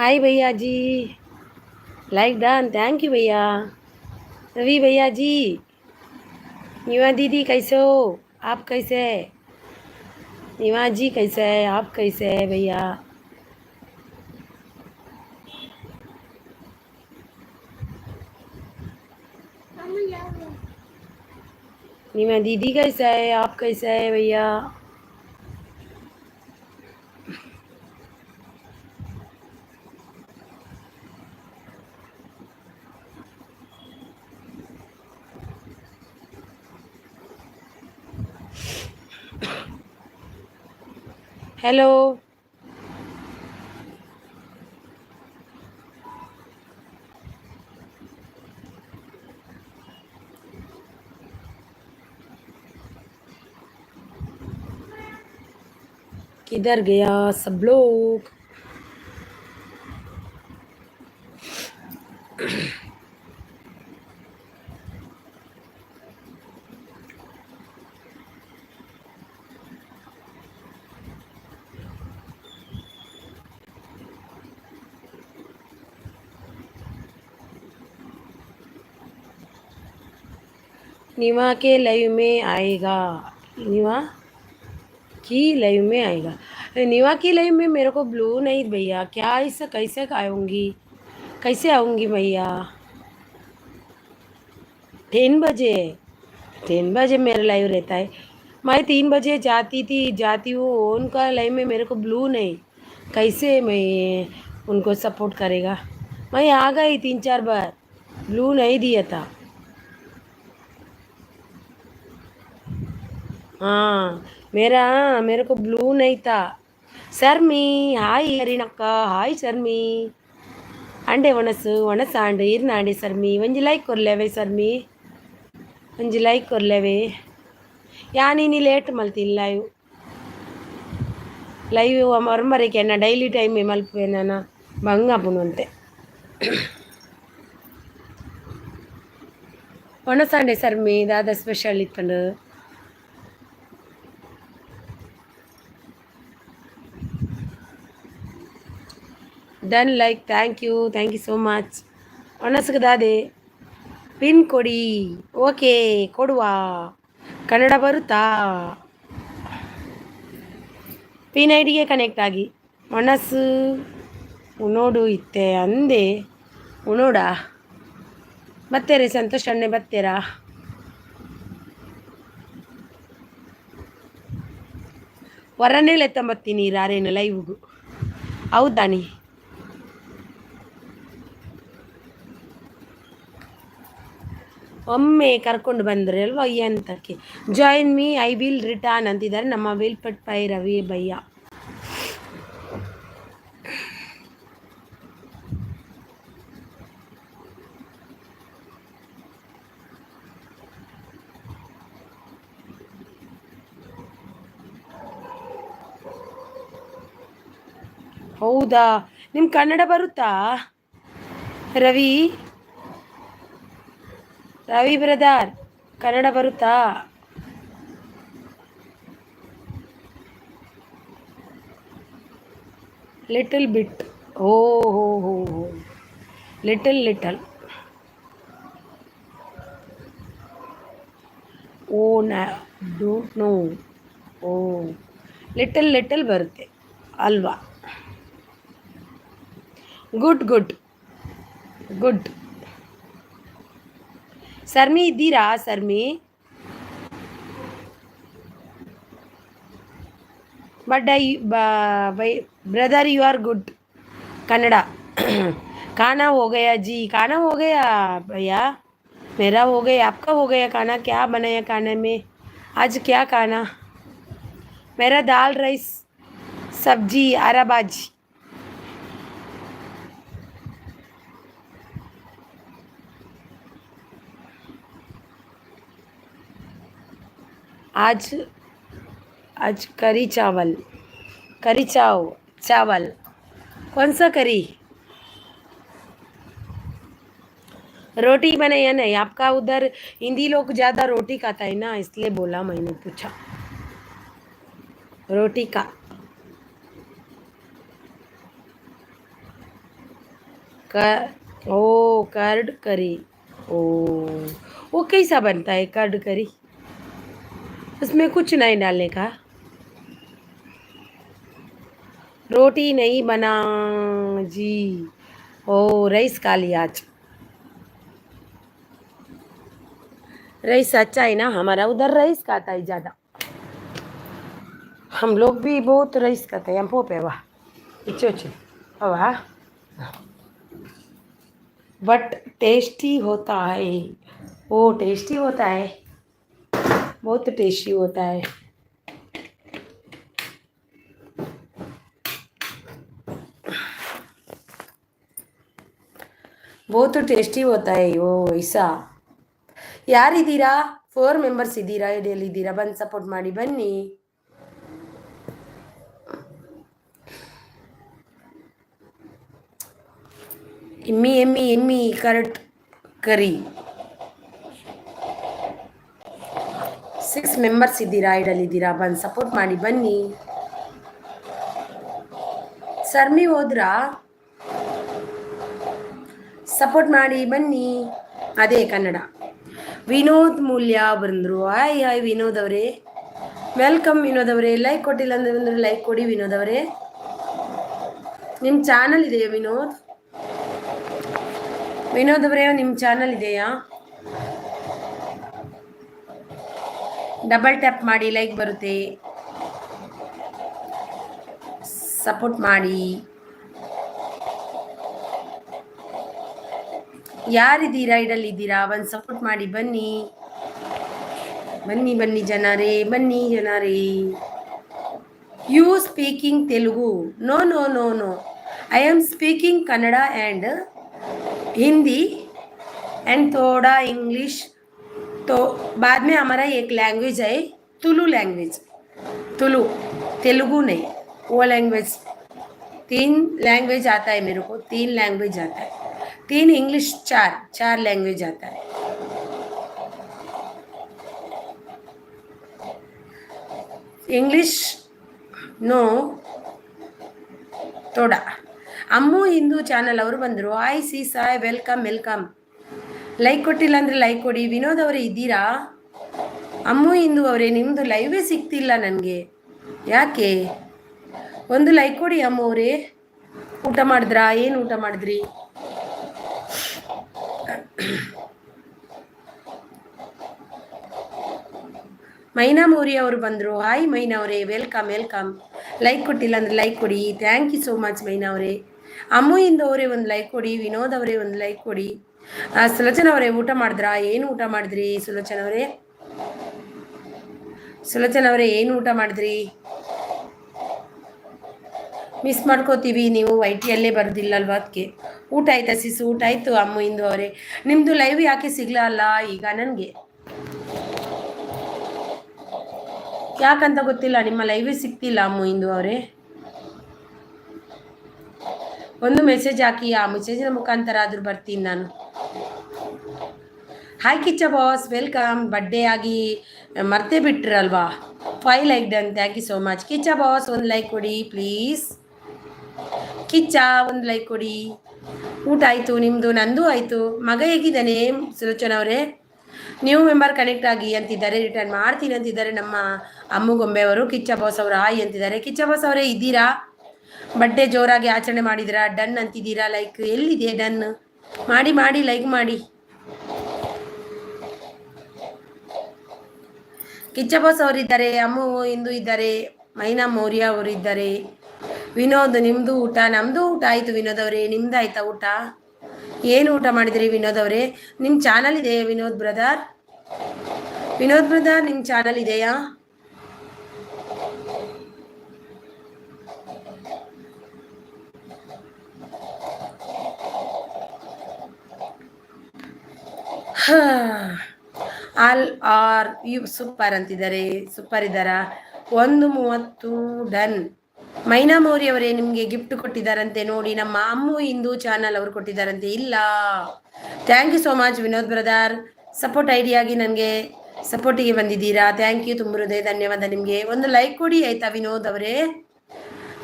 हाय भैया जी। Like done, thank you भैया। रवि भैया जी। निवा दीदी कैसे हो? आप कैसे है? निवा जी कैसे है? आप कैसे है भैया? निवा दीदी कैसे है? आप कैसे है भैया? हेलो। किधर गया सब लोग? निवा के लाइव में आएगा। निवा की लाइव में आएगा। निवा की लाइव में मेरे को ब्लू नहीं भैया, क्या इससे कैसे आऊँगी? कैसे आऊँगी भैया? 3 बजे। 3 बजे मेरा लाइव रहता है। मैं 3 बजे जाती हूँ उनका लाइव में, मेरे को ब्लू नहीं। कैसे मैं उनको सपोर्ट करेगा? मैं आ गई 3 4 बार, ब्लू नहीं दिया था। हाँ, मेरे को ब्लू नहीं था। शर्मी, हाय हरिणक्का, हाय शर्मी। अंडे वनस इरनांडे शर्मी, ಒಂಜಿ ಲೈಕ್ ಕೊರ್ಲೇವೆ ಶರ್ಮಿ, ಒಂಜಿ ಲೈಕ್ ಕೊರ್ಲೇವೆ. ಯಾನಿ ಲೇಟ್ ಮಲ್ತೀನಿ ಲೈವ್ ಮರಮರಿಕೆ ನಾ ಡೈಲಿ ಟೈಮ್ ಮಲ್ಪುವೆ ನಾನು ಬಂಗಾಪುನು ಅಂತೆ. ಒಣಸಾಂಡೆ ಸರ್ಮಿ ದಾದ ಸ್ಪೆಷಲ್ ಇತ್ತಂಡು. Done like, thank you so much. ಒಣಸ್ಗೆ ದಾದೆ ಪಿನ್ ಕೊಡಿ. ಓಕೆ, ಕೊಡುವ. ಕನ್ನಡ ಬರುತ್ತಾ? ಪಿನ್ ಐಡಿಗೆ ಕನೆಕ್ಟ್ ಆಗಿ ಮನಸ್ಸು ಉಣೋಡು ಇತ್ತೆ ಅಂದೆ. ಉಣೋಡ ಬತ್ತೇರೆ ಸಂತೋಷ್ ಅಣ್ಣೆ ಬತ್ತೇರಾ? ಹೊರನೇಲೆ ಎತ್ತಂಬತ್ತೀನಿ ರಾರೇನು ಲೈವ್ಗೂ. ಹೌದಾನಿ? ಒಮ್ಮೆ ಕರ್ಕೊಂಡು ಬಂದರೆ ಅಲ್ವಾ ಎಂತಕ್ಕೆ. Join me, I will return ಅಂತಿದ್ದಾರೆ ನಮ್ಮ ವಿಲ್ಪಟ್ ಪೈ ರವಿ ಭಯ್ಯ. ಹೌದಾ? ನಿಮ್ಮ ಕನ್ನಡ ಬರುತ್ತಾ ರವಿ? ರವಿ ಬ್ರದರ್, ಕನ್ನಡ ಬರುತ್ತಾ? Little bit. ಓ ಹೋ ಹೋ ಹೋ, ಲಿಟಲ್. ಓ ನಾ ಡೋಂಟ್ ನೋ. ಓ, ಲಿಟಲ್ ಬರುತ್ತೆ ಅಲ್ವಾ? ಗುಡ್. ಸರ್ಮಿ ಇದ್ದೀರಾ Sarmi? But brother you are good Kannada. खाना हो गया जी, खाना हो गया भैया। मेरा हो गया, आपका हो गया खाना? क्या बनाया खाने में आज? क्या खाना? मेरा दाल राइस सब्जी अरबाजी। आज आज करी चावल। कौन सा करी? रोटी बनाया नहीं आपका उधर? हिंदी लोग ज़्यादा रोटी खाता है ना, इसलिए बोला, मैंने पूछा रोटी का। कर ओ कर्ड करी। ओ वो कैसा बनता है कर्ड करी? उसमें कुछ नहीं डालने का? रोटी नहीं बना जी। ओ राइस खा लिया आज। राइस अच्छा है ना, हमारा उधर राइस खाता है ज़्यादा। हम लोग भी बहुत राइस खाते हैं, हम पोपे वाह इच्छोचे वाह, बट टेस्टी होता है। ओ टेस्टी होता है, बहुत टेस्टी होता है। बहुत ಟೇಸ್ಟಿ ಹೋತಾ है ಓ ಐಸಾ। ಯಾರಿದ್ದೀರಾ? 4 ಮೆಂಬರ್ಸ್ ಇದ್ದೀರಾ, ಎಲ್ಲಿದ್ದೀರಾ? ಬಂದು ಸಪೋರ್ಟ್ ಮಾಡಿ ಬನ್ನಿ. ಎಮ್ಮಿ ಎಮ್ಮಿ ಎಮ್ಮಿ ಕರೆಕ್ಟ್ ಕರಿ. 6 ಮೆಂಬರ್ಸ್ ಇದ್ದೀರಾ, ಇದ್ದೀರಾ, ಬಂದು ಸಪೋರ್ಟ್ ಮಾಡಿ ಬನ್ನಿ. ಸರ್ಮಿ ಹೋದ್ರಾ? ಸಪೋರ್ಟ್ ಮಾಡಿ ಬನ್ನಿ. ಅದೇ ಕನ್ನಡ. ವಿನೋದ್ ಮೂಲ್ಯ ಬಂದರು. ಹಾಯ್ ಹಾಯ್ ವಿನೋದ್ ಅವರೇ, ವೆಲ್ಕಮ್ ವಿನೋದ್ ಅವರೇ. ಲೈಕ್ ಕೊಟ್ಟಿಲ್ಲ ಅಂದ್ರೆ ಲೈಕ್ ಕೊಡಿ ವಿನೋದ್ ಅವರೇ. ನಿಮ್ಮ ಚಾನಲ್ ಇದೆಯಾ ವಿನೋದ್? ವಿನೋದ್ ಅವರೇ ನಿಮ್ಮ ಚಾನಲ್ ಇದೆಯಾ? ಡಬಲ್ ಟ್ಯಾಪ್ ಮಾಡಿ, ಲೈಕ್ ಬರುತ್ತೆ, ಸಪೋರ್ಟ್ ಮಾಡಿ. ಯಾರಿದ್ದೀರಾ, ಇಡಲಿದ್ದೀರಾ? ಒಂದು ಸಪೋರ್ಟ್ ಮಾಡಿ ಬನ್ನಿ. ಬನ್ನಿ ಬನ್ನಿ ಜನರೇ, ಬನ್ನಿ ಜನರೇ. You speaking Telugu? No no no no, I am speaking Kannada and Hindi and थोड़ा इंग्लिश। तो बाद में हमारा एक लैंग्वेज है तुलु लैंग्वेज, तुलु, तेलुगु नहीं, वो लैंग्वेज। 3 लैंग्वेज आता है मेरे को, 3 लैंग्वेज आता है, 3 इंग्लिश, 4 लैंग्वेज आता है। इंग्लिश नो थोड़ा। ಅಮ್ಮು ಹಿಂದೂ ಚಾನಲ್ ಅವರು ಬಂದರು. ಹಾಯ್ ಸಿ ಸಾಯ್, ವೆಲ್ಕಮ್ ವೆಲ್ಕಮ್. ಲೈಕ್ ಕೊಟ್ಟಿಲ್ಲ ಅಂದರೆ ಲೈಕ್ ಕೊಡಿ. ವಿನೋದ್ ಅವರೇ ಇದ್ದೀರಾ? ಅಮ್ಮು ಹಿಂದೂ ಅವರೇ, ನಿಮ್ಮದು ಲೈವೇ ಸಿಗ್ತಿಲ್ಲ ನನಗೆ, ಯಾಕೆ? ಒಂದು ಲೈಕ್ ಕೊಡಿ ಅಮ್ಮು ಅವರೇ. ಊಟ ಮಾಡಿದ್ರಾ? ಏನು ಊಟ ಮಾಡಿದ್ರಿ? ಮೈನಾ ಮೌರ್ಯ ಅವರು ಬಂದರು. ಹಾಯ್ ಮೈನಾ ಅವರೇ, ವೆಲ್ಕಮ್ ವೆಲ್ಕಮ್. ಲೈಕ್ ಕೊಟ್ಟಿಲ್ಲ ಅಂದರೆ ಲೈಕ್ ಕೊಡಿ. ಥ್ಯಾಂಕ್ ಯು ಸೋ ಮಚ್ ಮೈನಾ ಅವರೇ. ಅಮ್ಮು ಇಂದು ಅವರೇ ಒಂದು ಲೈಕ್ ಕೊಡಿ. ವಿನೋದ್ ಅವರೇ ಒಂದು ಲೈಕ್ ಕೊಡಿ. ಸುಲೋಚನ ಅವರೇ ಊಟ ಮಾಡಿದ್ರಾ? ಏನು ಊಟ ಮಾಡಿದ್ರಿ ಸುಲೋಚನ ಅವರೇ? ಸುಲೋಚನ ಅವರೇ ಏನು ಊಟ ಮಾಡಿದ್ರಿ? ಮಿಸ್ ಮಾಡ್ಕೋತೀವಿ, ನೀವು ವೈಟಿಯಲ್ಲೇ ಬರೋದಿಲ್ಲ ಅಲ್ವಾ, ಅದಕ್ಕೆ. ಊಟ ಆಯ್ತಾ ಸಿಸು? ಊಟ ಆಯಿತು ಅಮ್ಮು ಇಂದು ಅವರೇ. ನಿಮ್ಮದು ಲೈವ್ ಯಾಕೆ ಸಿಗ್ಲಲ್ಲ ಈಗ ನನಗೆ? ಯಾಕಂತ ಗೊತ್ತಿಲ್ಲ, ನಿಮ್ಮ ಲೈವೇ ಸಿಗ್ತಿಲ್ಲ ಅಮ್ಮು ಇಂದು ಅವರೇ. ಒಂದು ಮೆಸೇಜ್ ಹಾಕಿ, ಆ ಮೆಸೇಜಿನ ಮುಖಾಂತರ ಆದರೂ ಬರ್ತೀನಿ ನಾನು. Hi Kichcha boss, welcome. Birthday ಆಗಿ ಮರ್ತೇ ಬಿಟ್ರಲ್ವಾ? 5 like done, thank you so much. Kichcha boss ಒಂದು ಲೈಕ್ ಕೊಡಿ ಪ್ಲೀಸ್. ಕಿಚ್ಚ ಒಂದು ಲೈಕ್ ಕೊಡಿ. ಊಟ ಆಯಿತು ನಿಮ್ಮದು? ನಂದು ಆಯಿತು. ಮಗ ಹೇಗಿದ್ದಾನೆ ಸುಲೋಚನ ಅವರೇ? ನ್ಯೂ ಮೆಂಬರ್ ಕನೆಕ್ಟ್ ಆಗಿ ಅಂತಿದ್ದಾರೆ, ರಿಟರ್ನ್ ಮಾಡ್ತೀನಿ ಅಂತಿದ್ದಾರೆ ನಮ್ಮ ಅಮ್ಮು ಗೊಂಬೆ ಅವರು. ಕಿಚ್ಚ ಬಾಸ್ ಅವರು ಹಾಯ್ ಅಂತಿದ್ದಾರೆ. ಕಿಚ್ಚ ಬಾಸ್ ಅವರೇ ಇದ್ದೀರಾ? ಬರ್ಡೇ ಜೋರಾಗಿ ಆಚರಣೆ ಮಾಡಿದ್ದೀರಾ? ಡನ್ ಅಂತಿದ್ದೀರಾ? ಲೈಕ್ ಎಲ್ಲಿದೆ ಡನ್? ಮಾಡಿ ಮಾಡಿ, ಲೈಕ್ ಮಾಡಿ. ಕಿಚ್ಚ ಬಾಸ್ ಅವರಿದ್ದಾರೆ, ಅಮ್ಮು ಇಂದು ಇದ್ದಾರೆ, ಮೈನಾ ಮೌರ್ಯ ಅವರಿದ್ದಾರೆ. ವಿನೋದ್ ನಿಮ್ಮದು ಊಟ? ನಮ್ಮದು ಊಟ ಆಯಿತು ವಿನೋದ್ ಅವರೇ. ನಿಮ್ದು ಆಯ್ತಾ ಊಟ? ಏನು ಊಟ ಮಾಡಿದ್ರಿ ವಿನೋದ್ ಅವರೇ? ನಿಮ್ಮ ಚಾನಲ್ ಇದೆಯಾ ವಿನೋದ್ ಬ್ರದರ್? ವಿನೋದ್ ಬ್ರದರ್ ನಿಮ್ಮ ಚಾನಲ್ ಇದೆಯಾ? ಆಲ್ ಆರ್ ಯು ಸೂಪರ್ ಅಂತಿದ್ದಾರೆ. ಸೂಪರ್ ಇದ್ದಾರಾ? 1:30 ಡನ್. ಮೈನಾ ಮೌರ್ಯ ಅವರೇ ನಿಮಗೆ ಗಿಫ್ಟ್ ಕೊಟ್ಟಿದ್ದಾರಂತೆ ನೋಡಿ, ನಮ್ಮ ಅಮ್ಮು ಹಿಂದೂ ಚಾನಲ್ ಅವರು ಕೊಟ್ಟಿದ್ದಾರಂತೆ. ಇಲ್ಲ, thank you so much Vinod brother. Support ಐಡಿಯಾಗಿ ನನಗೆ ಸಪೋರ್ಟಿಗೆ ಬಂದಿದ್ದೀರಾ, ಥ್ಯಾಂಕ್ ಯು, ತುಂಬ ಹೃದಯ ಧನ್ಯವಾದ ನಿಮಗೆ. ಒಂದು ಲೈಕ್ ಕೊಡಿ ಆಯಿತಾ ವಿನೋದ್ ಅವರೇ?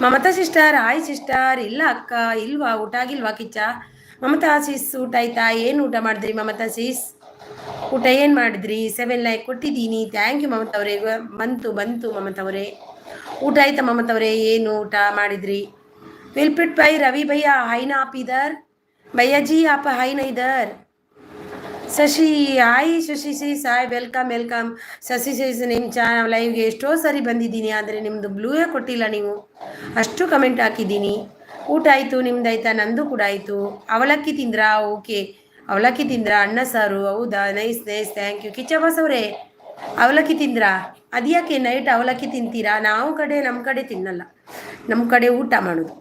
Mamata sister hi sister. ಇಲ್ಲ ಅಕ್ಕ, ಇಲ್ವಾ? ಊಟ ಆಗಿಲ್ವಾ ಕಿಚ್ಚ? ಮಮತಾ ಸೀಸ್ ಊಟ ಆಯ್ತಾ? ಏನು ಊಟ ಮಾಡಿದ್ರಿ ಮಮತಾ ಸೀಸ್? ಊಟ ಏನು ಮಾಡಿದ್ರಿ? 7 ಲೈಕ್ ಕೊಟ್ಟಿದ್ದೀನಿ. ಥ್ಯಾಂಕ್ ಯು ಮಮತಾ ಅವರೇ. ಬಂತು ಮಮತಾ ಅವರೇ. ಊಟ ಆಯ್ತಾ ಮಮತಾ ಅವರೇ? ಏನು ಊಟ ಮಾಡಿದ್ರಿ? विलपिट भाई, रवि भैया हाई ना आप इधर? भैया जी आप हाई ना इधर? Shashi hi, Shashi sis hi, welcome welcome. Shashi sis ನಿಮ್ಮ ಲೈವ್ಗೆ ಎಷ್ಟೋ ಸರಿ ಬಂದಿದ್ದೀನಿ, ಆದರೆ ನಿಮ್ಮದು ಬ್ಲೂವೇ ಕೊಟ್ಟಿಲ್ಲ ನೀವು. ಅಷ್ಟು ಕಮೆಂಟ್ ಹಾಕಿದ್ದೀನಿ. ಊಟ ಆಯಿತು, ನಿಮ್ದಾಯ್ತಾ? ನಂದು ಕೂಡ ಆಯಿತು. ಅವಲಕ್ಕಿ ತಿಂದ್ರಾ? ಓಕೆ, ಅವಲಕ್ಕಿ ತಿಂದ್ರಾ? ಅನ್ನ ಸಾರು, ಹೌದಾ? Nice nice, thank you. Kiccha boss ಅವರೇ ಅವಲಕ್ಕಿ ತಿಂದ್ರಾ? ಅದ್ಯಾಕೆ ನೈಟ್ ಅವಲಕ್ಕಿ ತಿಂತೀರಾ? ನಮ್ಮ ಕಡೆ ತಿನ್ನಲ್ಲ, ನಮ್ಮ ಕಡೆ ಊಟ ಮಾಡೋದು.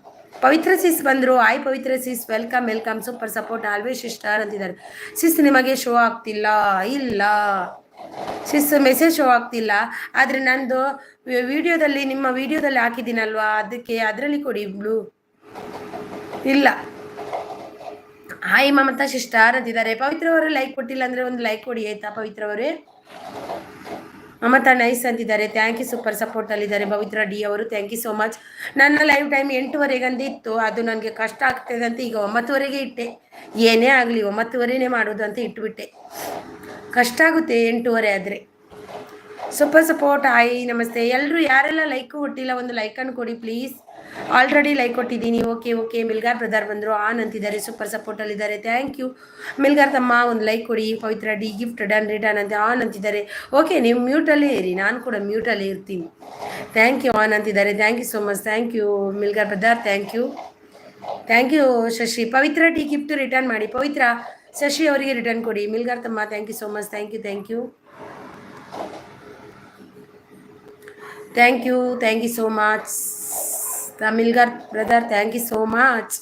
ಪವಿತ್ರ ಸಿಸ್ ಬಂದರು. ಆಯ್ Pavithra sis, welcome welcome. Super support always sister ಅಂತಿದ್ದಾರೆ. ಸಿಸ್ ನಿಮಗೆ ಶೋ ಆಗ್ತಿಲ್ಲ? ಇಲ್ಲ ಸಿಸ್, ಮೆಸೇಜ್ ಶೋ ಆಗ್ತಿಲ್ಲ. ಆದರೆ ನಂದು ವಿಡಿಯೋದಲ್ಲಿ, ನಿಮ್ಮ ವಿಡಿಯೋದಲ್ಲಿ ಹಾಕಿದ್ದೀನಲ್ವಾ, ಅದಕ್ಕೆ ಅದರಲ್ಲಿ ಕೊಡಿ ಬ್ಲೂ. ಇಲ್ಲ, ಹಾಯ್ ಮಮತಾ ಸಿಸ್ಟರ್ ಅಂತಿದ್ದಾರೆ. ಪವಿತ್ರ ಅವರು ಲೈಕ್ ಕೊಟ್ಟಿಲ್ಲ ಅಂದರೆ ಒಂದು ಲೈಕ್ ಕೊಡಿ ಆಯ್ತಾ ಪವಿತ್ರ ಅವರೇ. ಮಮತಾ ನೈಸ್ ಅಂತಿದ್ದಾರೆ. ಥ್ಯಾಂಕ್ ಯು, ಸೂಪರ್ ಸಪೋರ್ಟ್ ಅಲ್ಲಿದ್ದಾರೆ ಪವಿತ್ರ ಡಿ ಅವರು. Thank you so much. ನನ್ನ ಲೈವ್ ಟೈಮ್ 8:30 ಇತ್ತು, ಅದು ನನಗೆ ಕಷ್ಟ ಆಗ್ತದೆ ಅಂತ ಈಗ 9:00 ಇಟ್ಟೆ. ಏನೇ ಆಗಲಿ 9:30 ಮಾಡೋದು ಅಂತ ಇಟ್ಬಿಟ್ಟೆ. ಕಷ್ಟ ಆಗುತ್ತೆ 8:30 ಆದರೆ. ಸೂಪರ್ ಸಪೋರ್ಟ್ ಹಾಯ್, ನಮಸ್ತೆ ಎಲ್ಲರೂ. ಯಾರೆಲ್ಲ ಲೈಕ್ ಕೊಟ್ಟಿಲ್ಲ ಒಂದು ಲೈಕನ್ನು ಕೊಡಿ ಪ್ಲೀಸ್. ಆಲ್ರೆಡಿ ಲೈಕ್ ಕೊಟ್ಟಿದ್ದೀನಿ. Okay okay. ಮಿಲ್ಗಾರ್ ಬ್ರದರ್ ಬಂದರು, ಆನ್ ಅಂತಿದ್ದಾರೆ. ಸೂಪರ್ ಸಪೋರ್ಟಲ್ಲಿದ್ದಾರೆ. ಥ್ಯಾಂಕ್ ಯು ಮಿಲ್ಗಾರ್ ತಮ್ಮ, ಒಂದು ಲೈಕ್ ಕೊಡಿ. Pavithra D gift done return ಅಂತ ಆನ್ ಅಂತಿದ್ದಾರೆ. ಓಕೆ, ನೀವು ಮ್ಯೂಟಲ್ಲೇ ಇರಿ, ನಾನು ಕೂಡ ಮ್ಯೂಟಲ್ಲೇ ಇರ್ತೀನಿ. ಥ್ಯಾಂಕ್ ಯು, ಆನ್ ಅಂತಿದ್ದಾರೆ. Thank you so much. Thank you Milgar brother, thank you. Thank you Shashi. Pavithra D gift return ಮಾಡಿ. ಪವಿತ್ರ ಶಶಿ ಅವರಿಗೆ ರಿಟರ್ನ್ ಕೊಡಿ. ಮಿಲ್ಗಾರ್ ತಮ್ಮ, thank you so much. Thank you thank you thank you thank you so much. Milgar brother, thank you so much.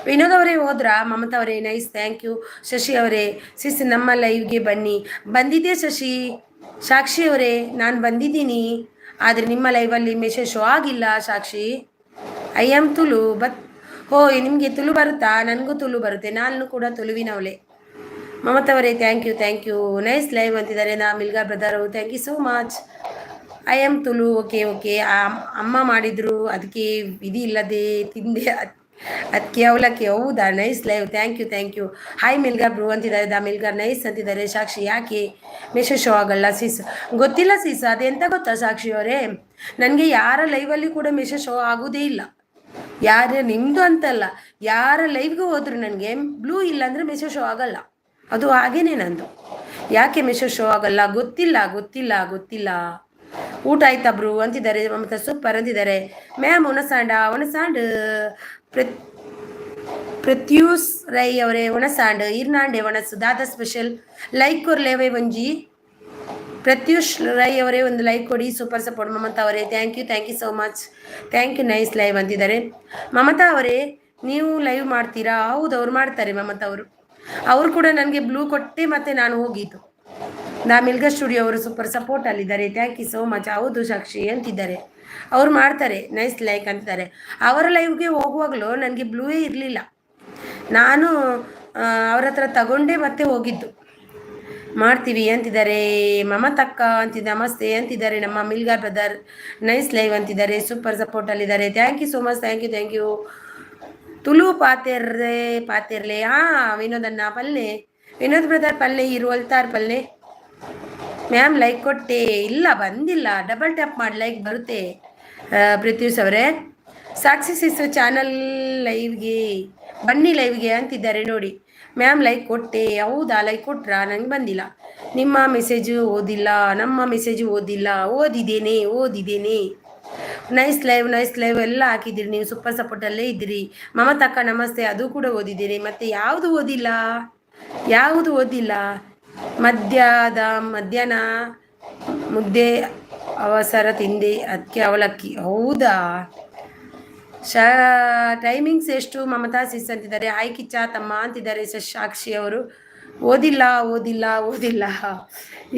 Vinod ಅವರೇ ಹೋದ್ರಾ? ಮಮತಾ ಅವರೇ nice, thank you. Shashi ಅವರೇ, ಸಿಸ್ ನಮ್ಮ ಲೈವ್ಗೆ ಬನ್ನಿ. ಬಂದಿದ್ದೆ ಶಶಿ. ಸಾಕ್ಷಿ ಅವರೇ, ನಾನು ಬಂದಿದ್ದೀನಿ, ಆದರೆ ನಿಮ್ಮ ಲೈವಲ್ಲಿ ಮೆಸೇಜ್ ಶೋ ಆಗಿಲ್ಲ ಸಾಕ್ಷಿ. ಐ ಆಮ್ ತುಳು ಹೋ, ನಿಮಗೆ ತುಳು ಬರುತ್ತಾ? ನನಗೂ ತುಳು ಬರುತ್ತೆ, ನಾನು ಕೂಡ ತುಳುವಿನವಳೆ. ಮಮತಾ ಅವರೇ ಥ್ಯಾಂಕ್ ಯು ನೈಸ್ ಲೈವ್ ಅಂತಿದ್ದಾರೆ. Milgar brother, thank you so much. I am Tulu. Okay okay. ಅಮ್ಮ ಮಾಡಿದ್ರು, ಅದಕ್ಕೆ ವಿಧಿ ಇಲ್ಲದೆ ತಿಂದೆ, ಅದಕ್ಕೆ ಅವಲಕ್ಕಿ. ಹೌದಾ? Nice live. Thank you. Hi Milgar bro ಅಂತಿದ್ದಾರೆ. ಮಿಲ್ಗಾರ್ ನೈಸ್ ಅಂತಿದ್ದಾರೆ. ಸಾಕ್ಷಿ, ಯಾಕೆ ಮೆಸೇಜ್ ಶೋ ಆಗಲ್ಲ ಸಿಸ್? ಗೊತ್ತಿಲ್ಲ ಸಿಸ್, ಅದೆಂತ ಗೊತ್ತಾ ಸಾಕ್ಷಿ ಅವರೇ, ನನಗೆ ಯಾರ ಲೈವಲ್ಲಿ ಕೂಡ ಮೆಸೇಜ್ ಶೋ ಆಗೋದೇ ಇಲ್ಲ. ನಿಮ್ಮದು ಅಂತಲ್ಲ, ಯಾರ ಲೈವ್ಗೆ ಹೋದ್ರು ನನಗೆ ಬ್ಲೂ ಇಲ್ಲ ಅಂದರೆ ಮೆಸೇಜ್ ಶೋ ಆಗಲ್ಲ. ಅದು ಹಾಗೇನೆ ನಂದು. ಯಾಕೆ ಮೆಸೇಜ್ ಶೋ ಆಗಲ್ಲ ಗೊತ್ತಿಲ್ಲ. ಊಟ ಆಯ್ತಾ ಬ್ರೂ ಅಂತಿದ್ದಾರೆ. ಮಮತಾ ಸೂಪರ್ ಅಂತಿದ್ದಾರೆ. ಮ್ಯಾಮ್ ಒಣಸಾಂಡ್ ಪ್ರತ್ಯೂಸ್ ರೈ ಅವರೇ ಒಣಸಾಂಡ್ ಇರ್ನಾಂಡೆ ಒಣಸು ದಾದ ಸ್ಪೆಷಲ್ ಲೈಕ್ ಕೊರ್ಲೇವೆ ಒಂಜಿ. ಪ್ರತ್ಯೂಷ್ ರೈ ಅವರೇ ಒಂದು ಲೈಕ್ ಕೊಡಿ. ಸೂಪರ್ ಸಪೋರ್ಟ್ ಮಮತಾ ಅವರೇ. Thank you so much. Thank you, nice live ಅಂತಿದ್ದಾರೆ. ಮಮತಾ ಅವರೇ, ನೀವು ಲೈವ್ ಮಾಡ್ತೀರಾ? ಹೌದು, ಅವ್ರು ಮಾಡ್ತಾರೆ ಮಮತಾ ಅವರು ಕೂಡ ನನಗೆ ಬ್ಲೂ ಕೊಟ್ಟೆ ಮತ್ತೆ ನಾನು ಹೋಗಿದ್ದು. ಮಿಲ್ಗಾ ಸ್ಟುಡಿಯೋ ಅವರು ಸೂಪರ್ ಸಪೋರ್ಟ್ ಅಲ್ಲಿದ್ದಾರೆ. Thank you so much. ಹೌದು ಸಾಕ್ಷಿ ಅಂತಿದ್ದಾರೆ. ಅವ್ರು ಮಾಡ್ತಾರೆ, ನೈಸ್ ಲೈಕ್ ಅಂತಿದ್ದಾರೆ. ಅವರ ಲೈವ್ಗೆ ಹೋಗುವಾಗಲೂ ನನಗೆ ಬ್ಲೂವೇ ಇರಲಿಲ್ಲ. ನಾನು ಅವ್ರ ಹತ್ರ ತಗೊಂಡೇ ಮತ್ತೆ ಹೋಗಿದ್ದು. ಮಾಡ್ತೀವಿ ಅಂತಿದ್ದಾರೆ. ಮಮತಕ್ಕ ಅಂತಿದ್ದ, ನಮಸ್ತೆ ಅಂತಿದ್ದಾರೆ. ನಮ್ಮ ಮಿಲ್ಗಾರ್ ಬ್ರದರ್ ನೈಸ್ ಲೈವ್ ಅಂತಿದ್ದಾರೆ. ಸೂಪರ್ ಸಪೋರ್ಟ್ ಅಲ್ಲಿದ್ದಾರೆ. Thank you so much. Thank you. Tulu ಪಾತಿರ್ಲೆ ವಿನೋದನ್ನ ಪಲ್ಲೆ, ವಿನೋದ್ ಬ್ರದರ್ ಪಲ್ಲೆ ಇರುವಲ್ತಾರ್ ಪಲ್ಲೆ. ಮ್ಯಾಮ್ ಲೈಕ್ ಕೊಟ್ಟೆ? ಇಲ್ಲ, ಬಂದಿಲ್ಲ. ಡಬಲ್ ಟ್ಯಾಪ್ ಮಾಡಿ ಲೈಕ್ ಬರುತ್ತೆ. ಪ್ರತ್ಯೂಷ್ ಅವರೇ, ಸಾಕ್ಷಿ ಸಿಸ್ ಚಾನಲ್ ಲೈವ್ಗೆ ಬನ್ನಿ ಲೈವ್ಗೆ ಅಂತಿದ್ದಾರೆ ನೋಡಿ. ಮ್ಯಾಮ್ ಲೈಕ್ ಕೊಟ್ಟೆ? ಹೌದಾ, ಲೈಕ್ ಕೊಟ್ರಾ? ನನಗೆ ಬಂದಿಲ್ಲ. ನಿಮ್ಮ ಮೆಸೇಜು ಓದಿಲ್ಲ, ನಮ್ಮ ಮೆಸೇಜು ಓದಿಲ್ಲ. ಓದಿದ್ದೇನೆ. ನೈಸ್ ಲೈವ್ ಎಲ್ಲ ಹಾಕಿದ್ದೀರಿ ನೀವು. ಸೂಪರ್ ಸಪೋರ್ಟಲ್ಲೇ ಇದ್ದೀರಿ. ಮಮತಕ್ಕ ನಮಸ್ತೆ, ಅದು ಕೂಡ ಓದಿದ್ದೀರಿ. ಮತ್ತೆ ಯಾವುದು ಓದಿಲ್ಲ? ಮಧ್ಯಾಹ್ನ ಮುದ್ದೆ ಅವಸರ ತಿಂದೆ, ಅದಕ್ಕೆ ಅವಲಕ್ಕಿ. ಹೌದಾ? ಟೈಮಿಂಗ್ಸ್ ಎಷ್ಟು? ಮಮತಾ ಸಿಸ್ ಅಂತಿದ್ದಾರೆ. ಹಾಯ್ ಕಿಚ್ಚ ತಮ್ಮ ಅಂತಿದ್ದಾರೆ. ಸಾಕ್ಷಿ ಅವರು ಓದಿಲ್ಲ.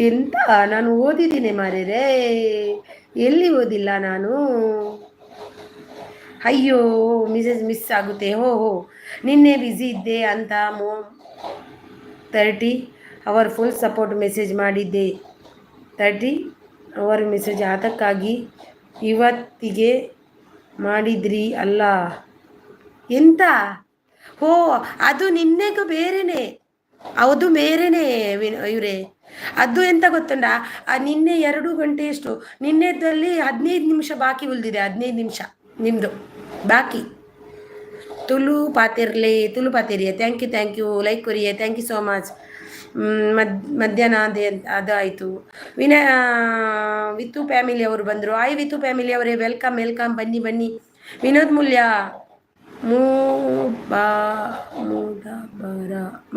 ಎಂತ, ನಾನು ಓದಿದ್ದೀನಿ ಮಾರೇರೆ. ಎಲ್ಲಿ ಓದಿಲ್ಲ ನಾನು? ಅಯ್ಯೋ, ಮಿಸ್ ಆಗುತ್ತೆ. ಹೋ ನಿನ್ನೆ ಬ್ಯುಸಿ ಇದ್ದೆ ಅಂತ 30 ಅವರ್ ಫುಲ್ ಸಪೋರ್ಟ್ ಮೆಸೇಜ್ ಮಾಡಿದ್ದೆ. 30 ಅವರ್ ಮೆಸೇಜ್ ಅದಕ್ಕಾಗಿ ಇವತ್ತಿಗೆ ಮಾಡಿದ್ರಿ ಅಲ್ಲ? ಎಂತ ಓ, ಅದು ನಿನ್ನೆಗೂ ಬೇರೆನೆ, ಅದು ಬೇರೆನೆ ಇವರೇ. ಅದು ಎಂತ ಗೊತ್ತುಂಟ, ನಿನ್ನೆ 2 ಗಂಟೆ ಎಷ್ಟು, ನಿನ್ನೆದಲ್ಲಿ 15 ನಿಮಿಷ ಬಾಕಿ ಉಳಿದಿದೆ, 15 ನಿಮಿಷ ನಿಮ್ಮದು ಬಾಕಿ. ತುಳು ಪಾತಿರಿಯೇ, ಥ್ಯಾಂಕ್ ಯು ಲೈಕ್ ಕೊರಿಯೇ, ಥ್ಯಾಂಕ್ ಯು ಸೋ ಮಚ್. ಮಧ್ಯಾಹ್ನ ಅದು ಆಯಿತು. ವಿತು ಫ್ಯಾಮಿಲಿ ಅವರು ಬಂದರು. ವಿತು ಫ್ಯಾಮಿಲಿ ಅವರೇ, ವೆಲ್ಕಮ್, ಬನ್ನಿ ಬನ್ನಿ. ವಿನೋದ್ ಮೂಲ್ಯ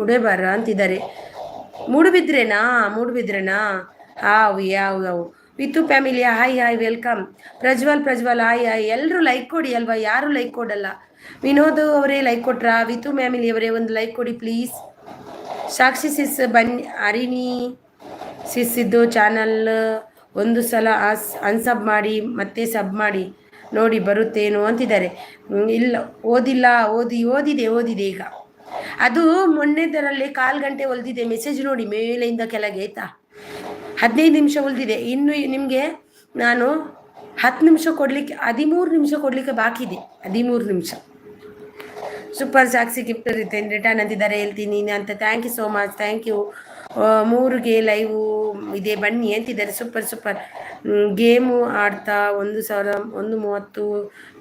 ಮುಡೇಬಾರ ಅಂತಿದ್ದಾರೆ. ಮೂಡುಬಿದ್ರೆನಾ ಹಾವು. ವಿತು family hi welcome. Prajwal hi. ಎಲ್ಲರೂ ಲೈಕ್ ಕೊಡಿ ಅಲ್ವಾ, ಯಾರು ಲೈಕ್ ಕೊಡಲ್ಲ. ವಿನೋದ್ ಅವರೇ ಲೈಕ್ ಕೊಟ್ರಾ? ವಿತು ಫ್ಯಾಮಿಲಿ ಅವರೇ ಒಂದು ಲೈಕ್ ಕೊಡಿ ಪ್ಲೀಸ್. ಸಾಕ್ಷಿ ಸಿಸ್ ಬನ್ನಿ. ಅರಿಣಿ ಸಿಸ್ ಇದ್ದು ಚಾನಲ್ ಒಂದು ಸಲ ಅನ್ಸಬ್ ಮಾಡಿ ಮತ್ತೆ ಸಬ್ ಮಾಡಿ ನೋಡಿ ಬರುತ್ತೇನು ಅಂತಿದ್ದಾರೆ. ಇಲ್ಲ, ಓದಿದೆ ಈಗ. ಅದು ಮೊನ್ನೆದರಲ್ಲಿ 1/4 ಗಂಟೆ ಹೊಲ್ದಿದೆ. ಮೆಸೇಜ್ ನೋಡಿ ಮೇಲೆಯಿಂದ ಕೆಳಗೆ ಆಯ್ತಾ. 15 ನಿಮಿಷ ಉಳಿದಿದೆ. ಇನ್ನು ನಿಮಗೆ ನಾನು 10 ನಿಮಿಷ ಕೊಡಲಿಕ್ಕೆ, 13 ನಿಮಿಷ ಕೊಡಲಿಕ್ಕೆ ಬಾಕಿ ಇದೆ. 13 ನಿಮಿಷ. ಸೂಪರ್ ಸಾಕ್ಷಿ ಗಿಫ್ಟ್ ರಿಟರ್ನ್ ಅಂತಿದ್ದಾರೆ, ಹೇಳ್ತೀನಿ ಅಂತ. Thank you so much, thank you. 3ಗೆ ಲೈವ್ ಇದೆ ಬನ್ನಿ ಅಂತಿದ್ದಾರೆ. ಸೂಪರ್. ಗೇಮು ಆಡ್ತಾ 1:30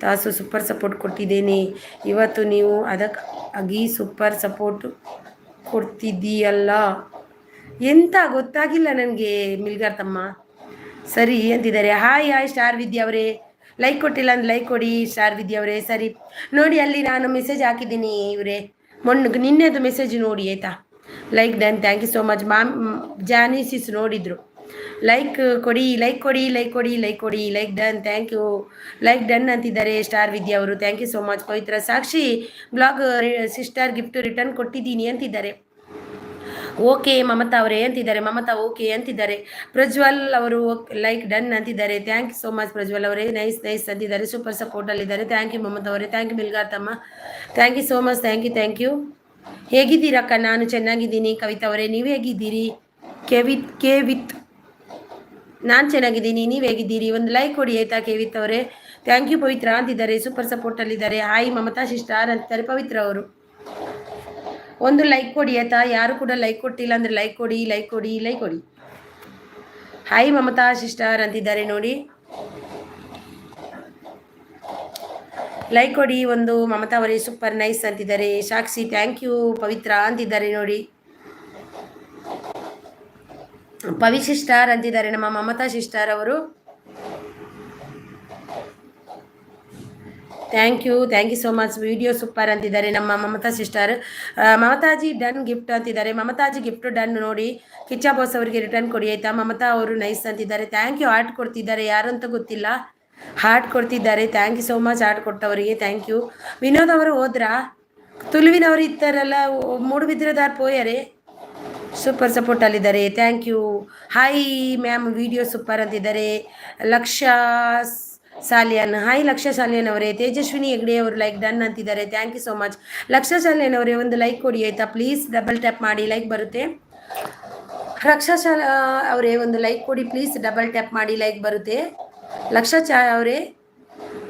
ತಾಸು ಸೂಪರ್ ಸಪೋರ್ಟ್ ಕೊಟ್ಟಿದ್ದೇನೆ. ಇವತ್ತು ನೀವು ಅದಕ್ಕಾಗಿ ಸೂಪರ್ ಸಪೋರ್ಟ್ ಕೊಡ್ತಿದ್ದೀಯಲ್ಲ, ಎಂತ ಗೊತ್ತಾಗಿಲ್ಲ ನನಗೆ ಮಿಲ್ಗಾರ್ ತಮ್ಮ. ಸರಿ ಅಂತಿದ್ದಾರೆ. ಹಾಯ್ ಸ್ಟಾರ್ ವಿದ್ಯಾ ಅವರೇ, ಲೈಕ್ ಕೊಟ್ಟಿಲ್ಲ ಅಂದ್ರೆ ಲೈಕ್ ಕೊಡಿ ಸ್ಟಾರ್ ವಿದ್ಯಾ ಅವರೇ. ಸರಿ ನೋಡಿ, ಅಲ್ಲಿ ನಾನು ಮೆಸೇಜ್ ಹಾಕಿದ್ದೀನಿ ಇವರೇ, ನಿನ್ನೆದು ಮೆಸೇಜ್ ನೋಡಿ ಆಯ್ತಾ. Like done, thank you so much. ಜಾನಿಸಿಸ್ ನೋಡಿದ್ರು. ಲೈಕ್ ಕೊಡಿ, like done, thank you. Like done ಅಂತಿದ್ದಾರೆ ಸ್ಟಾರ್ ವಿದ್ಯಾ ಅವರು, thank you so much. Pavithra Sakshi blog sister gift return ಕೊಟ್ಟಿದ್ದೀನಿ ಅಂತಿದ್ದಾರೆ. ಓಕೆ ಮಮತಾ ಅವರೇ ಅಂತಿದ್ದಾರೆ. ಮಮತಾ ಓಕೆ ಅಂತಿದ್ದಾರೆ. ಪ್ರಜ್ವಲ್ ಅವರು ಲೈಕ್ ಡನ್ ಅಂತಿದ್ದಾರೆ. Thank you so much Prajwal ಅವರೇ, ನೈಸ್ ಅಂತಿದ್ದಾರೆ. ಸೂಪರ್ ಸಪೋರ್ಟಲ್ಲಿದ್ದಾರೆ. ಥ್ಯಾಂಕ್ ಯು ಮಮತಾ ಅವರೇ, ಥ್ಯಾಂಕ್ ಯು ಮಿಲ್ಗಾರ್ ತಮ್ಮ, thank you so much, thank you. ಹೇಗಿದ್ದೀರಕ್ಕ? ನಾನು ಚೆನ್ನಾಗಿದ್ದೀನಿ. ಕವಿತಾ ಅವರೇ, ನೀವು ಹೇಗಿದ್ದೀರಿ? ಕೇವಿತ್ ನಾನು ಚೆನ್ನಾಗಿದ್ದೀನಿ, ನೀವು ಹೇಗಿದ್ದೀರಿ? ಒಂದು ಲೈಕ್ ಕೊಡಿ ಆಯ್ತಾ ಕೇವಿತ್ ಅವರೇ. ಥ್ಯಾಂಕ್ ಯು ಪವಿತ್ರ ಅಂತಿದ್ದಾರೆ. ಸೂಪರ್ ಸಪೋರ್ಟಲ್ಲಿದ್ದಾರೆ. ಹಾಯ್ ಮಮತಾ ಸಿಸ್ಟರ್ ಅಂತಿದ್ದಾರೆ ಪವಿತ್ರ ಅವರು. ಒಂದು ಲೈಕ್ ಕೊಡಿ ಆಯ್ತಾ. ಯಾರು ಕೂಡ ಲೈಕ್ ಕೊಟ್ಟಿಲ್ಲ ಅಂದರೆ ಲೈಕ್ ಕೊಡಿ. ಹಾಯ್ ಮಮತಾ ಸಿಸ್ಟರ್ ಅಂತಿದ್ದಾರೆ ನೋಡಿ, ಲೈಕ್ ಕೊಡಿ ಒಂದು. ಮಮತಾ ಅವರೇ ಸೂಪರ್ ನೈಸ್ ಅಂತಿದ್ದಾರೆ. ಸಾಕ್ಷಿ ಥ್ಯಾಂಕ್ ಯು. ಪವಿತ್ರ ಅಂತಿದ್ದಾರೆ ನೋಡಿ, ಪವಿ ಸಿಸ್ಟರ್ ಅಂತಿದ್ದಾರೆ ನಮ್ಮ ಮಮತಾ ಸಿಸ್ಟರ್ ಅವರು. Thank you so much. Video super ಅಂತಿದ್ದಾರೆ ನಮ್ಮ Mamata sister. Mamataji done gift ಅಂತಿದ್ದಾರೆ. ಮಮತಾಜಿ ಗಿಫ್ಟ್ ಡನ್ ನೋಡಿ. ಕಿಚ್ಚ ಬಾಸ್ ಅವರಿಗೆ ರಿಟರ್ನ್ ಕೊಡಿ ಆಯ್ತಾ. ಮಮತಾ ಅವರು ನೈಸ್ ಅಂತಿದ್ದಾರೆ. Thank you. ಹಾರ್ಟ್ ಕೊಡ್ತಿದ್ದಾರೆ, ಯಾರಂತ ಗೊತ್ತಿಲ್ಲ, ಹಾರ್ಟ್ ಕೊಡ್ತಿದ್ದಾರೆ. Thank you so much heart ಕೊಟ್ಟವರಿಗೆ, ಥ್ಯಾಂಕ್ ಯು. ವಿನೋದ್ ಅವರು ಹೋದ್ರಾ? ತುಳುವಿನವರು ಇತ್ತಾರಲ್ಲ, ಮೂಡುಬಿದ್ರೆದಾರ್ ಪೋಯರೇ, ಸೂಪರ್ ಸಪೋರ್ಟಲ್ಲಿದ್ದಾರೆ. Thank you. Hi ma'am, video super ಅಂತಿದ್ದಾರೆ. ಲಕ್ಷಾ ಸಾಲಿಯನ್, ಹಾಯ್ ಲಕ್ಷಾ ಸಾಲಿಯನ್ ಅವರೇ. ತೇಜಸ್ವಿನಿ ಹೆಗ್ಡೆ ಅವರು ಲೈಕ್ ಡನ್ ಅಂತಿದ್ದಾರೆ. Thank you so much. Laksha Salian ಅವರೇ ಒಂದು ಲೈಕ್ ಕೊಡಿ ಆಯ್ತಾ ಪ್ಲೀಸ್. ಡಬಲ್ ಟ್ಯಾಪ್ ಮಾಡಿ, ಲೈಕ್ ಬರುತ್ತೆ. ಲಕ್ಷಾ ಅವರೇ ಒಂದು ಲೈಕ್ ಕೊಡಿ ಪ್ಲೀಸ್, ಡಬಲ್ ಟ್ಯಾಪ್ ಮಾಡಿ, ಲೈಕ್ ಬರುತ್ತೆ. ಲಕ್ಷಾ ಅವರೇ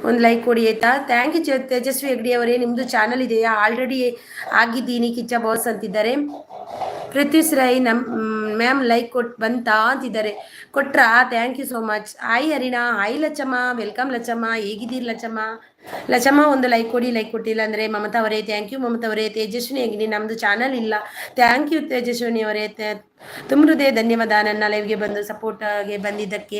ಒಂದು ಲೈಕ್ ಕೊಡಿ ಆಯ್ತಾ. ಥ್ಯಾಂಕ್ ಯು ತೇಜಸ್ವಿ ಹೆಗ್ಡೆ ಅವರೇ. ನಿಮ್ಮದು ಚಾನಲ್ ಇದೆಯಾ? ಆಲ್ರೆಡಿ ಆಗಿದ್ದೀನಿ ಕಿಚ್ಚ ಬಾಸ್ ಅಂತಿದ್ದಾರೆ. ಪೃಥ್ವೀಶ್ ರೈ ಮ್ಯಾಮ್ ಲೈಕ್ ಬಂತಾ ಅಂತಿದ್ದಾರೆ. ಕೊಟ್ರಾ? Thank you so much. Hi Harina, hi Lacchamma, welcome Lacchamma, ಹೇಗಿದ್ದೀರಿ ಲಚ್ಚಮ್ಮ ಒಂದು ಲೈಕ್ ಕೊಡಿ. ಲೈಕ್ ಕೊಟ್ಟಿಲ್ಲ ಅಂದರೆ ಮಮತಾ ಅವರೇ, ಥ್ಯಾಂಕ್ ಯು ಮಮತಾ ಅವರೇ. ತೇಜಸ್ವಿನಿ ಹೇಗಿದೆ? ನಮ್ಮದು ಚಾನಲ್ ಇಲ್ಲ. ಥ್ಯಾಂಕ್ ಯು ತೇಜಸ್ವಿನಿ ಅವರೇ, ತುಂಬ ಹೃದಯ ಧನ್ಯವಾದ ನನ್ನ ಲೈವ್ಗೆ ಬಂದು ಸಪೋರ್ಟ್ಗೆ ಬಂದಿದ್ದಕ್ಕೆ.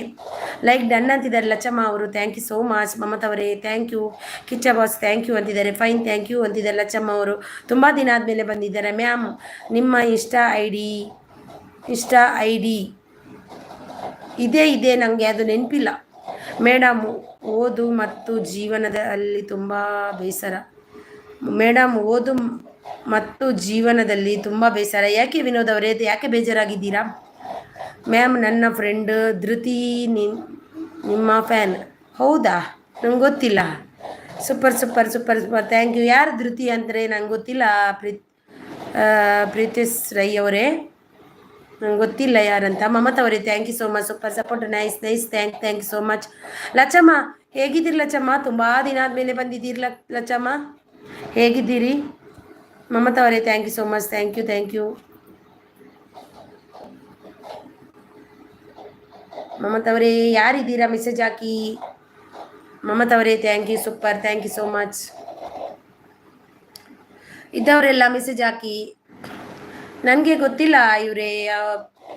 ಲೈಕ್ ಡನ್ ಅಂತಿದ್ದಾರೆ ಲಚ್ಚಮ್ಮ ಅವರು, thank you so much. Mamata ಅವರೇ thank you. Kiccha boss thank you ಅಂತಿದ್ದಾರೆ. ಫೈನ್ ಥ್ಯಾಂಕ್ ಯು ಅಂತಿದ್ದಾರೆ ಲಚ್ಚಮ್ಮ ಅವರು. ತುಂಬ ದಿನ ಆದಮೇಲೆ ಬಂದಿದ್ದಾರೆ. ಮ್ಯಾಮ್ ನಿಮ್ಮ ಇಷ್ಟ ಐ ಡಿ ಇದೆ ನನಗೆ ಅದು ನೆನಪಿಲ್ಲ ಮೇಡಮ್. ಓದು ಮತ್ತು ಜೀವನದಲ್ಲಿ ತುಂಬ ಬೇಸರ ಮೇಡಮ್, ಓದು ಮತ್ತು ಜೀವನದಲ್ಲಿ ತುಂಬ ಬೇಸರ. ಯಾಕೆ ವಿನೋದ್ ಅವರೇ, ಯಾಕೆ ಬೇಜಾರಾಗಿದ್ದೀರಾ? ಮ್ಯಾಮ್ ನನ್ನ ಫ್ರೆಂಡ್ ಧೃತಿ ನಿಮ್ಮ ಫ್ಯಾನ್. ಹೌದಾ? ನಂಗೆ ಗೊತ್ತಿಲ್ಲ. Super thank you. ಯಾರು ಧೃತಿ ಅಂದರೆ ನಂಗೆ ಗೊತ್ತಿಲ್ಲ. ಪ್ರೀತಿಸ್ ರೈ ಅವರೇ, ನಂಗೆ ಗೊತ್ತಿಲ್ಲ ಯಾರಂತ. ಮಮತಾ ಅವರೇ thank you so much. Super support, nice thank you so much. Lacchamma ಹೇಗಿದ್ದೀರಿ ಲಚ್ಚಮ್ಮ? ತುಂಬ ದಿನ ಆದಮೇಲೆ ಬಂದಿದ್ದೀರಿ ಲಚ್ಚಮ್ಮ, ಹೇಗಿದ್ದೀರಿ? ಮಮತಾ ಅವರೇ thank you so much, thank you thank you. Mamata ಅವರೇ ಯಾರಿದ್ದೀರಾ ಮೆಸೇಜ್ ಹಾಕಿ. ಮಮತಾ ಅವರೇ thank you, super, thank you so much. ಇದ್ದವರೆಲ್ಲ ಮೆಸೇಜ್ ಹಾಕಿ. ನನಗೆ ಗೊತ್ತಿಲ್ಲ ಇವರೇ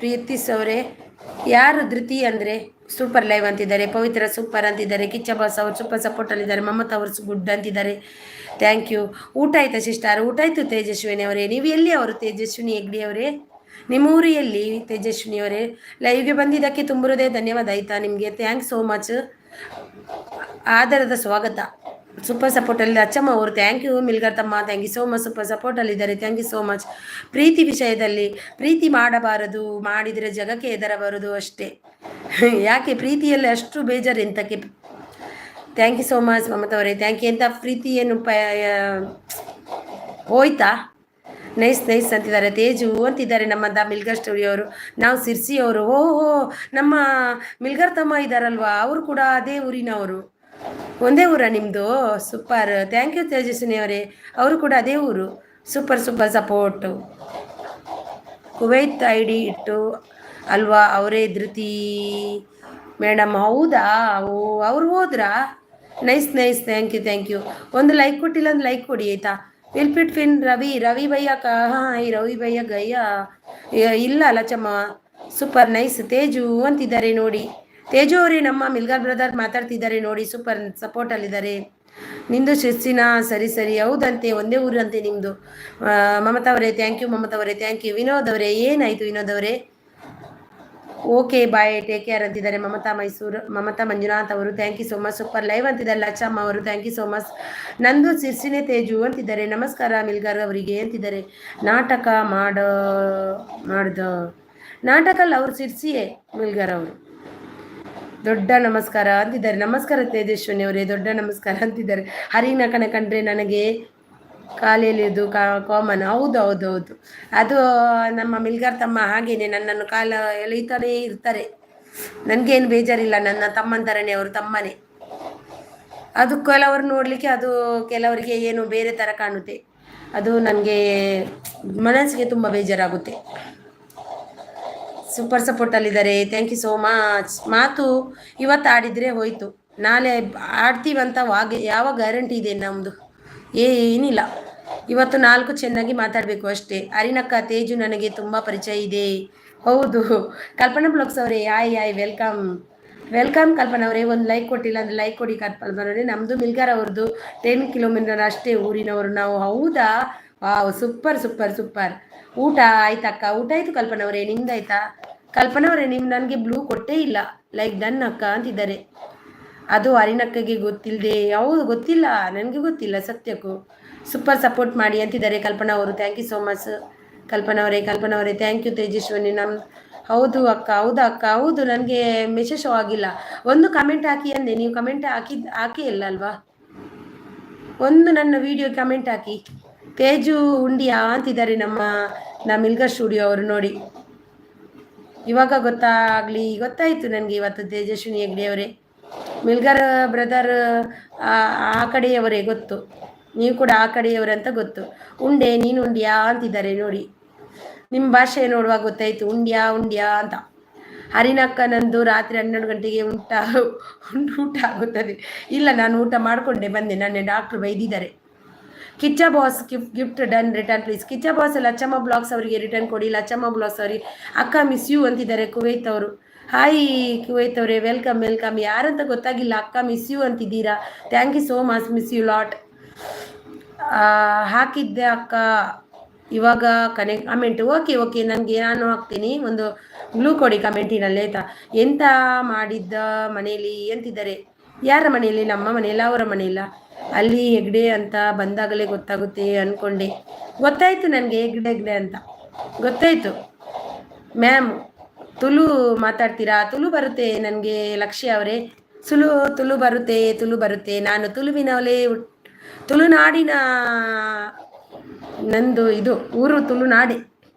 ಪ್ರೀತಿಸ್ ಅವರೇ ಯಾರು ಧೃತಿ ಅಂದರೆ ಸೂಪರ್ ಲೈವ್ ಅಂತಿದ್ದಾರೆ, ಪವಿತ್ರ ಸೂಪರ್ ಅಂತಿದ್ದಾರೆ, ಕಿಚ್ಚ ಬಾಸ್ ಅವರು ಸೂಪರ್ ಸಪೋರ್ಟಲ್ಲಿದ್ದಾರೆ, ಮಮತಾ ಅವರು ಗುಡ್ ಅಂತಿದ್ದಾರೆ, ಥ್ಯಾಂಕ್ ಯು. ಊಟ ಆಯ್ತಾ ಸಿಸ್ಟರ್? ಊಟ ಆಯಿತು ತೇಜಸ್ವಿನಿ ಅವರೇ. ನೀವು ಎಲ್ಲಿ ಅವರು ತೇಜಸ್ವಿನಿ ಹೆಗ್ಡಿ ಅವರೇ? ನಿಮ್ಮ ಊರು ಎಲ್ಲಿ ತೇಜಸ್ವಿನಿ ಅವರೇ? ಲೈವ್ಗೆ ಬಂದಿದ್ದಕ್ಕೆ ತುಂಬುವುದೇ ಧನ್ಯವಾದ ಆಯಿತಾ ನಿಮಗೆ, ಥ್ಯಾಂಕ್ಸ್ ಸೋ ಮಚ್. ಆಧಾರದ ಸ್ವಾಗತ. ಸೂಪರ್ ಸಪೋರ್ಟಲ್ಲಿ ಅಚ್ಚಮ್ಮ ಅವರು ಥ್ಯಾಂಕ್ ಯು. ಮಿಲ್ಗರ್ ತಮ್ಮ thank you so much, super ಸಪೋರ್ಟಲ್ಲಿದ್ದಾರೆ, ಥ್ಯಾಂಕ್ ಯು ಸೋ ಮಚ್. ಪ್ರೀತಿ ವಿಷಯದಲ್ಲಿ ಪ್ರೀತಿ ಮಾಡಬಾರದು, ಮಾಡಿದರೆ ಜಗಕ್ಕೆ ಹೆದರಬಾರದು ಅಷ್ಟೇ. ಯಾಕೆ ಪ್ರೀತಿಯಲ್ಲಿ ಅಷ್ಟು ಬೇಜಾರು ಎಂತಕ್ಕೆ? Thank you so much Mamata ಅವರೇ, ಥ್ಯಾಂಕ್ ಯು. ಎಂತ ಪ್ರೀತಿ ಏನು ಹೋಯ್ತಾ? ನೈಸ್ ನೈಸ್ ಅಂತಿದ್ದಾರೆ. ತೇಜು ಅಂತಿದ್ದಾರೆ ನಮ್ಮ ಮಿಲ್ಗರ್ ಸ್ಟೋರಿ ಅವರು. ನಾವು ಸಿರ್ಸಿಯವರು. ಓಹೋ, ನಮ್ಮ ಮಿಲ್ಗರ್ ತಮ್ಮ ಇದ್ದಾರಲ್ವಾ, ಅವರು ಕೂಡ ಅದೇ ಊರಿನವರು. ಒಂದೇ ಊರ ನಿಮ್ಮದು? ಸೂಪರ್, ಥ್ಯಾಂಕ್ ಯು ತೇಜಸ್ವಿನಿ ಅವರೇ. ಅವರು ಕೂಡ ಅದೇ ಊರು. Super super support. Kuwait I D ಇಟ್ಟು ಅಲ್ವಾ ಅವರೇ ಧೃತಿ ಮೇಡಮ್? ಹೌದಾ? ಓ, ಅವ್ರು ಹೋದ್ರಾ? Nice nice, thank you thank you. ಒಂದು ಲೈಕ್ ಕೊಟ್ಟಿಲ್ಲ, ಒಂದು ಲೈಕ್ ಕೊಡಿ ಆಯಿತಾ. ವಿಲ್ಪಿಟ್ ಫಿನ್ ರವಿ ಭಯ್ಯ ಹಾಂ ರವಿ ಭಯ್ಯ ಗಯ್ಯ ಇಲ್ಲ ಲಚಮ್ಮ. Super nice. ತೇಜು ಅಂತಿದ್ದಾರೆ ನೋಡಿ. ತೇಜು ಅವರೇ ನಮ್ಮ ಮಿಲ್ಗರ್ ಬ್ರದರ್ ಮಾತಾಡ್ತಿದ್ದಾರೆ ನೋಡಿ, ಸೂಪರ್ ಸಪೋರ್ಟಲ್ಲಿದ್ದಾರೆ. ನಿಂದು ಶಿರ್ಸಿನ? ಸರಿ ಸರಿ, ಹೌದಂತೆ, ಒಂದೇ ಊರಂತೆ ನಿಮ್ಮದು. ಮಮತಾ ಅವರೇ ಥ್ಯಾಂಕ್ ಯು, ಮಮತಾ ಅವರೇ ಥ್ಯಾಂಕ್ ಯು. ವಿನೋದ್ ಅವರೇ ಏನಾಯಿತು ವಿನೋದ್ ಅವರೇ? ಓಕೆ ಬಾಯ್, ಟೇಕ್ ಕೇರ್ ಅಂತಿದ್ದಾರೆ ಮಮತಾ ಮೈಸೂರು. ಮಮತಾ ಮಂಜುನಾಥ್ ಅವರು thank you so much, super live ಅಂತಿದ್ದಾರೆ ಲಚ್ಚಮ್ಮ ಅವರು, ಥ್ಯಾಂಕ್ ಯು ಸೋ ಮಚ್. ನಂದು ಸಿರ್ಸಿನೇ ತೇಜು ಅಂತಿದ್ದಾರೆ, ನಮಸ್ಕಾರ ಮಿಲ್ಗರ್ ಅವರಿಗೆ ಅಂತಿದ್ದಾರೆ. ನಾಟಕ ಮಾಡ್ದ ನಾಟಕಲ್ಲಿ ಅವರು ಸಿರ್ಸಿಯೇ ಮಿಲ್ಗರ್ ಅವರು. ದೊಡ್ಡ ನಮಸ್ಕಾರ ಅಂತಿದ್ದಾರೆ. ನಮಸ್ಕಾರ ತೇಜಸ್ವಿನಿ ಅವರೇ, ದೊಡ್ಡ ನಮಸ್ಕಾರ ಅಂತಿದ್ದಾರೆ. ಹರಿನ ಕಣೆ ಕಂಡ್ರೆ ನನಗೆ ಕಾಲೆಳೆಯೋದು ಕಾಮನ್. ಹೌದು ಹೌದು ಹೌದು, ಅದು ನಮ್ಮ ಮಿಲ್ಗರ್ ತಮ್ಮ ಹಾಗೇನೆ, ನನ್ನನ್ನು ಕಾಲ ಎಳೆಯುತ್ತಾನೇ ಇರ್ತಾರೆ. ನನಗೇನು ಬೇಜಾರಿಲ್ಲ, ನನ್ನ ತಮ್ಮನ ಥರನೇ, ಅವರು ತಮ್ಮನೇ. ಅದು ಕೆಲವರು ನೋಡಲಿಕ್ಕೆ ಅದು ಕೆಲವರಿಗೆ ಏನು ಬೇರೆ ಥರ ಕಾಣುತ್ತೆ. ಅದು ನನಗೆ ಮನಸ್ಸಿಗೆ ತುಂಬ ಬೇಜಾರಾಗುತ್ತೆ. ಸೂಪರ್ ಸಪೋರ್ಟಲ್ಲಿದ್ದಾರೆ, ಥ್ಯಾಂಕ್ ಯು ಸೋ ಮಚ್. ಮಾತು ಇವತ್ತು ಆಡಿದರೆ ಹೋಯಿತು, ನಾಳೆ ಆಡ್ತೀವಂತ ಯಾವ ಗ್ಯಾರಂಟಿ ಇದೆ ನಮ್ಮದು? ಏನಿಲ್ಲ. ಇವತ್ತು 4 ಚೆನ್ನಾಗಿ ಮಾತಾಡಬೇಕು ಅಷ್ಟೇ. ಅರಿನಕ್ಕ ತೇಜು ನನಗೆ ತುಂಬ ಪರಿಚಯ ಇದೆ. ಹೌದು. ಕಲ್ಪನಾ ಬ್ಲಾಗ್ಸ್ ಅವರೇ ಆಯ್ ವೆಲ್ಕಮ್ ವೆಲ್ಕಮ್. ಕಲ್ಪನಾ ಅವರೇ ಒಂದು ಲೈಕ್ ಕೊಟ್ಟಿಲ್ಲ ಅಂದರೆ ಲೈಕ್ ಕೊಡಿ ಕಲ್ಪನಾ ಅವರೇ. ನಮ್ಮದು ಮಿಲ್ಗರ್ ಅವ್ರದ್ದು 10 ಕಿಲೋಮೀಟರ್ ಅಷ್ಟೇ ಊರಿನವರು ನಾವು. ಹೌದಾ? Wow, super super super. ಊಟ ಆಯ್ತಕ್ಕ? ಊಟ ಆಯಿತು ಕಲ್ಪನಾ ಅವರೇ, ನಿಮ್ದಾಯ್ತಾ? ಕಲ್ಪನಾ ಅವರೇ ನೀವು ನನಗೆ ಬ್ಲೂ ಕೊಟ್ಟೇ ಇಲ್ಲ, ಲೈಕ್ ಡನ್ ಅಕ್ಕ ಅಂತಿದ್ದಾರೆ. ಅದು ಅರಿನಕ್ಕಗೆ ಗೊತ್ತಿಲ್ಲದೆ. ಹೌದು, ಗೊತ್ತಿಲ್ಲ, ನನಗೆ ಗೊತ್ತಿಲ್ಲ ಸತ್ಯಕ್ಕೂ. ಸೂಪರ್ ಸಪೋರ್ಟ್ ಮಾಡಿ ಅಂತಿದ್ದಾರೆ ಕಲ್ಪನಾ ಅವರು, thank you so much Kalpana ಅವರೇ ಥ್ಯಾಂಕ್ ಯು. ತೇಜಸ್ವಿನಿ ಹೌದು ಅಕ್ಕ, ಹೌದಾ ಅಕ್ಕ? ಹೌದು, ನನಗೆ ಮೆಸೇಜ್ ಆಗಿಲ್ಲ. ಒಂದು ಕಮೆಂಟ್ ಹಾಕಿ ಅಂದೆ, ನೀವು ಕಮೆಂಟ್ ಹಾಕಿ ಇಲ್ಲ ಅಲ್ವಾ? ಒಂದು ನನ್ನ ವಿಡಿಯೋ ಕಮೆಂಟ್ ಹಾಕಿ. ತೇಜು ಉಂಡಿಯಾ ಅಂತಿದ್ದಾರೆ ನಮ್ಮ ಮಿಲ್ಗರ್ ಸ್ಟುಡಿಯೋ ಅವರು ನೋಡಿ. ಇವಾಗ ಗೊತ್ತಾಯಿತು ನನಗೆ ಇವತ್ತು. ತೇಜಸ್ವಿನಿ ಹೆಗ್ಡೆ ಅವರೇ ಮಿಲ್ಗರ್ ಬ್ರದರ್ ಆ ಕಡೆಯವರೇ ಗೊತ್ತು, ನೀವು ಕೂಡ ಆ ಕಡೆಯವರಂತ ಗೊತ್ತು. ಉಂಡೆ, ನೀನು ಉಂಡ್ಯಾ ಅಂತಿದ್ದಾರೆ ನೋಡಿ. ನಿಮ್ಮ ಭಾಷೆ ನೋಡುವಾಗ ಗೊತ್ತಾಯಿತು, ಉಂಡ್ಯಾ ಅಂತ. ಹರಿನಕ್ಕ ನಂದು ರಾತ್ರಿ 12 ಗಂಟೆಗೆ ಊಟ ಆಗುತ್ತದೆ. ಇಲ್ಲ, ನಾನು ಊಟ ಮಾಡಿಕೊಂಡೆ ಬಂದೆ, ನನ್ನ ಡಾಕ್ಟ್ರು ಬೈದಿದ್ದಾರೆ. Kiccha boss gift done, return please. Kiccha boss Lacchamma blogs ಅವರಿಗೆ ರಿಟರ್ನ್ ಕೊಡಿ. ಲಚ್ಚಮ್ಮ ಬ್ಲಾಗ್ಸ್ ಅವರಿಗೆ ಅಕ್ಕ ಮಿಸ್ ಯು ಅಂತಿದ್ದಾರೆ ಕುವೈತ್ ಅವರು. ಹಾಯ್ ಕುವೈತ್ ಅವರೇ, ವೆಲ್ಕಮ್. ಯಾರಂತ ಗೊತ್ತಾಗಿಲ್ಲ, ಅಕ್ಕ ಮಿಸ್ ಯು ಅಂತಿದ್ದೀರಾ, thank you so much, miss you lot. ಹಾಕಿದ್ದೆ ಅಕ್ಕ ಇವಾಗ ಕಮೆಂಟ್. ಓಕೆ ನಾನು ಹಾಕ್ತೀನಿ. ಒಂದು ಬ್ಲೂ ಕೊಡಿ ಕಮೆಂಟಿನಲ್ಲಿ ಆಯಿತಾ. ಎಂತ ಮಾಡಿದ್ದ ಮನೆಯಲ್ಲಿ ಅಂತಿದ್ದಾರೆ. ಯಾರ ಮನೆಯಲ್ಲಿ? ನಮ್ಮ ಮನೆಯಲ್ಲ, ಅವರ ಮನೆಯಲ್ಲ. ಅಲ್ಲಿ ಹೆಗ್ಡೆ ಅಂತ ಬಂದಾಗಲೇ ಗೊತ್ತಾಗುತ್ತೆ ಅಂದ್ಕೊಂಡೆ. ಗೊತ್ತಾಯಿತು ನನಗೆ ಹೆಗ್ಡೆ ಅಂತ ಗೊತ್ತಾಯಿತು. ಮ್ಯಾಮ್ ತುಳು ಮಾತಾಡ್ತೀರಾ? ತುಳು ಬರುತ್ತೆ ನನಗೆ ಲಕ್ಷ್ಯ ಅವರೇ. ತುಳು ಬರುತ್ತೆ. ನಾನು ತುಳುವಿನವಳೇ, ತುಳುನಾಡಿನ ನಂದು ಇದು ಊರು ತುಳುನಾಡೆ.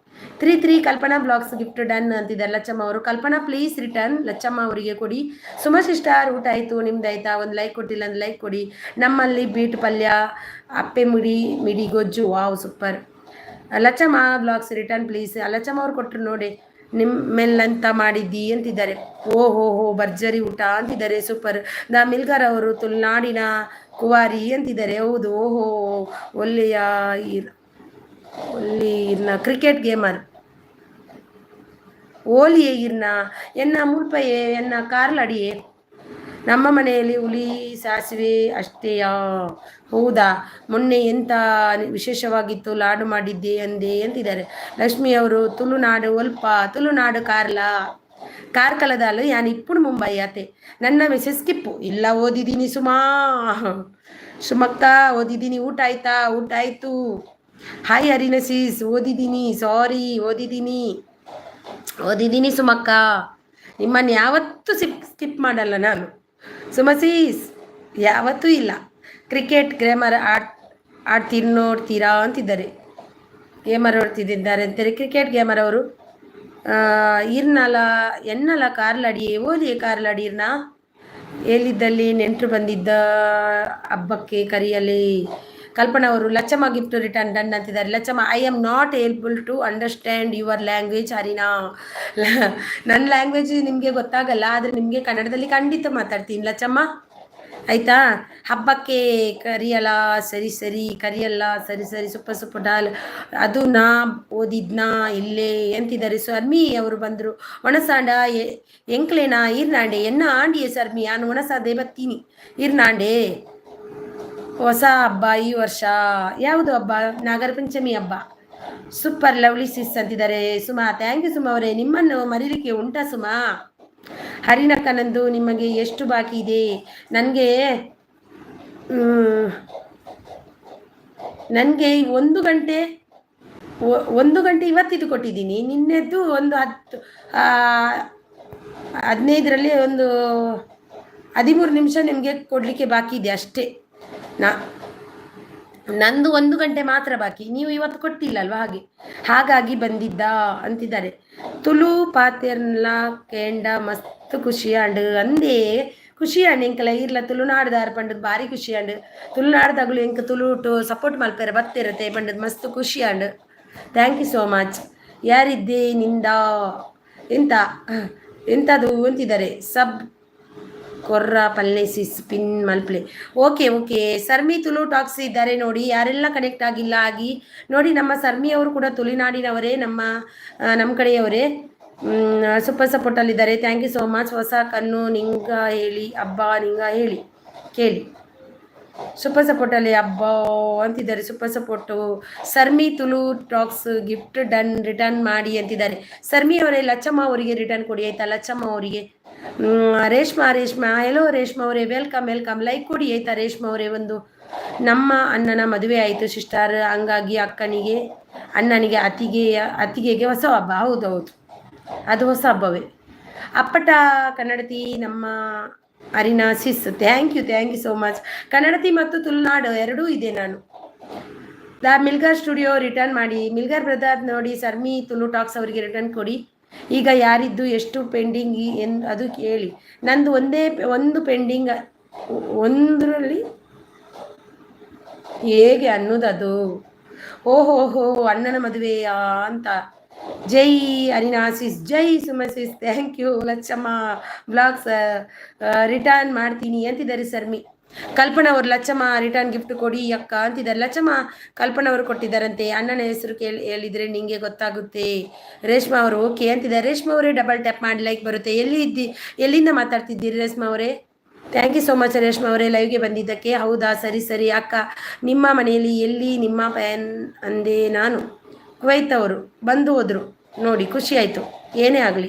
3 ಕಲ್ಪನಾ ಬ್ಲಾಗ್ಸ್ ಗಿಫ್ಟ್ ಡನ್ ಅಂತಿದ್ದಾರೆ ಲಚ್ಚಮ್ಮ ಅವರು. ಕಲ್ಪನಾ ಪ್ಲೀಸ್ ರಿಟರ್ನ್ ಲಚ್ಚಮ್ಮ ಅವರಿಗೆ ಕೊಡಿ. ಸುಮ ಸಿಸ್ಟರ್ ಊಟ ಆಯಿತು, ನಿಮ್ದಾಯ್ತಾ? ಒಂದು ಲೈಕ್ ಕೊಟ್ಟಿಲ್ಲ, ಒಂದು ಲೈಕ್ ಕೊಡಿ. ನಮ್ಮಲ್ಲಿ ಬೀಟ್ ಪಲ್ಯ, ಅಪ್ಪೆ ಮಿಡಿ ಗೊಜ್ಜು, wow super. Lacchamma blogs return please. Lacchamma ಅವ್ರು ಕೊಟ್ಟರು ನೋಡಿ. ನಿಮ್ಮೆಲ್ಲಂತ ಮಾಡಿದ್ದಿ ಅಂತಿದ್ದಾರೆ. ಓಹೋ ಭರ್ಜರಿ ಊಟ ಅಂತಿದ್ದಾರೆ, ಸೂಪರ್. ಮಿಲ್ಗಾರ್ ಅವರು ತುಳುನಾಡಿನ ಕುವಾರಿ ಅಂತಿದ್ದಾರೆ. ಹೌದು, ಓಹೋ ಒಳ್ಳೆಯ ಒಳ್ಳೆಯ ಕ್ರಿಕೆಟ್ ಗೇಮರ್ ಓಲಿಯೇ ಇರ್ನ ಎನ್ನ ಮುಲ್ಪಯೇ ಎನ್ನ ಕಾರ್ಲಡಿಯೇ. ನಮ್ಮ ಮನೆಯಲ್ಲಿ ಹುಲಿ ಸಾಸಿವೆ ಅಷ್ಟೇಯಾ? ಹೌದಾ, ಮೊನ್ನೆ ಎಂತ ವಿಶೇಷವಾಗಿತ್ತು ಲಾಡು ಮಾಡಿದ್ದೆ ಅಂದೆ ಅಂತಿದ್ದಾರೆ. ಲಕ್ಷ್ಮಿ ಅವರು ತುಳುನಾಡು ಒಲ್ಪ ತುಳುನಾಡು ಕಾರ್ಕಲದಲ್ಲೂ ಯಾನ್ ఇప్పుడు ಮುಂಬೈ ಆತೆ. ನನ್ನ ಮೆಸೇಜ್ ಸ್ಕಿಪ್ಪು ಇಲ್ಲ, ಓದಿದ್ದೀನಿ ಸುಮಕ್ಕ ಓದಿದ್ದೀನಿ. ಊಟ ಆಯ್ತಾ? ಊಟ ಆಯ್ತು. ಹಾಯ್ ಹರಿನಸೀಸ್, ಓದಿದ್ದೀನಿ, ಸಾರಿ ಓದಿದ್ದೀನಿ ಸುಮಕ್ಕ. ನಿಮ್ಮನ್ನು ಯಾವತ್ತೂ ಸ್ಕಿಪ್ ಮಾಡಲ್ಲ ನಾನು ಸುಮಸೀಸ್, ಯಾವತ್ತೂ ಇಲ್ಲ. ಕ್ರಿಕೆಟ್ ಗ್ರೇಮರ್ ನೋಡ್ತೀರಾ ಅಂತಿದ್ದಾರೆ. ಗೇಮರ್ ನೋಡ್ತಿದ್ದಾರೆ ಅಂತಾರೆ ಕ್ರಿಕೆಟ್ ಗೇಮರ್ ಅವರು. ಎನ್ನಲ ಕಾರ್ಲಡಿಯೇ ಓದಿಯೇ ಕಾರ್ಲಡಿರ್ನ ಎಲ್ಲಿದ್ದಲ್ಲಿ ನೆಂಟರು ಬಂದಿದ್ದ ಹಬ್ಬಕ್ಕೆ ಕರಿಯಲಿ. ಕಲ್ಪನಾ ಅವರು ಲಚ್ಚಮ್ಮ ಗಿಫ್ಟ್ ರಿಟರ್ನ್ ಡನ್ ಅಂತಿದ್ದಾರೆ. Lacchamma I am not able to understand your language Harina. ನನ್ನ ಲ್ಯಾಂಗ್ವೇಜ್ ನಿಮಗೆ ಗೊತ್ತಾಗಲ್ಲ, ಆದರೆ ನಿಮಗೆ ಕನ್ನಡದಲ್ಲಿ ಖಂಡಿತ ಮಾತಾಡ್ತೀನಿ ಲಚ್ಚಮ್ಮ, ಆಯಿತಾ? ಹಬ್ಬಕ್ಕೆ ಕರಿಯಲ್ಲ, ಸರಿ ಕರಿಯಲ್ಲ, ಸರಿ ಸೂಪರ್ ಡಾಲ್. ಅದು ನಾ ಓದಿದ್ನಾ ಇಲ್ಲೇ ಅಂತಿದ್ದಾರೆ. ಸರ್ಮಿ ಅವರು ಬಂದರು. ಒಣಸಾಂಡ ಎಂಕ್ಲೇನಾ ಈರ್ನಾಂಡೆ ಎನ್ನ ಆಂಡಿಯೇ ಸರ್ಮಿ, ನಾನು ಒಣಸಾದೆ ಬತ್ತೀನಿ ಈರ್ನಾಂಡೆ. ಹೊಸ ಹಬ್ಬ ಈ ವರ್ಷ ಯಾವುದು ಹಬ್ಬ? ನಾಗರ ಪಂಚಮಿ ಹಬ್ಬ. ಸೂಪರ್ ಲವ್ಲಿ ಸಿಸ್ ಅಂತಿದ್ದಾರೆ ಸುಮಾ. ಥ್ಯಾಂಕ್ ಯು ಸುಮಾ ಅವರೇ. ನಿಮ್ಮನ್ನು ಮರೀಲಿಕ್ಕೆ ಉಂಟಾ ಸುಮಾ? ಹರಿನಕ್ಕನಂದು ನಿಮಗೆ ಎಷ್ಟು ಬಾಕಿ ಇದೆ? ನನಗೆ 1 ಗಂಟೆ ಇವತ್ತಿದು ಕೊಟ್ಟಿದ್ದೀನಿ. ನಿನ್ನೆದ್ದು ಒಂದು 15ರಲ್ಲಿ ಒಂದು 13 ನಿಮಿಷ ನಿಮಗೆ ಕೊಡಲಿಕ್ಕೆ ಬಾಕಿ ಇದೆ ಅಷ್ಟೇ. ನಂದು 1 ಗಂಟೆ ಮಾತ್ರ ಬಾಕಿ, ನೀವು ಇವತ್ತು ಕೊಟ್ಟಿಲ್ಲ ಅಲ್ವಾ, ಹಾಗಾಗಿ ಬಂದಿದ್ದ ಅಂತಿದ್ದಾರೆ. ತುಳು ಪಾತೆರ್ಲ ಕೇಂಡ ಮಸ್ತ್ ಖುಷಿ ಅಂಡ್ ಅಂದೇ ಖುಷಿ ಅಂಡ್ ಎಂಕಲ ಇರ್ಲ ತುಳುನಾಡ್ದಾರ ಪಂಡದ್ ಭಾರಿ ಖುಷಿ ಅಂಡ್ ತುಳುನಾಡ್ದಾಗಲು ಎಂಕ ತುಳುಟು ಸಪೋರ್ಟ್ ಮಲ್ಪೇರ ಬತ್ತಿರತ್ತೆ ಪಂಡದ್ ಮಸ್ತ್ ಖುಷಿ ಅಂಡ್. Thank you so much. ಯಾರಿದ್ದೆ ನಿಂದ ಎಂತದು ಅಂತಿದ್ದಾರೆ. ಕೊರ್ರ ಪಲ್ಲೆ ಪಿನ್ ಮಲ್ಪ್ಲೆ. ಓಕೆ ಸರ್ಮಿ ತುಳು ಟಾಕ್ಸ್ ಇದ್ದಾರೆ ನೋಡಿ. ಯಾರೆಲ್ಲ ಕನೆಕ್ಟ್ ಆಗಿಲ್ಲ ಆಗಿ ನೋಡಿ. ನಮ್ಮ ಸರ್ಮಿ ಅವರು ಕೂಡ ತುಳುನಾಡಿನವರೇ, ನಮ್ಮ ಕಡೆಯವರೇ. ಸೂಪರ್ ಸಪೋರ್ಟಲ್ಲಿದ್ದಾರೆ. Thank you so much. ಹೊಸ ಕಣ್ಣು ನಿಂಗ ಹೇಳಿ ಹಬ್ಬ ನಿಂಗ ಹೇಳಿ ಕೇಳಿ. ಸೂಪರ್ ಸಪೋರ್ಟಲ್ಲಿ ಹಬ್ಬ ಅಂತಿದ್ದಾರೆ. Super support. Sarmi Tulu talks gift done return ಮಾಡಿ ಅಂತಿದ್ದಾರೆ. ಸರ್ಮಿ ಅವರೇ ಲಚ್ಚಮ್ಮ ಅವರಿಗೆ ರಿಟರ್ನ್ ಕೊಡಿ ಆಯ್ತಾ? ಲಚ್ಚಮ್ಮ ಅವರಿಗೆ. ರೇಷ್ಮಾ ಹೆಲೋ ರೇಷ್ಮಾ ಅವರೇ, ವೆಲ್ಕಮ್. ಲೈಕ್ ಕೊಡಿ ಆಯ್ತಾ ರೇಷ್ಮಾ ಅವರೇ. ಒಂದು ನಮ್ಮ ಅಣ್ಣನ ಮದುವೆ ಆಯಿತು ಸಿಸ್ಟರ್, ಹಂಗಾಗಿ ಅಣ್ಣನಿಗೆ ಅತ್ತಿಗೆಗೆ ಹೊಸ ಹಬ್ಬ. ಹೌದೌದು, ಅದು ಹೊಸ ಹಬ್ಬವೇ. ಅಪ್ಪಟ ಕನ್ನಡತಿ ನಮ್ಮ Harina sis. Thank you so much. ಕನ್ನಡತಿ ಮತ್ತು ತುಳುನಾಡು ಎರಡೂ ಇದೆ ನಾನು. ಮಿಲ್ಗಾರ್ ಸ್ಟುಡಿಯೋ ರಿಟರ್ನ್ ಮಾಡಿ. ಮಿಲ್ಗಾರ್ ಬ್ರದರ್ ನೋಡಿ. ಸರ್ಮಿ ತುಳು ಟಾಕ್ಸ್ ಅವರಿಗೆ ರಿಟರ್ನ್ ಕೊಡಿ. ಈಗ ಯಾರಿದ್ದು ಎಷ್ಟು ಪೆಂಡಿಂಗ್ ಅದು ಕೇಳಿ. ನಂದು ಒಂದು ಪೆಂಡಿಂಗ್, ಒಂದರಲ್ಲಿ ಹೇಗೆ ಅನ್ನೋದದು. ಓಹೋ ಅಣ್ಣನ ಮದುವೆಯಾ ಅಂತ. ಜೈ ಅರಿನಾಸಿಸ್, ಜೈ ಸುಮಸಿಸ್. Thank you Lachamma blogs return ಮಾಡ್ತೀನಿ ಅಂತಿದ್ದಾರೆ ಸರ್ಮಿ. ಕಲ್ಪನಾ ಅವರು ಲಚ್ಚಮ್ಮ ರಿಟರ್ನ್ ಗಿಫ್ಟ್ ಕೊಡಿ ಅಕ್ಕ ಅಂತಿದ್ದಾರೆ. ಲಚ್ಚಮ್ಮ ಕಲ್ಪನಾ ಅವರು ಕೊಟ್ಟಿದ್ದಾರಂತೆ. ಅಣ್ಣನ ಹೆಸರು ಹೇಳಿದರೆ ನಿಂಗೆ ಗೊತ್ತಾಗುತ್ತೆ. ರೇಷ್ಮಾ ಅವರು ಓಕೆ ಅಂತಿದ್ದಾರೆ. ರೇಷ್ಮಾ ಅವರೇ ಡಬಲ್ ಟ್ಯಾಪ್ ಮಾಡಿ ಲೈಕ್ ಬರುತ್ತೆ. ಎಲ್ಲಿಂದ ಮಾತಾಡ್ತಿದ್ದೀರಿ ರೇಷ್ಮಾ ಅವರೇ? Thank you so much Reshma ಅವರೇ ಲೈವ್ಗೆ ಬಂದಿದ್ದಕ್ಕೆ. ಹೌದಾ, ಸರಿ ಅಕ್ಕ. ನಿಮ್ಮ ಮನೆಯಲ್ಲಿ ಎಲ್ಲಿ ನಿಮ್ಮ ಪ್ಯಾನ್ ಅಂದೆ ನಾನು. ಕುವೈತ್ ಅವರು ಬಂದು ಹೋದರು ನೋಡಿ, ಖುಷಿ ಆಯಿತು. ಏನೇ ಆಗಲಿ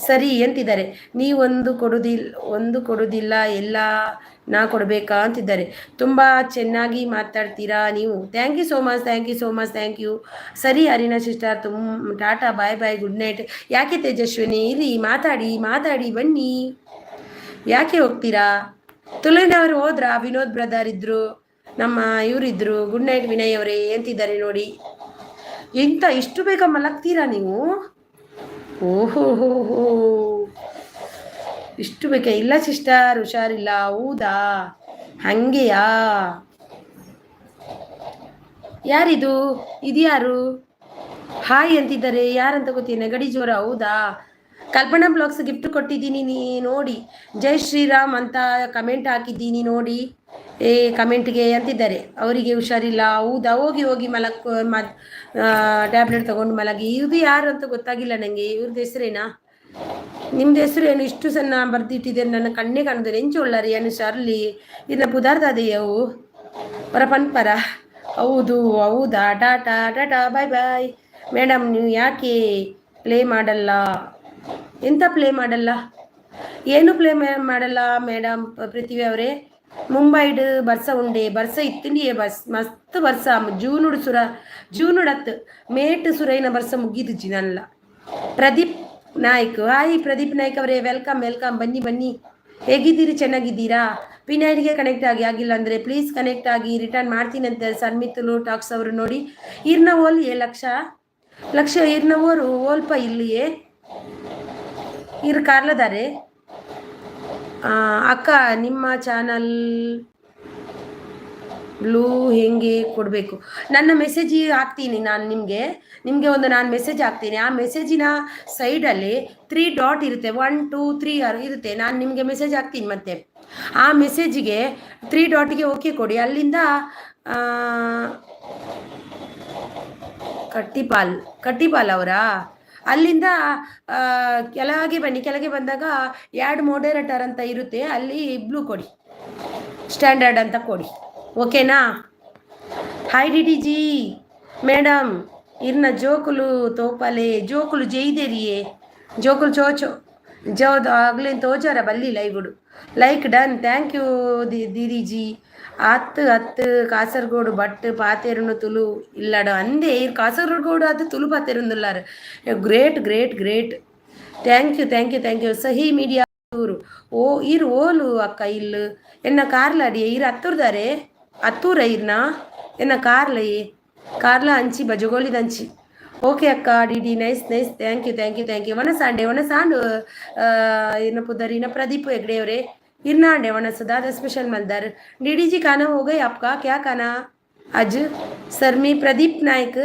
ಸರಿ ಅಂತಿದ್ದಾರೆ. ನೀವೊಂದು ಕೊಡೋದಿಲ್ಲ ಎಲ್ಲ ನಾ ಕೊಡಬೇಕಾ ಅಂತಿದ್ದಾರೆ. ತುಂಬ ಚೆನ್ನಾಗಿ ಮಾತಾಡ್ತೀರಾ ನೀವು. Thank you so much. Thank you. ಸರಿ ಅರಿನಾ ಸಿಸ್ಟರ್, ಟಾಟಾ ಬಾಯ್ ಗುಡ್ ನೈಟ್. ಯಾಕೆ ತೇಜಸ್ವಿನಿ ಇರಿ, ಮಾತಾಡಿ ಬನ್ನಿ. ಯಾಕೆ ಹೋಗ್ತೀರಾ? ತುಳುನವರು ಹೋದ್ರಾ? ವಿನೋದ್ ಬ್ರದರ್ ಇದ್ದರು, ನಮ್ಮ ಇವರಿದ್ದರು. ಗುಡ್ ನೈಟ್ ವಿನಯ್ ಅವರೇ ಅಂತಿದ್ದಾರೆ ನೋಡಿ. ಎಂತ ಇಷ್ಟು ಬೇಗ ಮಲಗ್ತೀರಾ ನೀವು? ಓಹೋ ಹೋ ಹೋ, ಇಷ್ಟು ಬೇಗ? ಇಲ್ಲ ಸಿಸ್ಟರ್, ಹುಷಾರಿಲ್ಲ. ಹೌದಾ, ಹಂಗೆಯಾ? ಯಾರಿದು? ಇದ್ಯಾರು ಹಾಯ್ ಅಂತಿದ್ದಾರೆ? ಯಾರಂತ ಗೊತ್ತಿಲ್ಲ. ಗಡಿ ಜೋರ? ಹೌದಾ. ಕಲ್ಪನಾ ಬ್ಲಾಗ್ಸ್ ಗಿಫ್ಟ್ ಕೊಟ್ಟಿದ್ದೀನಿ, ನೀ ನೋಡಿ. ಜೈ ಶ್ರೀರಾಮ್ ಅಂತ ಕಮೆಂಟ್ ಹಾಕಿದ್ದೀನಿ ನೋಡಿ. ಕಮೆಂಟ್ಗೆ ಅಂತಿದ್ದಾರೆ, ಅವರಿಗೆ ಹುಷಾರಿಲ್ಲ. ಹೌದಾ, ಹೋಗಿ ಹೋಗಿ ಟ್ಯಾಬ್ಲೆಟ್ ತಗೊಂಡು ಮಲಗಿ. ಇದು ಯಾರು ಅಂತ ಗೊತ್ತಾಗಿಲ್ಲ ನನಗೆ. ಇವ್ರದ್ದು ಹೆಸರೇನಾ? ನಿಮ್ದು ಹೆಸರು ಏನು ಇಷ್ಟು ಸಣ್ಣ ಬರ್ದಿಟ್ಟಿದ್ದಾರೆ? ನನ್ನ ಕಣ್ಣೇ ಕಾಣ್ತಾರೆ. ಎಂಚೊಳ್ಳಾರಿ ಅನು ಶಾರ್ಲಿ ಇನ್ನ ಪುದಾರ್ಥ ಅದೇಯವು ಪರ ಪನ್ಪರ. ಹೌದು, ಹೌದಾ. ಟಾಟಾ ಟಾಟಾ, ಬಾಯ್ ಬಾಯ್. ಮೇಡಮ್, ನೀವು ಯಾಕೆ ಪ್ಲೇ ಮಾಡಲ್ಲ? ಎಂತ ಪ್ಲೇ ಮಾಡಲ್ಲ? ಏನು ಪ್ಲೇ ಮಾಡಲ್ಲ ಮೇಡಮ್? ಪೃಥ್ವಿ ಅವರೇ, ಮುಂಬೈಡ್ ಬರ್ಸ ಉಂಡೆ ಬರ್ಸ ಇತ್ತಿಂಡಿಯೇ ಬಸ್ ಮಸ್ತ್ ಬರ್ಸ ಜೂನುಡು ಸುರ ಜೂನುಡತ್ ಮೇಟ್ ಸುರೈನ ಬರ್ಸ ಮುಗಿದು ಜಿನಲ್ಲ. ಪ್ರದೀಪ್ ನಾಯ್ಕ್, ಹಾಯ್ ಪ್ರದೀಪ್ ನಾಯ್ಕ್ ಅವರೇ, ವೆಲ್ಕಮ್ ವೆಲ್ಕಮ್. ಬನ್ನಿ ಬನ್ನಿ. ಹೇಗಿದ್ದೀರಿ? ಚೆನ್ನಾಗಿದ್ದೀರಾ? ಪಿನೈಡ್ಗೆ ಕನೆಕ್ಟ್ ಆಗಿಲ್ಲ ಅಂದರೆ ಪ್ಲೀಸ್ ಕನೆಕ್ಟ್ ಆಗಿ. ರಿಟರ್ನ್ ಮಾಡ್ತೀನಂತೆ ಸನ್ಮಿತ್ಲು ಟಾಕ್ಸ್ ಅವರು. ನೋಡಿ, ಇರ್ನ ಓಲ್ ಲಕ್ಷ ಲಕ್ಷ ಇರ್ನವರು ಓಲ್ಪ ಇಲ್ಲಿಯೇ ಇರ್ ಕಾರ್ಲದಾರೆ. ಅಕ್ಕ, ನಿಮ್ಮ ಚಾನಲ್ ಬ್ಲೂ ಹೆಂಗೆ ಕೊಡಬೇಕು? ನನ್ನ ಮೆಸೇಜ್ ಹಾಕ್ತೀನಿ ನಾನು ನಿಮಗೆ ನಾನು ಮೆಸೇಜ್ ಹಾಕ್ತೀನಿ. ಆ ಮೆಸೇಜಿನ ಸೈಡಲ್ಲಿ 3 ಡಾಟ್ ಇರುತ್ತೆ, 1 2 3 ಇರುತ್ತೆ. ನಾನು ನಿಮಗೆ ಮೆಸೇಜ್ ಹಾಕ್ತೀನಿ. ಮತ್ತೆ ಆ ಮೆಸೇಜಿಗೆ 3 ಡಾಟ್ಗೆ ಓಕೆ ಕೊಡಿ. ಅಲ್ಲಿಂದ ಕಟ್ಟಿಪಾಲ್ ಅವರಾ? ಅಲ್ಲಿಂದ ಕೆಳಗೆ ಬಂದಾಗ ಯಾಡ್ ಮೋಡರೇಟರ್ ಅಂತ ಇರುತ್ತೆ, ಅಲ್ಲಿ ಬ್ಲೂ ಕೊಡಿ, ಸ್ಟ್ಯಾಂಡರ್ಡ್ ಅಂತ ಕೊಡಿ. ಓಕೆನಾ? ಹಾಯ್ ಡಿಡಿ ಜಿ ಮೇಡಮ್, ಇರ್ನ ಜೋಕುಲು ತೋಪಲೆ ಜೋಕುಲು ಜೈದೇರಿಯೇ ಜೋಕುಲು ಚೋಚೋ ಜೋದು ಆಗ್ಲೇನು ತೋಚಾರ ಬಲ್ಲಿ ಲೈವ್ಡು. ಲೈಕ್ ಡನ್, ಥ್ಯಾಂಕ್ ಯು ದೀದಿಜಿ. 10 ಕಾಸರಗೋಡು ಬಟ್ ಪಾತೆರುನು ತುಳು ಇಲ್ಲಡ ಅಂದೇ ಕಾಸರಗೋಡು ಅದು ತುಳು ಪಾತೆರುಂದುಲ್ಲಾರು. Great great great. Thank you. ಸಹಿ ಮೀಡಿಯಾ ಊರು ಇರು ಓಲು ಅಕ್ಕ ಇಲ್ಲು ಎನ್ನ ಕಾರ್ಲಾಡಿಯೇ ಇರು ಹತ್ತೂರ್ದಾರೆ ಹತ್ತೂರ ಇರ್ನ ಎನ್ನ ಕಾರ್ಲ ಅಂಚಿ ಬಜಗೋಳಿದಂಚಿ. ಓಕೆ ಅಕ್ಕ ಡಿಡಿ, ನೈಸ್. Thank you. ವನಸಾಂಡು ಇನ್ನ ಪುದರಿನ ಪ್ರದೀಪ್ ಹೆಗ್ಡೆ ಅವರೇ ಇರ್ನಾಂಡೆ वनस दादा स्पेशल मलदार। डीडी जी खाना हो गई आपका? क्या खाना आज? सर मी प्रदीप नायक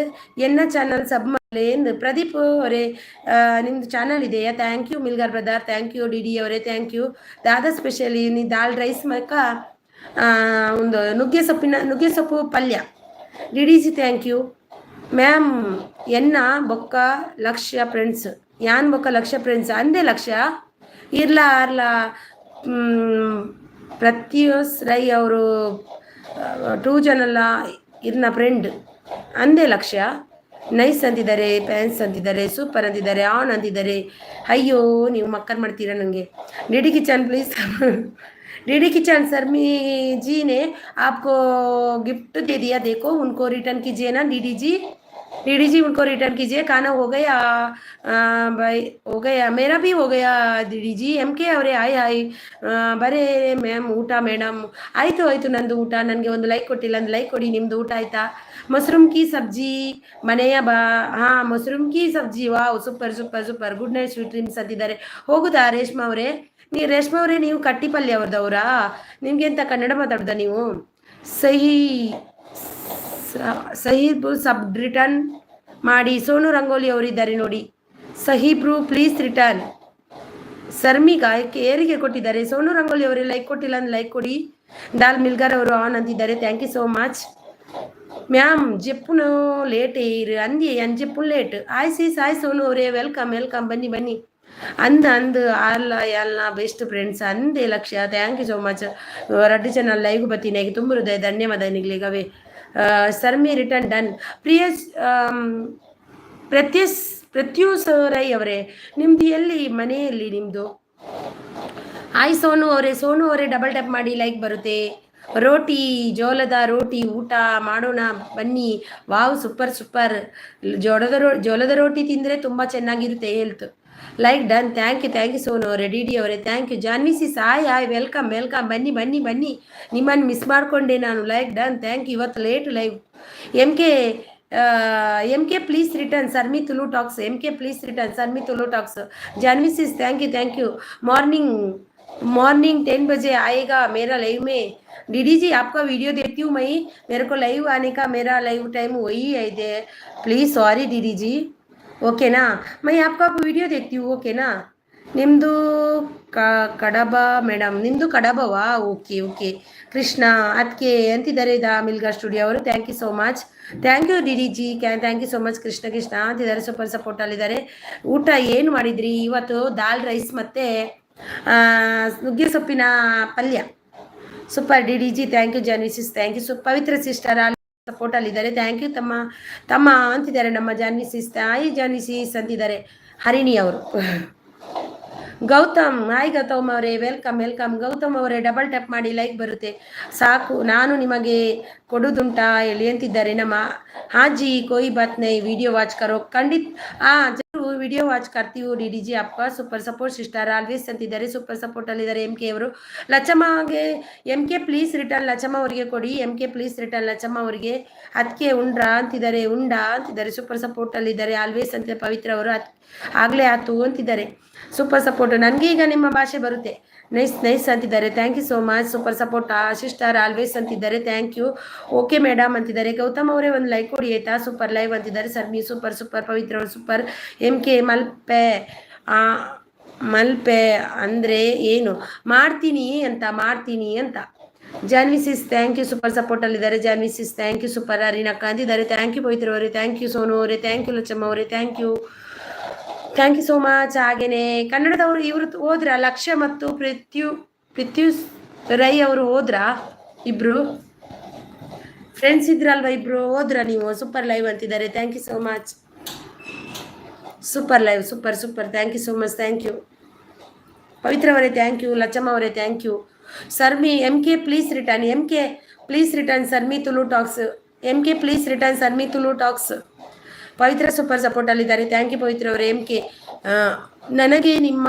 ಎನ್ನ ಚಾನಲ್ ಸಬ್ ಮಾಡಲೆ ಎಂದು. ಪ್ರದೀಪ್ ಅವರೇ, ನಿಮ್ದು ಚಾನಲ್ ಇದೆಯಾ? Thank you Milgar brother, thank you D D ಅವರೇ, ಥ್ಯಾಂಕ್ ಯು. ದಾದಾ ಸ್ಪೆಷಲ್ ನೀ ದಾಲ್ ರೈಸ್ ಮಕ್ಕ ಒಂದು ನುಗ್ಗೆ ಸೊಪ್ಪು ಪಲ್ಯ. D D ji thank you. Ma'am ಎನ್ನ ಬೊಕ್ಕ ಲಕ್ಷ ಫ್ರೆಂಡ್ಸ್ ಯಾನ್ ಬೊಕ್ಕ ಲಕ್ಷ ಫ್ರೆಂಡ್ಸ್ ಅಂದೇ ಲಕ್ಷ ಇರ್ಲಾ ಆರ್ಲಾ. ಪ್ರತ್ಯೂಸ್ ರೈ ಅವರು 2 ಜನಲ್ಲ ಇರ್ನ ಫ್ರೆಂಡ್ ಅಂದೇ ಲಕ್ಷ. ನೈಸ್ ಅಂತಿದ್ದಾರೆ, ಪ್ಯಾನ್ಸ್ ಅಂತಿದ್ದಾರೆ, ಸೂಪರ್ ಅಂತಿದ್ದಾರೆ, ಆನ್ ಅಂತಿದ್ದಾರೆ. ಅಯ್ಯೋ, ನೀವು ಮಕ್ಕರ್ ಮಾಡ್ತೀರಾ ನನಗೆ. DD kitchen please. DD kitchen Sarmi ji ने आपको गिफ्ट दे दिया, देखो उनको रिटर्न कीजिए ना डीडी जी उनको रिटर्न कीजिए. खाना हो गया भाई? हो गया, मेरा भी हो गया डीडी जी. एम के ಅವರೇ ಹಾಯ್ ಬರೇ ಮ್ಯಾಮ್. ಊಟ ಮೇಡಮ್ ಆಯಿತು ನಂದು ಊಟ. ನನಗೆ ಒಂದು ಲೈಕ್ ಕೊಟ್ಟಿಲ್ಲ, ಒಂದು ಲೈಕ್ ಕೊಡಿ. ನಿಮ್ಮದು ಊಟ ಆಯಿತಾ? ಮಶ್ರೂಮ್ ಕಿ ಸಬ್ಜಿ ಮನೆಯ ಮಶ್ರೂಮ್ ಕಿ ಸಬ್ಜಿ. Wow, super. Good night sweet dreams ಅಂತಿದ್ದಾರೆ. ಹೋಗುದಾ ರೇಷ್ಮಾ ಅವರೇ? ನೀವು ಕಟ್ಟಿಪಲ್ಯ ಅವ್ರದವರಾ? ನಿಮ್ಗೆ ಎಂತ ಕನ್ನಡ ಮಾತಾಡ್ದ ನೀವು? ಸಹೀಬ್ರು ಸಬ್ ರಿಟರ್ನ್ ಮಾಡಿ. ಸೋನು ರಂಗೋಲಿ ಅವರಿದ್ದಾರೆ ನೋಡಿ. ಸಹೀಬ್ರು ಪ್ಲೀಸ್ ರಿಟರ್ನ್. ಸರ್ಮಿಗ ಏರಿಗೆ ಕೊಟ್ಟಿದ್ದಾರೆ. ಸೋನು ರಂಗೋಲಿ ಅವರೇ ಲೈಕ್ ಕೊಟ್ಟಿಲ್ಲ ಅಂದ್ರೆ ಲೈಕ್ ಕೊಡಿ. ದಾಲ್ ಮಿಲ್ಗಾರ್ ಅವರು ಆನ್ ಅಂತಿದ್ದಾರೆ. Thank you so much. Ma'am ಜೆಪ್ಪುನು ಲೇಟ್ ಇರು ಅಂದಿ ಜೆಪ್ಪು ಲೇಟ್. ಸಾಯ್ ಸೋನು ಅವರೇ, ವೆಲ್ಕಮ್ ಬನ್ನಿ. ಅಂದು ಎಲ್ಲ ಬೆಸ್ಟ್ ಫ್ರೆಂಡ್ಸ್ ಅಂದೇ Laksha. Thank you so much. ರಡ್ಡಿ ಚಾನಲ್ ಲೈವ್ ಬತ್ತೀನಿ. ತುಂಬ ಹೃದಯ ಧನ್ಯವಾದ ನಿಗ್ಲಿಗವೇ. Sarmi return done. ಪ್ರತ್ಯೂಸ್ ರೈ ಅವರೇ, ನಿಮ್ದು ಎಲ್ಲಿ ಮನೆಯಲ್ಲಿ ನಿಮ್ಮದು? ಆಯ್ ಸೋನು ಅವರೇ ಡಬಲ್ ಟ್ಯಾಪ್ ಮಾಡಿ, ಲೈಕ್ ಬರುತ್ತೆ. ಜೋಳದ ರೋಟಿ ಊಟ ಮಾಡೋಣ ಬನ್ನಿ. Wow, super. ಜೋಳದ ರೋಟಿ ತಿಂದರೆ ತುಂಬ ಚೆನ್ನಾಗಿರುತ್ತೆ health. Like done. Thank you Sonu ಅವರೇ. ಡಿ ಡಿ ಅವರೇ thank you. Janhvi sis hi welcome. ಬನ್ನಿ. ನಿಮ್ಮನ್ನು ಮಿಸ್ ಮಾಡಿಕೊಂಡೆ ನಾನು. Like done. Thank you. ಇವತ್ತು late live. M K MK please return Sarmi Tulu talks. MK please return Sarmi Tulu talks. Janvi says thank you. Morning 10 बजे आएगा मेरा live में। DD जी आपका वीडियो देखती हूँ मैं, मेरे को लाइव आने का मेरा लाइव टाइम वही है। Please sorry DD ji, okay ना, मैं आपका वीडियो देखती हूँ, ओके ना। ನಿಮ್ಮದು ಕಡಬ ಮೇಡಮ್, ನಿಮ್ಮದು ಕಡಬವಾ? Okay okay. ಕೃಷ್ಣ ಅದಕ್ಕೆ ಅಂತಿದ್ದಾರೆ ಮಿಲ್ಗಾ ಸ್ಟುಡಿಯೋ ಅವರು. Thank you so much. Thank you D D ji, thank you so much. Krishna ಅಂತಿದ್ದಾರೆ, ಸೂಪರ್ ಸಪೋರ್ಟ್ ಅಲ್ಲಿದ್ದಾರೆ. ಊಟ ಏನು ಮಾಡಿದ್ರಿ ಇವತ್ತು? ದಾಲ್ ರೈಸ್ ಮತ್ತು ನುಗ್ಗೆ ಸೊಪ್ಪಿನ ಪಲ್ಯ. Super D D ji, thank you. Janhvi sis thank you. Pavithra sister support ಅಲ್ಲಿದ್ದಾರೆ. ಥ್ಯಾಂಕ್ ಯು ತಮ್ಮ ಅಂತಿದ್ದಾರೆ ನಮ್ಮ ಜಾನ್ವಿ ಸಿಸ್. ತಾಯಿ ಜಾನ್ವಿ ಸಿಸ್ ಅಂತಿದ್ದಾರೆ ಹರಿಣಿ ಅವರು. ಗೌತಮ್, ಹಾಯ್ ಗೌತಮ್ ಅವರೇ, ವೆಲ್ಕಮ್. ಗೌತಮ್ ಅವರೇ ಡಬಲ್ ಟ್ಯಾಪ್ ಮಾಡಿ ಲೈಕ್ ಬರುತ್ತೆ ಸಾಕು, ನಾನು ನಿಮಗೆ ಕೊಡುದುಂಟಾ ಹೇಳಿ ಅಂತಿದ್ದಾರೆ ನಮ್ಮ ಹಾಜಿ. ಕೋಯಿ ಬಾತ್ ನೈ, ವಿಡಿಯೋ ವಾಚ್ ಕರೋ ಖಂಡಿತ್. ಜरूर ವಿಡಿಯೋ ವಾಚ್ ಕರ್ತೀವಿ ಡಿ ಡಿ ಜಿ ಅಪ್ಪ. ಸೂಪರ್ ಸಪೋರ್ಟ್ ಸಿಸ್ಟರ್ ಆಲ್ವೇಸ್ ಅಂತಿದ್ದಾರೆ, ಸೂಪರ್ ಸಪೋರ್ಟ್ ಅಲ್ಲಿದ್ದಾರೆ ಎಂ ಕೆ ಅವರು. ಲಚ್ಚಮ್ಮಗೆ M K please return Lacchamma ಅವರಿಗೆ ಕೊಡಿ. M K please return Lacchamma ಅವರಿಗೆ. ಅದಕ್ಕೆ ಉಂಡ್ರಾ ಅಂತಿದ್ದಾರೆ, ಸೂಪರ್ ಸಪೋರ್ಟ್ ಅಲ್ಲಿದ್ದಾರೆ ಆಲ್ವೇಸ್ ಅಂತ. ಪವಿತ್ರ ಅವರು ಆಗ್ಲೇ ಆತು ಅಂತಿದ್ದಾರೆ, ಸೂಪರ್ ಸಪೋರ್ಟ್. ನನಗೆ ಈಗ ನಿಮ್ಮ ಭಾಷೆ ಬರುತ್ತೆ, ನೈಸ್ ಅಂತಿದ್ದಾರೆ. Thank you so much. Super support sister always ಅಂತಿದ್ದಾರೆ, ಥ್ಯಾಂಕ್ ಯು. ಓಕೆ ಮೇಡಮ್ ಅಂತಿದ್ದಾರೆ. ಗೌತಮ್ ಅವರೇ ಒಂದು ಲೈಕ್ ಕೊಡಿ ಆಯ್ತಾ? ಸೂಪರ್ ಲೈವ್ ಅಂತಿದ್ದಾರೆ. ಸರ್ಮಿ ಸೂಪರ್. ಪವಿತ್ರ ಅವರು ಸೂಪರ್. ಎಂ ಕೆ ಮಲ್ಪೆ ಅಂದರೆ ಏನು? ಮಾಡ್ತೀನಿ ಅಂತ. Janhvi sis thank you, super support ಅಲ್ಲಿದ್ದಾರೆ. Janhvi sis thank you, super. ಅರಿನಕ್ಕ ಅಂತಿದ್ದಾರೆ, ಥ್ಯಾಂಕ್ ಯು. ಪವಿತ್ರ ಅವರೇ ಥ್ಯಾಂಕ್ ಯು. ಸೋನು ಅವರೇ ಥ್ಯಾಂಕ್ ಯು. ಲಚ್ಚಮ್ಮ ಅವರೇ ಥ್ಯಾಂಕ್ ಯು ಸೋ ಮಚ್. ಹಾಗೇನೆ ಕನ್ನಡದವರು ಇವರು ಹೋದ್ರ, ಲಕ್ಷ್ಯ ಮತ್ತು ಪೃಥ್ಯೂಸ್ ರೈ ಅವರು ಹೋದ್ರ, ಇಬ್ರು ಫ್ರೆಂಡ್ಸ್ ಇದ್ರಲ್ವಾ, ಇಬ್ರು ಹೋದ್ರ ನೀವು? ಸೂಪರ್ ಲೈವ್ ಅಂತಿದ್ದಾರೆ, thank you so much. Super live, super thank you so much, thank you. Pavithra ಅವರೇ ಥ್ಯಾಂಕ್ ಯು. ಲಚ್ಚಮ್ಮ ಅವರೇ thank you. Sarmi M K please return Sarmi Tulu talks. M K please return Sarmi Tulu talks. Pavithra super support ಅಲ್ಲಿದ್ದಾರೆ, thank you Pavithra ಅವರೇ. M K ನನಗೆ ನಿಮ್ಮ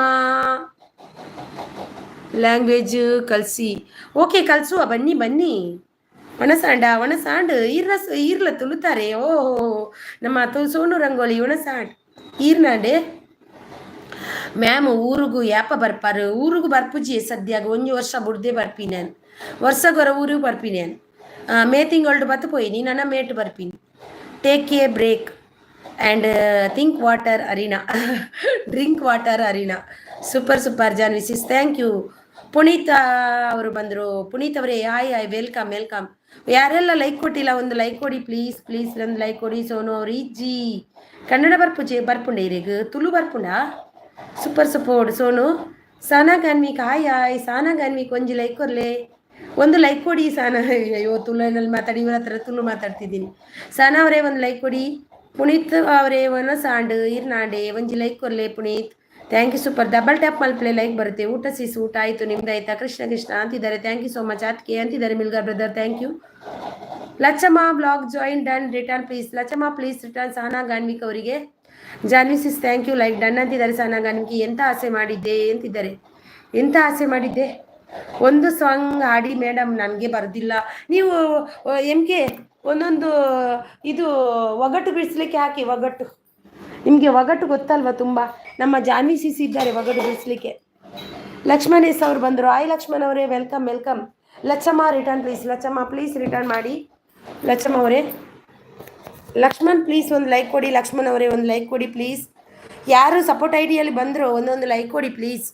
language ಕಲಿಸಿ. Okay ಕಲಿಸುವ, ಬನ್ನಿ. ಒಣಸಾಂಡ್ ಈರ್ಲ ತುಳುತ್ತಾರೆ. ಓಹೋ ನಮ್ಮ ಸೋನು ರಂಗೋಲಿ ಒಣಸಾಂಡ್ ಈರ್ನಾಂಡೆ ಮ್ಯಾಮ್. ಊರಿಗೂ ಯಾಪ ಬರ್ಪಾರು? ಊರಿಗೂ ಬರ್ಪುಜಿ ಸದ್ಯಾಗ 1 ವರ್ಷ ಬುಡ್ದೆ ಬರ್ಪೀನಿ ನಾನು. ವರ್ಷಗೊರ ಊರಿಗೂ ಬರ್ಪೀನಿ ನಾನು. ಮೇ ತಿಂಗಳು ಬತ್ತು ಪೋಯಿನಿ, ನನ್ನ ಮೇಟ್ ಬರ್ಪೀನಿ. Take a break and drink water arena. Super Janhvi sis thank you. Puneeth ಅವರು ಬಂದರು. ಪುನೀತ್ ಅವರೇ ಹಾಯ್ ವೆಲ್ಕಮ್. ಯಾರೆಲ್ಲ ಲೈಕ್ ಕೊಟ್ಟಿಲ್ಲ ಒಂದು ಲೈಕ್ ಕೊಡಿ ಪ್ಲೀಸ್ ಒಂದು ಲೈಕ್ ಕೊಡಿ. ಸೋನು ಅವರು ಇಜ್ಜಿ ಕನ್ನಡ ಬರ್ಪುಂಡೆ ಇರೇಗ ತುಳು ಬರ್ಪುಂಡ. Super support Sonu. Sana Ganvik hi Sana Ganvik ಒಂಜಿ ಲೈಕ್ ಕೊರ್ಲೆ, ಒಂದು ಲೈಕ್ ಕೊಡಿ ಸಾನಾ. ಅಯ್ಯೋ ತುಳುನಲ್ಲಿ ಮಾತಾಡಿ ಇವರ ಹತ್ರ ತುಳು ಮಾತಾಡ್ತಿದ್ದೀನಿ. ಸಾನಾ ಅವರೇ ಒಂದು ಲೈಕ್ ಕೊಡಿ. ಪುನೀತ್ ಅವರೇ ಸಾಂಡ್ ಇರ್ನಾಂಡೆ ಒಂಜಿ ಲೈಕ್ ಕೊರ್ಲೆ Puneeth. Thank you super. Double tap ಮಲ್ಪಲೆ ಲೈಕ್ ಬರುತ್ತೆ. ಊಟ ಆಯಿತು, ನಿಮ್ದು ಆಯ್ತಾ? ಕೃಷ್ಣ ಅಂತಿದ್ದಾರೆ, ಥ್ಯಾಂಕ್ ಯು ಸೋ ಮಚ್. ಅದಕ್ಕೆ ಅಂತಿದ್ದಾರೆ ಮಿಲ್ಗಾ brother, thank you. Lachamma blog join done return please. Lachamma please return Sana Ganvik ಅವರಿಗೆ. Janvi sis thank you, like done ಅಂತಿದ್ದಾರೆ. ಸಾನಾ ಗಾನ್ವಿಕ್ ಎಂತ ಆಸೆ ಮಾಡಿದ್ದೆ ಅಂತಿದ್ದಾರೆ. ಎಂತ ಆಸೆ ಮಾಡಿದ್ದೆ? ಒಂದು ಸಾಂಗ್ ಹಾಡಿ ಮೇಡಮ್, ನನಗೆ ಬರೋದಿಲ್ಲ. ನೀವು ಎಂ ಕೆ ಒಂದೊಂದು ಇದು ಒಗಟು ಬಿಡಿಸ್ಲಿಕ್ಕೆ ಹಾಕಿ. ಒಗಟು ನಿಮಗೆ ಒಗಟು ಗೊತ್ತಲ್ವ ತುಂಬ? ನಮ್ಮ ಜಾನ್ವಿ ಸಿಸ್ ಇದ್ದಾರೆ ಒಗಟು ಬಿಡಿಸ್ಲಿಕ್ಕೆ. ಲಕ್ಷ್ಮಣ್ ಎಸ್ ಅವರು ಬಂದರು. ಆಯ್ ಲಕ್ಷ್ಮಣ್ ಅವರೇ welcome. Lachamma return please. Lachamma please return ಮಾಡಿ. ಲಚ್ಚಮ್ಮ ಅವರೇ ಲಕ್ಷ್ಮಣ್ ಪ್ಲೀಸ್ ಒಂದು ಲೈಕ್ ಕೊಡಿ. ಲಕ್ಷ್ಮಣ್ ಅವರೇ ಒಂದು ಲೈಕ್ ಕೊಡಿ ಪ್ಲೀಸ್. ಯಾರು ಸಪೋರ್ಟ್ ಐಡಿಯಲ್ಲಿ ಬಂದರು ಒಂದೊಂದು ಲೈಕ್ ಕೊಡಿ ಪ್ಲೀಸ್.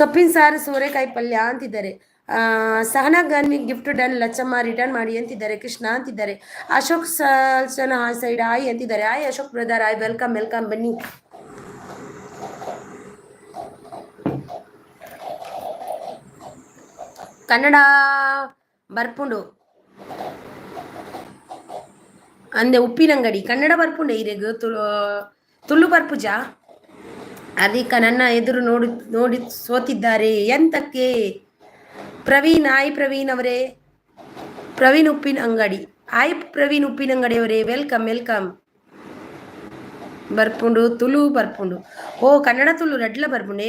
ಸೊಪ್ಪಿನ ಸಾರು ಸೋರೆಕಾಯಿ ಪಲ್ಯ ಅಂತಿದ್ದಾರೆ. Sahana Ganvik gift done. Lachamma return ಮಾಡಿ ಅಂತಿದ್ದಾರೆ. ಕೃಷ್ಣ ಅಂತಿದ್ದಾರೆ. ಅಶೋಕ್ ಸಲ್ಸನ ಸೈಡ್ ಆಯ್ ಅಂತಿದ್ದಾರೆ. Hi Ashok brother hi welcome. ಬನ್ನಿ. ಕನ್ನಡ ಬರ್ಪುಂಡು ಅಂದೆ ಉಪ್ಪಿನಂಗಡಿ ಕನ್ನಡ ಬರ್ಪುಂಡೆ ಇರೆಗು ತುಳು ಬರ್ಪುಜ. ಅದಕ್ಕೆ ನನ್ನ ಎದುರು ನೋಡಿ ಸೋತಿದ್ದಾರೆ. ಎಂತಕ್ಕೆ? ಪ್ರವೀಣ್ ಆಯ್ ಪ್ರವೀಣ್ ಅವರೇ. ಪ್ರವೀಣ್ ಉಪ್ಪಿನ ಅಂಗಡಿ ಆಯ್ ಪ್ರವೀಣ್ ಉಪ್ಪಿನಂಗಡಿ ಅವರೇ ವೆಲ್ಕಮ್. ಬರ್ಪುಂಡು ತುಳು ಬರ್ಪುಂಡು. ಓ ಕನ್ನಡ ತುಳು ರಡ್ಲ ಬರ್ಪುಂಡೆ.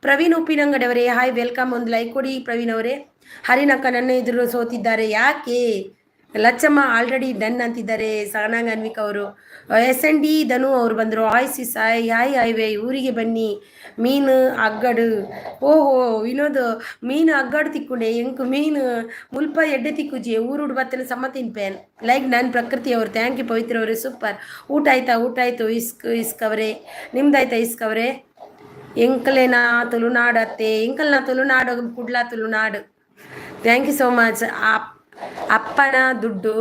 ಪ್ರವೀಣ್ ಉಪ್ಪಿನಂಗಡಿ ಅವರೇ ಹಾಯ್ ವೆಲ್ಕಮ್. ಒಂದು ಲೈಕ್ ಕೊಡಿ ಪ್ರವೀಣ್ ಅವರೇ. ಹರಿನಕ್ಕ ನನ್ನ ಎದುರು ಸೋತಿದ್ದಾರೆ. ಯಾಕೆ ಲಚ್ಚಮ್ಮ ಆಲ್ರೆಡಿ ಡನ್ ಅಂತಿದ್ದಾರೆ. ಸಹನಾಗ್ ಅನ್ವಿಕ್ ಅವರು. SND ಧನು ಅವರು ಬಂದರು. ಹಾಯ್ ಸಿಸ್, ಹಾಯ್ ಹಾಯ್ ಹೈವೇ, ಊರಿಗೆ ಬನ್ನಿ ಮೀನು ಅಗ್ಗಡು. ಓಹೋ ವಿನೋದ್, ಮೀನು ಅಗ್ಗಡು ತಿಕ್ಕೊಂಡೆ ಎಂಕು ಮೀನು ಮುಲ್ಪ ಎಡ್ಡೆ ತಿಕ್ಕುಜಿ ಊರುಡು ಬತ್ತನ ಸಮ್ಮತಿನ್ ಪೇನ್ ಲೈಕ್ ನಾನು ಪ್ರಕೃತಿ ಅವರು. ಥ್ಯಾಂಕ್ ಯು ಪವಿತ್ರ ಅವರೇ, ಸೂಪರ್. ಊಟ ಆಯ್ತಾ? ಊಟ ಆಯಿತು ಇಸ್ಕ್ ಅವರೇ, ನಿಮ್ದಾಯ್ತಾ ಇಸ್ಕ್ ಅವರೇ? ಎಂಕಲೇನಾ ತುಳುನಾಡು ಅತ್ತೆ, ಎಂಕಲ್ನ Tulunadu Kudla Tulunadu. Thank you so much. ಅಪ್ಪನ ದುಡ್ಡು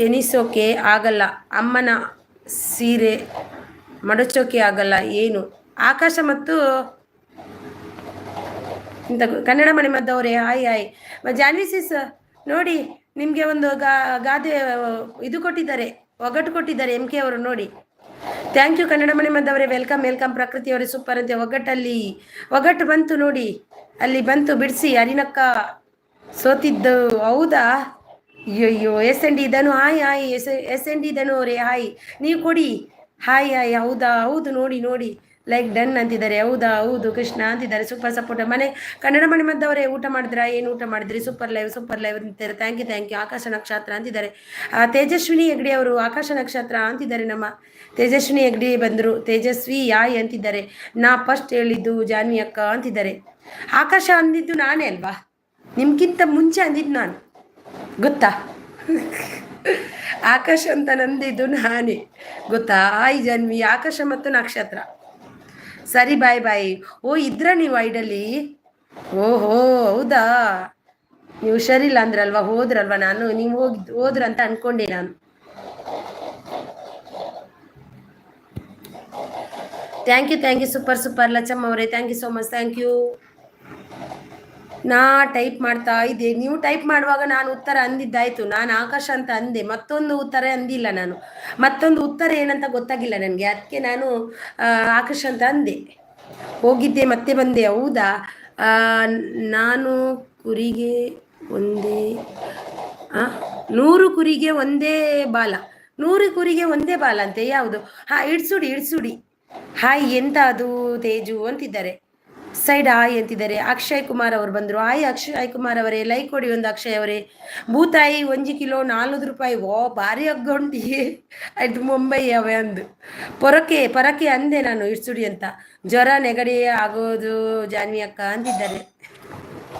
ಎನಿಸೋಕೆ ಆಗಲ್ಲ, ಅಮ್ಮನ ಸೀರೆ ಮಡಚೋಕೆ ಆಗಲ್ಲ. ಏನು ಆಕಾಶ ಮತ್ತು ಇಂಥ ಕನ್ನಡ ಮನೆ ಮದ್ದವರೇ, ಹಾಯ್ ಹಾಯ್. ಜಾನ್ವಿ ಸಿಸ್ ನೋಡಿ, ನಿಮಗೆ ಒಂದು ಗಾದೆ ಇದು ಕೊಟ್ಟಿದ್ದಾರೆ, ಒಗಟು ಕೊಟ್ಟಿದ್ದಾರೆ MK ಅವರು ನೋಡಿ. ಥ್ಯಾಂಕ್ ಯು ಕನ್ನಡ ಮನೆ ಮದ್ದವರೇ, ವೆಲ್ಕಮ್ ವೆಲ್ಕಮ್. ಪ್ರಕೃತಿಯವರೇ ಸೂಪರ್ ಅಂತೆ. ಒಗಟ್ಟು ಬಂತು ನೋಡಿ, ಅಲ್ಲಿ ಬಂತು ಬಿಡಿಸಿ. ಅರಿನಕ್ಕ ಸೋತಿದ್ದು ಹೌದಾ? ಅಯ್ಯೋ SND ಧನು ಹಾಯ್ ಹಾಯ್. SND ಧನು ಅವರೇ ಹಾಯ್, ನೀವು ಕೊಡಿ ಹಾಯ್ ಹಾಯ್. ಹೌದಾ? ಹೌದು ನೋಡಿ ನೋಡಿ, ಲೈಕ್ ಡನ್ ಅಂತಿದ್ದಾರೆ. ಹೌದಾ? ಹೌದು ಕೃಷ್ಣ ಅಂತಿದ್ದಾರೆ. Super support. ಕನ್ನಡ ಮನೆ ಮದ್ದವರೇ, ಊಟ ಮಾಡಿದ್ರಾ? ಏನು ಊಟ ಮಾಡಿದ್ರಿ? ಸೂಪರ್ ಲೈವ್ ಅಂತಿದ್ದಾರೆ. Thank you. ಆಕಾಶ ನಕ್ಷತ್ರ ಅಂತಿದ್ದಾರೆ. ತೇಜಸ್ವಿನಿ ಹೆಗ್ಡೆ ಅವರು ಆಕಾಶ ನಕ್ಷತ್ರ ಅಂತಿದ್ದಾರೆ. ನಮ್ಮ ತೇಜಸ್ವಿನಿ ಹೆಗ್ಡೆ ಬಂದರು. ತೇಜಸ್ವಿ ಯಾಯ್ ಅಂತಿದ್ದಾರೆ. ನಾ ಫಸ್ಟ್ ಹೇಳಿದ್ದು ಜಾನ್ವಿ ಅಕ್ಕ ಅಂತಿದ್ದಾರೆ. ಆಕಾಶ ಅಂದಿದ್ದು ನಾನೇ ಅಲ್ವಾ? ನಿಮ್ಗಿಂತ ಮುಂಚೆ ಅಂದಿದ್ದು ನಾನು, ಗೊತ್ತಾ? ಆಕಾಶ ಅಂತ ನಂದಿದ್ದು ನಾನೇ, ಗೊತ್ತಾ? ಹಾಯ್ ಜಾನ್ವಿ. ಆಕಾಶ ಮತ್ತು ನಕ್ಷತ್ರ. ಸರಿ ಬಾಯ್ ಬಾಯ್. ಓ ಇದ್ರ ನೀವು ಐಡಲ್ಲಿ? ಓಹೋ ಹೌದಾ? ನೀವು ಹುಷಾರಿಲ್ಲ ಅಂದ್ರಲ್ವಾ, ಹೋದ್ರಲ್ವಾ? ನಾನು ನೀವು ಹೋದ್ರಂತ ಅನ್ಕೊಂಡೆ ನಾನು. ಥ್ಯಾಂಕ್ ಯು ಸೂಪರ್ ಲಚ್ಚಮ್ಮ ಅವರೇ, thank you so much. Thank you. ನಾ ಟೈಪ್ ಮಾಡ್ತಾ ಇದ್ದೆ, ನೀವು ಟೈಪ್ ಮಾಡುವಾಗ ನಾನು ಉತ್ತರ ಅಂದಿದ್ದಾಯ್ತು. ನಾನು ಆಕಾಶ ಅಂತ ಅಂದೆ, ಮತ್ತೊಂದು ಉತ್ತರ ಅಂದಿಲ್ಲ ನಾನು. ಮತ್ತೊಂದು ಉತ್ತರ ಏನಂತ ಗೊತ್ತಾಗಿಲ್ಲ ನನಗೆ, ಅದಕ್ಕೆ ನಾನು ಆಕಾಶ ಅಂತ ಅಂದೆ. ಹೋಗಿದ್ದೆ ಮತ್ತೆ ಬಂದೆ. ಹೌದಾ? ನಾನು ಕುರಿಗೆ ಒಂದೇ 100 ಕುರಿಗೆ ಒಂದೇ ಬಾಲ. 100 ಕುರಿಗೆ ಒಂದೇ ಬಾಲ ಅಂತೆ ಯಾವುದು? ಇಡ್ಸುಡಿ. ಹಾಯ್, ಎಂತ ಅದು ತೇಜು ಅಂತಿದ್ದಾರೆ. ಸೈಡ್ ಹಾಯ್ ಅಂತಿದ್ದಾರೆ. ಅಕ್ಷಯ್ ಕುಮಾರ್ ಅವರು ಬಂದರು. ಹಾಯ್ ಅಕ್ಷಯ್ ಕುಮಾರ್ ಅವರೇ, ಲೈಕ್ ಕೊಡಿ ಒಂದು ಅಕ್ಷಯ್ ಅವರೇ. ಬೂತಾಯಿ 1 ಕಿಲೋ 400 ರೂಪಾಯಿ. ಓ ಭಾರಿ ಅಗ್ಗೊಂಡಿ ಆಯ್ತು. ಮುಂಬೈ ಅವೆ ಅಂದು ಪೊರಕೆ ಅಂದೆ ನಾನು, ಇಡ್ಸುಡಿ ಅಂತ. ಜ್ವರ ನೆಗಡಿ ಆಗೋದು ಜಾನ್ವಿ ಅಕ್ಕ ಅಂತಿದ್ದಾರೆ.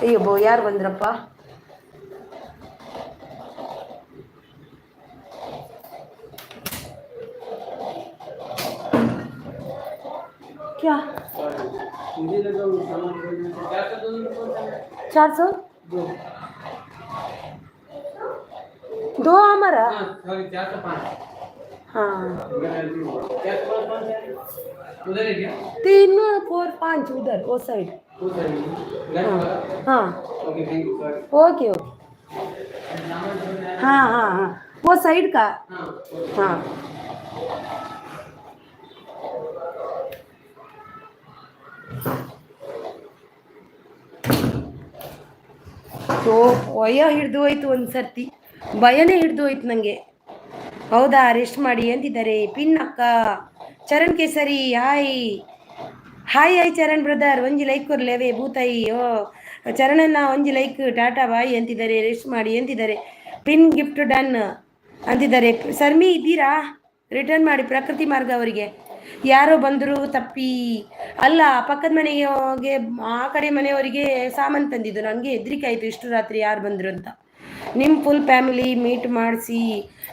ಅಯ್ಯೋ ಯಾರು ಬಂದ್ರಪ್ಪ? क्या 400 दो हमारा? हाँ 3 4 5 उधर वो साइड. हाँ ओके. हाँ वो साइड का. हाँ ಸೊ ವಯ ಹಿಡ್ದು ಹೋಯ್ತು, ಒಂದು ಸರ್ತಿ ಭಯನೇ ಹಿಡ್ದು ಹೋಯ್ತು ನನಗೆ. ಹೌದಾ? ರೆಸ್ಟ್ ಮಾಡಿ ಅಂತಿದ್ದಾರೆ. ಪಿನ್ ಅಕ್ಕ. ಚರಣ್ ಕೇಸರಿ ಹಾಯ್ ಚರಣ್ ಬ್ರದರ್, ಒಂಜಿ ಲೈಕ್ ಕೊರ್ಲೇವೆ ಭೂತಾಯಿ. ಚರಣನ್ನ ಒಂಜಿ ಲೈಕ್, ಟಾಟಾ ಬಾಯ್ ಅಂತಿದ್ದಾರೆ. ರೆಸ್ಟ್ ಮಾಡಿ ಅಂತಿದ್ದಾರೆ. ಪಿನ್ ಗಿಫ್ಟ್ ಡನ್ ಅಂತಿದ್ದಾರೆ. ಸರ್ಮಿ ಇದ್ದೀರಾ? ರಿಟರ್ನ್ ಮಾಡಿ ಪ್ರಕೃತಿ ಮಾರ್ಗ ಅವರಿಗೆ. ಯಾರೋ ಬಂದರು ತಪ್ಪಿ ಅಲ್ಲ, ಪಕ್ಕದ ಮನೆಗೆ ಆ ಕಡೆ ಮನೆಯವರಿಗೆ ಸಾಮಾನು ತಂದಿದ್ದು. ನನಗೆ ಹೆದರಿಕೆ ಆಯಿತು ಇಷ್ಟು ರಾತ್ರಿ ಯಾರು ಬಂದರು ಅಂತ. ನಿಮ್ಮ ಫುಲ್ ಫ್ಯಾಮಿಲಿ ಮೀಟ್ ಮಾಡಿಸಿ.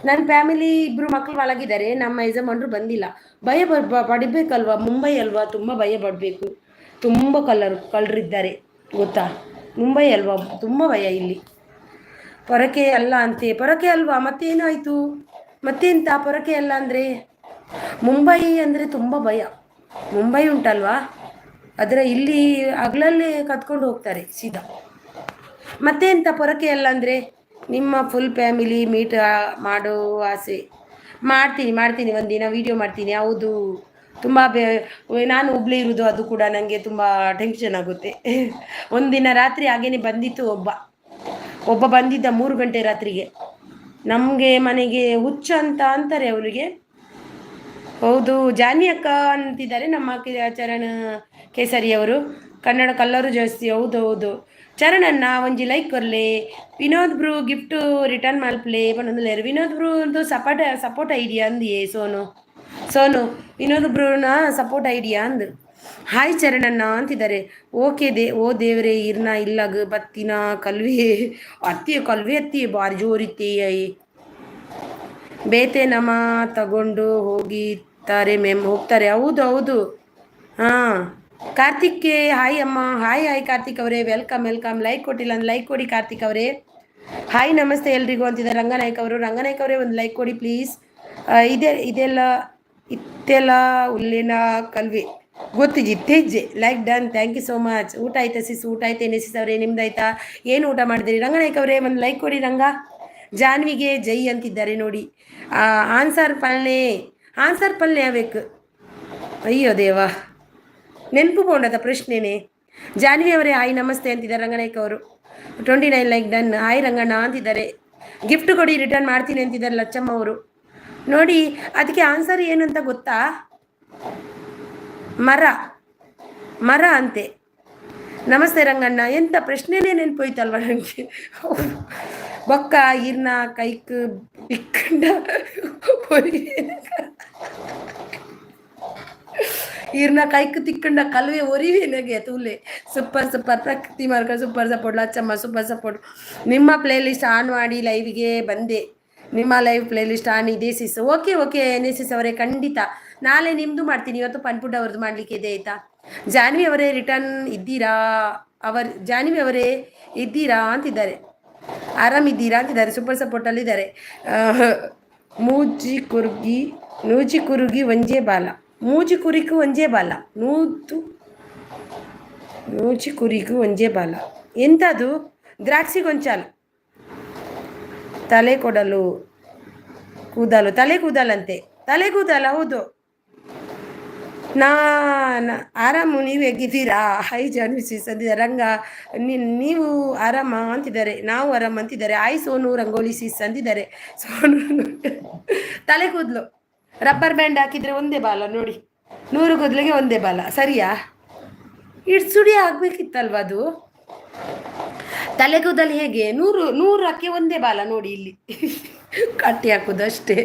ನನ್ನ ಫ್ಯಾಮಿಲಿ 2 ಮಕ್ಕಳು ಒಳಗಿದ್ದಾರೆ, ನಮ್ಮ ಯಜಮಾನರು ಬಂದಿಲ್ಲ. ಭಯ ಪಡಿಬೇಕಲ್ವ? ಮುಂಬೈ ಅಲ್ವಾ, ತುಂಬ ಭಯ ಪಡಬೇಕು. ತುಂಬ ಕಳ್ಳರಿದ್ದಾರೆ ಗೊತ್ತಾ? ಮುಂಬೈ ಅಲ್ವಾ, ತುಂಬ ಭಯ ಇಲ್ಲಿ. ಪೊರಕೆ ಅಲ್ಲ ಅಂತೆ. ಪೊರಕೆ ಅಲ್ವಾ? ಮತ್ತೇನಾಯಿತು? ಮತ್ತೆಂತ ಪೊರಕೆ ಅಲ್ಲ ಅಂದರೆ? ಮುಂಬೈ ಅಂದರೆ ತುಂಬ ಭಯ. ಮುಂಬೈ ಉಂಟಲ್ವಾ, ಅದರ ಇಲ್ಲಿ ಹಗಲಲ್ಲಿ ಕತ್ಕೊಂಡು ಹೋಗ್ತಾರೆ ಸೀದಾ. ಮತ್ತೆ ಎಂತ ಪೊರಕೆ ಅಲ್ಲ ಅಂದರೆ? ನಿಮ್ಮ ಫುಲ್ ಫ್ಯಾಮಿಲಿ ಮೀಟ್ ಮಾಡೋ ಆಸೆ. ಮಾಡ್ತೀನಿ ಒಂದಿನ ವೀಡಿಯೋ ಮಾಡ್ತೀನಿ. ಹೌದು, ತುಂಬ ನಾನು ಹುಬ್ಳಿ ಇರೋದು, ಅದು ಕೂಡ ನನಗೆ ತುಂಬ ಟೆನ್ಷನ್ ಆಗುತ್ತೆ. ಒಂದಿನ ರಾತ್ರಿ ಹಾಗೇನೆ ಬಂದಿತ್ತು ಒಬ್ಬ ಬಂದಿದ್ದ 3 ಗಂಟೆ ರಾತ್ರಿಗೆ. ನಮಗೆ ಮನೆಗೆ ಹುಚ್ಚ ಅಂತ ಅಂತಾರೆ ಅವರಿಗೆ. ಹೌದು, ಜಾನ್ವಿ ಅಕ್ಕ ಅಂತಿದ್ದಾರೆ ನಮ್ಮ ಚರಣ್ ಕೇಸರಿ ಅವರು. ಕನ್ನಡ ಕಲ್ಲರು ಜಾಸ್ತಿ. ಹೌದು ಚರಣನ್ನ ಒಂಜಿ ಲೈಕ್ ಕೊರ್ಲೆ. ವಿನೋದ್ ಬ್ರೂ ಗಿಫ್ಟ್ ರಿಟರ್ನ್ ಮಲ್ಪ್ಲೆ ಪನ್ನೊಂದುಲ್ಲೆರ್. ವಿನೋದ್ ಬ್ರೂ ಒಂದು ಸಪೋರ್ಟ್ ಐಡಿಯಾ ಅಂದಿಯೇ ಸೋನು ವಿನೋದ್ ಬ್ರೂನ ಸಪೋರ್ಟ್ ಐಡಿಯಾ ಅಂದ್. ಹಾಯ್ ಚರಣಣ್ಣ ಅಂತಿದ್ದಾರೆ. ಓಕೆ ಓ ದೇವರೇ ಇರ್ನ ಇಲ್ಲಗ್ ಬತ್ತಿನ ಕಲ್ವೆ ಅತ್ತಿ ಬಾರಿ ಜೋರಿತ್ತೆ ಬೇತೆ ನಮ ತಗೊಂಡು ಹೋಗ್ತಾರೆ. ಹೌದು ಹಾಂ. ಕಾರ್ತಿಕ್ಗೆ ಹಾಯ್ ಅಮ್ಮ. ಹಾಯ್ ಕಾರ್ತಿಕ್ ಅವರೇ, ವೆಲ್ಕಮ್. ಲೈಕ್ ಕೊಟ್ಟಿಲ್ಲ ಅಂದ್ರೆ ಲೈಕ್ ಕೊಡಿ ಕಾರ್ತಿಕ್ ಅವರೇ. ಹಾಯ್ ನಮಸ್ತೆ ಎಲ್ರಿಗೂ ಅಂತಿದ್ದಾರೆ ರಂಗನಾಯ್ಕ ಅವರೇ, ಒಂದು ಲೈಕ್ ಕೊಡಿ ಪ್ಲೀಸ್. ಇತ್ತೆಲ್ಲ ಉಲ್ಲಿನ ಕಲ್ವಿ ಗೊತ್ತಿಜ್ಜೆ like done. Thank you so much. ಊಟ ಆಯ್ತಾ ಸಿಸ್? ಊಟ ಆಯ್ತಾ ಎನ್ನೆಸಿಸ್ ಅವರೇ, ನಿಮ್ದಾಯ್ತಾ? ಏನು ಊಟ ಮಾಡಿದಿರಿ ರಂಗನಾಯ್ಕ ಅವರೇ? ಒಂದು ಲೈಕ್ ಕೊಡಿ ರಂಗ. ಜಾನ್ವಿಗೆ ಜೈ ಅಂತಿದ್ದಾರೆ ನೋಡಿ. ಆನ್ಸರ್ ಪಲ್ಲೆ ಬೇಕು. ಅಯ್ಯೋ ದೇವಾ, ನೆನಪು ಬೋಂಡದ ಪ್ರಶ್ನೆನೇ. ಜಾನ್ವಿ ಅವರೇ ಹಾಯ್ ನಮಸ್ತೆ ಅಂತಿದ್ದಾರೆ ರಂಗನಾಯ್ಕ ಅವರು. 29 ಲೈಕ್ ಡನ್. ಹಾಯ್ ರಂಗಣ್ಣ ಅಂತಿದ್ದಾರೆ. ಗಿಫ್ಟ್ ಕೊಡಿ ರಿಟರ್ನ್ ಮಾಡ್ತೀನಿ ಅಂತಿದ್ದಾರೆ ಲಚ್ಚಮ್ಮ ಅವರು. ನೋಡಿ ಅದಕ್ಕೆ ಆನ್ಸರ್ ಏನು ಅಂತ ಗೊತ್ತಾ? ಮರ ಅಂತೆ. ನಮಸ್ತೆ ರಂಗಣ್ಣ. ಎಂತ ಪ್ರಶ್ನೆನೇ ನೆನಪೋಯ್ತಲ್ವ ನನಗೆ. ಬೊಕ್ಕ ಇರ್ನ ಕೈಕ್ ಇಕ್ಕಂಡ ಇರ್ನ ಕೈಕ್ ತಿಕ್ಕಂಡ ಕಲ್ವೆ ಒರಿವೇನಗೆ ತೂಲೆ. Super Prakriti Marga super support. Lachamma super support. ನಿಮ್ಮ ಪ್ಲೇ ಲಿಸ್ಟ್ ಆನ್ ಮಾಡಿ ಲೈವ್ಗೆ ಬಂದೆ. ನಿಮ್ಮ ಲೈವ್ ಪ್ಲೇ ಲಿಸ್ಟ್ ಆನ್ ಇದೆ ಸಿಸ್. ಓಕೆ ಎನ್ಎಸಿಸ್ ಅವರೇ, ಖಂಡಿತ ನಾಳೆ ನಿಮ್ಮದು ಮಾಡ್ತೀನಿ. ಇವತ್ತು ಪನ್ಪುಡ್ ಅವ್ರದ್ದು ಮಾಡಲಿಕ್ಕೆ ಇದೆ ಆಯಿತಾ? ಜಾನ್ವಿ ಅವರೇ ರಿಟರ್ನ್ ಇದ್ದೀರಾ? ಜಾನ್ವಿ ಅವರೇ ಇದ್ದೀರಾ ಅಂತಿದ್ದಾರೆ. ಆರಾಮಿದ್ದೀರಾ ಅಂತಿದ್ದಾರೆ. ಸೂಪರ್ ಸಪೋರ್ಟಲ್ಲಿದ್ದಾರೆ. ಮೂಜಿ ಕುರುಗಿ ಒಂಜೇ ಬಾಲ. ಮೂಜಿ ಕುರಿಕು ಒಂಜೇ ಬಾಲ ಎಂಥದ್ದು? ದ್ರಾಕ್ಷಿ ಗೊಂಚಾಲು, ತಲೆ ಕೂದಲಂತೆ. ತಲೆ ಕೂದಲ ಹೌದು. ಆರಾಮು, ನೀವು ಹೇಗಿದ್ದೀರಾ? ಹೈ ಜಾನ್ವಿಸಿಸ್ ಅಂತಿದ್ದಾರೆ. ರಂಗ ನೀವು ಆರಾಮ ಅಂತಿದ್ದಾರೆ. ನಾವು ಆರಾಮ ಅಂತಿದ್ದಾರೆ. ಆಯ್ ಸೋನು ರಂಗೋಲಿ ಸಿಸ್ ಅಂತಿದ್ದಾರೆ. ಸೋನು ತಲೆ ಕೂದಲು ರಬ್ಬರ್ ಬ್ಯಾಂಡ್ ಹಾಕಿದರೆ ಒಂದೇ ಬಾಲ ನೋಡಿ. 100 ಕೂದಲಿಗೆ ಒಂದೇ ಬಾಲ, ಸರಿಯಾ? ಸುಡಿ ಆಗ್ಬೇಕಿತ್ತಲ್ವ ಅದು? ತಲೆ ಕೂದಲು ಹೇಗೆ 100 ಒಂದೇ ಬಾಲ ನೋಡಿ. ಇಲ್ಲಿ ಕಟ್ಟಿ ಹಾಕೋದು ಅಷ್ಟೇ.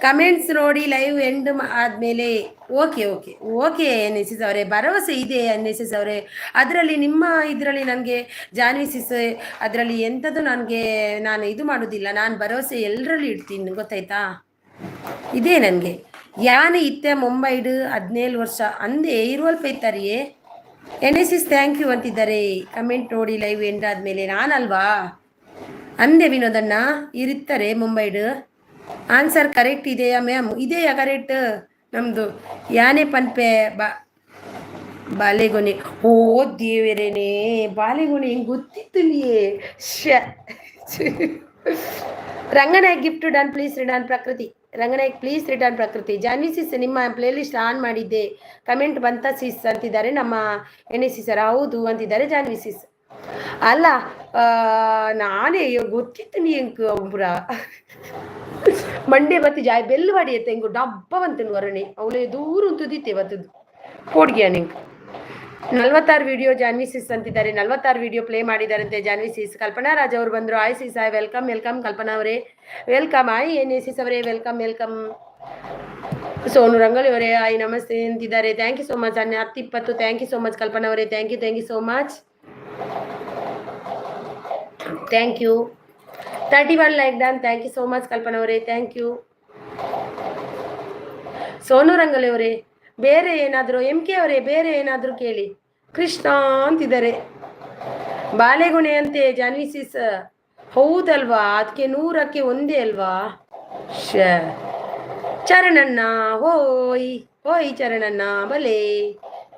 ಕಮೆಂಟ್ಸ್ ನೋಡಿ ಲೈವ್ ಎಂಡ್ ಆದಮೇಲೆ. ಓಕೆ ಎನ್ಎಸಿಸ್ ಅವರೇ, ಭರವಸೆ ಇದೆ ಎನ್ಎಸಿಸ್ ಅವರೇ. ಅದರಲ್ಲಿ ಇದರಲ್ಲಿ ನನಗೆ ಜಾನ್ವಿ ಸಿಸ್ ಅದರಲ್ಲಿ ಎಂಥದ್ದು ನಾನು ಇದು ಮಾಡೋದಿಲ್ಲ. ನಾನು ಭರವಸೆ ಎಲ್ಲರಲ್ಲಿ ಇಡ್ತೀನಿ, ಗೊತ್ತಾಯ್ತಾ? ಇದೇ ನನಗೆ ಯಾನೆ ಇತ್ತೆ ಮುಂಬೈಡು 17 ವರ್ಷ ಅಂದೇ ಇರುವಲ್ಪ ಇತ್ತಾರಿಯೇ. ಎನ್ಎಸಿಸ್ ಥ್ಯಾಂಕ್ ಯು ಅಂತಿದ್ದಾರೆ. ಕಮೆಂಟ್ ನೋಡಿ ಲೈವ್ ಎಂಡ್ ಆದಮೇಲೆ. ನಾನಲ್ವಾ ಅಂದೆ ವಿನೋದಣ್ಣ ಇರುತ್ತಾರೆ ಮುಂಬೈಡು. ಆನ್ಸರ್ ಕರೆಕ್ಟ್ ಇದೆಯಾ ಮ್ಯಾಮ್? ಇದೆಯಾ ಕರೆಕ್ಟ್? ನಮ್ಮದು ಯಾನೆ ಪನ್ಪೆ ಬಾಲೆಗೊನೆ. ಓ ದೇವರೇನೆ, ಬಾಲೆಗೊನೆ ಹೆಂಗೆ ಗೊತ್ತಿತ್ತಲಿಯೇ. Ranganayak gift done. Please return ಪ್ರಕೃತಿ. ರಂಗನಾಯಕ್ ಪ್ಲೀಸ್ ರಿಟರ್ನ್ ಪ್ರಕೃತಿ. ಜಾನ್ವಿ ಸಿಸ್ ನಿಮ್ಮ ಪ್ಲೇ ಲಿಸ್ಟ್ ಆನ್ ಮಾಡಿದ್ದೆ. ಕಮೆಂಟ್ ಬಂತ ಸಿಸ್ ಅಂತಿದ್ದಾರೆ ನಮ್ಮ ಎನ್ಎಸಿ ಸರ್. ಹೌದು ಅಂತಿದ್ದಾರೆ ಜಾನ್ವಿ ಸಿಸ್. ಅಲ್ಲ ನಾನೇ ಗೊತ್ತಿತ್ತು ನೀ ಎಂಕು ಒಬ್ಬರ ಮಂಡೆ ಬತ್ತಿ ಜಾಯ್ ಬೆಲ್ಲವಾಡಿ ಎತ್ತ ಹೆಂಗು ಡಬ್ಬ ಬಂತನು ವರಣೆ ಅವಳೆ ದೂರ ಉಂತುದಿತ್ತೆ ಬತ್ತದು ಹೋಡ್ಗಿಯ ನಿಂಗೆ. 46 ವಿಡಿಯೋ ಜಾನ್ವಿ ಸಿಸ್ ಅಂತಿದ್ದಾರೆ. 46 ವಿಡಿಯೋ ಪ್ಲೇ ಮಾಡಿದಾರಂತೆ ಜಾನ್ವಿ ಸಿಸ್. ಕಲ್ಪನಾ ರಾಜ್ ಅವರು ಬಂದರು. ಆಯ್ ಸಿಸ್ ಆಯ್ ವೆಲ್ಕಮ್ ಕಲ್ಪನಾ ಅವರೇ, ವೆಲ್ಕಮ್. ಆಯ್ ಎನ್ಎಸಿಸ್ ಅವರೇ ವೆಲ್ಕಮ್. ಸೋನು ರಂಗೋಲಿ ಅವರೇ ಆಯ್ ನಮಸ್ತೆ ಅಂತಿದ್ದಾರೆ. Thank you so much. 10-20 thank you so much Kalpana ಅವರೇ. Thank you so much. Thank you. 31 like done. Thank you so much Kalpana ಅವರೇ. Thank you. ಸೋನು ರಂಗೋಲಿ ಅವರೇ ಬೇರೆ ಏನಾದರೂ, MK ಅವರೇ ಬೇರೆ ಏನಾದರೂ ಕೇಳಿ. ಕೃಷ್ಣ ಅಂತಿದ್ದಾರೆ. ಬಾಲೆಗೊನೆ ಅಂತೆ ಜಾನ್ವಿ ಸಿಸ್. ಹೌದಲ್ವಾ? ಅದಕ್ಕೆ 100ಕ್ಕೆ ಒಂದೇ ಅಲ್ವಾ? ಚರಣಣ್ಣ ಹೋಯ್ ಚರಣಣ್ಣ ಬಲೆ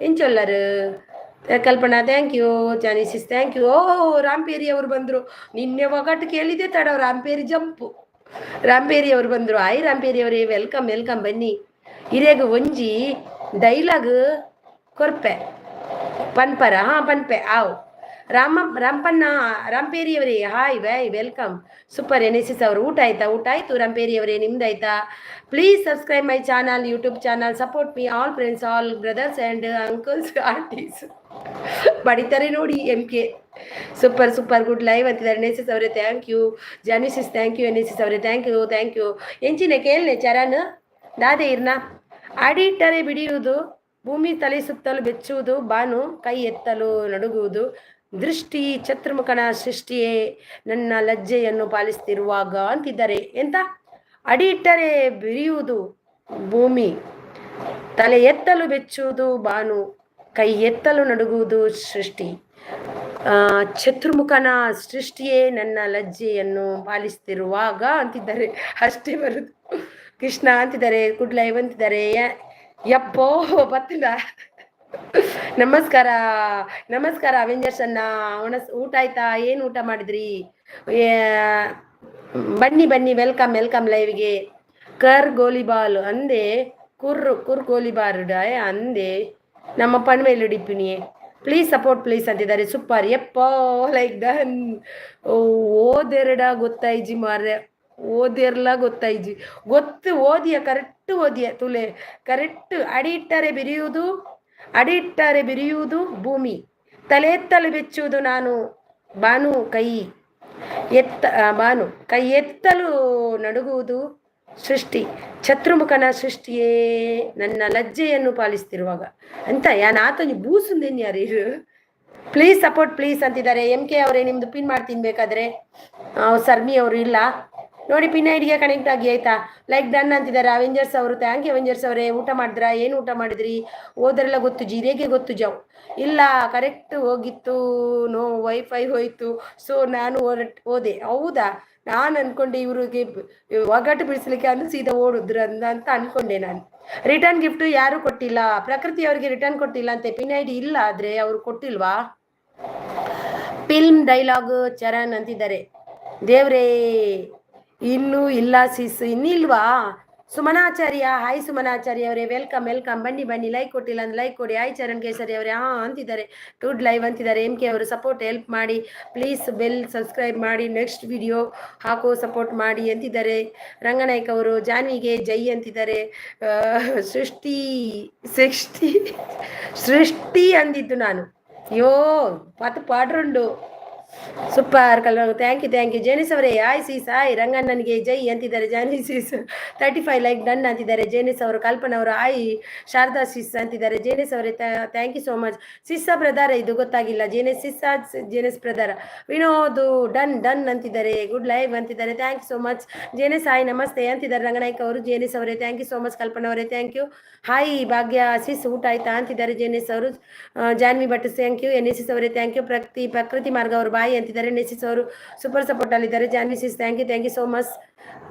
ಎಂಚೊಲ್ಲರು. Kalpana thank you. Janhvi sis thank you. Ramperi ಅವರು ಬಂದರು. ನಿನ್ನೆ ಒಗಟ್ಟು ಕೇಳಿದೆ ತಡ. ರಾಂಪೇರಿ ಅವರು ಬಂದರು. ಆಯ್ ರಾಂಪೇರಿ ಅವರೇ ವೆಲ್ಕಮ್ ಬನ್ನಿ. ಹಿರಿಯಾಗ ಒಂಜಿ ಡೈಲಾಗ್ ಕೊರ್ಪೆ ಪನ್ಪರ ಪನ್ಪೆ ಆವ್ ರಾಮಪ್ಪಣ್ಣ ರಾಂಪೇರಿ ಅವರೇ ಹಾಯ್ ವೆಲ್ಕಮ್. ಸೂಪರ್ ಎನ್ಎಸಿಸ್ ಅವರು. ಊಟ ಆಯಿತು ರಾಂಪೇರಿ ಅವರೇ, ನಿಮ್ದಾಯ್ತಾ? Please subscribe my channel, YouTube channel. Support me all friends, all brothers and uncles, aunties. ಬಡಿತಾರೆ ನೋಡಿ MK. Super super good live ಅಂತಿದ್ದಾರೆ. NSS ಅವರೇ thank you. Janice sis thank you. NSS ಅವರೇ ಥ್ಯಾಂಕ್ ಯು. ಎಂಚಿನ ಕೇಳನೆ ಚರನ್ ದಾದೆ ಇರ್ನ ಅಡಿಟ್ಟರೆ ಬಿಡಿಯುವುದು, ಭೂಮಿ ತಲೆ ಸುತ್ತಲು ಬೆಚ್ಚುವುದು, ಬಾನು ಕೈ ಎತ್ತಲು ನಡುಗುವುದು, ದೃಷ್ಟಿ ಚತುರ್ಮುಖನ ಸೃಷ್ಟಿಯೇ ನನ್ನ ಲಜ್ಜೆಯನ್ನು ಪಾಲಿಸ್ತಿರುವಾಗ ಅಂತಿದ್ದಾರೆ. ಎಂತ ಅಡಿ ಇಟ್ಟರೆ ಬಿರಿಯುವುದು, ಭೂಮಿ ತಲೆ ಎತ್ತಲು ಬೆಚ್ಚುವುದು, ಬಾನು ಕೈ ಎತ್ತಲು ನಡುಗುವುದು, ಸೃಷ್ಟಿ ಚತುರ್ಮುಖನ ಸೃಷ್ಟಿಯೇ ನನ್ನ ಲಜ್ಜೆಯನ್ನು ಪಾಲಿಸ್ತಿರುವಾಗ ಅಂತಿದ್ದಾರೆ. ಅಷ್ಟೇ ಬರುದು. ಕೃಷ್ಣ ಅಂತಿದ್ದಾರೆ. ಗುಡ್ ಲೈವ್ ಅಂತಿದ್ದಾರೆ. ಯಪ್ಪೋ ಬತ್ತಿಲ್ಲ. ನಮಸ್ಕಾರ ಅವೆಂಜರ್ಸ್ ಅನ್ನ. ಊಟ ಆಯ್ತಾ? ಏನು ಊಟ ಮಾಡಿದ್ರಿ? ಬನ್ನಿ ವೆಲ್ಕಮ್ ಲೈವ್ಗೆ. ಕರ್ ಗೋಲಿಬಾಲ್ ಅಂದೆ ಕುರ್ ಗೋಲಿಬಾರ್ ಅಂದೆ ನಮ್ಮ ಪಣ್ಮೇಲೆ ಡಿಪ್ಪಿನಿಯೇ. ಪ್ಲೀಸ್ ಸಪೋರ್ಟ್ ಪ್ಲೀಸ್ ಅಂತಿದ್ದಾರೆ. ಸೂಪರ್ ಯಪ್ಪೋ ಲೈಕ್ ಡನ್. ಓದೆರಡ ಗೊತ್ತಾಯ್ಜಿ ಮಾರ್ರೆ, ಓದಿರ್ಲ ಗೊತ್ತಾಯ್ಜಿ. ಓದಿಯ ಕರೆಕ್ಟ್ ಓದಿಯ ತುಲೆ ಕರೆಕ್ಟ್. ಅಡಿಟ್ಟರೆ ಬಿರಿಯುವುದು ಭೂಮಿ, ತಲೆ ಎತ್ತಲು ಬೆಚ್ಚುವುದು ನಾನು, ಬಾನು ಕೈ ಎತ್ತಲು ನಡುಗುವುದು, ಸೃಷ್ಟಿ ಚತುರ್ಮುಖನ ಸೃಷ್ಟಿಯೇ ನನ್ನ ಲಜ್ಜೆಯನ್ನು ಪಾಲಿಸ್ತಿರುವಾಗ ಅಂತ ಆತನಿ ಬೂಸುಂದೇನು ಯಾರು. ಪ್ಲೀಸ್ ಸಪೋರ್ಟ್ ಪ್ಲೀಸ್ ಅಂತಿದ್ದಾರೆ. MK ಅವರೇ ನಿಮ್ದು ಪಿನ್ ಮಾಡ್ತೀನಿ ಬೇಕಾದ್ರೆ. ಸರ್ಮಿ ಅವರು ಇಲ್ಲ ನೋಡಿ, ಪಿನ್ ಐಡಿಗೆ ಕನೆಕ್ಟ್ ಆಗಿ ಆಯ್ತಾ. ಲೈಕ್ ಡನ್ ಅಂತಿದ್ದಾರೆ. ಅವೆಂಜರ್ಸ್ ಅವರು ಥ್ಯಾಂಕ್ ಯು. ಅವೆಂಜರ್ಸ್ ಅವರೇ ಊಟ ಮಾಡಿದ್ರಾ? ಏನು ಊಟ ಮಾಡಿದ್ರಿ? ಓದರೆಲ್ಲ ಗೊತ್ತು, ಜೀರಿಗೆ ಗೊತ್ತು ಜಾವ್ ಇಲ್ಲ ಕರೆಕ್ಟ್ ಹೋಗಿತ್ತು. ನೋ ವೈಫೈ ಹೋಯ್ತು, ಸೊ ನಾನು ಓದೆ. ಹೌದಾ, ನಾನು ಅನ್ಕೊಂಡೆ ಇವ್ರಿಗೆ ಒಗಟು ಬಿಡಿಸ್ಲಿಕ್ಕೆ ಅಂದ್ರೆ ಸೀದಾ ಓಡಿದ್ರು ಅಂತ ಅನ್ಕೊಂಡೆ ನಾನು. ರಿಟರ್ನ್ ಗಿಫ್ಟ್ ಯಾರು ಕೊಟ್ಟಿಲ್ಲ. ಪ್ರಕೃತಿ ಅವರಿಗೆ ರಿಟರ್ನ್ ಕೊಟ್ಟಿಲ್ಲ ಅಂತೆ. ಪಿನ್ ಐಡಿ ಇಲ್ಲ ಆದ್ರೆ ಅವ್ರು ಕೊಟ್ಟಿಲ್ವಾ? ಫಿಲ್ಮ್ ಡೈಲಾಗ್ ಚರಣ್ ಅಂತಿದ್ದಾರೆ. ದೇವ್ರೇ ಇನ್ನೂ ಇಲ್ಲ ಸಿಸ್, ಇನ್ನಿಲ್ವಾ? ಸುಮನಾಚಾರ್ಯ ಹಾಯ್ ಸುಮನಾಚಾರ್ಯ ಅವರೇ ವೆಲ್ಕಮ್. ಬನ್ನಿ ಲೈಕ್ ಕೊಟ್ಟಿಲ್ಲ ಅಂದ್ರೆ ಲೈಕ್ ಕೊಡಿ. ಹಾಯ್ ಚರಣ್ ಕೇಸರಿ ಅವರೇ ಅಂತಿದ್ದಾರೆ. ಗುಡ್ ಲೈವ್ ಅಂತಿದ್ದಾರೆ. MK ಅವರು ಸಪೋರ್ಟ್ ಹೆಲ್ಪ್ ಮಾಡಿ ಪ್ಲೀಸ್, ಬೆಲ್ ಸಬ್ಸ್ಕ್ರೈಬ್ ಮಾಡಿ, ನೆಕ್ಸ್ಟ್ ವಿಡಿಯೋ ಹಾಕೋ ಸಪೋರ್ಟ್ ಮಾಡಿ ಅಂತಿದ್ದಾರೆ. ರಂಗನಾಯ್ಕ ಅವರು ಜಾನ್ವಿಗೆ ಜೈ ಅಂತಿದ್ದಾರೆ. ಸೃಷ್ಟಿ ಅಂದಿದ್ದು ನಾನು. ಅಯ್ಯೋ ಪಾಡ್ರುಂಡು ಸೂಪರ್ ಥ್ಯಾಂಕ್ ಯು. ಜೇನಿಸ್ ಅವರೇ ಹಾಯ್ ಸೀಸ್ ಹಾಯ್. ರಂಗಣ್ಣನಿಗೆ ಜೈ ಅಂತಿದ್ದಾರೆ. ಜಾನಿ ಸೀಸ್ 35 ಲೈಕ್ ಡನ್ ಅಂತಿದ್ದಾರೆ. ಜೇನಿಸ್ ಅವರು. ಕಲ್ಪನಾ ಅವರು ಹಾಯ್. ಶಾರದಾ ಸಿಸ್ ಅಂತಿದ್ದಾರೆ. ಜೇನಿಸ್ ಅವರೇ ಥ್ಯಾಂಕ್ ಯು ಸೋ ಮಚ್. ಸಿಸ್ಸ ಬ್ರದರ್ ಇದು ಗೊತ್ತಾಗಿಲ್ಲ. Janice brother. ವಿನೋದು ಡನ್ ಅಂತಿದ್ದಾರೆ. ಗುಡ್ ಲೈವ್ ಅಂತಿದ್ದಾರೆ. Thank you so much. Janice hi ನಮಸ್ತೆ ಅಂತಿದ್ದಾರೆ. ರಂಗನಾಯ್ಕ ಅವರು. ಜೇನಿಸ್ ಅವರೇ thank you so much. Kalpana ಅವರೇ ಥ್ಯಾಂಕ್ ಯು. ಹಾಯ್ ಭಾಗ್ಯ ಸಿಸ್ ಊಟ ಆಯ್ತಾ ಅಂತಿದ್ದಾರೆ. ಜೇನಿಸ್ ಅವರು. Janvi Bhat thank you. NSS ಅವರೇ ಥ್ಯಾಂಕ್ ಯು. ಪ್ರಕೃತಿ ಮಾರ್ಗ ಅವರು ಬಾಯ್ ಅಂತಿದ್ದಾರೆ. NSS ಅವರು ಸೂಪರ್ ಸಪೋರ್ಟ್ ಅಲ್ಲಿದ್ದಾರೆ. Janhvi sis thank you so much.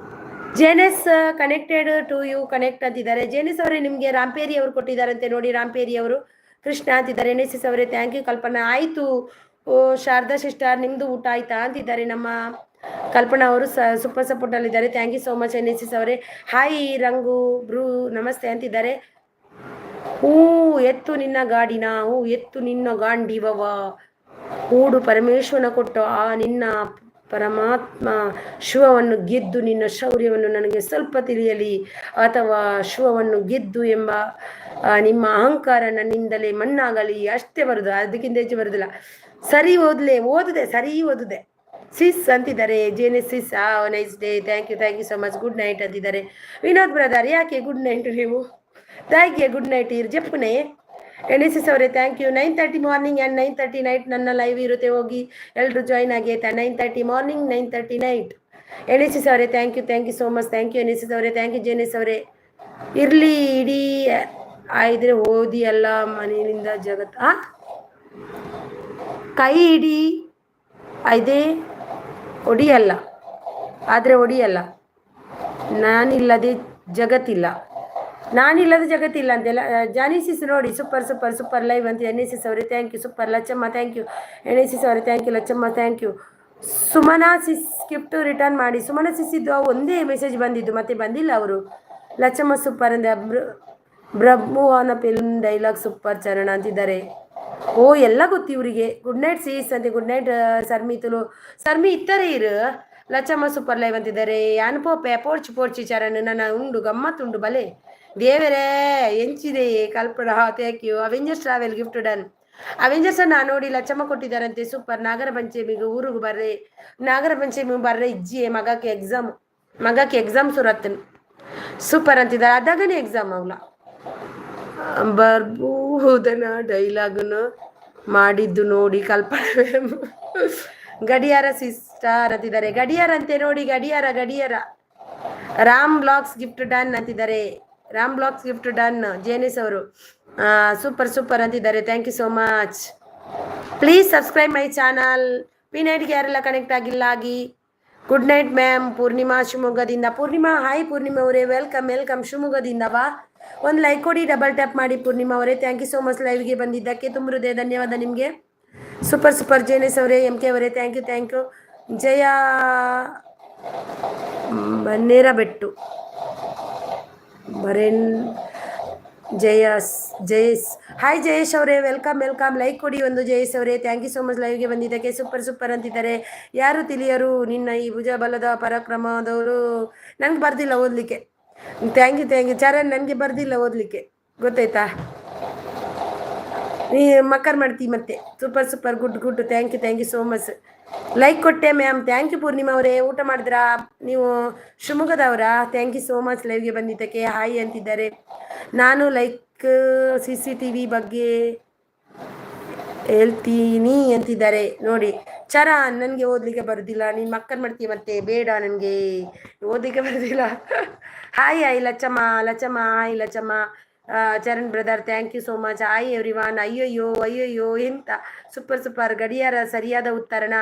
Janice connected to you connect ಅಂತಿದ್ದಾರೆ. ಜೇನಿಸ್ ಅವರೇ ನಿಮಗೆ ರಾಂಪೇರಿ ಅವರು ಕೊಟ್ಟಿದ್ದಾರಂತೆ ನೋಡಿ. ರಾಂಪೇರಿ ಅವರು. ಕೃಷ್ಣ ಅಂತಿದ್ದಾರೆ. NSS ಅವರೇ ಥ್ಯಾಂಕ್ ಯು. ಕಲ್ಪನಾ ಆಯ್ತು. ಶಾರದಾ ಸಿಸ್ಟರ್ ನಿಮ್ದು ಊಟ ಆಯ್ತಾ ಅಂತಿದ್ದಾರೆ. ನಮ್ಮ ಕಲ್ಪನಾ ಅವರು ಸೂಪರ್ ಸಪೋರ್ಟ್ ಅಲ್ಲಿದ್ದಾರೆ. Thank you so much. NSS ಅವರೇ ಹಾಯ್. ರಂಗು ಬ್ರೂ ನಮಸ್ತೆ ಅಂತಿದ್ದಾರೆ. ಎತ್ತು ನಿನ್ನ ಗಾಡಿನ ಎತ್ತು ನಿನ್ನ ಗಾಂಡಿವವ ಹೂಡು ಪರಮೇಶ್ವರನ ಕೊಟ್ಟು ಆ ನಿನ್ನ ಪರಮಾತ್ಮ ಶಿವವನ್ನು ಗೆದ್ದು ನಿನ್ನ ಶೌರ್ಯವನ್ನು ನನಗೆ ಸ್ವಲ್ಪ ತಿಳಿಯಲಿ, ಅಥವಾ ಶಿವವನ್ನು ಗೆದ್ದು ಎಂಬ ನಿಮ್ಮ ಅಹಂಕಾರ ನನ್ನಿಂದಲೇ ಮಣ್ಣಾಗಲಿ. ಅಷ್ಟೇ ಬರುದು, ಅದಕ್ಕಿಂತ ಹೆಚ್ಚು ಬರುದಿಲ್ಲ. ಸರಿ ಓದಿದೆ. ಸಿಸ್ ಅಂತಿದ್ದಾರೆ. Janice sis nice day. Thank you so much. Good night ಅಂತಿದ್ದಾರೆ. ವಿನೋದ್ ಬ್ರದರ್ ಯಾಕೆ ಗುಡ್ ನೈಟ್ ನೀವು? Thank you. ಗುಡ್ ನೈಟ್ ಜಪ್ಪನೆ. NSS ಅವರೇ thank you. 9:30 morning and 9:30 night ನನ್ನ ಲೈವ್ ಇರುತ್ತೆ, ಹೋಗಿ ಎಲ್ಲರೂ ಜಾಯ್ನ್ ಆಗಿ ಆಯ್ತಾ. 9:30 ಮಾರ್ನಿಂಗ್ 9:30 ನೈಟ್. NSS ಅವರೇ thank you so much. Thank you NSS ಅವರೇ. ಥ್ಯಾಂಕ್ ಯು ಜೇನಿಸ್ ಅವರೇ. ಇರಲಿ ಇಡೀ ಆಯ್ದ್ರೆ ಓದಿ ಅಲ್ಲ ಮನೆಯಿಂದ ಜಗತ್ ಕೈ ಹಿಡಿ ಐದೇ ಒಡಿಯಲ್ಲ, ಆದರೆ ಒಡಿಯಲ್ಲ. ನಾನಿಲ್ಲದೆ ಜಗತ್ತಿಲ್ಲ ಅಂತೆಲ್ಲ. ಜಾನಿಸಿಸ್ ನೋಡಿ ಸೂಪರ್ ಲೈವ್ ಅಂತ. NSS ಅವರೇ thank you. Super Lachamma thank you. NSS ಅವರೇ thank you. Lachamma thank you. Sumana sis gift return ಮಾಡಿ. ಸುಮನಾ ಸಿಸ್ ಇದ್ದು ಒಂದೇ ಮೆಸೇಜ್ ಬಂದಿದ್ದು, ಮತ್ತೆ ಬಂದಿಲ್ಲ ಅವರು. ಲಚ್ಚಮ್ಮ ಸೂಪರ್ ಅಂದೆ. ಬ್ರಹ್ಮೋಹನ ಫಿಲ್ಮ್ ಡೈಲಾಗ್ ಸೂಪರ್ ಚರಣ ಅಂತಿದ್ದಾರೆ. ಎಲ್ಲ ಗೊತ್ತು ಇವರಿಗೆ. ಗುಡ್ ನೈಟ್ ಸೀಸ್ ಅಂತೆ. ಗುಡ್ ನೈಟ್ ಸರ್ಮಿ ಇತ್ತರೇ ಇರು. ಲಚ್ಚಮ್ಮ ಸೂಪರ್ ಲೈವ್ ಅಂತಿದ್ದಾರೆ. ಅನುಪೋಪೆ ಪೋರ್ಚಿ ಚರಣ್ ನನ್ನ ಉಂಡು ಗಮ್ಮತ್ತುಂಡು ಬಲೆ ದೇವರೇ ಎಂಚಿದೆ. Kalpana thank you. Avengers travel gift done. Avengers ನೋಡಿ ಲಚ್ಚಮ್ಮ ಕೊಟ್ಟಿದ್ದಾರಂತೆ ಸೂಪರ್. ನಾಗರ ಪಂಚಮಿಗೆ ಊರಿಗೆ ಬರ್ರೆ, ನಾಗರ ಪಂಚಮಿ ಬರ್ರೆ ಇಜ್ಜಿ ಮಗಕ್ಕೆ ಎಕ್ಸಾಮ್ ಸುರತ್ತನ್ ಸೂಪರ್ ಅಂತಿದ್ದಾರೆ. ಅದಾಗನೇ ಎಕ್ಸಾಮ್ ಅವಳ ಬರ್ಬಹುದನ ಡೈಲಾಗ್ನು ಮಾಡಿದ್ದು ನೋಡಿ ಕಲ್ಪನೆ. ಗಡಿಯಾರ ಸಿಸ್ಟರ್ ಅಂತಿದ್ದಾರೆ. ಗಡಿಯಾರ ಅಂತೆ ನೋಡಿ, ಗಡಿಯಾರ. ರಾಮ್ ಬ್ಲಾಗ್ಸ್ ಗಿಫ್ಟ್ ಡನ್ ಅಂತಿದ್ದಾರೆ. Ram blogs gift done. Janice ಅವರು ಸೂಪರ್ ಅಂತಿದ್ದಾರೆ. Thank you so much. Please subscribe my channel. P9ಗೆ ಯಾರೆಲ್ಲ ಕನೆಕ್ಟ್ ಆಗಿಲ್ಲ ಆಗಿ. Good night ma'am. ಪೂರ್ಣಿಮಾ ಶಿವಮೊಗ್ಗದಿಂದ. ಪೂರ್ಣಿಮಾ ಹಾಯ್ ಪೂರ್ಣಿಮಾ ಅವರೇ, ವೆಲ್ಕಮ್ ಶಿವಮೊಗ್ಗದಿಂದ ಬಾ. ಒಂದು ಲೈಕ್ ಕೊಡಿ, ಡಬಲ್ ಟ್ಯಾಪ್ ಮಾಡಿ ಪೂರ್ಣಿಮಾ ಅವರೇ. ಥ್ಯಾಂಕ್ ಯು ಸೋ ಮಚ್ ಲೈವ್ಗೆ ಬಂದಿದ್ದಕ್ಕೆ ತುಂಬ ಹೃದಯ ಧನ್ಯವಾದ ನಿಮಗೆ. ಸೂಪರ್ ಜೇನಿಸ್ ಅವರೇ, MK ಅವರೇ ಥ್ಯಾಂಕ್ ಯು. ಜಯ ಬನ್ನೇರ ಬೆಟ್ಟು ಬರೇನ್ ಜಯೇಶ್ ಹಾಯ್ ಜಯೇಶ್ ಅವರೇ, ವೆಲ್ಕಮ್. ಲೈಕ್ ಕೊಡಿ ಒಂದು ಜಯೇಶ್ ಅವರೇ. ಥ್ಯಾಂಕ್ ಯು ಸೋ ಮಚ್ ಲೈವ್ಗೆ ಬಂದಿದ್ದಕ್ಕೆ. ಸೂಪರ್ ಅಂತಿದ್ದಾರೆ. ಯಾರು ತಿಳಿಯರು ನಿನ್ನ ಈ ಭುಜ ಬಲದ ಪರಾಕ್ರಮದವರು. ನನಗೆ ಬರ್ದಿಲ್ಲ ಓದಲಿಕ್ಕೆ. Thank you Charan. ನನಗೆ ಬರ್ದಿಲ್ಲ ಓದಲಿಕ್ಕೆ, ಗೊತ್ತಾಯ್ತಾ? ನೀ ಮಕ್ಕರ್ ಮಾಡ್ತೀವಿ ಮತ್ತೆ. Super good. Thank you so much. Like ಕೊಟ್ಟೆ ಮ್ಯಾಮ್. ಥ್ಯಾಂಕ್ ಯು ಪೂರ್ಣಿಮಾ ಅವರೇ. ಊಟ ಮಾಡಿದ್ರಾ ನೀವು? ಶಿವಮೊಗ್ಗದವರಾ? ಥ್ಯಾಂಕ್ ಯು ಸೋ ಮಚ್ ಲೈವ್ಗೆ ಬಂದಿದ್ದಕ್ಕೆ. ಹಾಯ್ ಅಂತಿದ್ದಾರೆ. ನಾನು ಲೈಕ್ CCTV ಬಗ್ಗೆ ಹೇಳ್ತೀನಿ ಅಂತಿದ್ದಾರೆ ನೋಡಿ. ಚರಣ್, ನನಗೆ ಓದಲಿಕ್ಕೆ ಬರೋದಿಲ್ಲ. ನೀನು ಮಕ್ಕಳು ಮಾಡ್ತೀಯ ಮತ್ತೆ, ಬೇಡ, ನನಗೆ ಓದಲಿಕ್ಕೆ ಬರೋದಿಲ್ಲ. Hi Lachamma. Hi Lachamma. Charan brother thank you so much. Hi everyone. ಅಯ್ಯಯ್ಯೋ ಎಂತ ಸೂಪರ್. ಗಡಿಯಾರ ಸರಿಯಾದ ಉತ್ತರಣ.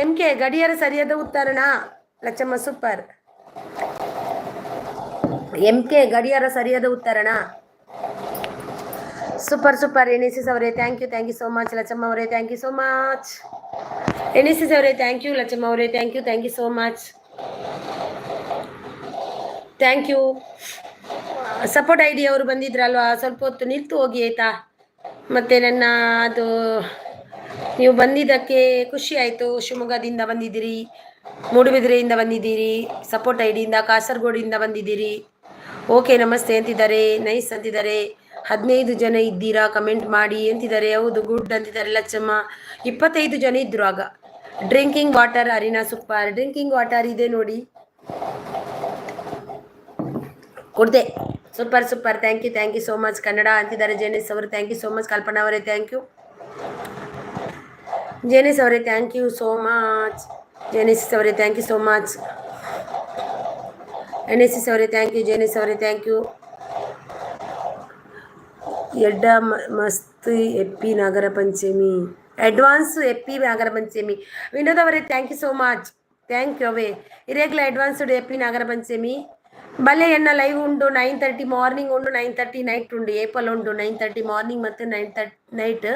MK ಗಡಿಯಾರ ಸರಿಯಾದ ಉತ್ತರಣ. ಲಚ್ಚಮ್ಮ ಸೂಪರ್. MK ಗಡಿಯಾರ ಸರಿಯಾದ ಉತ್ತರಣ. ಸೂಪರ್. NSS ಅವರೇ thank you so much. Lachchamma ಅವರೇ thank you so much. NSS ಅವರೇ ಥ್ಯಾಂಕ್ ಯು. ಲಚ್ಚಮ್ಮ ಅವರೇ thank you so much. Thank you. Support ID ಅವರು ಬಂದಿದ್ರಲ್ವಾ, ಸ್ವಲ್ಪ ಹೊತ್ತು ನಿಲ್ತು ಹೋಗಿ ಆಯಿತಾ. ಮತ್ತು ನನ್ನ ಅದು ನೀವು ಬಂದಿದ್ದಕ್ಕೆ ಖುಷಿ ಆಯಿತು. ಶಿವಮೊಗ್ಗದಿಂದ ಬಂದಿದ್ದೀರಿ, ಮೂಡುಬಿದಿರೆಯಿಂದ ಬಂದಿದ್ದೀರಿ, ಸಪೋರ್ಟ್ IDಯಿಂದ ಕಾಸರಗೋಡಿಂದ ಬಂದಿದ್ದೀರಿ. ಓಕೆ ನಮಸ್ತೆ ಅಂತಿದ್ದಾರೆ. ನೈಸ್ ಅಂತಿದ್ದಾರೆ. 15 ಜನ ಇದ್ದೀರಾ ಕಮೆಂಟ್ ಮಾಡಿ ಅಂತಿದ್ದಾರೆ. ಹೌದು ಗುಡ್ ಅಂತಿದ್ದಾರೆ. ಲಚ್ಚಮ್ಮ 25 ಜನ ಇದ್ರು ಆಗ. Drinking water arena super. Drinking water ಇದೆ ನೋಡಿ, ಕೊಡ್ದೆ. Super. Thank you so much. Kannada ಅಂತಿದ್ದಾರೆ ಜೇನಿಸ್ ಅವರು. Thank you so much. Kalpana ಅವರೇ ಥ್ಯಾಂಕ್ ಯು. ಜೇನಿಸ್ ಅವರೇ thank you so much. Janice ಅವರೇ thank you so much. NSS ಅವರೇ ಥ್ಯಾಂಕ್ ಯು. ಜೇನಿಸ್ ಅವರೇ ಥ್ಯಾಂಕ್ ಯು. ಎಡ್ಡ ಮಸ್ತ್ ಎಪ್ಪಿ ನಾಗರ ಪಂಚಮಿ, ಅಡ್ವಾನ್ಸ್ ಎಪ್ಪಿ ನಾಗರ ಪಂಚಮಿ. ವಿನೋದ್ ಅವರೇ thank you so much. Thank you ಅವೇ. Irregular advanced ಎಪ್ಪಿ Nagara Panchami. భలే ఎన్న లైవ్ ఉండు 9:30 మార్నింగ్ ఉండు 9:30 నైట్ ఉండు ఏపల్ ఉండు 9:30 మార్నిಂಗ್ ಮತ್ತು 9:30 ನೈಟ್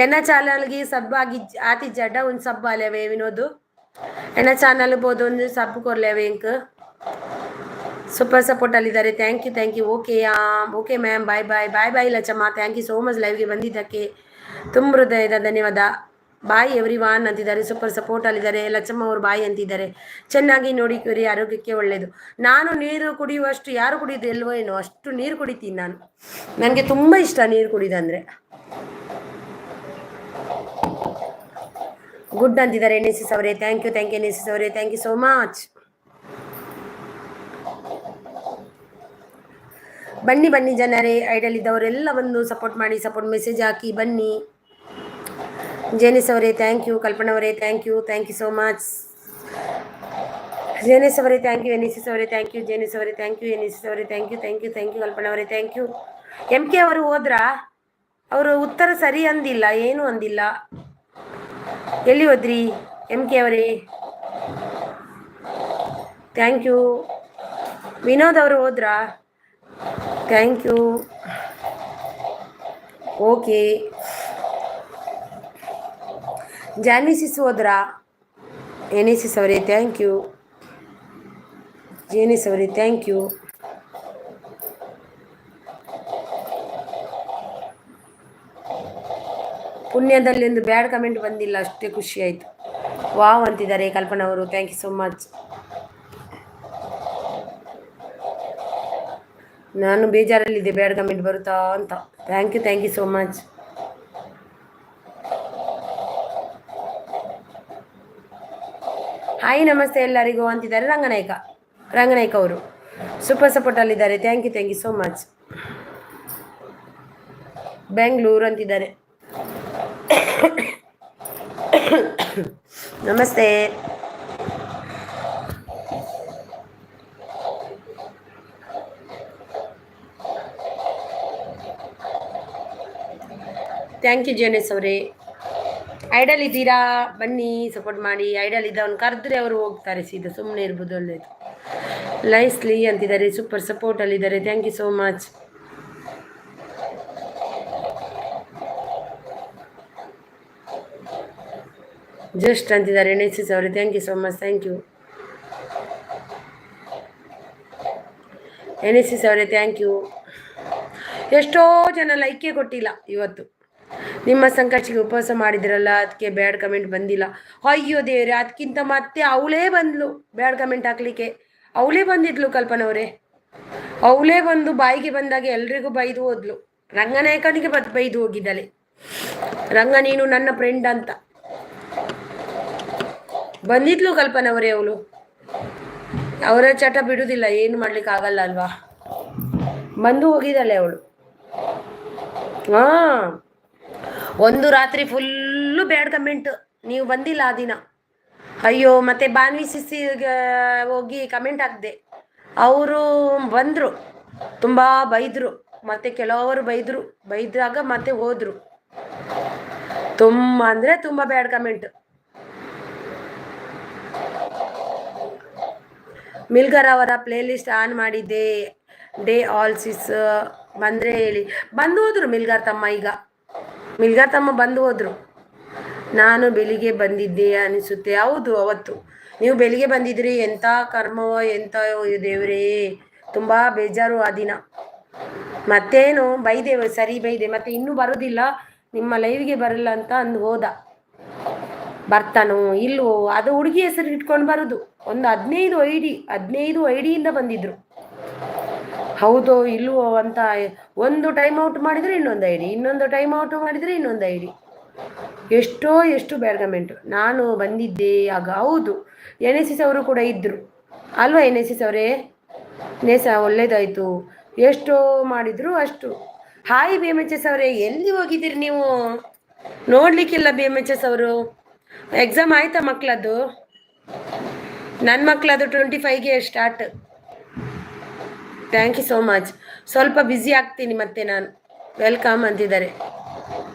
ಎನ್ನ ಚಾನಲ್ಗೆ ಸಬ್ ಆಗಿ ಆತಿ ಜಡ್ಡ ಒಂದು ಸಬ್ ಅಲೇವೆ ವಿನೋದು ಎನ್ನ ಚಾನಲ್ ಬೋದು ಒಂದು ಸಬ್ ಕೊರ್ಲೇವೆ ಇಂಕ್ ಸೂಪರ್ ಸಪೋರ್ಟ್ ಅಲ್ಲಿದ್ದಾರೆ. Thank you. Okay ma'am. Bye Lachamma. Thank you so much ಲೈವ್ಗೆ ಬಂದಿದ್ದಕ್ಕೆ ತುಂಬ ಹೃದಯದ ಧನ್ಯವಾದ. ಬಾಯ್ ಎವ್ರಿವಾನ್ ಅಂತಿದ್ದಾರೆ. ಸೂಪರ್ ಸಪೋರ್ಟ್ ಅಲ್ಲಿದ್ದಾರೆ. ಲಚ್ಚಮ್ಮ ಅವರು ಬಾಯ್ ಅಂತಿದ್ದಾರೆ. ಚೆನ್ನಾಗಿ ನೋಡಿಕೊರಿ, ಆರೋಗ್ಯಕ್ಕೆ ಒಳ್ಳೆಯದು. ನಾನು ನೀರು ಕುಡಿಯುವಷ್ಟು ಯಾರು ಕುಡಿಯೋದು ಎಲ್ವೋ ಏನೋ ಅಷ್ಟು ನೀರು ಕುಡಿತೀನಿ ನಾನು. ನನಗೆ ತುಂಬ ಇಷ್ಟ ನೀರು ಕುಡಿದಂದರೆ. ಗುಡ್ ಅಂತಿದ್ದಾರೆ NSS ಅವರೇ. ಥ್ಯಾಂಕ್ ಯು NSS ಅವರೇ. Thank you so much. ಬನ್ನಿ ಜನರೇ, ಐಡಲ್ ಇದ್ದವರೆಲ್ಲ ಬಂದು ಸಪೋರ್ಟ್ ಮಾಡಿ, ಸಪೋರ್ಟ್ ಮೆಸೇಜ್ ಹಾಕಿ ಬನ್ನಿ. ಜೇನಿಸ್ ಅವರೇ ಥ್ಯಾಂಕ್ ಯು. ಕಲ್ಪನಾ ಅವರೇ thank you so much. Janice ಅವರೇ ಥ್ಯಾಂಕ್ ಯು. NSS ಅವರೇ ಥ್ಯಾಂಕ್ ಯು. ಜೇನಿಸ್ ಅವರೇ ಥ್ಯಾಂಕ್ ಯು. NSS ಅವರೇ ಥ್ಯಾಂಕ್ ಯು. ಕಲ್ಪನಾ ಅವರೇ ಥ್ಯಾಂಕ್ ಯು. MK ಅವರು ಹೋದ್ರಾ? ಅವರು ಉತ್ತರ ಸರಿ ಅಂದಿಲ್ಲ, ಏನು ಅಂದಿಲ್ಲ. ಎಲ್ಲಿ ಹೋದ್ರಿ MK ಅವರೇ? Thank you. ವಿನೋದ್ ಅವರು ಹೋದ್ರಾ? Thank you. ಓಕೆ. ಜಾನ್ವಿಸಿಸ್ ಹೋದ್ರಾ? NSS ಅವರೇ ಥ್ಯಾಂಕ್ ಯು. ಜೇನಿಸ್ ಅವರೇ ಥ್ಯಾಂಕ್ ಯು. ಪುಣ್ಯದಲ್ಲಿ ಒಂದು ಬ್ಯಾಡ್ ಕಮೆಂಟ್ ಬಂದಿಲ್ಲ, ಅಷ್ಟೇ ಖುಷಿ ಆಯಿತು. ವಾವ್ ಅಂತಿದ್ದಾರೆ ಕಲ್ಪನಾ ಅವರು. Thank you so much. ನಾನು ಬೇಜಾರಲ್ಲಿದ್ದೆ ಬ್ಯಾಡ್ ಕಮೆಂಟ್ ಬರುತ್ತಾ ಅಂತ. Thank you so much. Hi ನಮಸ್ತೆ ಎಲ್ಲರಿಗೂ ಅಂತಿದ್ದಾರೆ ರಂಗನಾಯ್ಕ ಅವರು ಸೂಪರ್ ಸಪೋರ್ಟ್ ಅಲ್ಲಿದ್ದಾರೆ. Thank you so much. Bengaluru ಅಂತಿದ್ದಾರೆ. ನಮಸ್ತೆ. ಥ್ಯಾಂಕ್ ಯು ಜೇನೆಸ್ ಅವರೇ. ಐಡಲ್ ಇದ್ದೀರಾ, ಬನ್ನಿ ಸಪೋರ್ಟ್ ಮಾಡಿ. ಐಡಲ್ ಇದ್ದವನು ಕರೆದ್ರೆ ಅವರು ಹೋಗ್ತಾರೆ ಸೀದಾ, ಸುಮ್ಮನೆ ಇರ್ಬೋದು ಒಳ್ಳೇದು. ಲೈಸ್ಲಿ ಅಂತಿದ್ದಾರೆ, ಸೂಪರ್ ಸಪೋರ್ಟ್ ಅಲ್ಲಿದ್ದಾರೆ. Thank you so much. Just ಅಂತಿದ್ದಾರೆ ಎನ್ಎಸ್ಎಸ್ ಅವರೇ. Thank you so much. Thank you NSS ಅವರೇ. Thank you. ಎಷ್ಟೋ ಜನ ಲೈಕೇ ಕೊಟ್ಟಿಲ್ಲ ಇವತ್ತು. ನಿಮ್ಮ ಸಂಕಷ್ಟಕ್ಕೆ ಉಪವಾಸ ಮಾಡಿದ್ರಲ್ಲ, ಅದಕ್ಕೆ ಬ್ಯಾಡ್ ಕಮೆಂಟ್ ಬಂದಿಲ್ಲ. ಅಯ್ಯೋ ದೇವ್ರೆ, ಅದಕ್ಕಿಂತ ಮತ್ತೆ ಅವಳೇ ಬಂದ್ಲು ಬ್ಯಾಡ್ ಕಮೆಂಟ್ ಹಾಕ್ಲಿಕ್ಕೆ. ಅವಳೇ ಬಂದಿದ್ಲು ಕಲ್ಪನವರೇ. ಅವಳೇ ಬಂದು ಬಾಯಿಗೆ ಬಂದಾಗ ಎಲ್ರಿಗೂ ಬೈದು ಹೋದ್ಲು. ರಂಗನಾಯಕನಿಗೆ ಬೈದು ಹೋಗಿದ್ದಾಳೆ. ರಂಗ ನೀನು ನನ್ನ ಫ್ರೆಂಡ್ ಅಂತ ಬಂದಿದ್ಲು ಕಲ್ಪನವರೇ. ಅವಳು ಅವರ ಚಟ ಬಿಡುವುದಿಲ್ಲ, ಏನು ಮಾಡ್ಲಿಕ್ಕೆ ಆಗಲ್ಲ ಅಲ್ವಾ. ಬಂದು ಹೋಗಿದ್ದಾಳೆ ಅವಳು. ಒಂದು ರಾತ್ರಿ ಫುಲ್ಲು ಬ್ಯಾಡ್ ಕಮೆಂಟ್. ನೀವು ಬಂದಿಲ್ಲ ಆ ದಿನ. ಅಯ್ಯೋ, ಮತ್ತೆ ಬಾನ್ವಿ ಸಿಸ್ಸಿಗೆ ಹೋಗಿ ಕಮೆಂಟ್ ಹಾಕಿದೆ. ಅವರು ಬಂದರು, ತುಂಬ ಬೈದರು. ಮತ್ತೆ ಕೆಲವರು ಬೈದಾಗ ಮತ್ತೆ ಹೋದರು. ತುಂಬ ಅಂದರೆ ತುಂಬ ಬ್ಯಾಡ್ ಕಮೆಂಟ್. ಮಿಲ್ಗರ್ ಅವರ ಪ್ಲೇಲಿಸ್ಟ್ ಆನ್ ಮಾಡಿದ್ದೆ. ಡೇ ಆಲ್ ಸಿಸ್ ಬಂದರೆ ಹೇಳಿ. ಬಂದು ಹೋದರು ಮಿಲ್ಗಾರ್ ತಮ್ಮ ಬಂದು ಹೋದರು. ನಾನು ಬೆಳಿಗ್ಗೆ ಬಂದಿದ್ದೆ ಅನಿಸುತ್ತೆ. ಹೌದು, ಅವತ್ತು ನೀವು ಬೆಳಿಗ್ಗೆ ಬಂದಿದ್ರಿ. ಎಂಥ ಕರ್ಮವೋ ಎಂಥ ದೇವರೇ, ತುಂಬ ಬೇಜಾರು ಆ ದಿನ. ಮತ್ತೇನು ಬೈದೆ, ಸರಿ ಬೈದೆ. ಮತ್ತೆ ಇನ್ನೂ ಬರೋದಿಲ್ಲ, ನಿಮ್ಮ ಲೈವ್ಗೆ ಬರಲ್ಲ ಅಂತ ಅಂದು ಹೋದ. ಬರ್ತಾನೋ ಇಲ್ವೋ ಅದು ಹುಡುಗಿ ಹೆಸರು ಇಟ್ಕೊಂಡು ಬರೋದು. ಒಂದು 15 ಐಡಿಯಿಂದ ಬಂದಿದ್ರು. ಹೌದೋ ಇಲ್ವೋ ಅಂತ ಒಂದು ಟೈಮ್ ಔಟ್ ಮಾಡಿದರೆ ಇನ್ನೊಂದು ಐಡಿ, ಇನ್ನೊಂದು ಟೈಮ್ ಔಟ್ ಮಾಡಿದರೆ ಇನ್ನೊಂದು ಐಡಿ. ಎಷ್ಟು ಬ್ಯಾಡ್ ಕಮೆಂಟು. ನಾನು ಬಂದಿದ್ದೆ ಆಗ. ಹೌದು, ಎನ್ಎಸ್ಎಸ್ ಅವರು ಕೂಡ ಇದ್ದರು ಅಲ್ವಾ ಎನ್ಎಸ್ಎಸ್ ಅವರೇ. ಒಳ್ಳೇದಾಯಿತು. ಎಷ್ಟೋ ಮಾಡಿದ್ರು ಅಷ್ಟು. ಹಾಯ್ BMHS ಅವರೇ, ಎಲ್ಲಿ ಹೋಗಿದ್ದೀರಿ ನೀವು? ನೋಡಲಿಕ್ಕಿಲ್ಲ BMHS ಅವರು. ಎಕ್ಸಾಮ್ ಆಯ್ತಾ ಮಕ್ಕಳದ್ದು? ನನ್ನ ಮಕ್ಕಳದು 25ಗೆ start. Thank you so much. ಸ್ವಲ್ಪ ಬ್ಯುಸಿ ಆಗ್ತೀನಿ ಮತ್ತೆ ನಾನು. ವೆಲ್ಕಮ್ ಅಂತಿದ್ದಾರೆ.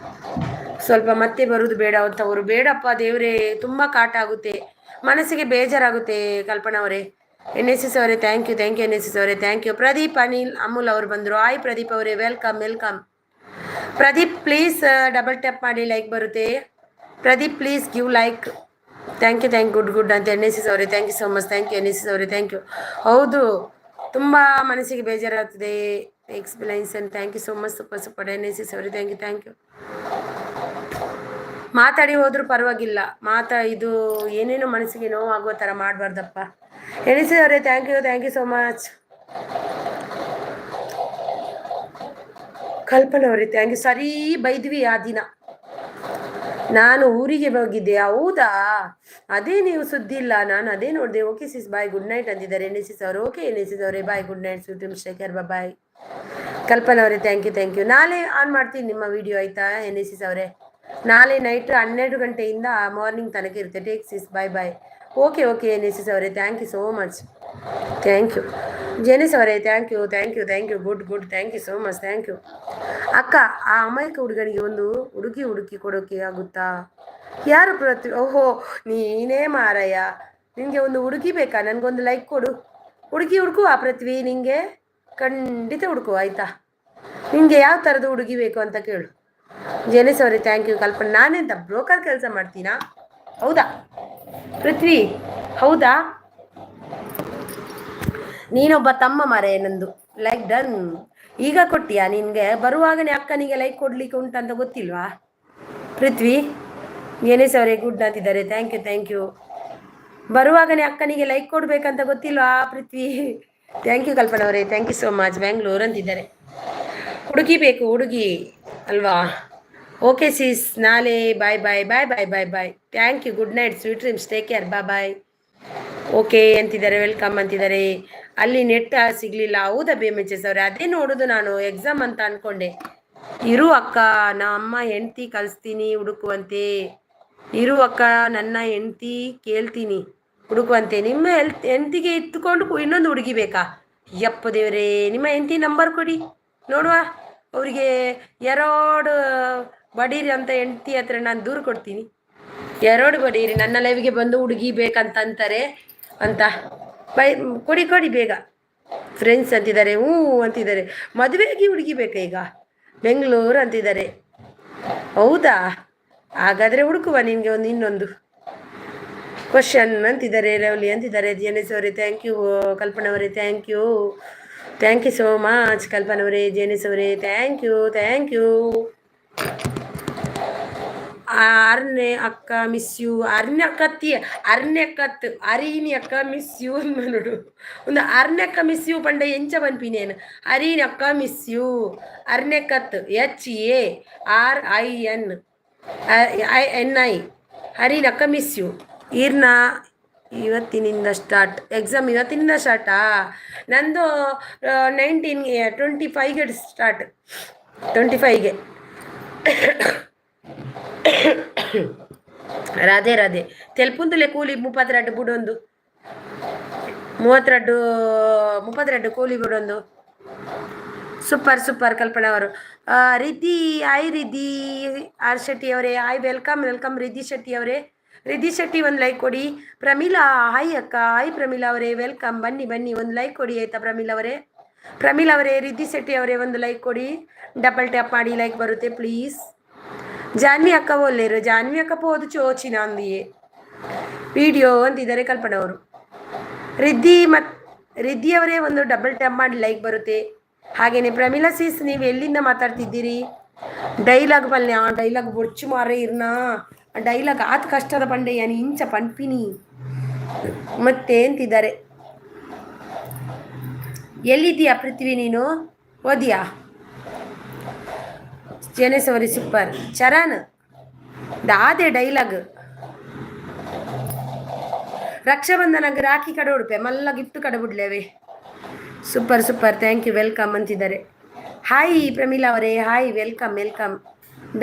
ಸ್ವಲ್ಪ ಮತ್ತೆ ಬರೋದು ಬೇಡ ಅಂತವರು. ಬೇಡಪ್ಪ ದೇವರೇ, ತುಂಬ ಕಾಟ ಆಗುತ್ತೆ, ಮನಸ್ಸಿಗೆ ಬೇಜಾರಾಗುತ್ತೆ. ಕಲ್ಪನಾ ಅವರೇ, ಎನ್ಎಸ್ಎಸ್ ಅವರೇ ಥ್ಯಾಂಕ್ ಯು ಎನ್ಎಸ್ಎಸ್ ಅವರೇ ಥ್ಯಾಂಕ್ ಯು. ಪ್ರದೀಪ್ ಅನಿಲ್ ಅಮೂಲ್ ಅವರು ಬಂದರು. ಹಾಯ್ ಪ್ರದೀಪ್ ಅವರೇ, welcome. Pradeep please double tap ಮಾಡಿ, ಲೈಕ್ ಬರುತ್ತೆ. Pradeep please give like. Thank you good ಅಂತ ಎನ್ಎಸ್ಎಸ್ ಅವರೇ. Thank you so much. Thank you NSS ಅವರೇ. Thank you. ಹೌದು, ತುಂಬ ಮನಸ್ಸಿಗೆ ಬೇಜಾರಾಗ್ತದೆ. Explanation. Thank you so much. Super NSS ಅವರೇ. Thank you. ಮಾತಾಡಿ ಹೋದ್ರೂ ಪರವಾಗಿಲ್ಲ. ಇದು ಏನೇನೋ ಮನಸ್ಸಿಗೆ ನೋವಾಗುವ ಥರ ಮಾಡಬಾರ್ದಪ್ಪ. ಎನ್ಎಸ್ಎಸ್ ಅವರೇ thank you so much. Kalpana ಅವರೇ ಥ್ಯಾಂಕ್ ಯು. ಸರಿ ಬೈದ್ವಿ ಆ ದಿನ. ನಾನು ಊರಿಗೆ ಹೋಗಿದ್ದೆ. ಹೌದಾ, ಅದೇ ನೀವು ಸುದ್ದಿ ಇಲ್ಲ, ನಾನು ಅದೇ ನೋಡಿದೆ. ಓಕೆ ಸಿಸ್, ಬಾಯ್, ಗುಡ್ ನೈಟ್ ಅಂತಿದ್ದಾರೆ ಎನ್ಎಸ್ಎಸ್ ಅವರು. ಓಕೆ ಎನ್ಎಸ್ಎಸ್ ಅವರೇ, ಬಾಯ್, ಗುಡ್ ನೈಟ್. ಸ್ವೀಟ್ ಶೇಖರ್, ಬಾಯ್. ಕಲ್ಪನಾ ಅವರೇ ಥ್ಯಾಂಕ್ ಯು. ನಾಳೆ ಆನ್ ಮಾಡ್ತೀನಿ ನಿಮ್ಮ ವಿಡಿಯೋ, ಆಯಿತಾ ಎನ್ಎಸ್ಎಸ್ ಅವರೇ? ನಾಳೆ ನೈಟ್ 12 ಗಂಟೆಯಿಂದ ಮಾರ್ನಿಂಗ್ ತನಕ ಇರುತ್ತೆ. Take sis, bye. Okay NSS ಅವರೇ thank you so much. Thank you Janice ಅವರೇ. Thank you good. Thank you so much. Thank you. ಅಕ್ಕ, ಆ ಅಮಾಯಕ ಹುಡುಗನಿಗೆ ಒಂದು ಹುಡುಕಿ ಕೊಡೋಕೆ ಆಗುತ್ತಾ? ಯಾರು ಪೃಥ್ವಿ? ಓಹೋ, ನೀನೇ ಮಾರಯ್ಯ. ನಿನಗೆ ಒಂದು ಹುಡುಗಿ ಬೇಕಾ? ನನಗೊಂದು ಲೈಕ್ ಕೊಡು. ಹುಡುಕುವ ಪೃಥ್ವಿ, ನಿಂಗೆ ಖಂಡಿತ ಹುಡುಕುವ, ಆಯಿತಾ? ನಿನಗೆ ಯಾವ ಥರದ ಹುಡುಗಿ ಬೇಕು ಅಂತ ಕೇಳು. ಜೆನಿಸ್ ಅವರೇ ಥ್ಯಾಂಕ್ ಯು. ಕಲ್ಪನಾ, ನಾನೆಂತ ಬ್ರೋಕರ್ ಕೆಲಸ ಮಾಡ್ತೀನಾ? ಹೌದಾ ಪೃಥ್ವಿ? ಹೌದಾ? ನೀನೊಬ್ಬ ತಮ್ಮ ಮಾರೆ ನಂದು. Like done. ಈಗ ಕೊಟ್ಟಿಯಾ? ನಿನಗೆ ಬರುವಾಗನೇ ಅಕ್ಕನಿಗೆ ಲೈಕ್ ಕೊಡ್ಲಿಕ್ಕೆ ಉಂಟಂತ ಗೊತ್ತಿಲ್ವಾ ಪೃಥ್ವಿ? ಎನ್ಎಸ್ ಅವರೇ ಗುಡ್ ಅಂತಿದ್ದಾರೆ. Thank you. ಬರುವಾಗನೇ ಅಕ್ಕನಿಗೆ ಲೈಕ್ ಕೊಡ್ಬೇಕಂತ ಗೊತ್ತಿಲ್ವಾ ಪೃಥ್ವಿ? ಥ್ಯಾಂಕ್ ಯು ಕಲ್ಪನಾ ಅವರೇ. Thank you so much. Bengaluru ಅಂತಿದ್ದಾರೆ. ಹುಡುಗಿ ಬೇಕು, ಹುಡುಗಿ ಅಲ್ವಾ? ಓಕೆ ಸಿಸ್, ನಾಳೆ bye. Thank you. Good night, sweet dreams, take care, bye. Okay ಅಂತಿದ್ದಾರೆ, ವೆಲ್ಕಮ್ ಅಂತಿದ್ದಾರೆ. ಅಲ್ಲಿ ನೆಟ್ ಸಿಗ್ಲಿಲ್ಲ. ಹೌದಾ BMHS ಅವರೇ? ಅದೇ ನೋಡೋದು ನಾನು, ಎಕ್ಸಾಮ್ ಅಂತ ಅನ್ಕೊಂಡೆ. ಇರು ಅಕ್ಕ, ನಮ್ಮ ಹೆಂಡ್ತಿ ಕಳಿಸ್ತೀನಿ ಹುಡುಕುವಂತೆ. ಇರು ಅಕ್ಕ, ನನ್ನ ಹೆಂಡ್ತಿ ಕೇಳ್ತೀನಿ ಹುಡುಕುವಂತೆ. ನಿಮ್ಮ ಹೆಂಡ್ತಿಗೆ ಇತ್ತುಕೊಂಡು ಇನ್ನೊಂದು ಹುಡುಗಿ ಬೇಕಾ? ಯಪ್ಪ ದೇವರೇ, ನಿಮ್ಮ ಹೆಂಡ್ತಿ ನಂಬರ್ ಕೊಡಿ ನೋಡುವ. ಅವರಿಗೆ ಎರಡು ಬಡೀರಿ ಅಂತ ಹೆಂಡ್ತಿ ಹತ್ರ ನಾನು ದೂರು ಕೊಡ್ತೀನಿ. ಎರಡು ಬಡೀರಿ ನನ್ನ ಲೈವ್ಗೆ ಬಂದು ಹುಡುಗಿ ಬೇಕಂತ ಅಂತಾರೆ ಅಂತ. ಬೈ ಕೊಡಿ ಕೊಡಿ ಬೇಗ. ಫ್ರೆಂಡ್ಸ್ ಅಂತಿದ್ದಾರೆ, ಹ್ಞೂ ಅಂತಿದ್ದಾರೆ. ಮದುವೆಗೆ ಹುಡುಗಿ ಬೇಕಾ ಈಗ? ಬೆಂಗಳೂರು ಅಂತಿದ್ದಾರೆ. ಹೌದಾ, ಹಾಗಾದರೆ ಹುಡುಕುವ ನಿನಗೆ ಒಂದು ಇನ್ನೊಂದು ಕ್ವಶನ್ ಅಂತಿದ್ದಾರೆ. ಲವ್ಲಿ ಅಂತಿದ್ದಾರೆ. ಜೇನೆಸ್ ಅವರೇ ಥ್ಯಾಂಕ್ ಯು. ಕಲ್ಪನಾ ಅವರೇ thank you. Thank you so much Kalpana ಅವರೇ. ಜೇನೆಸ್ ಅವರೇ ಥ್ಯಾಂಕ್ ಯು, ಥ್ಯಾಂಕ್ ಯು. ಅರ್ನೆ ಅಕ್ಕ ಮಿಸ್ ಯು. ಅರ್ಣ್ಯಕ್ಕತ್ತಿ ಅರ್ಣ್ಯಕ್ಕತ್ತು ಅರೀನಿ ಅಕ್ಕ ಮಿಸ್ ಯು ಅಂತ ನೋಡು. ಒಂದು ಅರ್ಣ್ಯಕ್ಕ ಮಿಸ್ ಯು ಪಂಡ ಎಂಚ ಬನ್ಪಿನೇನು. ಅರೀನಿ ಅಕ್ಕ ಮಿಸ್ ಯು. ಅರ್ಣ್ಯಕ್ಕತ್ತು HARINNI ಹರೀನಕ್ಕ ಮಿಸ್ ಯು. ಈರ್ನ ಇವತ್ತಿನಿಂದ ಸ್ಟಾರ್ಟ್ ಎಕ್ಸಾಮ್. ಇವತ್ತಿನಿಂದ ಸ್ಟಾರ್ಟಾ? ನಂದು 25ಗೆ ಸ್ಟಾರ್ಟ್. 25ಗೆ. రాదే రాదే తెలుపుందులే కూలి 32 బుడొందు 32 ಕೂಲಿ ಬಿಡೊಂದು. ಸೂಪರ್ ಸೂಪರ್ ಕಲ್ಪನಾ ಅವರು. ರಿದ್ದಿ ಹಾಯ್ ರಿದ್ದಿ ಆರ್ ಶೆಟ್ಟಿ ಅವರೇ hi, welcome welcome Riddhi Shetty ಅವರೇ. ರಿದ್ದಿ ಶೆಟ್ಟಿ ಒಂದು ಲೈಕ್ ಕೊಡಿ. ಪ್ರಮೀಳಾ ಹಾಯ್ ಅಕ್ಕ. ಹಾಯ್ ಪ್ರಮೀಳಾ ಅವರೇ, ವೆಲ್ಕಮ್. ಬನ್ನಿ ಬನ್ನಿ, ಒಂದು ಲೈಕ್ ಕೊಡಿ ಆಯಿತಾ ಪ್ರಮೀಳಾ ಅವರೇ. ಪ್ರಮೀಳಾ ಅವರೇ, ರಿದ್ದಿ ಶೆಟ್ಟಿ ಅವರೇ ಒಂದು ಲೈಕ್ ಕೊಡಿ. ಡಬಲ್ ಟ್ಯಾಪ್ ಮಾಡಿ ಲೈಕ್ ಬರುತ್ತೆ ಪ್ಲೀಸ್. ಜಾನ್ವಿ ಅಕ್ಕ ಒಳ್ಳೆಯರು. ಜಾನ್ವಿ ಅಕ್ಕ ಪೋದು ಚೋಚಿನ ಅಂದಿಯೇ ವಿಡಿಯೋ ಅಂತಿದ್ದಾರೆ ಕಲ್ಪನಾ ಅವರು. ರಿದ್ದಿ ಅವರೇ ಒಂದು ಡಬಲ್ ಟ್ಯಾಪ್ ಮಾಡಿ ಲೈಕ್ ಬರುತ್ತೆ. ಹಾಗೆಯೇ ಪ್ರಮೀಳಾ ಸೀಸ್, ನೀವು ಎಲ್ಲಿಂದ ಮಾತಾಡ್ತಿದ್ದೀರಿ? ಡೈಲಾಗ್ ಪಲ್ಯ ಡೈಲಾಗ್ ಬೊಚ್ಚು ಮಾರೇ ಇರ್ನಾ. ಡೈಲಾಗ್ ಆತ ಕಷ್ಟದ ಪಂಡೆ ಯಾನಿ ಇಂಚ ಪಂಪಿನಿ ಮತ್ತೆ ಅಂತಿದ್ದಾರೆ. ಎಲ್ಲಿದ್ದೀಯಾ ಪೃಥ್ವಿ ನೀನು? ಓದಿಯಾ? ಜೇನೆಸ್ ಅವರಿ ಸೂಪರ್. ಚರಣ್ ದಾದೆ ಡೈಲಾಗ್. ರಕ್ಷಾಬಂಧನಗೆ ರಾಖಿ ಕಡೆ ಉಡುಪೆ ಮಲ್ಲ ಗಿಫ್ಟ್ ಕಡೆ ಬಿಡ್ಲೇವೆ. Super super, thank you, welcome ಅಂತಿದ್ದಾರೆ. ಹಾಯ್ ಪ್ರಮೀಳಾ ಅವರೇ, hi, welcome welcome.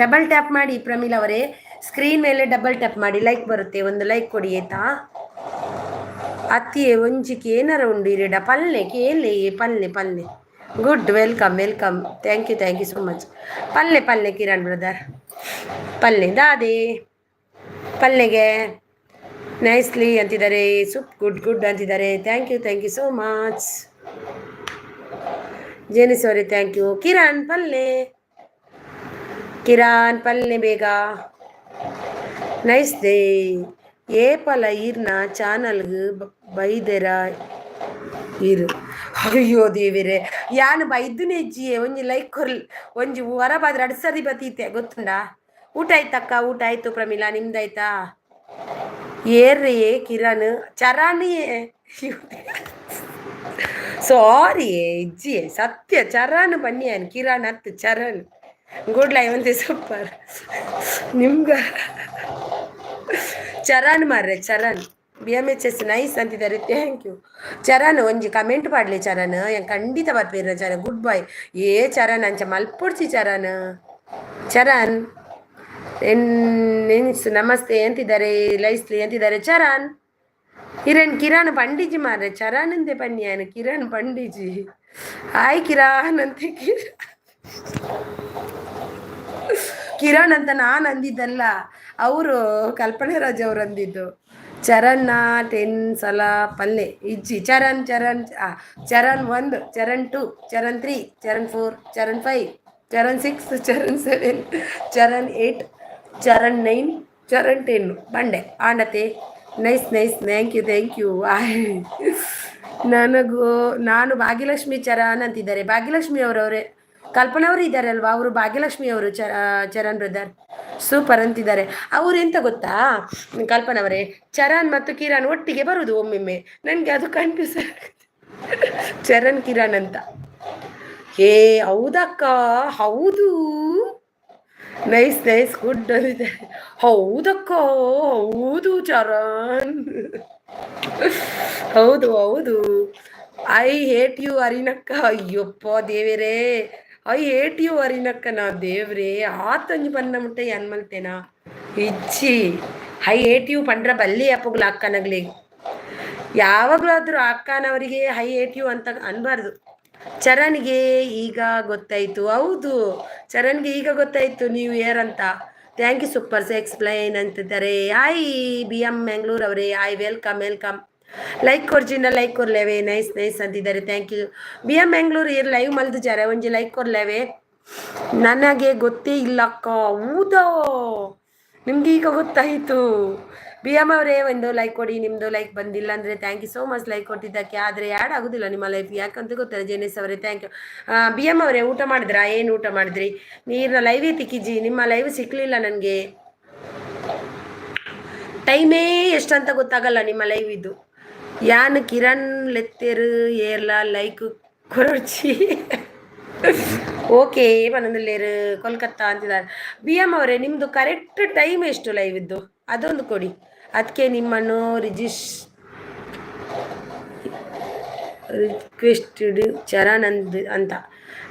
Double tap ಮಾಡಿ ಪ್ರಮೀಳಾ ಅವರೇ, ಸ್ಕ್ರೀನ್ ಮೇಲೆ ಡಬಲ್ ಟ್ಯಾಪ್ ಮಾಡಿ ಲೈಕ್ ಬರುತ್ತೆ. ಒಂದು ಲೈಕ್ ಕೊಡಿ ಆಯ್ತಾ. ಅತ್ತಿಯೇ ಒಂಜಿಕೆ ಏನಾರ ಉಂಡು ಇರೇಡ ಪಲ್ಲೆ ಕೇಳಿ ಪಲ್ಲೆ ಪಲ್ಲೆ. Good, welcome welcome, thank you so much. ಪಲ್ಲೆ ಪಲ್ಲೆ ಕಿರಣ್ ಬ್ರದರ್, ಪಲ್ಲೆ ದಾದೆ ಪಲ್ಲೆಗೆ ನೈಸ್ಲಿ ಅಂತಿದ್ದಾರೆ. ಗುಡ್ ಗುಡ್ ಅಂತಿದ್ದಾರೆ. Thank you so much. Janice ಅವರೇ ಥ್ಯಾಂಕ್ ಯು. ಕಿರಣ್ ಪಲ್ಲೆ ಬೇಗ. Nice day. ಏಪಲ ಈರ್ನ ಚಾನಲ್ಗೆ ಬೈದೆರ ಇರು. ಅಯ್ಯೋ ದೇವಿರೆ, ಯಾನು ಬೈದು ನೆಜ್ಜಿಯೇ ಒಂಜಿ ಲೈಕ್ ಕೊರ್ಲಿ. ಒಂಜಿ ಹೊರಬಾದ್ರೆ ಅಡ್ಸರಿ ಬತೀತೆ ಗೊತ್ತುಂಡ. ಊಟ ಆಯ್ತಕ್ಕ? ಊಟ ಆಯ್ತು ಪ್ರಮೀಳಾ, ನಿಮ್ದಾಯ್ತಾ? ಏರ್ರಿ ಕಿರಣ್ ಚರಾಣಿಯೇ. ಸಾರಿ ಇಜ್ಜಿಯೇ ಸತ್ಯ ಚರಣ್ ಬನ್ನಿಯಾನ್ ಕಿರಣ್ ಹತ್ತು ಚರಣ್. ಗುಡ್ ಲೈ ಒಂದೇ ಸೂಪರ್. ನಿಮ್ಗ ಚರಣ್ ಮಾರ್ರೆ ಚರಣ್. BMHS ನೈಸ್ ಅಂತಿದ್ದಾರೆ. Thank you Charan. ಒಂಜಿ ಕಮೆಂಟ್ ಪಾಡ್ಲಿ ಚರಣ್, ಖಂಡಿತ ಬರ್ಪೇರ ಚರಣ್. Good bye. ಚರಣ್ ಅಂಚ ಮಲ್ಪೊಡ್ಸಿ ಚರಣ್ ನಮಸ್ತೆ ಅಂತಿದ್ದಾರೆ. ಲೈಸ್ಲಿ ಅಂತಿದ್ದಾರೆ. ಚರಣ್ ಕಿರಣ್ ಪಂಡಿಜಿ ಮಾರ್ರೆ. ಚರಣ್ ಅಂತೆ ಪನ್ಯಾನು ಕಿರಣ್ ಪಂಡಿಜಿ. ಹಾಯ್ ಕಿರಣ್ ಅಂತೆ. ಕಿರಣ್ ಅಂತ ನಾನು ಅಂದಿದ್ದಲ್ಲ, ಅವರು ಕಲ್ಪನೆ ರಾಜ್ ಅವ್ರು ಅಂದಿದ್ದು. ಚರಣ್ 10 ಸಲ ಪಲ್ಲೆ ಇಜ್ಜಿ. ಚರಣ್ 1, ಚರಣ್ 2, ಚರಣ್ 3, ಚರಣ್ 4, ಚರಣ್ 5, ಚರಣ್ 6, ಚರಣ್ 7, ಚರಣ್ 8, ಚರಣ್ 9, ಚರಣ್ 10 ಬಂಡೆ ಆಂಡತೆ. Nice thank you. ನಾನು ಭಾಗ್ಯಲಕ್ಷ್ಮಿ ಚರಣ್ ಅಂತಿದ್ದಾರೆ. ಭಾಗ್ಯಲಕ್ಷ್ಮಿ ಅವರವರೇ. ಕಲ್ಪನಾ ಅವರು ಇದ್ದಾರೆ ಅಲ್ವಾ, ಅವರು ಭಾಗ್ಯಲಕ್ಷ್ಮಿ ಅವರು. ಚರಣ್ ಬ್ರದರ್ ಸೂಪರ್ ಅಂತಿದ್ದಾರೆ. ಅವರು ಎಂತ ಗೊತ್ತಾ ಕಲ್ಪನಾ ಅವರೇ, ಚರಣ್ ಮತ್ತು ಕಿರಣ್ ಒಟ್ಟಿಗೆ ಬರುದು ಒಮ್ಮೆಮ್ಮೆ. ನನಗೆ ಅದು ಕನ್ಫ್ಯೂಸ್ ಚರಣ್ ಕಿರಣ್ ಅಂತ. ಹೌದಕ್ಕ? ಹೌದು, ನೈಸ್ ಗುಡ್ ಅಂತಿದ್ದಾರೆ. ಹೌದಕ್ಕ? ಹೌದು ಚರಣ್. ಹೌದು ಹೌದು. ಐ ಹೇಟ್ ಯು ಅರಿನಕ್ಕ, ಅಯ್ಯಪ್ಪ ದೇವರೇ. ಐ ಹೇಟ್ ಯು ಅರಿನಕ್ಕ ನಾ ದೇವ್ರೇ ಆತಂಜಿ ಪನ್ನ ಮುಟ್ಟೆ ಅನ್ಮಲ್ತೇನಾ ಇಚ್ಚಿ. ಐ ಹೇಟ್ ಯು ಪಂಡ್ರ ಬಲ್ಲಿ ಅಪ್ಪಗ್ಲ ಅಕ್ಕನಗ್ಲಿ. ಯಾವಾಗಲಾದ್ರೂ ಅಕ್ಕನವರಿಗೆ ಐ ಹೇಟ್ ಯು ಅಂತ ಅನ್ಬಾರ್ದು. ಚರಣ್ಗೆ ಈಗ ಗೊತ್ತಾಯ್ತು, ಹೌದು ಚರಣ್ಗೆ ಈಗ ಗೊತ್ತಾಯ್ತು ನ್ಯೂ ಇಯರ್ ಅಂತ. ಥ್ಯಾಂಕ್ ಯು ಸೂಪರ್ ಎಕ್ಸ್ಪ್ಲೈನ್ ಅಂತಿದ್ದಾರೆ. ಹಾಯ್ ಬಿ ಎಂ ಮ್ಯಾಂಗ್ಳೂರ್ ಅವರೇ, ಹಾಯ್ ವೆಲ್ಕಮ್ ವೆಲ್ಕಮ್. ಲೈಕ್ ಕೊರ್ಜಿನ ಲೈಕ್ ಕೊರ್ಲೇವೆ, ನೈಸ್ ನೈಸ್ ಅಂತಿದ್ದಾರೆ. Thank you B M Mangalore ಇರ್ ಲೈವ್ ಮಲ್ದು ಜರ ಒಂಜಿ ಲೈಕ್ ಕೊರ್ಲೇವೆ. ನನಗೆ ಗೊತ್ತೇ ಇಲ್ಲ ಅಕ್ಕ, ಹೌದಾ ನಿಮ್ಗೆ ಈಗ ಗೊತ್ತಾಯಿತು. ಬಿ ಎಮ್ ಅವರೇ ಒಂದು ಲೈಕ್ ಕೊಡಿ, ನಿಮ್ಮದು ಲೈಕ್ ಬಂದಿಲ್ಲ ಅಂದರೆ thank you so much like ಕೊಟ್ಟಿದ್ದಕ್ಕೆ. ಆದರೆ ಆ್ಯಡ್ ಆಗೋದಿಲ್ಲ ನಿಮ್ಮ ಲೈಫ್ ಯಾಕಂತ ಗೊತ್ತಿಲ್ಲ. ಜೇನಿಸ್ ಅವರೇ ಥ್ಯಾಂಕ್ ಯು. ಬಿ ಎಮ್ ಅವರೇ ಊಟ ಮಾಡಿದ್ರಾ? ಏನು ಊಟ ಮಾಡಿದ್ರಿ? ನೀರಿನ ಲೈವೇ ತಿಕ್ಕಿಜಿ, ನಿಮ್ಮ ಲೈವ್ ಸಿಕ್ಕಲಿಲ್ಲ ನನಗೆ. ಟೈಮೇ ಎಷ್ಟಂತ ಗೊತ್ತಾಗಲ್ಲ ನಿಮ್ಮ ಲೈವ್ ಇದು. ಯಾನ್ ಕಿರಣ್ ಲೆತ್ತೇರು ಏರ್ಲ ಲೈಕ್ ಕೊರಚಿ. ಓಕೆ ಮನದಲ್ಲೇರು ಕೋಲ್ಕತ್ತಾ ಅಂತಿದ್ದಾರೆ. ಬಿ ಎಮ್ ಅವರೇ ನಿಮ್ಮದು ಕರೆಕ್ಟ್ ಟೈಮ್ ಎಷ್ಟು ಲೈವ್ ಇದ್ದು ಅದೊಂದು ಕೊಡಿ, ಅದಕ್ಕೆ ನಿಮ್ಮನ್ನು ರಿಕ್ವೆಸ್ಟೆಡ್ ಚರಣ್ ಅಂತ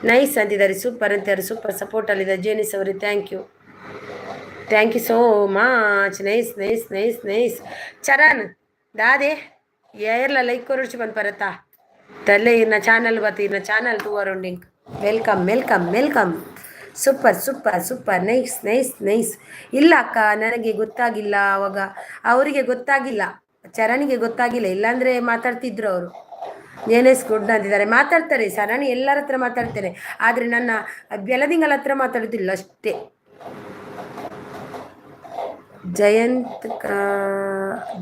ನೈಸ್ ಅಂತಿದ್ದಾರೆ. ಸೂಪರ್ ಅಂತಾರೆ, ಸೂಪರ್ ಸಪೋರ್ಟಲ್ಲಿದ್ದಾರೆ ಜೇನಿಸ್ ಅವರೇ. Thank you so much. Nice nice nice nice. Charan ದಾದೆ ಏರ್ಲ ಲೈಕ್ ಕೊರಚಿ ಬಂದು ಬರತ್ತಾ ತಲೆ ಇನ್ನ ಚಾನಲ್ ಬತ್ತು, ಇನ್ನ ಚಾನಲ್ ತೂವರೊಂಡಿಂಗ್. Welcome welcome welcome. Super super super nice nice nice. ಇಲ್ಲ ಅಕ್ಕ ನನಗೆ ಗೊತ್ತಾಗಿಲ್ಲ, ಅವಾಗ ಅವರಿಗೆ ಗೊತ್ತಾಗಿಲ್ಲ, ಚರಣಿಗೆ ಗೊತ್ತಾಗಿಲ್ಲ, ಇಲ್ಲಾಂದರೆ ಮಾತಾಡ್ತಿದ್ರು ಅವರು. ಜೇನೆಸ್ ಗುಡ್ ಅಂತಿದ್ದಾರೆ. ಮಾತಾಡ್ತಾರೆ ಸರಣಿ ಎಲ್ಲರ ಹತ್ರ ಮಾತಾಡ್ತಾರೆ, ಆದರೆ ನನ್ನ ಬೆಲದಿಂಗಲ ಹತ್ರ ಮಾತಾಡೋದಿಲ್ಲ ಅಷ್ಟೇ.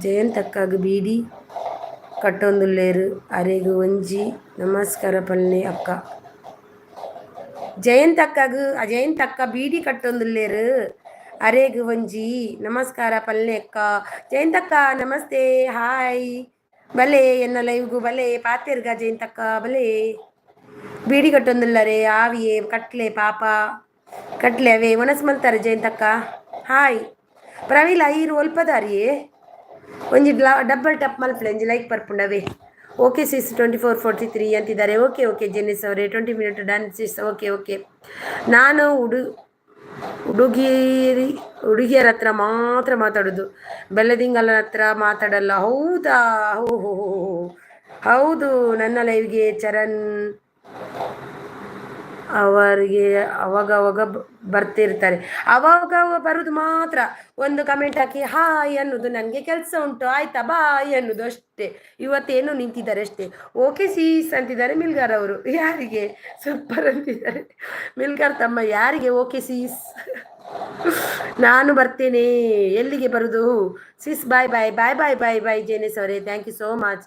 ಜಯಂತಕ್ಕಾಗ ಬೀಡಿ ಕಟ್ಟೊಂದುಲ್ಲೇರು ಅರೆಗು ಒಂಜಿ ನಮಸ್ಕಾರ ಪಲ್ಲೆ ಅಕ್ಕ. ಜಯಂತಕ್ಕ ಬೀಡಿ ಕಟ್ಟೊಂದುಲ್ಲೇರು ಅರೆಗು ಒಂಜಿ ನಮಸ್ಕಾರ ಪಲ್ಲೆ ಅಕ್ಕ. ಜಯಂತಕ್ಕ ನಮಸ್ತೆ, ಹಾಯ್. ಬಲೆ ಎನ್ನ ಲೈವ್ಗೂ ಬಲೆ ಪಾತಿರ್ಗ ಜಯಂತಕ್ಕ ಬಲೆ. ಬೀಡಿ ಕಟ್ಟೊಂದುಲ್ಲರೆ ಆವಿಯೇ ಕಟ್ಲೆ ಪಾಪ ಕಟ್ಲೆ ಅವೇ ಒನಸ್ ಮಲ್ತಾರೆ ಜಯಂತಕ್ಕ. ಹಾಯ್ ಪ್ರವೀಲ ಈರು ಒಲ್ಪದಾರಿಯೇ ಒಂಜಿ ಡಬ್ಬಲ್ ಟಪ್ ಮಲ್ಪಲೆ ಒಂಜಿ ಲೈಕ್ ಬರ್ಪುಂಡವೇ. ಓಕೆ ಸಿಸ್ 2443 ಅಂತಿದ್ದಾರೆ. ಓಕೆ ಓಕೆ ಜೆನ್ನಿಸ್ ಅವರೇ 20 ಮಿನಿಟ್ ಡನ್ ಸಿಸ್. ಓಕೆ ನಾನು ಹುಡುಗಿಯರ ಹತ್ರ ಮಾತ್ರ ಮಾತಾಡೋದು, ಬೆಲ್ಲದಿಂಗಲ ಹತ್ರ ಮಾತಾಡಲ್ಲ. ಹೌದಾ? ಹೌದು. ನನ್ನ ಲೈವ್ಗೆ ಚರಣ್ ಅವರಿಗೆ ಅವಾಗವಾಗ ಬರ್ತಿರ್ತಾರೆ, ಅವಾಗ ಬರೋದು ಮಾತ್ರ. ಒಂದು ಕಮೆಂಟ್ ಹಾಕಿ ಹಾಯ್ ಅನ್ನೋದು, ನನಗೆ ಕೆಲಸ ಉಂಟು ಆಯ್ತಾ ಬಾಯ್ ಅನ್ನೋದು ಅಷ್ಟೇ. ಇವತ್ತೇನು ನಿಂತಿದ್ದಾರೆ ಅಷ್ಟೇ. ಓಕೆ ಸೀಸ್ ಅಂತಿದ್ದಾರೆ ಮಿಲ್ಗಾರ್ ಅವರು. ಯಾರಿಗೆ? ಸೂಪರ್ ಅಂತಿದ್ದಾರೆ ಮಿಲ್ಗಾರ್ ತಮ್ಮ. ಯಾರಿಗೆ ಓಕೆ ಸೀಸ್? ನಾನು ಬರ್ತೇನೆ. ಎಲ್ಲಿಗೆ ಬರೋದು ಸಿಸ್? ಬಾಯ್ bye bye bye bye bye Janice ಅವರೇ. Thank you so much.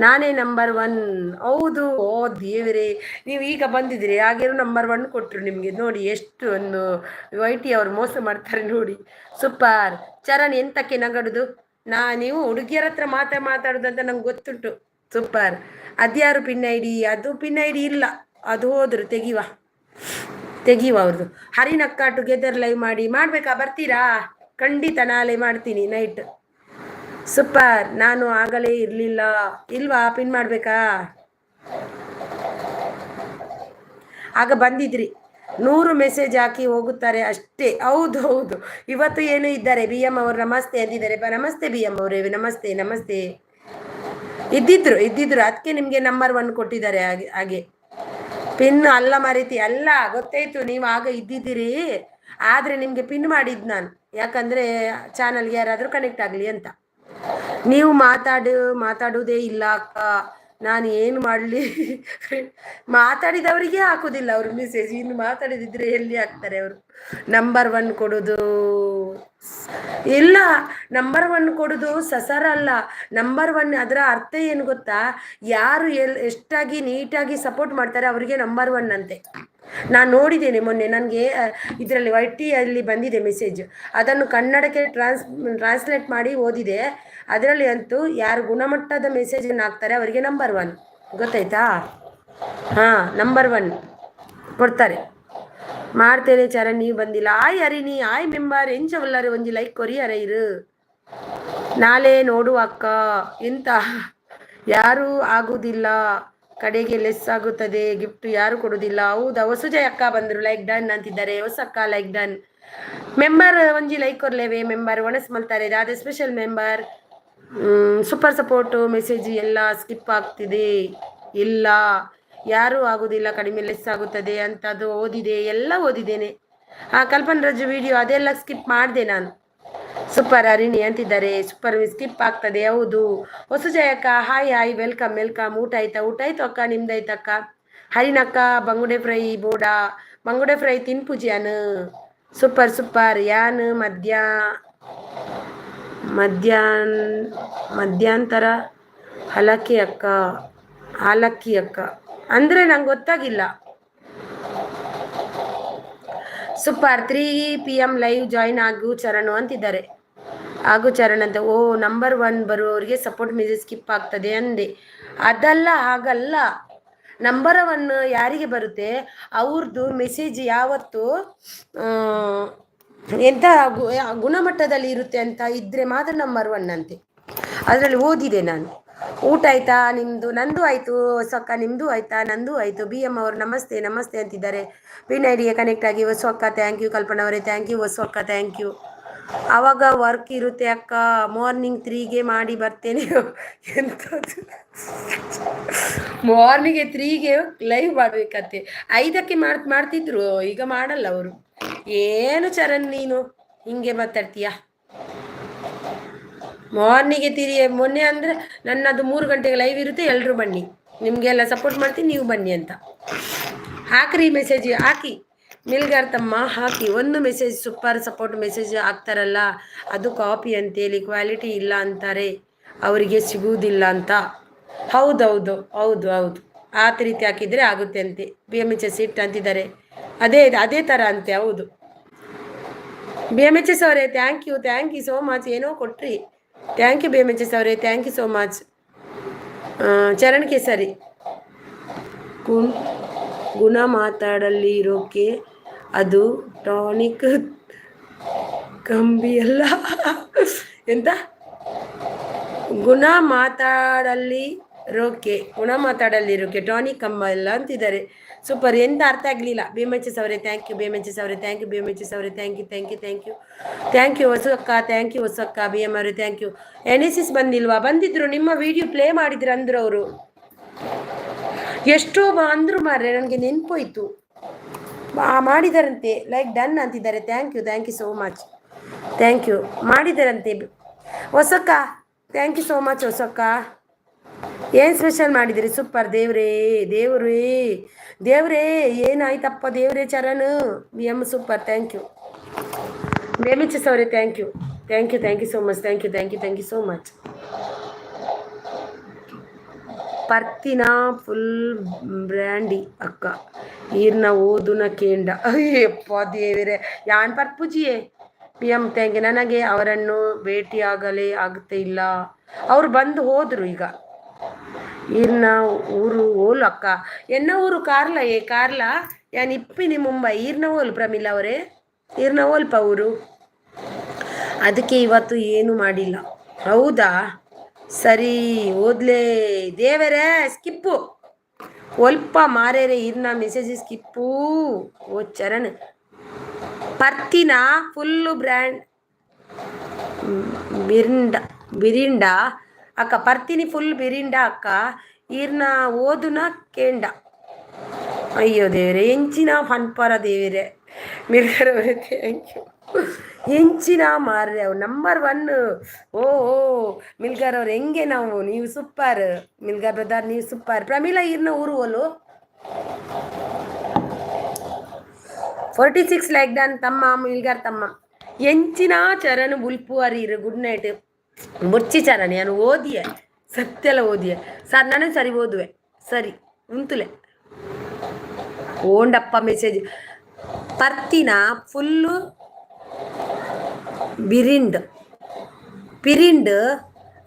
ನಾನೇ ನಂಬರ್ 1. ಹೌದು. ಓ ದೇವರೇ, ನೀವು ಈಗ ಬಂದಿದ್ದೀರಿ, ಹಾಗೇನು ನಂಬರ್ 1 ಕೊಟ್ಟರು ನಿಮಗೆ. ನೋಡಿ ಎಷ್ಟು ಒಂದು ವೈಟಿ ಅವರು ಮೋಸ ಮಾಡ್ತಾರೆ ನೋಡಿ. ಸೂಪರ್. ಚರಣ್ ಎಂತಕ್ಕೆ ನಗಡುದು? ನೀವು ಹುಡುಗಿಯರ ಹತ್ರ ಮಾತಾಡೋದು ಅಂತ ನಂಗೆ ಗೊತ್ತುಂಟು. ಸೂಪರ್. ಅದ್ಯಾರು ಪಿನ್ ಐ ಡಿ? ಅದು ಪಿನ್ ಐ ಡಿ ಇಲ್ಲ, ಅದು ಹೋದ್ರು ತೆಗಿವ ಅವ್ರದ್ದು. ಹರಿನಕ್ಕ ಟುಗೆದರ್ ಲೈವ್ ಮಾಡಬೇಕಾ? ಬರ್ತೀರಾ? ಖಂಡಿತ ನಾಳೆ ಮಾಡ್ತೀನಿ ನೈಟ್. ಸೂಪರ್. ನಾನು ಆಗಲೇ ಇಲ್ವಾ? ಪಿನ್ ಮಾಡಬೇಕಾ? ಆಗ ಬಂದಿದ್ರಿ. 100 ಮೆಸೇಜ್ ಹಾಕಿ ಹೋಗುತ್ತಾರೆ ಅಷ್ಟೇ. ಹೌದು. ಇವತ್ತು ಏನು ಇದ್ದಾರೆ ಬಿ ಎಂ ಅವರು ನಮಸ್ತೆ ಅಂದಿದ್ದಾರೆ. ನಮಸ್ತೆ ಬಿ ಎಂ ಅವರೇ, ನಮಸ್ತೆ. ಇದ್ದಿದ್ರು ಅದಕ್ಕೆ ನಿಮಗೆ ನಂಬರ್ 1 ಕೊಟ್ಟಿದ್ದಾರೆ. ಹಾಗೆ ಪಿನ್ ಅಲ್ಲ ಮರೀತಿ ಅಲ್ಲ, ಗೊತ್ತಾಯ್ತು ನೀವು ಆಗ ಇದ್ದಿದ್ದೀರಿ, ಆದರೆ ನಿಮಗೆ ಪಿನ್ ಮಾಡಿದ್ದು ನಾನು, ಯಾಕಂದರೆ ಚಾನಲ್ಗೆ ಯಾರಾದರೂ ಕನೆಕ್ಟ್ ಆಗಲಿ ಅಂತ. ನೀವು ಮಾತಾಡುವುದೇ ಇಲ್ಲ ಅಕ್ಕ, ನಾನು ಏನು ಮಾಡಲಿ? ಮಾತಾಡಿದವರಿಗೆ ಹಾಕೋದಿಲ್ಲ ಅವರು ಮೆಸೇಜ್, ಇನ್ನು ಮಾತಾಡಿದಿದ್ರೆ ಎಲ್ಲಿ ಹಾಕ್ತಾರೆ ಅವರು? ನಂಬರ್ 1 ಕೊಡೋದು ಇಲ್ಲ, ನಂಬರ್ 1 ಕೊಡೋದು ಸಸರ ಅಲ್ಲ. ನಂಬರ್ 1 ಅದರ ಅರ್ಥ ಏನು ಗೊತ್ತಾ? ಯಾರು ಎಷ್ಟಾಗಿ ನೀಟಾಗಿ ಸಪೋರ್ಟ್ ಮಾಡ್ತಾರೆ ಅವರಿಗೆ ನಂಬರ್ 1 ಅಂತೆ. ನಾನು ನೋಡಿದ್ದೇನೆ ಮೊನ್ನೆ, ನನಗೆ ಇದರಲ್ಲಿ ವೈಟಿಯಲ್ಲಿ ಬಂದಿದೆ ಮೆಸೇಜ್, ಅದನ್ನು ಕನ್ನಡಕ್ಕೆ ಟ್ರಾನ್ಸ್ಲೇಟ್ ಮಾಡಿ ಓದಿದೆ. ಅದರಲ್ಲಿ ಅಂತೂ ಯಾರು ಗುಣಮಟ್ಟದ ಮೆಸೇಜನ್ನು ಹಾಕ್ತಾರೆ ಅವರಿಗೆ ನಂಬರ್ 1, ಗೊತ್ತಾಯ್ತಾ? ನಂಬರ್ 1 ಕೊಡ್ತಾರೆ. ಮಾಡ್ತೇನೆ ಚರಣ್, ನೀವು ಬಂದಿಲ್ಲ. ಆಯ್ ಹರಿಣಿ, ಆಯ್ ಮೆಂಬರ್ ಎಂಚವಲ್ಲರು ಒಂಜಿ ಲೈಕ್ ಕೊರಿ ಅರೈರು. ನಾಳೆ ನೋಡುವ ಅಕ್ಕ. ಎಂತ ಯಾರು ಆಗುವುದಿಲ್ಲ, ಕಡೆಗೆ ಲೆಸ್ ಆಗುತ್ತದೆ, ಗಿಫ್ಟ್ ಯಾರು ಕೊಡುವುದಿಲ್ಲ. ಹೌದಾ, ಹೊಸಜಯ ಅಕ್ಕ ಬಂದರು, ಲೈಕ್ ಡನ್ ಅಂತಿದ್ದಾರೆ. ಹೊಸ ಅಕ್ಕ ಲೈಕ್ ಡನ್. ಮೆಂಬರ್ ಒಂಜಿ ಲೈಕ್ ಕೊರ್ಲೇವೆ. ಮೆಂಬರ್ ಒಣಸ್ ಮಲ್ತಾರೆ, ಅದೇ special member. Super support message ಎಲ್ಲ ಸ್ಕಿಪ್ ಆಗ್ತಿದೆ. ಇಲ್ಲ, ಯಾರೂ ಆಗುವುದಿಲ್ಲ, ಕಡಿಮೆ ಲೆಸ್ ಆಗುತ್ತದೆ ಅಂತದ್ದು ಓದಿದೆ, ಎಲ್ಲ ಓದಿದ್ದೇನೆ. ಕಲ್ಪನ್ ರಾಜು ವಿಡಿಯೋ ಅದೆಲ್ಲ ಸ್ಕಿಪ್ ಮಾಡಿದೆ ನಾನು. ಸೂಪರ್ ಅರಿಣಿ ಅಂತಿದ್ದಾರೆ. ಸೂಪರ್ ಸ್ಕಿಪ್ ಆಗ್ತದೆ, ಹೌದು. ಹೊಸ Jayakka hi hi, welcome welcome. ಊಟ ಆಯ್ತಾ? ಊಟ ಆಯ್ತು ಅಕ್ಕ, ನಿಮ್ದಾಯ್ತಕ್ಕ? ಹರಿನಕ್ಕ ಬಂಗುಡೆ ಫ್ರೈ ಬೋಡ ಬಂಗುಡೆ ಫ್ರೈ ತಿನ್ ಪೂಜ್ಯಾನು. Super super. ಯಾನ್ ಮಧ್ಯಾಂತರ ಹಲಕ್ಕಿ ಅಕ್ಕ, ಹಾಲಕ್ಕಿ ಅಕ್ಕ ಅಂದರೆ ನಂಗೆ ಗೊತ್ತಾಗಿಲ್ಲ. ಸೂಪರ್. 3 PM ಲೈವ್ ಜಾಯಿನ್ ಆಗು ಚರಣು ಅಂತಿದ್ದಾರೆ. ಆಗು ಚರಣ್ ಅಂತ. ಓ, ನಂಬರ್ 1 ಬರುವವರಿಗೆ ಸಪೋರ್ಟ್ ಮೆಸೇಜ್ ಸ್ಕಿಪ್ ಆಗ್ತದೆ ಅಂದೆ. ಅದಲ್ಲ, ಹಾಗಲ್ಲ. ನಂಬರ್ 1 ಯಾರಿಗೆ ಬರುತ್ತೆ ಅವ್ರದ್ದು ಮೆಸೇಜ್ ಯಾವತ್ತು ಎಂಥ ಗುಣಮಟ್ಟದಲ್ಲಿ ಇರುತ್ತೆ ಅಂತ ಇದ್ರೆ ಮಾತ್ರ ನಂಬರ್ 1 ಅಂತೆ. ಅದರಲ್ಲಿ ಓದಿದೆ ನಾನು. ಊಟ ಆಯ್ತಾ ನಿಮ್ಮದು? ನಂದು ಆಯಿತು. ಹೊಸಕ್ಕ ನಿಮ್ಮದು ಆಯ್ತಾ? ನಂದು ಆಯಿತು. BM ಅವರು ನಮಸ್ತೆ ನಮಸ್ತೆ ಅಂತಿದ್ದಾರೆ. ಪಿನ್ ಐಡಿಗೆ ಕನೆಕ್ಟ್ ಆಗಿ. ಹೊಸಕ್ಕ ಥ್ಯಾಂಕ್ ಯು. ಕಲ್ಪನಾ ಅವರೇ ಥ್ಯಾಂಕ್ ಯು. ಹೊಸಕ್ಕ ಥ್ಯಾಂಕ್ ಯು. ಆವಾಗ ವರ್ಕ್ ಇರುತ್ತೆ ಅಕ್ಕ, ಮಾರ್ನಿಂಗ್ 3ಗೆ ಮಾಡಿ ಬರ್ತೇನೆ. ಎಂಥದ್ದು ಮಾರ್ನಿಂಗ್ 3ಗೆ ಲೈವ್ ಮಾಡಬೇಕಂತೆ. 5ಕ್ಕೆ ಮಾಡ್ತಿದ್ರು, ಈಗ ಮಾಡಲ್ಲ ಅವರು. ಏನು ಚರಣ್ ನೀನು ಹಿಂಗೆ ಮಾತಾಡ್ತೀಯ? ಮಾರ್ನಿಂಗ್ಗೆ ಮೊನ್ನೆ ಅಂದರೆ ನನ್ನದು 3 ಗಂಟೆಗೆ ಲೈವ್ ಇರುತ್ತೆ, ಎಲ್ಲರೂ ಬನ್ನಿ, ನಿಮಗೆಲ್ಲ ಸಪೋರ್ಟ್ ಮಾಡ್ತೀನಿ, ನೀವು ಬನ್ನಿ ಅಂತ ಹಾಕ್ರಿ. ಮೆಸೇಜ್ ಹಾಕಿ, ಮಿಲ್ಗಾರ್ ತಮ್ಮ ಹಾಕಿ. ಒಂದು ಮೆಸೇಜ್ ಸೂಪರ್ ಸಪೋರ್ಟ್ ಮೆಸೇಜ್ ಹಾಕ್ತಾರಲ್ಲ, ಅದು ಕಾಪಿ ಅಂತೇಳಿ, ಕ್ವಾಲಿಟಿ ಇಲ್ಲ ಅಂತಾರೆ, ಅವರಿಗೆ ಸಿಗುವುದಿಲ್ಲ ಅಂತ. ಹೌದೌದು ಹೌದು ಹೌದು, ಆ ರೀತಿ ಹಾಕಿದರೆ ಆಗುತ್ತೆ ಅಂತೆ. BMHS ಇಟ್ ಅಂತಿದ್ದಾರೆ. ಅದೇ ಥರ ಅಂತೆ. ಹೌದು BMHS ಅವರೇ ಥ್ಯಾಂಕ್ ಯು ಸೋ ಮಚ್. ಏನೋ ಕೊಟ್ರಿ. ಥ್ಯಾಂಕ್ ಯು BMHS ಅವರೇ, thank you so much. Charan Kesari. ಗುಣ ಮಾತಾಡಲಿರೋಕೆ ಅದು ಟಾನಿಕ್ ಕಂಬಿ ಅಲ್ಲ. ಎಂತ ಗುಣ ಮಾತಾಡಲಿರೋಕೆ ಟಾನಿಕ್ ಕಂಬ ಇಲ್ಲ ಅಂತಿದ್ದಾರೆ. ಸೂಪರ್. ಎಂತ ಅರ್ಥ ಆಗಲಿಲ್ಲ. BMHS ಅವರೇ ಥ್ಯಾಂಕ್ ಯು. BMHS ಅವರೇ ಥ್ಯಾಂಕ್ ಯು. BMHS ಅವರೇ ಥ್ಯಾಂಕ್ ಯು. ಥ್ಯಾಂಕ್ ಯು ಹೊಸಕ್ಕ. ಥ್ಯಾಂಕ್ ಯು ಹೊಸಕ್ಕ. BM ಅವರೇ ಥ್ಯಾಂಕ್ ಯು. NSS ಬಂದಿಲ್ವಾ? ಬಂದಿದ್ರು, ನಿಮ್ಮ ವಿಡಿಯೋ ಪ್ಲೇ ಮಾಡಿದ್ರು ಅಂದ್ರು ಅವರು. ಎಷ್ಟೋ ಅಂದ್ರು ಮಾರ್ರೆ, ನನಗೆ ನೆನಪೋಯ್ತು. ಮಾಡಿದಾರಂತೆ. ಲೈಕ್ ಡನ್ ಅಂತಿದ್ದಾರೆ. Thank you so much. Thank you. ಮಾಡಿದಾರಂತೆ ಹೊಸಕ್ಕ. ಥ್ಯಾಂಕ್ ಯು ಸೋ ಮಚ್ ಹೊಸಕ್ಕ. ಏನು ಸ್ಪೆಷಲ್ ಮಾಡಿದಿರಿ? ಸೂಪರ್. ದೇವ್ರೇ ಏನಾಯ್ತಪ್ಪ ದೇವ್ರೇ. Charan BM super. Thank you. BMHS ಅವರೇ thank you so much. Thank you so much. ಪರ್ತಿನ ಫುಲ್ ಬ್ರ್ಯಾಂಡಿ ಅಕ್ಕ ಈರ್ನ ಓದುನ ಕೇಂಡ. ಅಯ್ಯಪ್ಪ ದೇವರೇ, ಯಾನ್ ಪರ್ಪುಜಿಯೇ. PM thank you. ನನಗೆ ಅವರನ್ನು ಭೇಟಿಯಾಗಲೇ ಆಗುತ್ತೆ ಇಲ್ಲ, ಅವರು ಬಂದು ಹೋದರು ಈಗ. ಈರ್ನ ಊರು ಓಲು ಅಕ್ಕ. ಎನ್ನ ಊರು ಕಾರ್ಲ ಯಾನ್ ಇಪ್ಪಿನಿ ಮುಂಬೈ. ಈರ್ನ ಓಲು ಪ್ರಮಿಳಾ ಅವರೇ, ಈರ್ನ ಓಲ್ಪ ಊರು. ಅದಕ್ಕೆ ಇವತ್ತು ಏನು ಮಾಡಿಲ್ಲ. ಹೌದಾ, ಸರಿ ಓದ್ಲೇ. ದೇವರೇ ಸ್ಕಿಪ್ಪು ಒಲ್ಪ ಮಾರೇರೆ. ಈರ್ನ ಮೆಸೇಜ್ ಸ್ಕಿಪ್ಪು. ಓ ಚರಣ್. ಪರ್ತಿನ ಫುಲ್ಲು ಬ್ರ್ಯಾಂಡ್ ಬಿರಿಂಡ ಅಕ್ಕ. ಪರ್ತಿನಿ ಫುಲ್ ಬಿರಿಂಡ ಅಕ್ಕ. ಈರ್ನ ಓದುನ ಕೇಂಡ. ಅಯ್ಯೋ ದೇವರೇ, ಎಂಚಿನ ಫನ್ಪರ ದೇವರೇ. ಮಿಲ್ಗರವರೇ ಥ್ಯಾಂಕ್ ಯು. ಹೆಂಚಿನ ಮಾರ್ರೆ ಅವ್ರು ನಂಬರ್ 1. ಓ ಮಿಲ್ಗಾರ್ ಅವ್ರು ಹೆಂಗೆ ನೀವು ಸೂಪರ್. ಮಿಲ್ಗಾರ್ ಬ್ರದರ್ ನೀವು ಸೂಪರ್. ಪ್ರಮೀಳಾ ಈರ್ನ ಊರು ಓಲು. 46 ಲೈಕ್ ಡನ್ ತಮ್ಮ. ಮಿಲ್ಗಾರ್ ತಮ್ಮ. ಎಂಚಿನ ಚರಣ್ ಬುಲ್ಪು ಅರೀರು. Good night. ಮುರ್ಚಿ ಚರಣ್ ನಾನು ಓದಿಯೆ, ಸತ್ಯಲ್ಲ ಓದಿಯೆ ಸರ್. ನಾನು ಸರಿ ಓದುವೆ. ಸರಿ ಉಂತುಲೆ ಓಂಡಪ್ಪ ಮೆಸೇಜ್. ಪರ್ತಿನ ಫುಲ್ಲು ಪಿರಿಂಡ್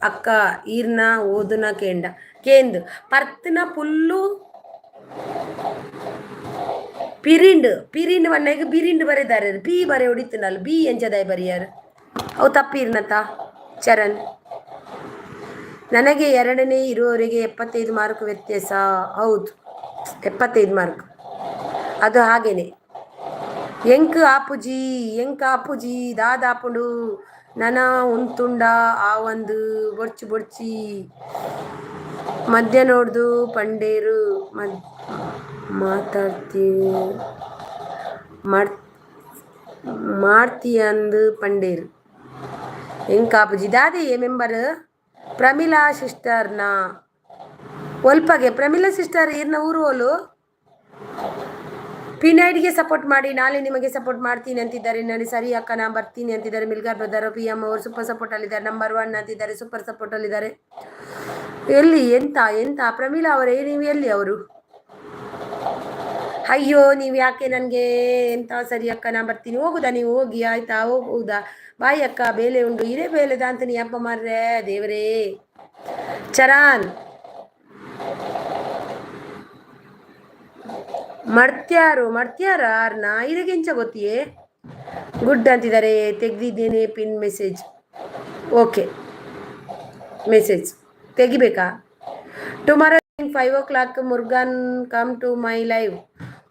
ಅಕ್ಕ. ಈರ್ನ ಓದುನ ಕೇಂದು. ಪರ್ತಿನ ಫುಲ್ಲು ಪಿರಿಂಡ್ ಬಣ್ಣಗೆ ಬಿರಿಂಡ್ ಬರೆದಾರೆ. ಬಿ ಬರೆ ಹೊಡಿತೀನಲ್ಲ, ಬಿ ಎಂಚದಾಯ ಬರಿಯಾರು ಅವು ತಪ್ಪಿರ್ನತ್ತ. ಚರಣ್, ನನಗೆ ಎರಡನೇ ಇರುವವರೆಗೆ 75 ಮಾರ್ಕ್ ವ್ಯತ್ಯಾಸ. ಹೌದು, 75 ಮಾರ್ಕ್. ಅದು ಹಾಗೇನೆ. ಎಂಕ್ ಆಪುಜಿ ದಾದಾಪುಂಡು ನನ ಉಂತುಂಡ ಆ ಒಂದು ಬೊಡ್ಚಿ ಬೊಡ್ಚಿ ಮಧ್ಯ ನೋಡ್ದು ಪಂಡೇರು ಮಾಡ್ತೀಯಂದು ಪಂಡೇರು ಎಂಕಾಪುಜಿ ದಾದೆ ಮೆಂಬರ್ ಪ್ರಮಿಳಾ ಸಿಸ್ಟರ್ನ ಒಲ್ಪಗೆ. ಪ್ರಮಿಳಾ ಸಿಸ್ಟರ್ ಇರ್ನ ಊರು ಓಲು ಪಿನೈಡ್ಗೆ ಸಪೋರ್ಟ್ ಮಾಡಿ, ನಾಳೆ ನಿಮಗೆ ಸಪೋರ್ಟ್ ಮಾಡ್ತೀನಿ ಅಂತಿದ್ದಾರೆ. ನೋಡಿ ಸರಿ ಅಕ್ಕ ನಾ ಬರ್ತೀನಿ ಅಂತಿದ್ದಾರೆ. ಮಿಲ್ಗಾರ್ ಬ್ರದರ್ ಪಿ ಎಂ ಅವರು ಸೂಪರ್ ಸಪೋರ್ಟ್ ಅಲ್ಲಿದ್ದಾರೆ. ನಂಬರ್ 1 ಅಂತಿದ್ದಾರೆ, ಸೂಪರ್ ಸಪೋರ್ಟ್ ಅಲ್ಲಿದ್ದಾರೆ. ಎಲ್ಲಿ ಎಂತ ಪ್ರಮೀಳಾ ಅವರೇ, ನೀವು ಎಲ್ಲಿ ಅವರು? ಅಯ್ಯೋ ನೀವು ಯಾಕೆ ನನಗೆ ಎಂತ ಸರಿ ಅಕ್ಕ ನಾ ಬರ್ತೀನಿ. ಹೋಗುದಾ ನೀವು? ಹೋಗಿ ಆಯ್ತಾ, ಹೋಗುದಾ? ಬಾಯ್ ಅಕ್ಕ ಬೇಲೆ ಉಂಡು ಇರೇ ಬೇಲೆದ ಅಂತ ನೀ ಅಪ್ಪ ಮಾರ್ರೆ ದೇವರೇ. ಚರಾನ್ ಮರ್ತ್ಯಾರ ಆರ್ನ ಇದಕ್ಕೆಂಚ ಗೊತ್ತಿಯೇ ಗುಡ್ ಅಂತಿದ್ದಾರೆ. ತೆಗ್ದಿದ್ದೇನೆ ಪಿನ್ ಮೆಸೇಜ್. ಓಕೆ, ಮೆಸೇಜ್ ತೆಗಿಬೇಕಾ? Tomorrow 5 o'clock Murgan come to my live.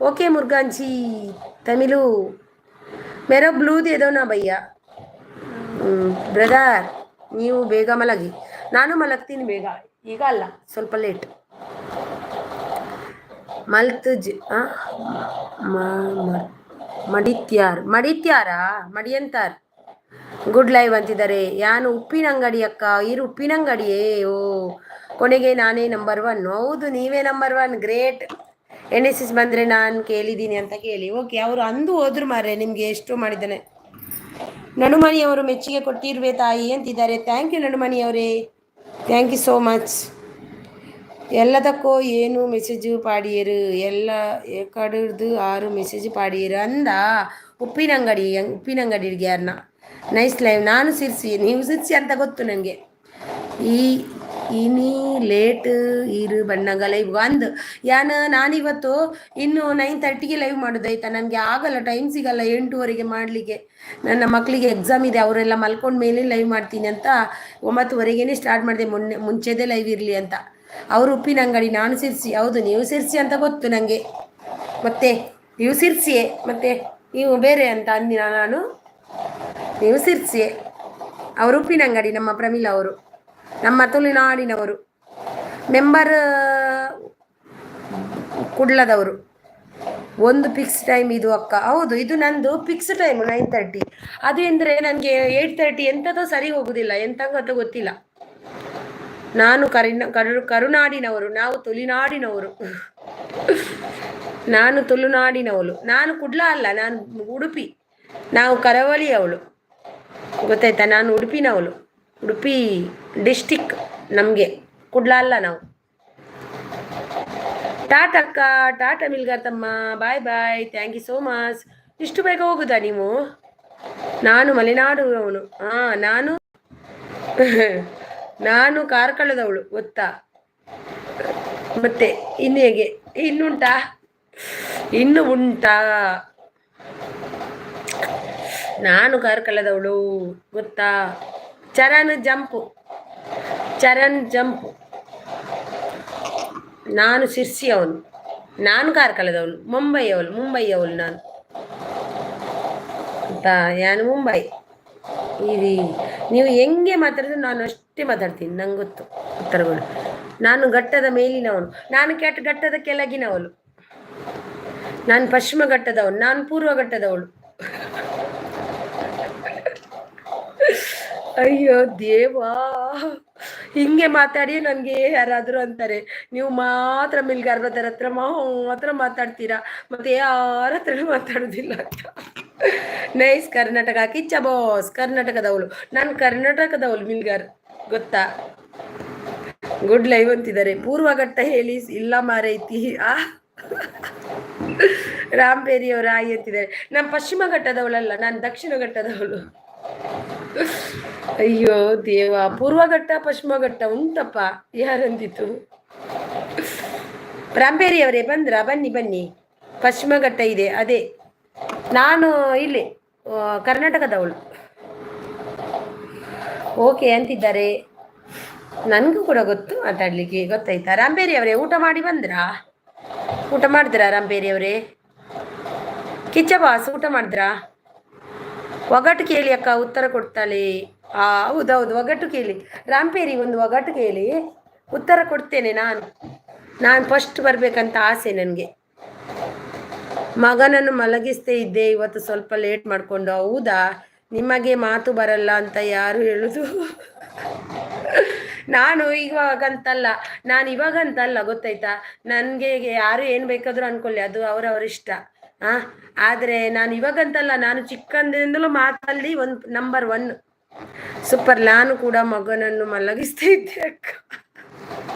Okay Murgan ji, Tamil ಮೇರೋ ಬ್ಲೂ ದೇ ದೋ ನಾ ಭಯ್ಯ. ಬ್ರದರ್ ನೀವು ಬೇಗ ಮಲಗಿ, ನಾನು ಮಲಗ್ತೀನಿ ಬೇಗ. ಈಗ ಅಲ್ಲ, ಸ್ವಲ್ಪ ಲೇಟ್. ಮಡಿಯಂತಾರ್ ಗುಡ್ ಲೈವ್ ಅಂತಿದ್ದಾರೆ. ಯಾನು ಉಪ್ಪಿನಂಗಡಿ ಅಕ್ಕ, ಇರು ಉಪ್ಪಿನಂಗಡಿಯೇ. ಓ ಕೊನೆಗೆ ನಾನೇ ನಂಬರ್ 1. ಹೌದು ನೀವೇ ನಂಬರ್ 1, ಗ್ರೇಟ್. NSS ಬಂದರೆ ನಾನು ಕೇಳಿದ್ದೀನಿ ಅಂತ ಕೇಳಿ. ಓಕೆ, ಅವರು ಅಂದು ಹೋದ್ರು ಮಾರ್ರೆ, ನಿಮಗೆ ಎಷ್ಟು ಮಾಡಿದ್ದಾನೆ. ನಡುಮಣಿ ಅವರು ಮೆಚ್ಚುಗೆ ಕೊಟ್ಟಿರುವೆ ತಾಯಿ ಅಂತಿದ್ದಾರೆ. ಥ್ಯಾಂಕ್ ಯು ನಡುಮಣಿ ಅವರೇ, ಥ್ಯಾಂಕ್ ಯು ಸೋ ಮಚ್. ಎಲ್ಲದಕ್ಕೋ ಏನು ಮೆಸೇಜು ಪಾಡಿಯರು, ಎಲ್ಲ ಕಡ್ದು 6 ಮೆಸೇಜ್ ಪಾಡಿಯರು ಅಂದ. ಉಪ್ಪಿನಂಗಡಿಗೆ ಯಾರನ್ನ ನೈಸ್ ಲೈವ್. ನಾನು ಸಿರ್ಸಿ, ನೀವು ಸಿರ್ಸಿ ಅಂತ ಗೊತ್ತು ನನಗೆ. ಇನಿ ಲೇಟ್ ಇರು ಬಣ್ಣಗ ಲೈವ್ ಅಂದು ನಾನಿವತ್ತು ಇನ್ನು 9:30ಗೆ ಲೈವ್ ಮಾಡೋದಾಯ್ತಾ. ನನಗೆ ಆಗಲ್ಲ, ಟೈಮ್ ಸಿಗಲ್ಲ 8:00ವರೆಗೆ ಮಾಡಲಿಕ್ಕೆ. ನನ್ನ ಮಕ್ಕಳಿಗೆ ಎಕ್ಸಾಮ್ ಇದೆ, ಅವರೆಲ್ಲ ಮಲ್ಕೊಂಡ ಮೇಲೆ ಲೈವ್ ಮಾಡ್ತೀನಿ ಅಂತ 9:00ವರೆಗೇ ಸ್ಟಾರ್ಟ್ ಮಾಡಿದೆ. ಮುಂಚೆದೇ ಲೈವ್ ಇರಲಿ ಅಂತ. ಅವರು ಉಪ್ಪಿನಂಗಡಿ, ನಾನು ಸಿರ್ಸಿ. ಹೌದು ನೀವು ಸಿರ್ಸಿ ಅಂತ ಗೊತ್ತು ನನಗೆ. ಮತ್ತೆ ನೀವು ಸಿರ್ಸಿಯೇ, ಮತ್ತೆ ನೀವು ಬೇರೆ ಅಂತ ಅಂದಿನ ನಾನು. ನೀವು ಸಿರ್ಸಿಯೇ. ಅವರು ಉಪ್ಪಿನಂಗಡಿ, ನಮ್ಮ ಪ್ರಮೀಳಾ ಅವರು, ನಮ್ಮ ತುಳುನಾಡಿನವರು, ಮೆಂಬರ್ ಕುಡ್ಲದವರು. ಒಂದು ಫಿಕ್ಸ್ ಟೈಮ್ ಇದು ಅಕ್ಕ. ಹೌದು, ಇದು ನಂದು ಫಿಕ್ಸ್ ಟೈಮ್ 9:30. ಅದು ಅಂದರೆ ನನಗೆ 8:30 ಎಂಥದೋ ಸರಿ ಹೋಗುದಿಲ್ಲ, ಎಂತಂಗತ ಗೊತ್ತಿಲ್ಲ. ನಾನು ಕರುನಾಡಿನವರು, ನಾವು ತುಳುನಾಡಿನವರು. ನಾನು ತುಳುನಾಡಿನವಳು. ನಾನು ಕುಡ್ಲ ಅಲ್ಲ, ನಾನು ಉಡುಪಿ. ನಾವು ಕರಾವಳಿ ಅವಳು, ಗೊತ್ತಾಯ್ತಾ? ನಾನು ಉಡುಪಿನವಳು, ಉಡುಪಿ ಡಿಸ್ಟಿಕ್ ನಮಗೆ. ಕುಡ್ಲ ಅಲ್ಲ ನಾವು. ಟಾಟಾ ಅಕ್ಕ, ಟಾಟಾ ಮಿಲ್ಗಾರ್ ತಮ್ಮ, ಬಾಯ್ ಬಾಯ್, ಥ್ಯಾಂಕ್ ಯು ಸೋ ಮಚ್. ಇಷ್ಟು ಬೇಗ ಹೋಗುದಾ ನೀವು? ನಾನು ಮಲೆನಾಡು ಅವನು. ನಾನು ಕಾರ್ಕಳದವಳು, ಗೊತ್ತಾ? ಮತ್ತೆ ಇನ್ನು ಹೇಗೆ, ಇನ್ನು ಉಂಟಾ? ನಾನು ಕಾರ್ಕಳದವಳು, ಗೊತ್ತಾ? ಚರಣ್ ಜಂಪು. ನಾನು ಸಿರ್ಸಿ ಅವನು, ನಾನು ಕಾರ್ಕಳದವಳು. ಮುಂಬೈ ಅವಳು ನಾನು ಅಂತ. ಯಾನು ಮುಂಬೈ. ನೀವು ಹೆಂಗೆ ಮಾತಾಡಿದ್ರು ನಾನು ಅಷ್ಟೇ ಮಾತಾಡ್ತೀನಿ, ನಂಗೆ ಗೊತ್ತು ಉತ್ತರಗಳು. ನಾನು ಘಟ್ಟದ ಮೇಲಿನವನು, ನಾನು ಘಟ್ಟದ ಕೆಳಗಿನವಳು. ನಾನು ಪಶ್ಚಿಮ ಘಟ್ಟದವಳು, ನಾನು ಪೂರ್ವ ಘಟ್ಟದವಳು. ಅಯ್ಯೋ ದೇವಾ, ಹಿಂಗೆ ಮಾತಾಡಿ ನನಗೆ ಯಾರಾದರೂ ಅಂತಾರೆ, ನೀವು ಮಾತ್ರ ಮಿಲ್ಗಾರ್ ಬ್ರದರ್ ಹತ್ರ ಮಾತ್ರ ಮಾತಾಡ್ತೀರಾ, ಮತ್ತೆ ಯಾರ ಹತ್ರ ಮಾತಾಡೋದಿಲ್ಲ ಅಂತ. ನೈಸ್ ಕರ್ನಾಟಕ ಕಿಚ್ಚ ಬಾಸ್, ಕರ್ನಾಟಕದವಳು. ನಾನು ಕರ್ನಾಟಕದವಳು ಮಿಲ್ಗಾರ್, ಗೊತ್ತಾ? ಗುಡ್ ಲೈವ್ ಅಂತಿದ್ದಾರೆ. ಪೂರ್ವ ಘಟ್ಟ ಹೇಳಿ ಇಲ್ಲ ಮಾರೈತಿ. ರಾಂಪೇರಿಯವರು ಆಯಿ ಅಂತಿದ್ದಾರೆ. ನಾನು ಪಶ್ಚಿಮ ಘಟ್ಟದವಳಲ್ಲ, ನಾನು ದಕ್ಷಿಣ ಘಟ್ಟದವಳು. ಅಯ್ಯೋ ದೇವ, ಪೂರ್ವ ಘಟ್ಟ ಪಶ್ಚಿಮ ಘಟ್ಟ ಉಂಟಪ್ಪ, ಯಾರಂದಿತ್ತು? ರಾಂಪೇರಿಯವರೇ ಬಂದ್ರಾ? ಬನ್ನಿ. ಪಶ್ಚಿಮ ಘಟ್ಟ ಇದೆ, ಅದೇ. ನಾನು ಇಲ್ಲಿ ಕರ್ನಾಟಕದವಳು. ಓಕೆ ಅಂತಿದ್ದಾರೆ. ನನಗೂ ಕೂಡ ಗೊತ್ತು ಮಾತಾಡಲಿಕ್ಕೆ, ಗೊತ್ತಾಯ್ತಾ? ರಾಂಬೇರಿ ಅವರೇ ಊಟ ಮಾಡಿ ಬಂದ್ರಾ? ಊಟ ಮಾಡಿದ್ರಾ ರಾಂಬೇರಿ ಅವರೇ? ಕಿಚ್ಚ ಬಾಸ್ ಊಟ ಮಾಡಿದ್ರಾ? ಒಗಟು ಕೇಳಿ ಅಕ್ಕ, ಉತ್ತರ ಕೊಡ್ತಾಳೆ. ಹೌದೌದು, ಒಗಟು ಕೇಳಿ ರಾಂಪೇರಿ, ಒಂದು ಒಗಟು ಕೇಳಿ ಉತ್ತರ ಕೊಡ್ತೇನೆ. ನಾನು ಫಸ್ಟ್ ಬರಬೇಕಂತ ಆಸೆ ನನಗೆ. ಮಗನನ್ನು ಮಲಗಿಸ್ತೇ ಇದ್ದೆ, ಇವತ್ತು ಸ್ವಲ್ಪ ಲೇಟ್ ಮಾಡಿಕೊಂಡು. ಹೌದಾ? ನಿಮಗೆ ಮಾತು ಬರಲ್ಲ ಅಂತ ಯಾರು ಹೇಳುದು? ನಾನು ಇವಾಗಂತಲ್ಲ ಗೊತ್ತಾಯ್ತಾ? ನನಗೆ ಯಾರು ಏನು ಬೇಕಾದರೂ ಅನ್ಕೊಳ್ಳಿ, ಅದು ಅವರವರ ಇಷ್ಟ. ಆದರೆ ನಾನು ಇವಾಗಂತಲ್ಲ, ನಾನು ಚಿಕ್ಕಂದಿನಿಂದಲೂ ಮಾತಲ್ಲಿ ನಂಬರ್ 1 ಸೂಪರ್. ನಾನು ಕೂಡ ಮಗನನ್ನು ಮಲಗಿಸ್ತಾ ಇದ್ದೆ ಅಕ್ಕ.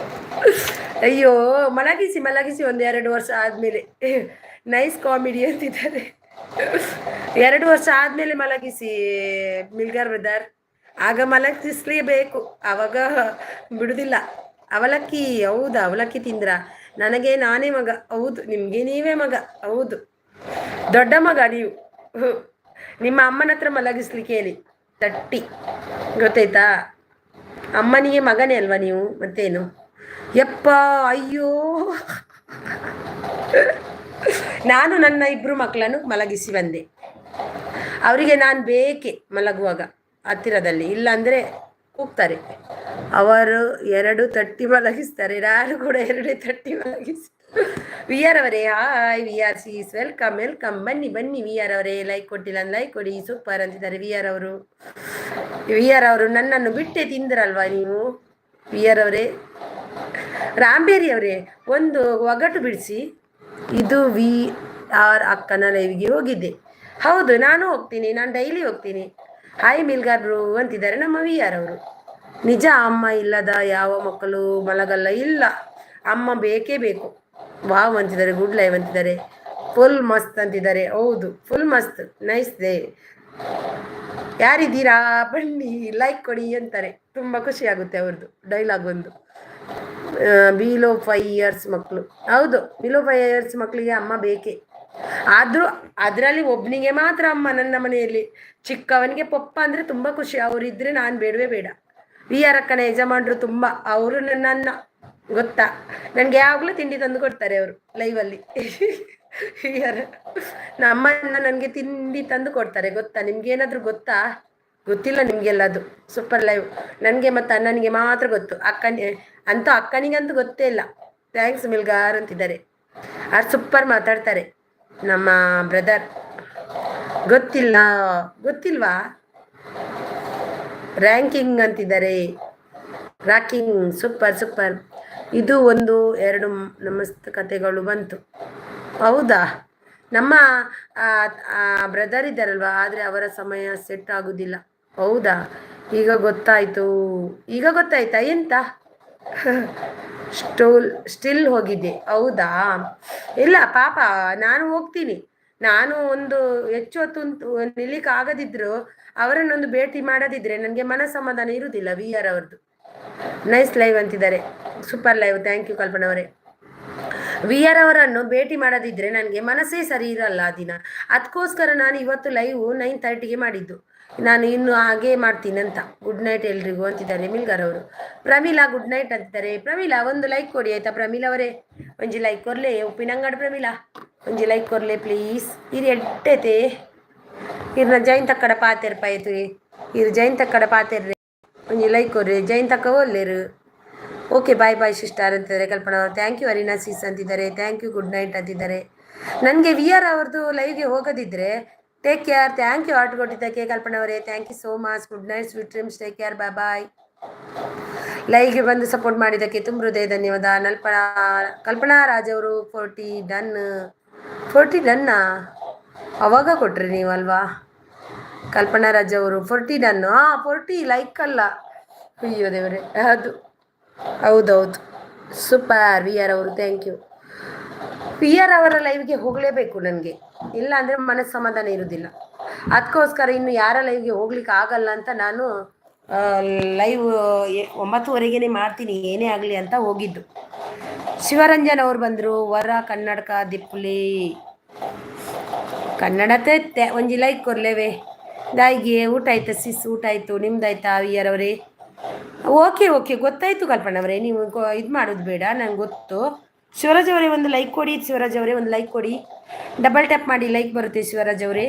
ಅಯ್ಯೋ, ಮಲಗಿಸಿ 1-2 ವರ್ಷ ಆದಮೇಲೆ. ನೈಸ್ ಕಾಮಿಡಿ ಅಂತಿದ್ದಾರೆ. 2 ವರ್ಷ ಆದಮೇಲೆ ಮಲಗಿಸಿ ಮಿಲ್ಗಾರ್ ಬ್ರದರ್. ಆಗ ಮಲಗಿಸ್ಲೇಬೇಕು, ಆವಾಗ ಬಿಡುದಿಲ್ಲ. ಅವಲಕ್ಕಿ, ಹೌದಾ? ಅವಲಕ್ಕಿ ತಿಂದ್ರ? ನನಗೆ ನಾನೇ ಮಗ. ಹೌದು, ನಿಮಗೆ ನೀವೇ ಮಗ. ಹೌದು, ದೊಡ್ಡ ಮಗ ನೀವು. ನಿಮ್ಮ ಅಮ್ಮನ ಹತ್ರ ಮಲಗಿಸ್ಲಿಕ್ಕೆ ಹೇಳಿ, ತಟ್ಟಿ. ಗೊತ್ತಾಯ್ತಾ? ಅಮ್ಮನಿಗೆ ಮಗನೇ ಅಲ್ವಾ ನೀವು, ಮತ್ತೇನು? ಯಪ್ಪ, ಅಯ್ಯೋ. ನಾನು ನನ್ನ 2 ಮಕ್ಕಳನ್ನು ಮಲಗಿಸಿ ಬಂದೆ. ಅವರಿಗೆ ನಾನು ಬೇಕೆ ಮಲಗುವಾಗ ಹತ್ತಿರದಲ್ಲಿ, ಇಲ್ಲಾಂದರೆ ಕೂಗ್ತಾರೆ. ಅವರು 2 ತಟ್ಟಿ ಮಲಗಿಸ್ತಾರೆ, ನಾನು ಕೂಡ 2 ತಟ್ಟಿ ಮಲಗಿಸಿ. ವಿ ಆರ್ ಅವರೇ hi. V R sis welcome. ಬನ್ನಿ ವಿ ಆರ್ ಅವರೇ. ಲೈಕ್ ಕೊಟ್ಟಿಲ್ಲ, ಲೈಕ್ ಕೊಡಿ. ಸೂಪರ್ ಅಂತಿದ್ದಾರೆ ವಿ ಆರ್ ಅವರು. ನನ್ನನ್ನು ಬಿಟ್ಟೆ ತಿಂದ್ರಲ್ವಾ ನೀವು ವಿ ಆರ್ ಅವರೇ? ರಾಂಬೇರಿ ಅವರೇ, ಒಂದು ಒಗಟು ಬಿಡಿಸಿ. ಇದು ವಿ ಆರ್ ಅಕ್ಕನ ಲೈವ್ಗೆ ಹೋಗಿದ್ದೆ. ಹೌದು, ನಾನು ಹೋಗ್ತೀನಿ, ನಾನು ಡೈಲಿ ಹೋಗ್ತೀನಿ. ಹಾಯ್ ಮಿಲ್ಗಾರ್ರು ಅಂತಿದ್ದಾರೆ ನಮ್ಮ ವಿ ಆರ್ ಅವರು. ನಿಜ, ಅಮ್ಮ ಇಲ್ಲದ ಯಾವ ಮಕ್ಕಳು ಮಲಗಲ್ಲ. ಇಲ್ಲ, ಅಮ್ಮ ಬೇಕೇ ಬೇಕು. ವಾವ್ ಅಂತಿದ್ದಾರೆ. ಗುಡ್ ಲೈವ್ ಅಂತಿದ್ದಾರೆ. ಫುಲ್ ಮಸ್ತ್ ಅಂತಿದ್ದಾರೆ. ಹೌದು, ಫುಲ್ ಮಸ್ತ್, ನೈಸ್ ಡೇ. ಯಾರಿದ್ದೀರಾ ಬನ್ನಿ, ಲೈಕ್ ಕೊಡಿ ಅಂತಾರೆ. ತುಂಬ ಖುಷಿ ಆಗುತ್ತೆ ಅವ್ರದ್ದು ಡೈಲಾಗ್ ಒಂದು. ಬಿಲೋ 5 ಇಯರ್ಸ್ ಮಕ್ಕಳು. ಹೌದು, ಬಿಲೋ 5 ಇಯರ್ಸ್ ಮಕ್ಕಳಿಗೆ ಅಮ್ಮ ಬೇಕೇ. ಆದರೂ ಅದರಲ್ಲಿ ಒಬ್ಬನಿಗೆ ಮಾತ್ರ ಅಮ್ಮ ನನ್ನ ಮನೆಯಲ್ಲಿ. ಚಿಕ್ಕವನಿಗೆ ಪಪ್ಪ ಅಂದರೆ ತುಂಬ ಖುಷಿ. ಅವರಿದ್ದರೆ ನಾನು ಬೇಡವೇ ಬೇಡ. ವಿ ಆರ್ ಅಕ್ಕನ ಯಜಮಾನ್ರು ತುಂಬ, ಅವರು ನನ್ನ ಗೊತ್ತಾ? ನನಗೆ ಯಾವಾಗಲೂ ತಿಂಡಿ ತಂದು ಕೊಡ್ತಾರೆ ಅವರು ಲೈವಲ್ಲಿ. ವಿ ಆರ್ ನಮ್ಮನ್ನ ನನಗೆ ತಿಂಡಿ ತಂದು ಕೊಡ್ತಾರೆ, ಗೊತ್ತಾ? ನಿಮ್ಗೇನಾದರೂ ಗೊತ್ತಾ? ಗೊತ್ತಿಲ್ಲ ನಿಮಗೆಲ್ಲ, ಅದು ಸೂಪರ್ ಲೈವ್. ನನಗೆ ಮತ್ತು ಅಣ್ಣನಿಗೆ ಮಾತ್ರ ಗೊತ್ತು. ಅಕ್ಕನಿಗಂತೂ ಗೊತ್ತೇ ಇಲ್ಲ. ಥ್ಯಾಂಕ್ಸ್ ಮಿಲ್ಗಾರ್ ಅಂತಿದ್ದಾರೆ. ಅವ್ರು ಸೂಪರ್ ಮಾತಾಡ್ತಾರೆ ನಮ್ಮ ಬ್ರದರ್. ಗೊತ್ತಿಲ್ವಾ? ರ್ಯಾಂಕಿಂಗ್ ಅಂತಿದ್ದಾರೆ. Rocking, super. ಇದು 1-2 ನಮಸ್ತ ಕಥೆಗಳು ಬಂತು. ಹೌದಾ? ನಮ್ಮ ಬ್ರದರ್ ಇದ್ದಾರಲ್ವಾ, ಆದರೆ ಅವರ ಸಮಯ ಸೆಟ್ ಆಗುದಿಲ್ಲ. ಹೌದಾ? ಈಗ ಗೊತ್ತಾಯ್ತಾ ಎಂತ? ಸ್ಟಿಲ್ ಹೋಗಿದ್ದೆ. ಹೌದಾ? ಇಲ್ಲ ಪಾಪ, ನಾನು ಹೋಗ್ತೀನಿ. ನಾನು ಒಂದು ಹೆಚ್ಚು ಹೊತ್ತು ನಿಲ್ಲಿಕ್ಕೆ ಆಗದಿದ್ರು, ಅವರನ್ನೊಂದು ಭೇಟಿ ಮಾಡದಿದ್ರೆ ನನಗೆ ಮನಸಮಾಧಾನ ಇರುವುದಿಲ್ಲ. ವಿ ಆರ್ ಅವ್ರದ್ದು ನೈಸ್ ಲೈವ್ ಅಂತಿದ್ದಾರೆ. Super live, thank you Kalpana ಅವರೇ. ವಿ ಆರ್ ಅವರನ್ನು ಭೇಟಿ ಮಾಡದಿದ್ರೆ ನನಗೆ ಮನಸ್ಸೇ ಸರಿ ಇರಲ್ಲ ಆ ದಿನ. ಅದಕ್ಕೋಸ್ಕರ ನಾನು ಇವತ್ತು ಲೈವ್ 9:30ಗೆ ಮಾಡಿದ್ದು. ನಾನು ಇನ್ನು ಹಾಗೇ ಮಾಡ್ತೀನಿ ಅಂತ. ಗುಡ್ ನೈಟ್ ಎಲ್ರಿಗೂ ಅಂತಿದ್ದಾರೆ ಮಿಲ್ಗಾರ್ ಅವರು. ಪ್ರಮೀಲಾ ಗುಡ್ ನೈಟ್ ಅಂತಿದ್ದಾರೆ. ಪ್ರಮೀಲಾ ಒಂದು ಲೈಕ್ ಕೊಡಿ ಆಯ್ತಾ? ಪ್ರಮೀಲಾ ಅವರೇ ಒಂಜಿ ಲೈಕ್ ಕೊರ್ಲೆ. ಉಪ್ಪಿನಂಗಡ ಪ್ರಮೀಲಾ ಒಂಜಿ ಲೈಕ್ ಕೊರ್ಲೆ ಪ್ಲೀಸ್. ಇರು ಎಡ್ಡೈತೆ ಇರ್ನ ಜೈಂತಕ್ಕಡ ಪಾತೆರ್ ಪಾಯ್ತು. ಇರು ಜೈಂತಕ್ಕಡ ಪಾತೆರ್ರೆ ಒಂಜಿ ಲೈಕ್ ಕೊರ್ರಿ. ಜೈಂತಕ್ಕ ಒಲ್ಲೇರು. ಓಕೆ ಬಾಯ್ ಸಿಸ್ಟರ್ ಅಂತಿದ್ದಾರೆ ಕಲ್ಪನಾ ಅವರು. ಥ್ಯಾಂಕ್ ಯು ಅರಿನಾ ಸೀಸ್ ಅಂತಿದ್ದಾರೆ. ಥ್ಯಾಂಕ್ ಯು, ಗುಡ್ ನೈಟ್ ಅಂತಿದ್ದಾರೆ. ನನಗೆ ವಿ ಆರ್ ಅವ್ರದ್ದು ಲೈವ್ಗೆ ಹೋಗೋದಿದ್ರೆ take care. Thank you art ಕೊಟ್ಟಿದ್ದಕ್ಕೆ ಕಲ್ಪನಾ ಅವರೇ. Thank you so much. Good night, sweet dreams, take care, bye. ಲೈವ್ಗೆ ಬಂದು ಸಪೋರ್ಟ್ ಮಾಡಿದ್ದಕ್ಕೆ ತುಂಬ ಹೃದಯ ಧನ್ಯವಾದ. ಕಲ್ಪನಾ ರಾಜ್ ಅವರು 40 ಡನ್ನಾ ಅವಾಗ ಕೊಟ್ರಿ ನೀವು ಅಲ್ವಾ? ಕಲ್ಪನಾ ರಾಜ್ ಅವರು 40 ಡನ್ನು. 40 ಲೈಕ್ ಅಲ್ಲ. ಅಯ್ಯೋ ದೇವರೇ, ಅದು ಹೌದೌದು. ಸೂಪರ್ ವಿ ಆರ್ ಅವರು, ಥ್ಯಾಂಕ್ ಯು. ವಿ ಆರ್ ಅವರ ಲೈವ್ಗೆ ಹೋಗಲೇಬೇಕು ನನಗೆ, ಇಲ್ಲ ಅಂದರೆ ಮನಸ್ಸು ಸಮಾಧಾನ ಇರೋದಿಲ್ಲ. ಅದಕ್ಕೋಸ್ಕರ ಇನ್ನು ಯಾರ ಲೈವ್ಗೆ ಹೋಗ್ಲಿಕ್ಕೆ ಆಗಲ್ಲ ಅಂತ ನಾನು ಲೈವ್ 9:30ಗೆ ಮಾಡ್ತೀನಿ, ಏನೇ ಆಗಲಿ ಅಂತ ಹೋಗಿದ್ದು. ಶಿವರಂಜನ್ ಅವ್ರು ಬಂದರು. ವರ ಕನ್ನಡಕ ದಿಪ್ಪುಲಿ ಕನ್ನಡತೆ ಒಂಜಿ ಲೈಕ್ ಕೊರ್ಲೇವೆ. ದಾಯಿಗೆ ಊಟ ಆಯ್ತಾ ಸಿಸ್? ಊಟ ಆಯಿತು. ನಿಮ್ದಾಯ್ತಾ ವಿಯರವರೇ? ಓಕೆ ಓಕೆ, ಗೊತ್ತಾಯಿತು ಕಲ್ಪನವರೇ. ನೀವು ಇದು ಮಾಡೋದು ಬೇಡ, ನಂಗೆ ಗೊತ್ತು. ಶಿವರಾಜ್ ಅವರೇ ಒಂದು ಲೈಕ್ ಕೊಡಿ. ಶಿವರಾಜ್ ಅವರೇ ಒಂದು ಲೈಕ್ ಕೊಡಿ. ಡಬಲ್ ಟ್ಯಾಪ್ ಮಾಡಿ ಲೈಕ್ ಬರುತ್ತೆ ಶಿವರಾಜ್ ಅವರೇ.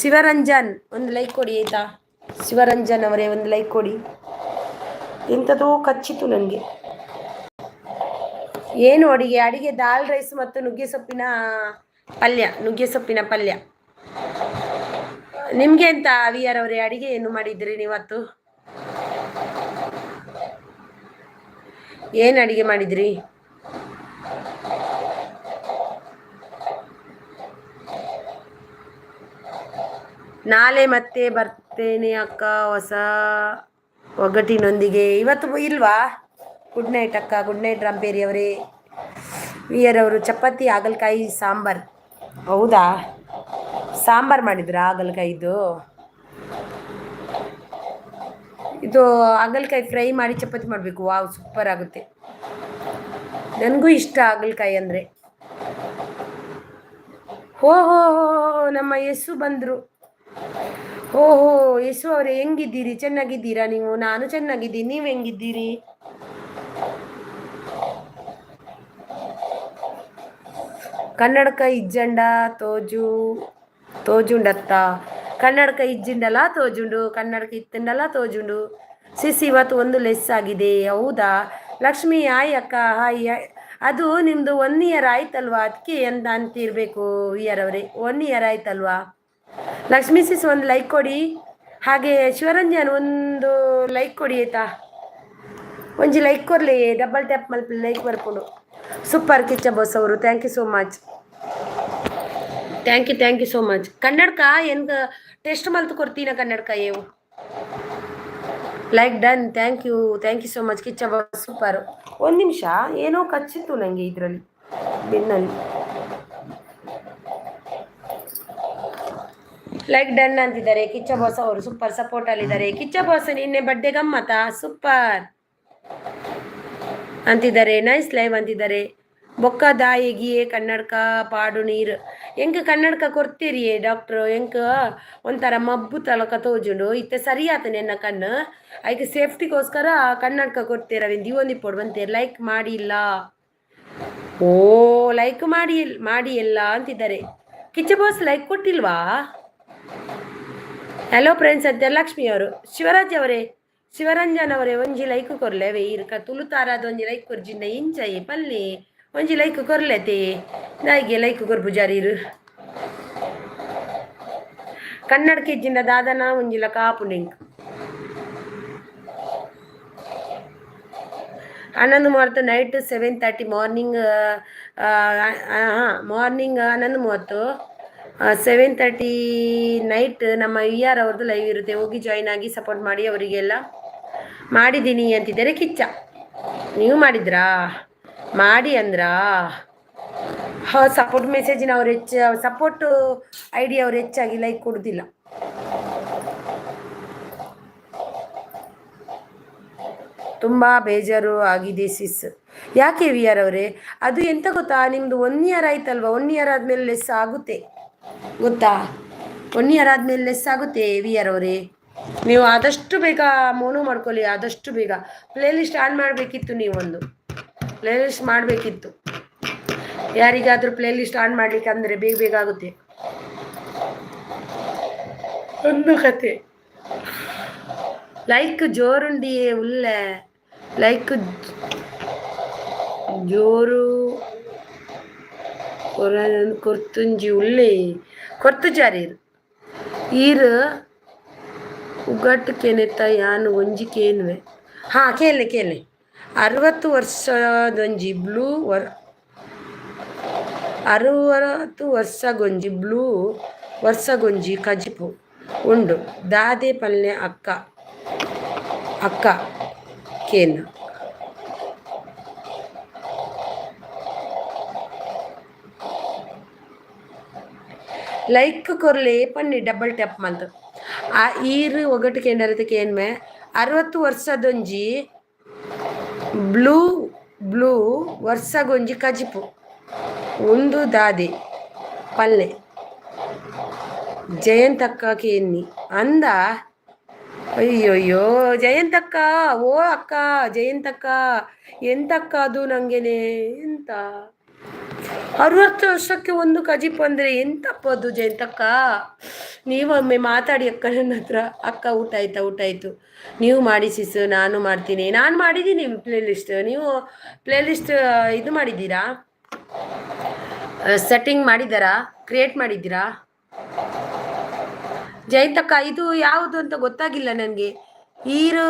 ಶಿವರಂಜನ್ ಒಂದು ಲೈಕ್ ಕೊಡಿ ಆಯಿತಾ? ಶಿವರಂಜನ್ ಅವರೇ ಒಂದು ಲೈಕ್ ಕೊಡಿ. ಇಂಥದ್ದು ಕಚ್ಚಿತು ನನಗೆ. ಏನು ಅಡಿಗೆ? ಅಡಿಗೆ ದಾಲ್ ರೈಸ್ ಮತ್ತು ನುಗ್ಗೆ ಸೊಪ್ಪಿನ ಪಲ್ಯ. ನಿಮಗೆ ಅಂತ ವಿಆರ್ ಅವರೇ ಅಡಿಗೆ ಏನು ಮಾಡಿದ್ರಿ ನೀವತ್ತು? ಏನು ಅಡಿಗೆ ಮಾಡಿದ್ರಿ? ನಾಳೆ ಮತ್ತೆ ಬರ್ತೇನೆ ಅಕ್ಕ ಹೊಸ ಒಗ್ಗಟ್ಟಿನೊಂದಿಗೆ. ಇವತ್ತು ಇಲ್ವಾ? ಗುಡ್ ನೈಟ್ ಅಕ್ಕ. ಗುಡ್ ನೈಟ್ ರಾಂಪೇರಿ ಅವರೇ. ವಿಯರ್ ಅವರು ಚಪಾತಿ ಹಾಗಲಕಾಯಿ ಸಾಂಬಾರ್. ಹೌದಾ, ಸಾಂಬಾರು ಮಾಡಿದ್ರಾ ಹಾಗಲಕಾಯಿದು? ಇದು ಹಾಗಲಕಾಯಿ ಫ್ರೈ ಮಾಡಿ ಚಪಾತಿ ಮಾಡಬೇಕು. ವಾವ್, ಸೂಪರ್ ಆಗುತ್ತೆ. ನನಗೂ ಇಷ್ಟ ಹಾಗಲಕಾಯಿ ಅಂದರೆ. ಹೋ ಹೋ ಹೋ, ನಮ್ಮ ಯಶು ಬಂದರು. ಓಹೋ ಯಶು ಅವರೇ, ಹೆಂಗಿದ್ದೀರಿ? ಚೆನ್ನಾಗಿದ್ದೀರಾ ನೀವು? ನಾನು ಚೆನ್ನಾಗಿದ್ದೀನಿ. ನೀವು ಹೆಂಗಿದ್ದೀರಿ? ಕನ್ನಡಕ ಇಜ್ಜಂಡ ತೋಜುಂಡತ್ತ. ಕನ್ನಡಕ ಇಜ್ಜಿಂಡಲ್ಲ ತೋಜುಂಡು, ಕನ್ನಡಕ ಇತ್ತಂಡಲ್ಲ ತೋಜುಂಡು. ಸಿಸಿ ಇವತ್ತು ಒಂದು ಲೆಸ್ ಆಗಿದೆ. ಹೌದಾ ಲಕ್ಷ್ಮಿ? ಹಾಯ್ ಅಕ್ಕ. ಹಾಯ್. ಅದು ನಿಮ್ಮದು 1 ಇಯರ್ ಆಯ್ತಲ್ವಾ, ಅದಕ್ಕೆ ಅಂತ ಅಂತಿರಬೇಕು ವಿಯರ್ ಅವರೇ. 1 ಇಯರ್ ಆಯ್ತಲ್ವಾ? ಲಕ್ಷ್ಮೀ ಸಿಸ್ ಒಂದು ಲೈಕ್ ಕೊಡಿ. ಹಾಗೆ ಶಿವರಂಜನ್ ಒಂದು ಲೈಕ್ ಕೊಡಿ ಆಯ್ತಾ? ಒಂಜಿ ಲೈಕ್ ಕೊರಲಿ, ಡಬಲ್ ಟ್ಯಾಪ್ ಮಲ್ಪಿ ಲೈಕ್ ಬರ್ಕೊಂಡು. ಸೂಪರ್ ಕಿಚ್ಚ ಬಾಸ್ ಅವರು, thank you so much. Thank you so much. ಕನ್ನಡಕ ಏನು ಟೆಸ್ಟ್ ಮಲ್ತು ಕೊಡ್ತೀನ ಕನ್ನಡಕ ಏವು like done. Thank you so much Kichcha boss, super. ಒಂದು ನಿಮಿಷ, ಏನೋ ಕಚ್ಚಿತ್ತು ನನಗೆ ಇದರಲ್ಲಿ ಬೆನ್ನಲ್ಲಿ. ಲೈಕ್ ಡನ್ ಅಂತಿದ್ದಾರೆ ಕಿಚ್ಚ ಬಾಸ್ ಅವರು. ಸೂಪರ್ ಸಪೋರ್ಟ್ ಅಲ್ಲಿದ್ದಾರೆ. ಕಿಚ್ಚ ಬಾಸ್ ನಿನ್ನೆ ಬರ್ಡೇ ಗಮ್ಮತಾ? ಸೂಪರ್ ಅಂತಿದ್ದಾರೆ. ನೈಸ್ ಲೈವ್ ಅಂತಿದ್ದಾರೆ. ಬೊಕ್ಕ ದಾಯಿಗಿಯೇ ಕನ್ನಡಕ ಪಾಡು ನೀರು. ಹೆಂಗೆ ಕನ್ನಡಕ ಕೊಡ್ತೀರಿಯೇ ಡಾಕ್ಟ್ರು? ಹೆಂಗೆ ಒಂಥರ ಮಬ್ಬು ತಲಕ ತೋಜುಂಡು ಇತ್ತೆ ಸರಿ ಆತ ನನ್ನ ಕಣ್ಣು. ಅದಕ್ಕೆ ಸೇಫ್ಟಿಗೋಸ್ಕರ ಕನ್ನಡಕ ಕೊಡ್ತೀರವಿಂದು ಒಂದು ಪೊಡ್ ಬಂತೀರಿ. ಲೈಕ್ ಮಾಡಿಲ್ಲ. ಓ ಲೈಕ್ ಮಾಡಿ ಎಲ್ಲ ಅಂತಿದ್ದಾರೆ. ಕಿಚ್ಚ ಬಾಸ್ ಲೈಕ್ ಕೊಟ್ಟಿಲ್ವಾ? ಹಲೋ ಫ್ರೆಂಡ್ಸ್ ಅಂತ ಲಕ್ಷ್ಮಿ ಅವರು. ಶಿವರಾಜ್ ಅವರೇ, ಶಿವರಂಜನ್ ಅವರೇ ಒಂಜಿ ಲೈಕ್ ಕೊರ್ಲೇವೆ. ಇರ್ಕ ತುಳುತಾರಾದ ಒಂಜಿ ಲೈಕ್ ಕೊರ್ಜಿಂದ ಇಂಚಾಯಿ ಪಲ್ಲಿ ಒಂಜಿ ಲೈಕ್ ಕೊರ್ಲೇತೆ. ನಾಯಿಗೆ ಲೈಕ್ ಕೊರ್ಬುಜಾರಿ ಇರು. ಕನ್ನಡಕ್ಕೆ ಇಜ್ಜಿಂದ ದಾದನ ಒಂಜಿಲ ಕಾಪುಂಡೆಂಕ್ 11:30 ನೈಟ್ 7:30 ಮಾರ್ನಿಂಗ್. ಮಾರ್ನಿಂಗ್ 11:30 7:30 ನೈಟ್ ನಮ್ಮ ವಿಆರ್ ಅವ್ರದ್ದು ಲೈವ್ ಇರುತ್ತೆ. ಹೋಗಿ ಜಾಯಿನ್ ಆಗಿ ಸಪೋರ್ಟ್ ಮಾಡಿ. ಅವರಿಗೆಲ್ಲ ಮಾಡಿದ್ದೀನಿ ಅಂತಿದ್ದಾರೆ ಕಿಚ್ಚ. ನೀವು ಮಾಡಿದ್ರಾ? ಮಾಡಿ ಅಂದ್ರಾ? ಸಪೋರ್ಟ್ ಮೆಸೇಜಿನ ಅವ್ರು ಸಪೋರ್ಟ್ ಐಡಿ ಅವ್ರು ಹೆಚ್ಚಾಗಿ ಲೈಕ್ ಕೊಡುದಿಲ್ಲ. ತುಂಬ ಬೇಜಾರು ಆಗಿದೆ ಸಿಸ್. ಯಾಕೆ ವಿ ಆರ್ ಅವರೇ? ಅದು ಎಂತ ಗೊತ್ತಾ, ನಿಮ್ಮದು 1 ಇಯರ್ ಆಯ್ತಲ್ವ? 1 ಇಯರ್ ಆದಮೇಲೆ ಲೆಸ್ ಆಗುತ್ತೆ ಗೊತ್ತಾ? 1 ಇಯರ್ ಆದಮೇಲೆ ಲೆಸ್ ಆಗುತ್ತೆ ವಿ ಆರ್ ಅವರೇ. ನೀವು ಆದಷ್ಟು ಬೇಗ ಮೋನು ಮಾಡ್ಕೊಳ್ಳಿ. ಆದಷ್ಟು ಬೇಗ ಪ್ಲೇಲಿಸ್ಟ್ ಆನ್ ಮಾಡಬೇಕಿತ್ತು. ನೀವೊಂದು ಪ್ಲೇಲಿಸ್ಟ್ ಮಾಡಬೇಕಿತ್ತು. ಯಾರಿಗಾದರೂ ಪ್ಲೇಲಿಸ್ಟ್ ಆನ್ ಮಾಡಲಿಕ್ಕೆ ಅಂದರೆ ಬೇಗ ಆಗುತ್ತೆ. ಒಂದು ಕತೆ ಲೈಕ್ ಜೋರುಂಡಿಯೇ ಉಳ್ಳೆ ಲೈಕ್ ಜೋರು ಕೊರ್ತುಂಜಿ ಉಳ್ಳೆ ಕೊರ್ತು ಜಾರೀರು ಈರು ಉಗಟ್ಟು ಕೆನೆತ್ತ ಯಾನು ಒಂಜಿ ಕೇನ್ವೆ. ಹಾಂ ಕೇಳೆ 60 ವರ್ಷದೊಂಜಿ ಬ್ಲೂ 60 ವರ್ಷಗೊಂಜಿ ಬ್ಲೂ ವರ್ಷಗೊಂಜಿ ಕಜಿಪು ಉಂಡು ದಾದೆ ಪಲ್ಲೆ ಅಕ್ಕ ಕೇನ್. ಲೈಕ್ ಕೊರ್ಲೆ ಪನ್ನಿ ಡಬಲ್ ಟ್ಯಾಪ್ ಮಂತ್ ಆ ಈರು ಒಗಟ್ಟು ಕೇಂದ್ರತೆ ಕೇನ್ಮೆ 60 ವರ್ಷದೊಂಜಿ ಬ್ಲೂ ವರ್ಷಗೊಂಜಿ ಕಜಿಪು ಉಂದು ದಾದೆ ಪಲ್ಲೆ ಜಯಂತಕ್ಕకి ಎನ್ನಿ ಅಂದ. ಅಯ್ಯೋಯ್ಯೋ ಜಯಂತಕ್ಕ, ಓ ಅಕ್ಕ ಜಯಂತಕ್ಕ, ಎಂತಕ್ಕ ಅದು ನಂಗೆನೆ ಎಂತ 60 ವರ್ಷಕ್ಕೆ ಒಂದು ಕಜಿಪ್ ಅಂದ್ರೆ ಎಂತಪ್ಪ ಅದು ಜಯಂತಕ್ಕ. ನೀವೊಮ್ಮೆ ಮಾತಾಡಿ ಅಕ್ಕ ನನ್ನ ಹತ್ರ. ಅಕ್ಕ ಊಟ ಆಯ್ತಾ? ಊಟ ಆಯ್ತು. ನೀವು ಮಾಡಿ ಸಿಸ್, ನಾನು ಮಾಡ್ತೀನಿ. ನಾನು ಮಾಡಿದ್ದೀನಿ ಪ್ಲೇ ಲಿಸ್ಟ್. ನೀವು ಪ್ಲೇ ಲಿಸ್ಟ್ ಇದು ಮಾಡಿದ್ದೀರಾ? ಸೆಟ್ಟಿಂಗ್ ಮಾಡಿದ್ದಾರಾ? ಕ್ರಿಯೇಟ್ ಮಾಡಿದ್ದೀರಾ? ಜಯಂತಕ್ಕ ಇದು ಯಾವುದು ಅಂತ ಗೊತ್ತಾಗಿಲ್ಲ ನನಗೆ. ಈರು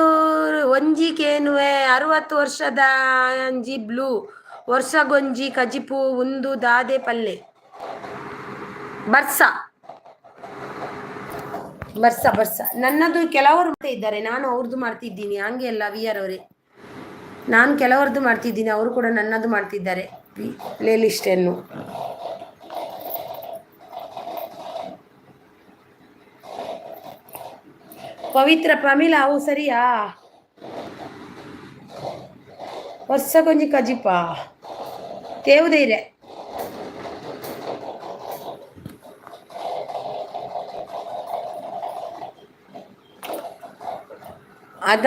ಒಂಜಿಕೇನುವೆ 60 ವರ್ಷದ ಅಂಜಿ ಬ್ಲೂ ವರ್ಷಗೊಂಜಿ ಕಜಿಪು ಒಂದು ದಾದೆ ಪಲ್ಲೆ ಬರ್ಸ ಬರ್ಸ ಬರ್ಸ. ನನ್ನದು ಕೆಲವರು ಇದ್ದಾರೆ, ನಾನು ಅವ್ರದ್ದು ಮಾಡ್ತಿದ್ದೀನಿ. ಹಂಗೆ ಅಲ್ಲ ವಿ ಆರ್ ಅವರೇ, ನಾನು ಕೆಲವರದ್ದು ಮಾಡ್ತಿದ್ದೀನಿ, ಅವರು ಕೂಡ ನನ್ನದು ಮಾಡ್ತಿದ್ದಾರೆ ಪ್ಲೇ ಲಿಸ್ಟನ್ನು. ಪವಿತ್ರ ಪ್ರಮೀಳಾ ಅವು ಸರಿಯಾ? ವರ್ಷ ಕೊಂಚ ಕಜಿಪ ತೇವುದೈರೆ ಅದ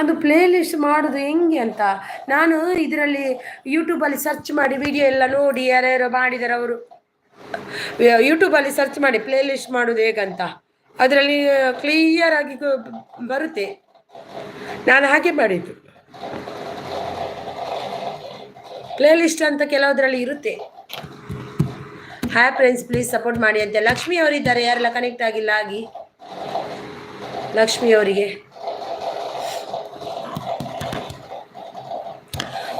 ಅದು ಪ್ಲೇ ಲಿಸ್ಟ್ ಮಾಡೋದು ಹೆಂಗೆ ಅಂತ ನಾನು ಇದರಲ್ಲಿ ಯೂಟ್ಯೂಬಲ್ಲಿ ಸರ್ಚ್ ಮಾಡಿ ವಿಡಿಯೋ ಎಲ್ಲ ನೋಡಿ ಯಾರ್ಯಾರು ಮಾಡಿದ್ದಾರೆ ಅವರು ಯೂಟ್ಯೂಬಲ್ಲಿ ಸರ್ಚ್ ಮಾಡಿ ಪ್ಲೇ ಲಿಸ್ಟ್ ಮಾಡೋದು ಹೇಗಂತ ಅದರಲ್ಲಿ ಕ್ಲಿಯರ್ ಆಗಿ ಬರುತ್ತೆ. ನಾನು ಹಾಗೆ ಮಾಡಿದ್ದು. ಪ್ಲೇ ಲಿಸ್ಟ್ ಅಂತ ಕೆಲವುದರಲ್ಲಿ ಇರುತ್ತೆ. ಹಾಯ್ ಫ್ರೆಂಡ್ಸ್, ಪ್ಲೀಸ್ ಸಪೋರ್ಟ್ ಮಾಡಿ ಅಂತ ಲಕ್ಷ್ಮಿ ಅವರಿದ್ದಾರೆ. ಯಾರೆಲ್ಲ ಕನೆಕ್ಟ್ ಆಗಿಲ್ಲ ಆಗಿ ಲಕ್ಷ್ಮಿ ಅವರಿಗೆ.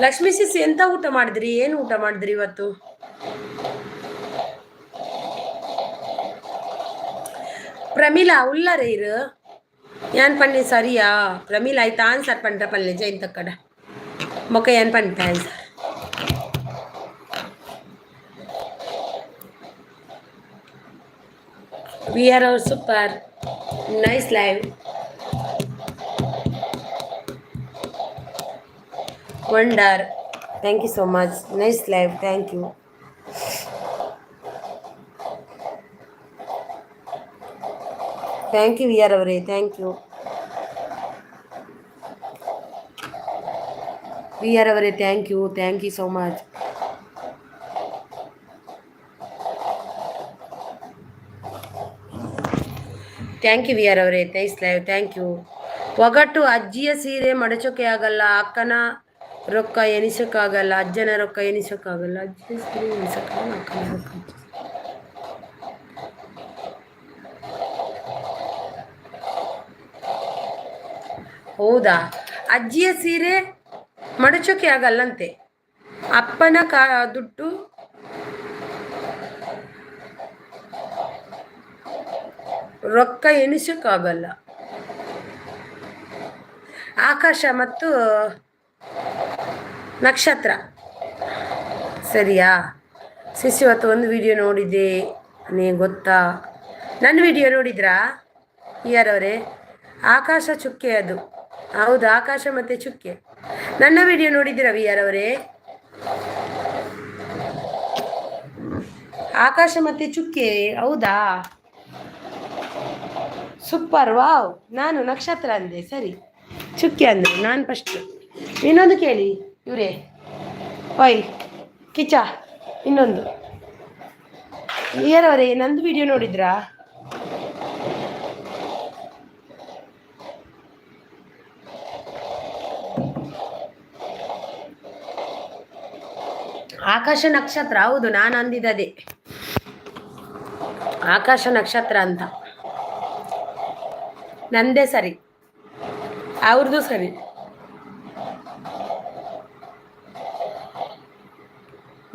ಲಕ್ಷ್ಮಿ ಸಿಸ್ ಎಂತ ಊಟ ಮಾಡಿದ್ರಿ? ಏನು ಊಟ ಮಾಡಿದ್ರಿ ಇವತ್ತು? ಪ್ರಮೀಳಾ ಉಳ್ಳರೆ ಇರು ಏನ್ ಪಣ್ಣೆ ಸರಿಯಾ? ಪ್ರಮೀಳಾ ಆಯ್ತಾ ಆನ್ಸರ್ ಪಂಡ್ರ ಪಲ್ಲೆ ಜೈಂತ ಕಡ ಮೊಕ್ಕ ಏನ್ ಪಂಟ answer. We are all super nice live. Wonder. Thank you so much. Nice live. Thank you. Thank you, we are aware. Thank you. We are aware. Thank you. Thank you so much. Thank you V R ಅವರೇ. Nice live. Thank you. ಒಗಟು ಅಜ್ಜಿಯ ಸೀರೆ ಮಡಚೋಕೆ ಆಗಲ್ಲ, ಅಕ್ಕನ ರೊಕ್ಕ ಎನಿಸೋಕ್ಕಾಗಲ್ಲ, ಅಜ್ಜನ ರೊಕ್ಕ ಎನಿಸೋಕ್ಕಾಗಲ್ಲ, ಅಜ್ಜಿಯ ಸೀರೆ ಎನಿಸೋಕ್ಕಾಗಲ್ಲ, ಅಕ್ಕನ ರೊಕ್ಕ. ಹೌದಾ? ಅಜ್ಜಿಯ ಸೀರೆ ಮಡಚೋಕೆ ಆಗಲ್ಲಂತೆ, ಅಪ್ಪನ ದುಡ್ಡು ರೊಕ್ಕ ಎಣಿಸೋಕ್ಕಾಗಲ್ಲ. ಆಕಾಶ ಮತ್ತು ನಕ್ಷತ್ರ ಸರಿಯಾ? ಸಿಸ್ ಇವತ್ತು ಒಂದು ವಿಡಿಯೋ ನೋಡಿದ್ದೆ, ನೀ ಗೊತ್ತಾ? ನನ್ನ ವಿಡಿಯೋ ನೋಡಿದ್ರಾ ಯಾರವರೇ? ಆಕಾಶ ಚುಕ್ಕೆ ಅದು. ಹೌದು, ಆಕಾಶ ಮತ್ತು ಚುಕ್ಕೆ. ನನ್ನ ವಿಡಿಯೋ ನೋಡಿದ್ದೀರಾ ವಿ ಆರ್ ಅವರೇ? ಆಕಾಶ ಮತ್ತು ಚುಕ್ಕೆ ಹೌದಾ? Super, wow. ನಾನು ನಕ್ಷತ್ರ ಅಂದೆ, ಸರಿ. ಚುಕ್ಕೆ ಅಂದೆ ನಾನು ಫಸ್ಟ್. ಇನ್ನೊಂದು ಕೇಳಿ ಇವರೇ, ಓಯ್ ಕಿಚ, ಇನ್ನೊಂದು ಯಾರವರೇ ನಂದು ವಿಡಿಯೋ ನೋಡಿದ್ರಾ? ಆಕಾಶ ನಕ್ಷತ್ರ ಹೌದು, ನಾನು ಅಂದಿದ್ದೆ ಆಕಾಶ ನಕ್ಷತ್ರ ಅಂತ. ನಂದೇ ಸರಿ, ಅವ್ರದ್ದು ಸರಿ.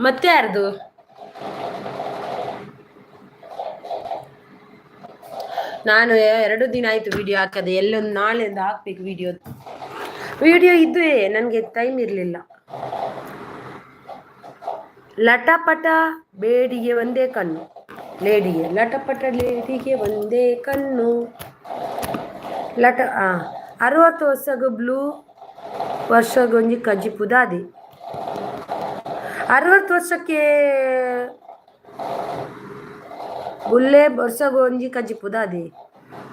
ಮತ್ತೆ ಯಾರ್ದು? ನಾನು 2 ದಿನ ಆಯಿತು ವಿಡಿಯೋ ಹಾಕದೆ. ಎಲ್ಲೊಂದು ನಾಳೆಯಿಂದ ಹಾಕ್ಬೇಕು ವಿಡಿಯೋ ಇದ್ದೇ ನನಗೆ ಟೈಮ್ ಇರಲಿಲ್ಲ. ಲಟಪಟ ಬೇಡಿಗೆ ಒಂದೇ ಕಣ್ಣು ಲೇಡಿಗೆ, ಲಟಪಟ ಲೇಡಿಗೆ ಒಂದೇ ಕಣ್ಣು. 60 ವರ್ಷಗ ಬ್ಲೂ ವರ್ಷಗೊಂಜಿ ಕಜಿಪುದಾದಿ. 60 ವರ್ಷಕ್ಕೆ ಗುಲ್ಲೆ ಬರ್ಸ ಗೊಂಜಿ ಕಜ್ಜಿ ಪುದಾದೆ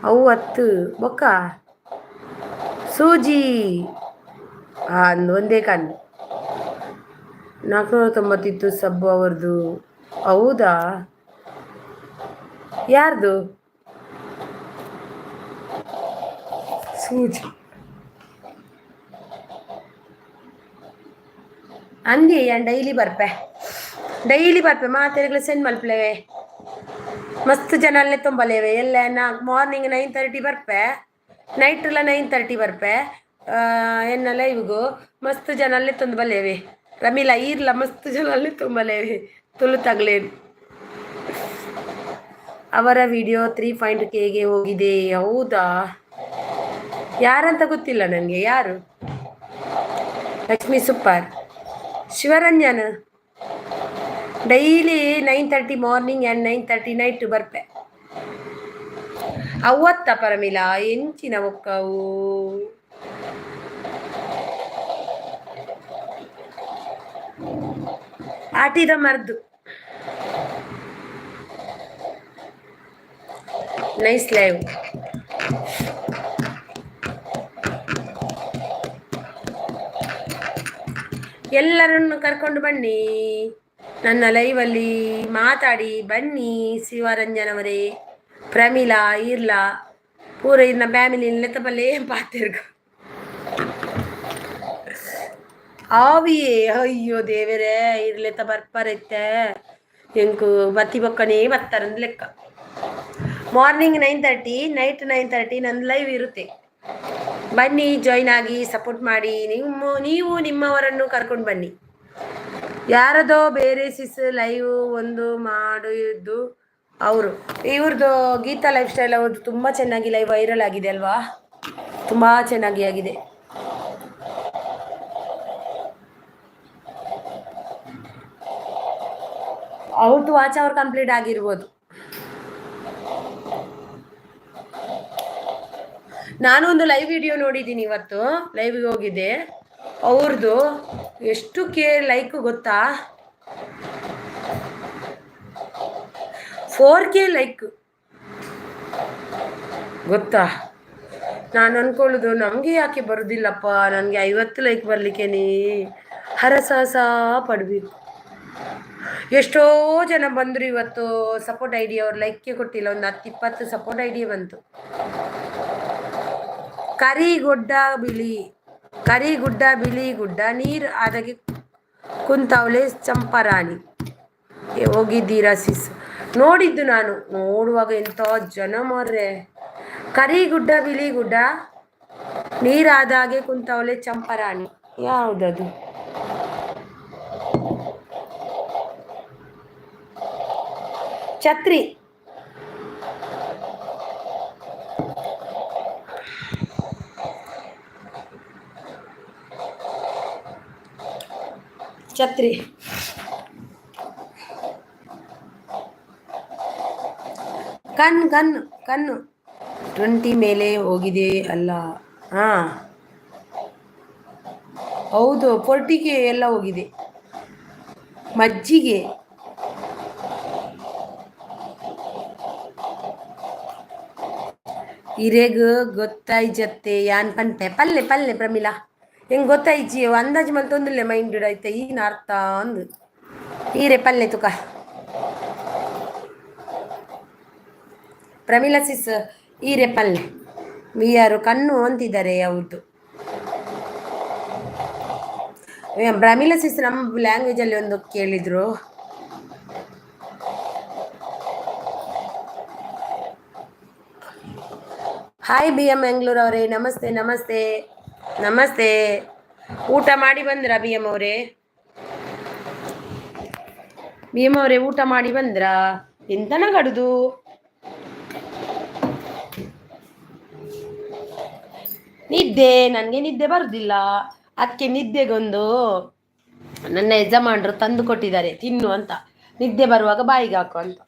ಅವು 10 ಬೊಕ್ಕ ಸೂಜಿ ಒಂದೇ ಕಣ್ಣು 490 ಸಬ್ಬು ಅವ್ರದ್ದು. ಹೌದಾ, ಯಾರ್ದು ಸೂಜಿ ಅಂದಿ ಡೈಲಿ ಬರ್ಪೆ ಮಾತೆರೆಗ್ಲ ಸೆಂಡ್ ಮಲ್ಪಲೇವೆ ಮಸ್ತ್ ಜನ ಅಲ್ಲೇ ತುಂಬಲೇವೆ ಎಲ್ಲ ಮಾರ್ನಿಂಗ್ 9:30 ಬರ್ಪೆ, ನೈಟ್ಲ 9:30 ಬರ್ಪೆ ಎನ್ನ ಲೈವ್ಗೂ ಮಸ್ತ್ ಜನ ಅಲ್ಲೇ ತಂದು ಬಲೇವೆ. ರಮೀಲಾ ಈರ್ಲ ಮಸ್ತ್ ಜನ ಅಲ್ಲೇ ತುಂಬಲೇವೆ ತುಳು ತಗ್ಲೇನು. ಅವರ ವಿಡಿಯೋ 3.Kಗೆ ಹೋಗಿದೆ. ಹೌದಾ, ಯಾರಂತ ಗೊತ್ತಿಲ್ಲ ನನಗೆ. ಯಾರು? Lakshmi super. Shivaranjan daily 9:30 morning and 9:30 night ಬರ್ಪೆ. ಅವತ್ತ ಪರಮಿಲ ಎಂಚಿನ ಒಕ್ಕವು ಆಟಿದ ಮರ್ದು ನೈಸ್ ಲೈವ್. ಎಲ್ಲರನ್ನು ಕರ್ಕೊಂಡು ಬನ್ನಿ ನನ್ನ ಲೈವಲ್ಲಿ ಮಾತಾಡಿ ಬನ್ನಿ. ಶಿವರಂಜನ್ ಅವರೇ, ಪ್ರಮೀಲಾ ಈರ್ಲಾ ಪೂರ ಇನ್ನ ಫ್ಯಾಮಿಲಿ ಲೆತ್ತಪಲ್ಲೇ ಪಾತಿರ್ಗ ಆವಿಯೇ. ಅಯ್ಯೋ ದೇವರೇ, ಇರ್ಲೆತ್ತ ಬರ್ಪರೈತೆ ಎಂಕು ಬತ್ತಿ ಬೊಕ್ಕನೇ ಬರ್ತಾರಂದು ಲೆಕ್ಕ. ಮಾರ್ನಿಂಗ್ 9:30 ನೈಟ್ 9:30 ನನ್ನ ಲೈವ್ ಇರುತ್ತೆ. ಬನ್ನಿ, ಜಾಯ್ನ್ ಆಗಿ ಸಪೋರ್ಟ್ ಮಾಡಿ. ನೀವು ನಿಮ್ಮವರನ್ನು ಕರ್ಕೊಂಡು ಬನ್ನಿ. ಯಾರದೋ ಬೇರೆ ಸಿಸ್ ಲೈವ್ ಒಂದು ಮಾಡಿದ್ದು ಇವ್ರದ್ದು ಗೀತಾ ಲೈಫ್ ಸ್ಟೈಲ್ ಅವ್ರದ್ದು ತುಂಬ ಚೆನ್ನಾಗಿ ಲೈವ್ ವೈರಲ್ ಆಗಿದೆ ಅಲ್ವಾ, ತುಂಬ ಚೆನ್ನಾಗಿ ಆಗಿದೆ. ಅವ್ರದ್ದು ವಾಚ್ ಅವರ್ ಕಂಪ್ಲೀಟ್ ಆಗಿರ್ಬೋದು. ನಾನು ಒಂದು ಲೈವ್ ವಿಡಿಯೋ ನೋಡಿದ್ದೀನಿ ಇವತ್ತು, ಲೈವ್ಗೆ ಹೋಗಿದ್ದೆ. ಅವ್ರದ್ದು ಎಷ್ಟು ಲೈಕ್ ಗೊತ್ತಾ, 4K ಲೈಕ್ ಗೊತ್ತಾ. ನಾನು ಅನ್ಕೊಳ್ಳೋದು ನಮಗೆ ಯಾಕೆ ಬರೋದಿಲ್ಲಪ್ಪ, ನನಗೆ 50 ಲೈಕ್ ಬರಲಿಕ್ಕೇನೆ ಹರಸಾಹಸ ಪಡಬೇಕು. ಎಷ್ಟೋ ಜನ ಬಂದರು ಇವತ್ತು ಸಪೋರ್ಟ್ ID. ಅವ್ರು ಲೈಕ್ಗೆ ಕೊಟ್ಟಿಲ್ಲ, ಒಂದು 10-20 ಸಪೋರ್ಟ್ ID ಬಂತು. ಕರಿಗುಡ್ಡ ಬಿಳಿ ಗುಡ್ಡ ನೀರು ಆದಾಗೆ ಕುಂತಾವಳೆ ಚಂಪರಾಣಿ. ಹೋಗಿದ್ದೀರಾ ಸಿಸ್? ನೋಡಿದ್ದು ನಾನು, ನೋಡುವಾಗ ಎಂಥ ಜನ ಮಾರ್ರೆ. ಕರಿಗುಡ್ಡ ಬಿಳಿ ಗುಡ್ಡ ನೀರಾದಾಗೆ ಕುಂತಾವಳೆ ಚಂಪರಾಣಿ, ಯಾವುದದು? ಛತ್ರಿ. ಛತ್ರಿ ಕಣ್ಣು 20 ಮೇಲೆ ಹೋಗಿದೆ ಅಲ್ಲ. ಹೌದು, 40K ಎಲ್ಲ ಹೋಗಿದೆ. ಮಜ್ಜಿಗೆ ಹಿರೇಗ ಗೊತ್ತಾಯ್ಜತ್ತೆ ಯಾನ್ ಪಂಪೆ ಪಲ್ಲೆ ಪ್ರಮಿಲಾ ಹೆಂಗೆ ಗೊತ್ತಾಯ್ಜಿ ಅಂದಾಜು ಮಲ್ ತೊಂದಿಲ್ಲ ಮೈಂಡ್ ಆಯ್ತಾ ಈನ ಅರ್ಥ ಅಂದು ಹೀರೆ ಪಲ್ಲೆ ತುಕ ಪ್ರಮಿಲಾ ಸಿಸ್ ಹೀರೆ ಪಲ್ಲೆ ಯಾರು ಕಣ್ಣು ಅಂತಿದ್ದಾರೆ ಅವ್ರದ್ದು. ಪ್ರಮಿಲಾ ಸಿಸ್ ನಮ್ಮ ಲ್ಯಾಂಗ್ವೇಜಲ್ಲಿ ಒಂದು ಕೇಳಿದ್ರು. ಹಾಯ್ BM ಮಂಗ್ಳೂರ್ ಅವರೇ, ನಮಸ್ತೆ ನಮಸ್ತೆ ನಮಸ್ತೆ. ಊಟ ಮಾಡಿ ಬಂದ್ರಾ BM ಅವರೇ? BM ಅವರೇ ಊಟ ಮಾಡಿ ಬಂದ್ರಾ? ಎಂತನ ಕಡುದು ನಿದ್ದೆ, ನನಗೆ ನಿದ್ದೆ ಬರುದಿಲ್ಲ. ಅದಕ್ಕೆ ನಿದ್ದೆಗೊಂದು ನನ್ನ ಯಜಮಾನರು ತಂದು ಕೊಟ್ಟಿದ್ದಾರೆ ತಿನ್ನು ಅಂತ. ನಿದ್ದೆ ಬರುವಾಗ ಬಾಯಿಗೆ ಹಾಕು ಅಂತ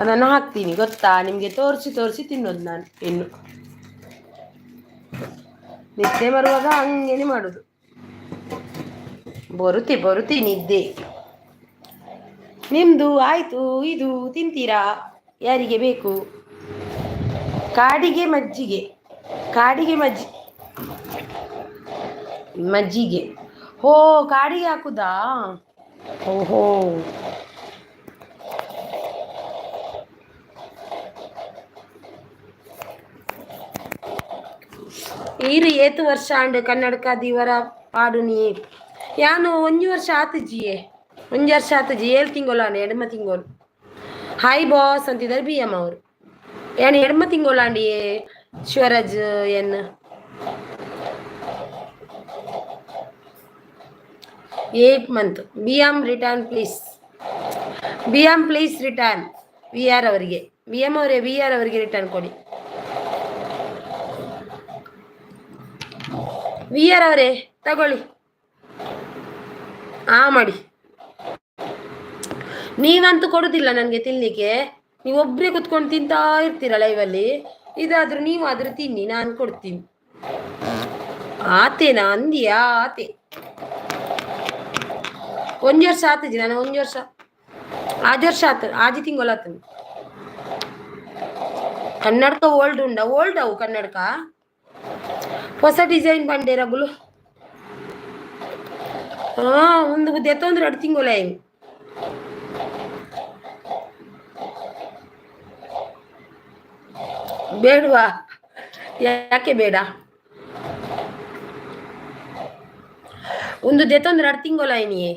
ಅದನ್ನು ಹಾಕ್ತೀನಿ ಗೊತ್ತಾ ನಿಮಗೆ. ತೋರಿಸಿ ತಿನ್ನೋದು ನಾನು. ಇನ್ನು ನಿದ್ದೆ ಬರುವಾಗ ಹಂಗೇನೆ ಮಾಡೋದು. ಬರುತ್ತಿ ನಿದ್ದೆ. ನಿಮ್ಮದು ಆಯಿತು. ಇದು ತಿಂತೀರಾ? ಯಾರಿಗೆ ಬೇಕು? ಕಾಡಿಗೆ ಮಜ್ಜಿಗೆ, ಕಾಡಿಗೆ ಮಜ್ಜಿಗೆ. ಹೋ, ಕಾಡಿಗೆ ಹಾಕುದಾ? ಓಹೋ. ಈರು ಏತು ವರ್ಷ ಅಂಡ್ ಕನ್ನಡಕ ದಿವರ ಪಾಡು ನೀ ಯಾನು 1 ವರ್ಷ ಆತಜಿಯೇ, 1 ವರ್ಷ ಆತಜಿ. 7 ತಿಂಗಳು ಎಡಮ ತಿಂಗಳು. ಹಾಯ್ ಬಾಸ್ ಅಂತಿದ್ದಾರೆ ಬಿ ಎಮ್ ಅವರು. ಏನು ಎಡಮ ತಿಂಗಳು ಅಂಡಿ ಶಿವರಾಜ್ ಎನ್ 8 month. B M return please, B M please return. V R ಅವರಿಗೆ, ಬಿ ಎಮ್ ಅವರೇ ವಿ ಆರ್ ಅವರಿಗೆ ರಿಟರ್ನ್ ಕೊಡಿ. ವಿ ಆರ್ ಅವರೇ ತಗೊಳ್ಳಿ, ಮಾಡಿ. ನೀವಂತೂ ಕೊಡುದಿಲ್ಲ ನನಗೆ ತಿನ್ಲಿಕ್ಕೆ, ನೀವೊಬ್ಬರೇ ಕುತ್ಕೊಂಡು ತಿಂತಾ ಇರ್ತೀರ ಲೈವಲ್ಲಿ. ಇದಾದ್ರೂ ನೀವಾದ್ರೂ ತಿನ್ನಿ, ನಾನು ಕೊಡ್ತೀನಿ. ಆತೇನಾ ಅಂದಿಯಾ? ಆತೆ 1 ವರ್ಷ ಆತಜಿ. ನಾನು 1 ವರ್ಷ ಆಜ್ ವರ್ಷ ಆತ, ಆಜಿ ತಿಂಗಳು ಆತ. ಕನ್ನಡಕ ಓಲ್ಡ್ ಉಂಡ? ಓಲ್ಡ್ ಅವು ಕನ್ನಡಕ, ಹೊಸ ಡಿಸೈನ್ ಬಂಡೆ ರಗುಲು. ಒಂದು ದೆತ್ತೊಂದ್ರೆ 2 ತಿಂಗಳು ಆಯ್ತು. ಬೇಡವಾ? ಯಾಕೆ ಬೇಡ? ಒಂದು ದೆತ್ತೊಂದ್ರೆ 2 ತಿಂಗಳು ಆಯ್ನಿಯೇ.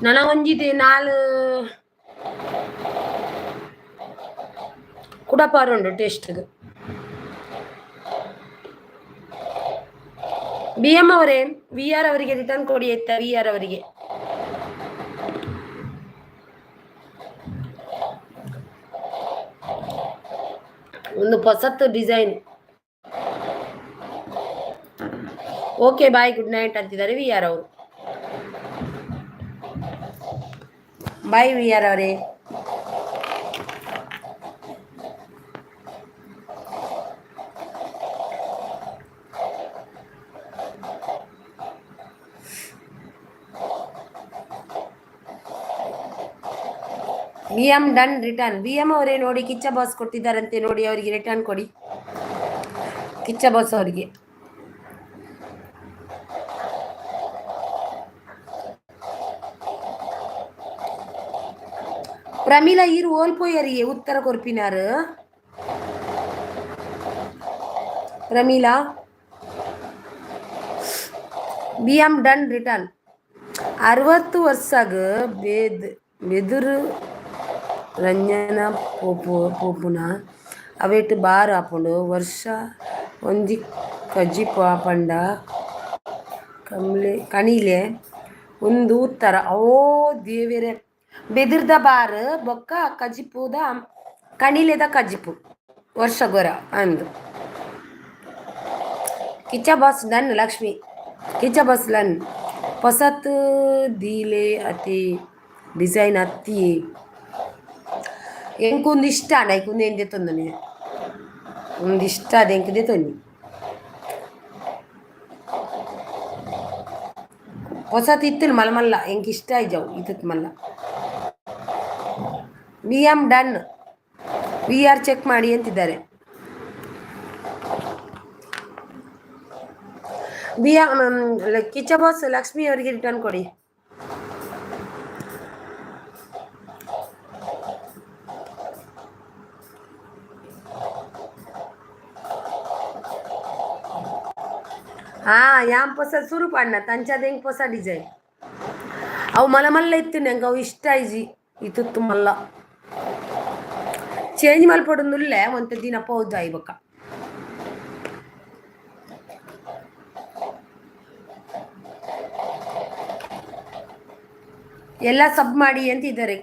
ನನ್ನ ಒಂಜಿದೆ 4 ಕುಡಪಾರುಂಡು ಟೇಸ್ಟ್ಗೆ. ಬಿ ಎಂ ಅವರೇ ವಿ ಆರ್ ಅವರಿಗೆ ರಿಟರ್ನ್ ಕೊಡಿ ಆಯ್ತಾ? ವಿ ಆರ್ ಅವರಿಗೆ ಒಂದು ಹೊಸತ್ತು design. Okay bye, good night ಅಂತಿದ್ದಾರೆ ವಿ ಆರ್ ಅವರು. ಬಾಯ್ ವಿ ಆರ್ ಅವರೇ. V M done return. V M ಅವರೇ ನೋಡಿ, ಕಿಚ್ಚ ಬಾಸ್ ಕೊಟ್ಟಿದ್ದಾರಂತೆ ನೋಡಿ, ಅವರಿಗೆ ರಿಟರ್ನ್ ಕೊಡಿ. ಕಿಚ್ಚ ಬಾಸ್ ಅವರಿಗೆ. ಪ್ರಮೀಲಾ ಈರು ಓಲ್ಪೋಯರಿಗೆ ಉತ್ತರ ಕೊರ್ಪಿನಾರು. ಪ್ರಮೀಲಾ ಬಿ ಎಂ ಡನ್ ರಿಟರ್ನ್. 60 ವರ್ಷಾಗ ಬೆದುರು ರಂಜನ ಪೋಪುನ ಅವೇಟ್ ಬಾರ್ ಹಾಕೊಂಡು ವರ್ಷ ಒಂಜಿ ಕಜ್ಜಿ ಪಾಪಂಡ ಕಣಿಲೆ ಒಂದು ಉತ್ತರ. ಓ ದೇವೇರೆ, ಬೆದಿರ್ದ ಬಾರ್ ಬೊಕ್ಕ ಕಜಿಪುದ ಕಣಿಲೆದ ಕಜಿಪು ವರ್ಷ ಗೊರ ಅಂದು. Kiccha boss done Lakshmi. Kiccha boss done. ಹೊಸತ್ ದೀಲೆ ಅತಿ ಡಿಸೈನ್ ಅತ್ತಿ ಎಂಕೊಂದು ಇಷ್ಟ ನೈಕೊಂದು ಏನು ತೆತ್ತೊಂದನೆ ಒಂದು ಇಷ್ಟ ಅದು ಎಂಕದೆ ತೊನ್ನಿ. ಹೊಸತ್ ಇತ್ತು ಮಲ್ಲ ಮಲ್ಲ ಎಂಕ್ ಇಷ್ಟ ಆಯ್ಜವು ಇತ್ತು ಮಲ್ಲ. V M done. V R check ಮಾಡಿ ಅಂತಿದ್ದಾರೆ. V M Kiccha boss Lakshmi ಅವರಿಗೆ ರಿಟರ್ನ್ ಕೊಡಿ. ಯಾಮ್ ಹೊಸ ಸುರು ಪಾಡ್ನ ತಂಚಾದ ಹೆಂಗೆ ಹೊಸ ಡಿಸೈನ್ ಅವು ಮಲ್ಲ ಮಲ್ಲ ಇತ್ತು ನಂಗೆ ಅವು ಇಷ್ಟ ಆಯ್ಜಿ. ಇತ್ತು ಮಲ್ಲ ಚೇಂಜ್ ಮಲ್ಪಡೋದಿಲ್ಲ ಒಂದು ದಿನ ಪೌದು ಆಯ್ಬಕ್ಕ. ಎಲ್ಲ ಸಬ್ ಮಾಡಿ ಅಂತಿದ್ದಾರೆ.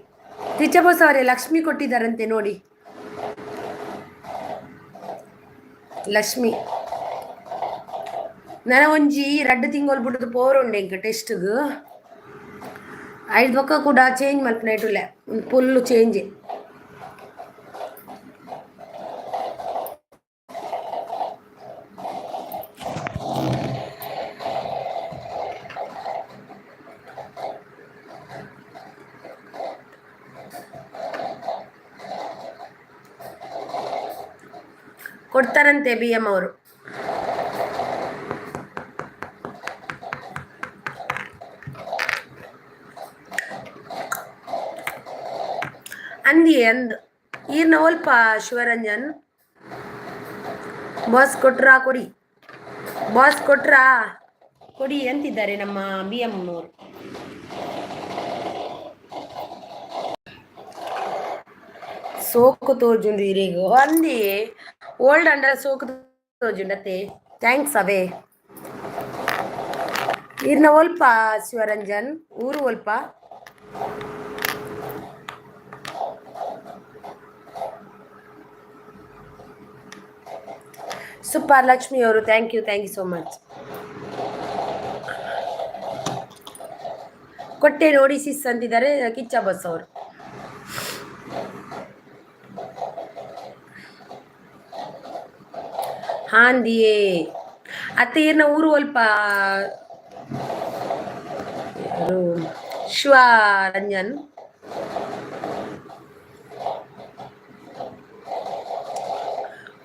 ಕಿಚ್ಚಬಾಸ್ ಅವರೇ ಲಕ್ಷ್ಮಿ ಕೊಟ್ಟಿದ್ದಾರಂತೆ ನೋಡಿ. ಲಕ್ಷ್ಮಿ ನನ್ನ ಒಂಜಿ 2 ತಿಂಗಳು ಬಿಡೋದು ಪೋರುಂಡೆ ಇಂಕ ಟೆಸ್ಟ್ಗೆ 5 ಬೊಕ್ಕ ಕೂಡ ಚೇಂಜ್ ಮಲ್ಪನ ಇಟ್ಟುಲ್ಲ ಫುಲ್ಲು ಚೇಂಜ್. ಕೊಡ್ತಾರಂತೆ ಬಿ ಎಂ ಅವರು. ಅಂದ್ ಈರ್ನ ಒಲ್ಪ ಶಿವರಂಜನ್ ಬಾಸ್ ಕೊಟ್ರಾ ಕೊಡಿ, ಬಾಸ್ ಕೊಟ್ರಾ ಕೊಡಿ ಅಂತಿದ್ದಾರೆ ನಮ್ಮ ಬಿ ಎಂ ಅವರು. ಸೋಕು ತೋಜುಂಡು ಇರಿಗು ಅಂದಿ ಓಲ್ಡ್ ಅಂಡರ್ ಸೋಕು ತೋಜುಂಡತೆ ಥ್ಯಾಂಕ್ಸ್ ಅವೇ ಈರ್ನ ಒಲ್ಪ ಶಿವರಂಜನ್ ಊರು ಒಲ್ಪ. ಸೂಪರ್ ಲಕ್ಷ್ಮಿ ಅವರು ಥ್ಯಾಂಕ್ ಯು ಸೋ ಮಚ್. ಕೊಟ್ಟೆ ನೋಡಿ ಸಿಸ್ ಅಂತಿದ್ದಾರೆ ಕಿಚ್ಚ ಬಸ್ ಅವರು. ಹಾಂದಿಯೇ ಅತ್ತೆ ಈರ್ನ ಊರು ಒಲ್ಪ ಶಿವರಂಜನ್.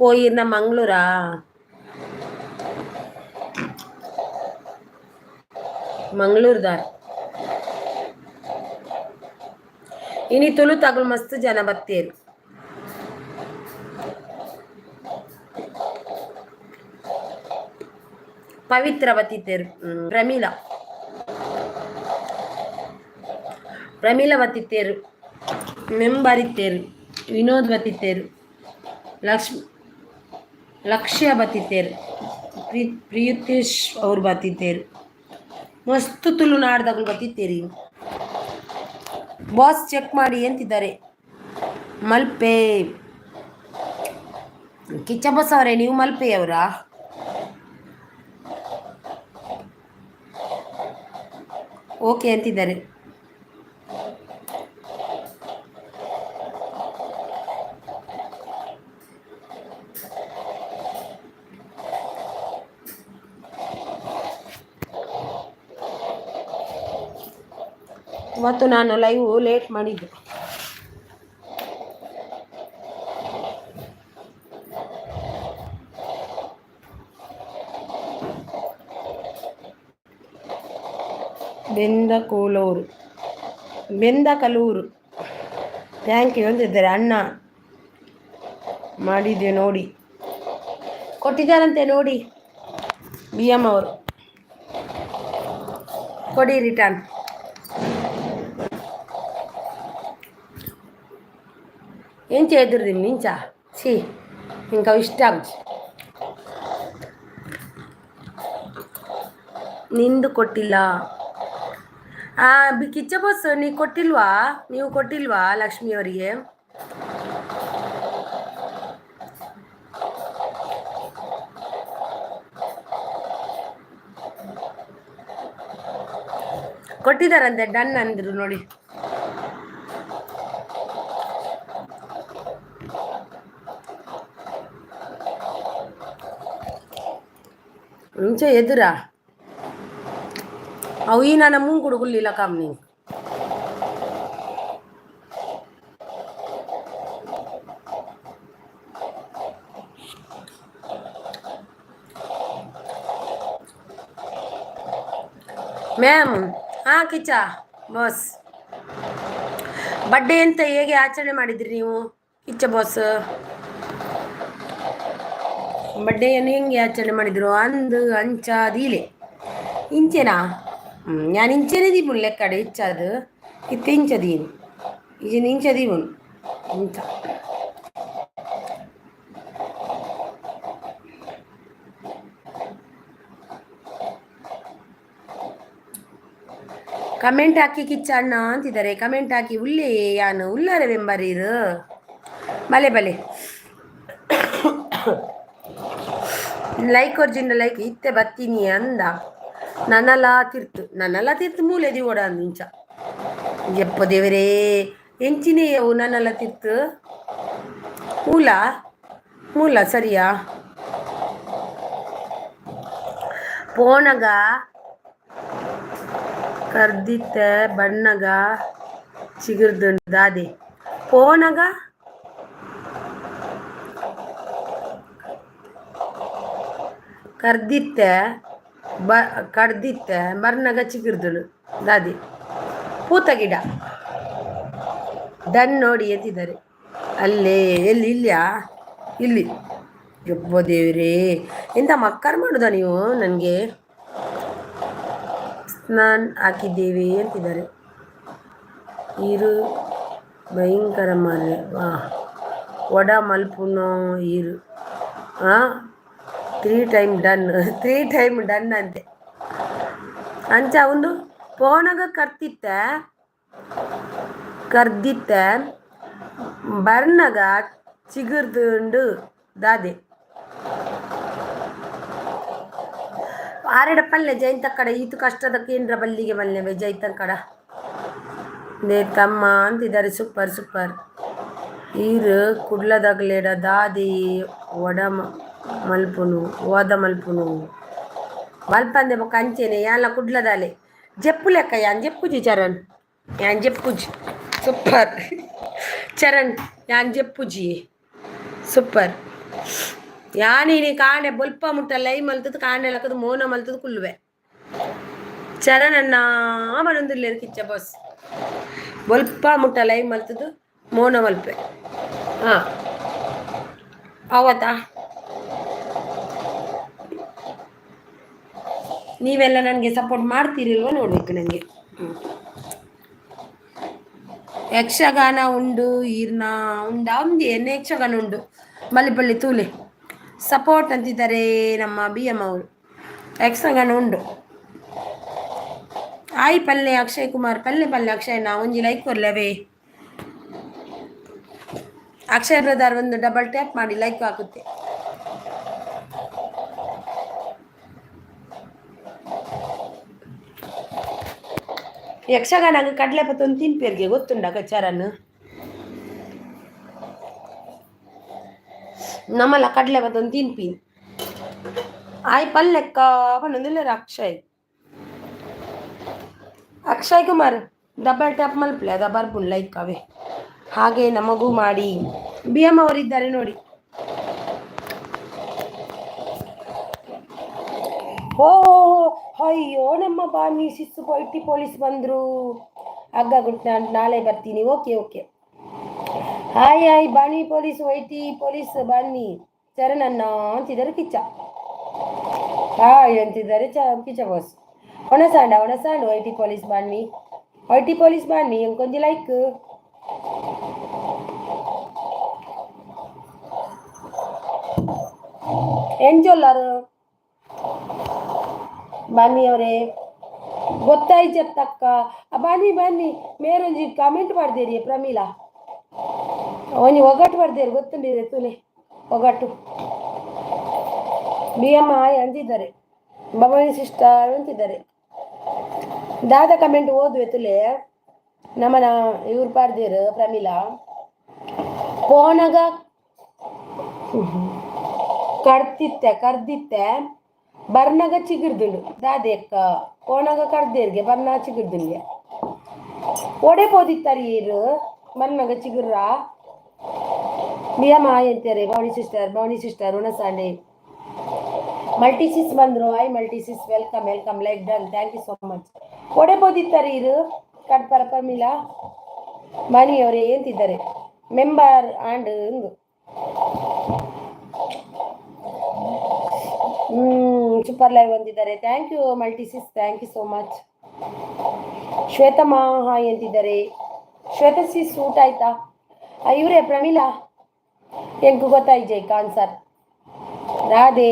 ಓ ಈರ್ನ ಮಂಗಳೂರಾ? ಮಂಗಳೂರ್ದಾರ್ ಇನಿ ತುಳು ತಗುಲು ಮಸ್ತ್ ಜನ ಬತ್ತೇರು. ಪವಿತ್ರ ಬತ್ತಿತ್ತೇರು, ಪ್ರಮೀಲ ಬತ್ತಿತ್ತೇರು, ಮೆಂಬರ್ ಇತ್ತೇರು, ವಿನೋದ್ ಬತ್ತಿತ್ತೇರು, ಲಕ್ಷ್ಯ ಬತ್ತಿತ್ತೇರು, ಪ್ರಿಯುತೇಶ್ ಅವ್ರು ಬತ್ತಿತ್ತೇರು. ಮಸ್ತ್ ತುಳು ನಾಡ್ದಾಗಲು ಬತ್ತಿತ್ತೇರಿ. ಬಾಸ್ ಚೆಕ್ ಮಾಡಿ ಅಂತಿದ್ದಾರೆ ಮಲ್ಪೆ. ಕಿಚ್ಚ ಬಾಸ್ ಅವರೇ ನೀವು ಮಲ್ಪೆ ಅವರಾ? ಓಕೆ ಅಂತಿದ್ದಾರೆ. ಇವತ್ತು ನಾನು ಲೈವ್ ಲೇಟ್ ಮಾಡಿದ್ದು. ಬೆಂದಕಲೂರು ಥ್ಯಾಂಕ್ ಯು ಅಂತಿದ್ದಾರೆ. ಅಣ್ಣ ಮಾಡಿದ್ದೆ ನೋಡಿ ಕೊಟ್ಟಿದ್ದಾರಂತೆ ನೋಡಿ ಬಿ ಎಂ ಅವರು. ಕೊಡಿ ರಿಟರ್ನ್. ఏం చేదురు నించా ఛీ ఇంకా ఇష్టం ನಿಂದು ಕೊಟ್ಟಿಲ್ಲ. ಕಿಚ್ಚ ಬಾಸ್ ನೀವು ಕೊಟ್ಟಿಲ್ವಾ ಲಕ್ಷ್ಮಿ ಅವರಿಗೆ? ಕೊಟ್ಟಿದ್ದಾರಂತೆ ಡನ್ ಅಂದ್ರು ನೋಡಿ. ಮುಂಚೆ ಎದುರಾ ಅವು ಈ ನನ್ನ ಮುಂಗ್ ಕುಡುಗುಲಿಲ್ಲ ಕಮ್ಮಿ. ಮ್ಯಾಮ್ ಕಿಚ್ಚ ಬಾಸ್ ಬರ್ಡೇ ಅಂತ ಹೇಗೆ ಆಚರಣೆ ಮಾಡಿದ್ರಿ ನೀವು? ಕಿಚ್ಚ ಬಾಸ್ ಬರ್ಡೇಯನ್ನು ಹೆಂಗೆ ಆಚರಣೆ ಮಾಡಿದ್ರು? ಅಂಚಾದೀಲೆ ಇಂಚೆನಾ? ഞാൻ ഇഞ്ചനതി മുല്ലക്കട ഇച്ചത് ഇത്തിഞ്ചതീന് ഇജന് ഇഞ്ചതി മുൻ ಇಂಚ ಕಮೆಂಟ್ ಹಾಕಿ ಕಿಚ್ಚ ಅಣ್ಣ ಅಂತಿದ್ದಾರೆ. ಕಮೆಂಟ್ ಹಾಕಿ ಉಲ್ಲೇ ಯಾನು ಉಲ್ಲಾರೆ ವೆಂಬರೀರು ಬಲೆ ಬಲೆ ಲೈಕ್ ಒರ್ಜಿನ ಲೈಕ್ ಇತ್ತೆ ಬತ್ತೀನಿ ಅಂದ. ನನ್ನಲ್ಲ ತೀರ್ತು ಮೂಲೆದಿ ಓಡ ಇಂಚ ಎಪ್ಪ ದೇವರೇ ಎಂಚಿನೇಯವು ನನ್ನಲ್ಲ ತೀರ್ತು ಮೂಲ ಸರಿಯಾ? ಪೋಣಗ ಕರ್ದಿತ್ತ ಬಣ್ಣಗ ಚಿಗುರ್ದು ದಾದೆ ಪೋಣಗ ಕರ್ದಿತ್ತೆ ಕಡ್ದಿತ್ತೆ ಬರ್ನಗ ಚಿಗುರ್ದಳು ದಾದಿ ಪೂತ ಗಿಡ ಡನ್ ನೋಡಿ ಎತ್ತಿದ್ದಾರೆ ಅಲ್ಲೇ ಎಲ್ಲಿ ಇಲ್ಲಿಯಾ ಇಲ್ಲಿ ಯಬ್ಬ ದೇವ್ರೇ ಎಂತ ಮಕ್ಕರ್ ಮಾಡುದ ನೀವು ನನಗೆ ಸ್ನಾನ ಹಾಕಿದ್ದೇವೆ ಅಂತಿದ್ದಾರೆ ಇರು ಭಯಂಕರ ಮಾರ್ರೆ ವಾ ಒಡ ಮಲ್ಪುನೋ ಇರು ಹಾಂ 3 ಟೈಮ್ ಡನ್ ಅಂತೆ ಅಂಚ ಒಂದು ಪೋಣಗ ಕರ್ದಿತ್ತೆ ಬರ್ನಗ ಚಿಗುರ್ದುಂಡು ದಾದೆ ಆರೆಡ ಪಲ್ಲೆ ಜೈಂತ ಕಡೆ ಈತು ಕಷ್ಟದ ಕೇಂದ್ರ ಬಲ್ಲಿಗೆ ಮಲ್ಲೆ ಜೈತನ್ ಕಡ ದೇ ತಮ್ಮ ಅಂತಿದ್ದಾರೆ ಸೂಪರ್ ಈರು ಕುಡ್ಲದಾಗ್ಲೇಡ ದಾದಿ ಒಡ ಮಲ್ಪುನು ಓದ ಮಲ್ಪುನು ಮಲ್ಪಂದೆ ಕಂಚೇನೆ ಯಾಲ ಕುಡ್ಲದಾಲೆ ಜಪ್ಪು ಲೆಕ್ಕ ಯಾನ್ ಜಪ್ಪುಜಿ ಚರಣ್ ಯಾನ್ ಜಪ್ಪುಜಿ ಸೂಪರ್ ಚರಣ್ ಯಾನ್ ಜಪ್ಪುಜಿ ಸೂಪರ್ ಯಾನೀನಿ ಕಾಣೆ ಬೊಲ್ಪ ಮುಟ್ಟ ಲೈ ಮಲ್ತದ ಕಾಣೆ ಲಕ್ಕದ ಮೋನ ಮಲ್ತದ ಕುಲ್ವೆ ಚರಣನ್ನ ಮನೊಂದಿಲ್ಲ ಕಿಚ್ಚ ಬಸ್ ಬೊಲ್ಪ ಮುಟ್ಟ ಲೈ ಮಲ್ತದ ಮೋನ ಮಲ್ಪೆ ಹಾಂ ಅವತ್ತಾ ನೀವೆಲ್ಲ ನನಗೆ ಸಪೋರ್ಟ್ ಮಾಡ್ತೀರಿಲ್ವ ನೋಡ್ಬೇಕು ನನಗೆ ಯಕ್ಷಗಾನ ಉಂಡು ಈರ್ನ ಉಂಡ ಒಂದು ಎಣ್ಣೆ ಯಕ್ಷಗಾನ ಉಂಡು ಮಲ್ಲಿಪಳ್ಳಿ ತೂಲೆ ಸಪೋರ್ಟ್ ಅಂತಿದ್ದಾರೆ ನಮ್ಮ BM ಅವರು ಯಕ್ಷಗಾನ ಉಂಡು ಆಯ್ ಪಲ್ಲೆ ಅಕ್ಷಯ್ ಕುಮಾರ್ ಪಲ್ಲೆ ಅಕ್ಷಯ್ ನಾ ಒಂಜಿ ಲೈಕ್ ಕೊರ್ಲವೇ ಅಕ್ಷಯ್ ಬ್ರದರ್ ಒಂದು ಡಬಲ್ ಟ್ಯಾಪ್ ಮಾಡಿ ಲೈಕ್ ಹಾಕುತ್ತೆ ಯಕ್ಷಗಾನ ಕಡಲೆ ಪತ್ತೊಂದು ತಿನ್ಪೇರ್ಗೆ ಗೊತ್ತುಂಡ ಕಚಾರನ್ನು ನಮ್ಮಲ್ಲ ಕಡಲೆ ಪತ್ತೊಂದು ತಿನ್ಪಿ ಆಯ್ ಪಲ್ಲೆಕ್ಕ ಪನ್ನೊಂದಿಲ್ಲ ಅಕ್ಷಯ್ ಕುಮಾರ್ ಡಬಲ್ ಟ್ಯಾಪ್ ಮಲ್ಪಲೆ ಅದ ಬರ್ಬುನ್ ಲೈಕ್ ಅವೇ ಹಾಗೆ ನಮಗೂ ಮಾಡಿ BM ಅವರಿದ್ದಾರೆ ನೋಡಿ ಓ ಅಯ್ಯೋ ನಮ್ಮ ಬಾನಿ ಸಿಸ್ಸು ಐಟಿ ಪೊಲೀಸ್ ಬಂದರು ಹಗ್ಗ ನಾಳೆ ಬರ್ತೀನಿ okay hi Bani police IT police Bani ಚರಣನ್ನ ಅಂತಿದ್ದಾರೆ ಕಿಚ್ಚ ಹಾಯ್ ಅಂತಿದ್ದಾರೆ ಕಿಚ್ಚ ಬಾಸ್ ಒಣಸಾಂಡು ಐಟಿ ಪೊಲೀಸ್ ಬಾನಿ ಇಂಕೊಂದು ಲೈಕ್ ಎಂಜೊಲ್ಲಾರು ಬನ್ನಿ ಅವರೇ ಗೊತ್ತಾಯ್ತಕ್ಕ ಬನ್ನಿ ಮೇರೊಂಜಿ ಕಾಮೆಂಟ್ ಮಾಡ್ದೇರಿ ಪ್ರಮೀಳಾ ಒಂಜಿ ಒಗಟ್ಟು ಬರ್ದೇರಿ ಗೊತ್ತುಂಡಿದೆ ತುಲೆ ಒಗಟ್ಟು BM ಅಂತಿದ್ದಾರೆ ಭವಾನಿ ಸಿಸ್ಟರ್ ಅಂತಿದ್ದಾರೆ ದಾದ ಕಮೆಂಟ್ ಓದುವೆ ತುಲೆ ನಮ್ಮನ ಇವ್ರು ಪಾಡ್ದೇರು ಪ್ರಮೀಳಾ ಪೋನಗ ಕರ್ದಿತ್ತೆ ಬರ್ನಗ ಚಿಗುರ್ದುಂಡು ದಾದೇಕ್ಕ ಪೋನಗ ಕರ್ದೇರ್ಗೆ ಬರ್ನ ಚಿಗುರ್ದುಂಡ್ಗೆ ಒಡೆ ಪೋದಿತ್ತಾರೆ ಇರು ಬರ್ನಗ ಚಿಗುರ್ರ BM ಅಂತಾರೆ ಭವಾನಿ ಸಿಸ್ಟರ್ ಉಣಸಾಂಡೆ ಮಲ್ಟಿಸಿಸ್ ಬಂದ್ರು ಐ ಮಲ್ಟಿಸಿಸ್ welcome like done thank you so much ಒಡೆ ಪೋದಿತ್ತಾರೆ ಇರು ಕಡ್ಪರ ಪ್ರಮೀಳಾ ಮನಿಯವರೇ ಎಂತಿದ್ದಾರೆ ಮೆಂಬರ್ ಆ್ಯಂಡ್ ಹಿಂಗು ಸೂಪರ್ ಲೈವ್ ಅಂತಿದ್ದಾರೆ ಥ್ಯಾಂಕ್ ಯು ಮಲ್ಟಿಸಿಸ್ ಥ್ಯಾಂಕ್ ಯು ಸೋ ಮಚ್ ಶ್ವೇತಮ್ಮ ಹಾಯ್ ಅಂತಿದ್ದಾರೆ ಶ್ವೇತಸಿಸ್ ಊಟ ಆಯ್ತಾ ಇವರೇ ಪ್ರಮೀಳಾ ಹೆಂಗೆ ಗೊತ್ತಾಯ್ತು ಕಾನ್ಸರ್ ರಾಧೆ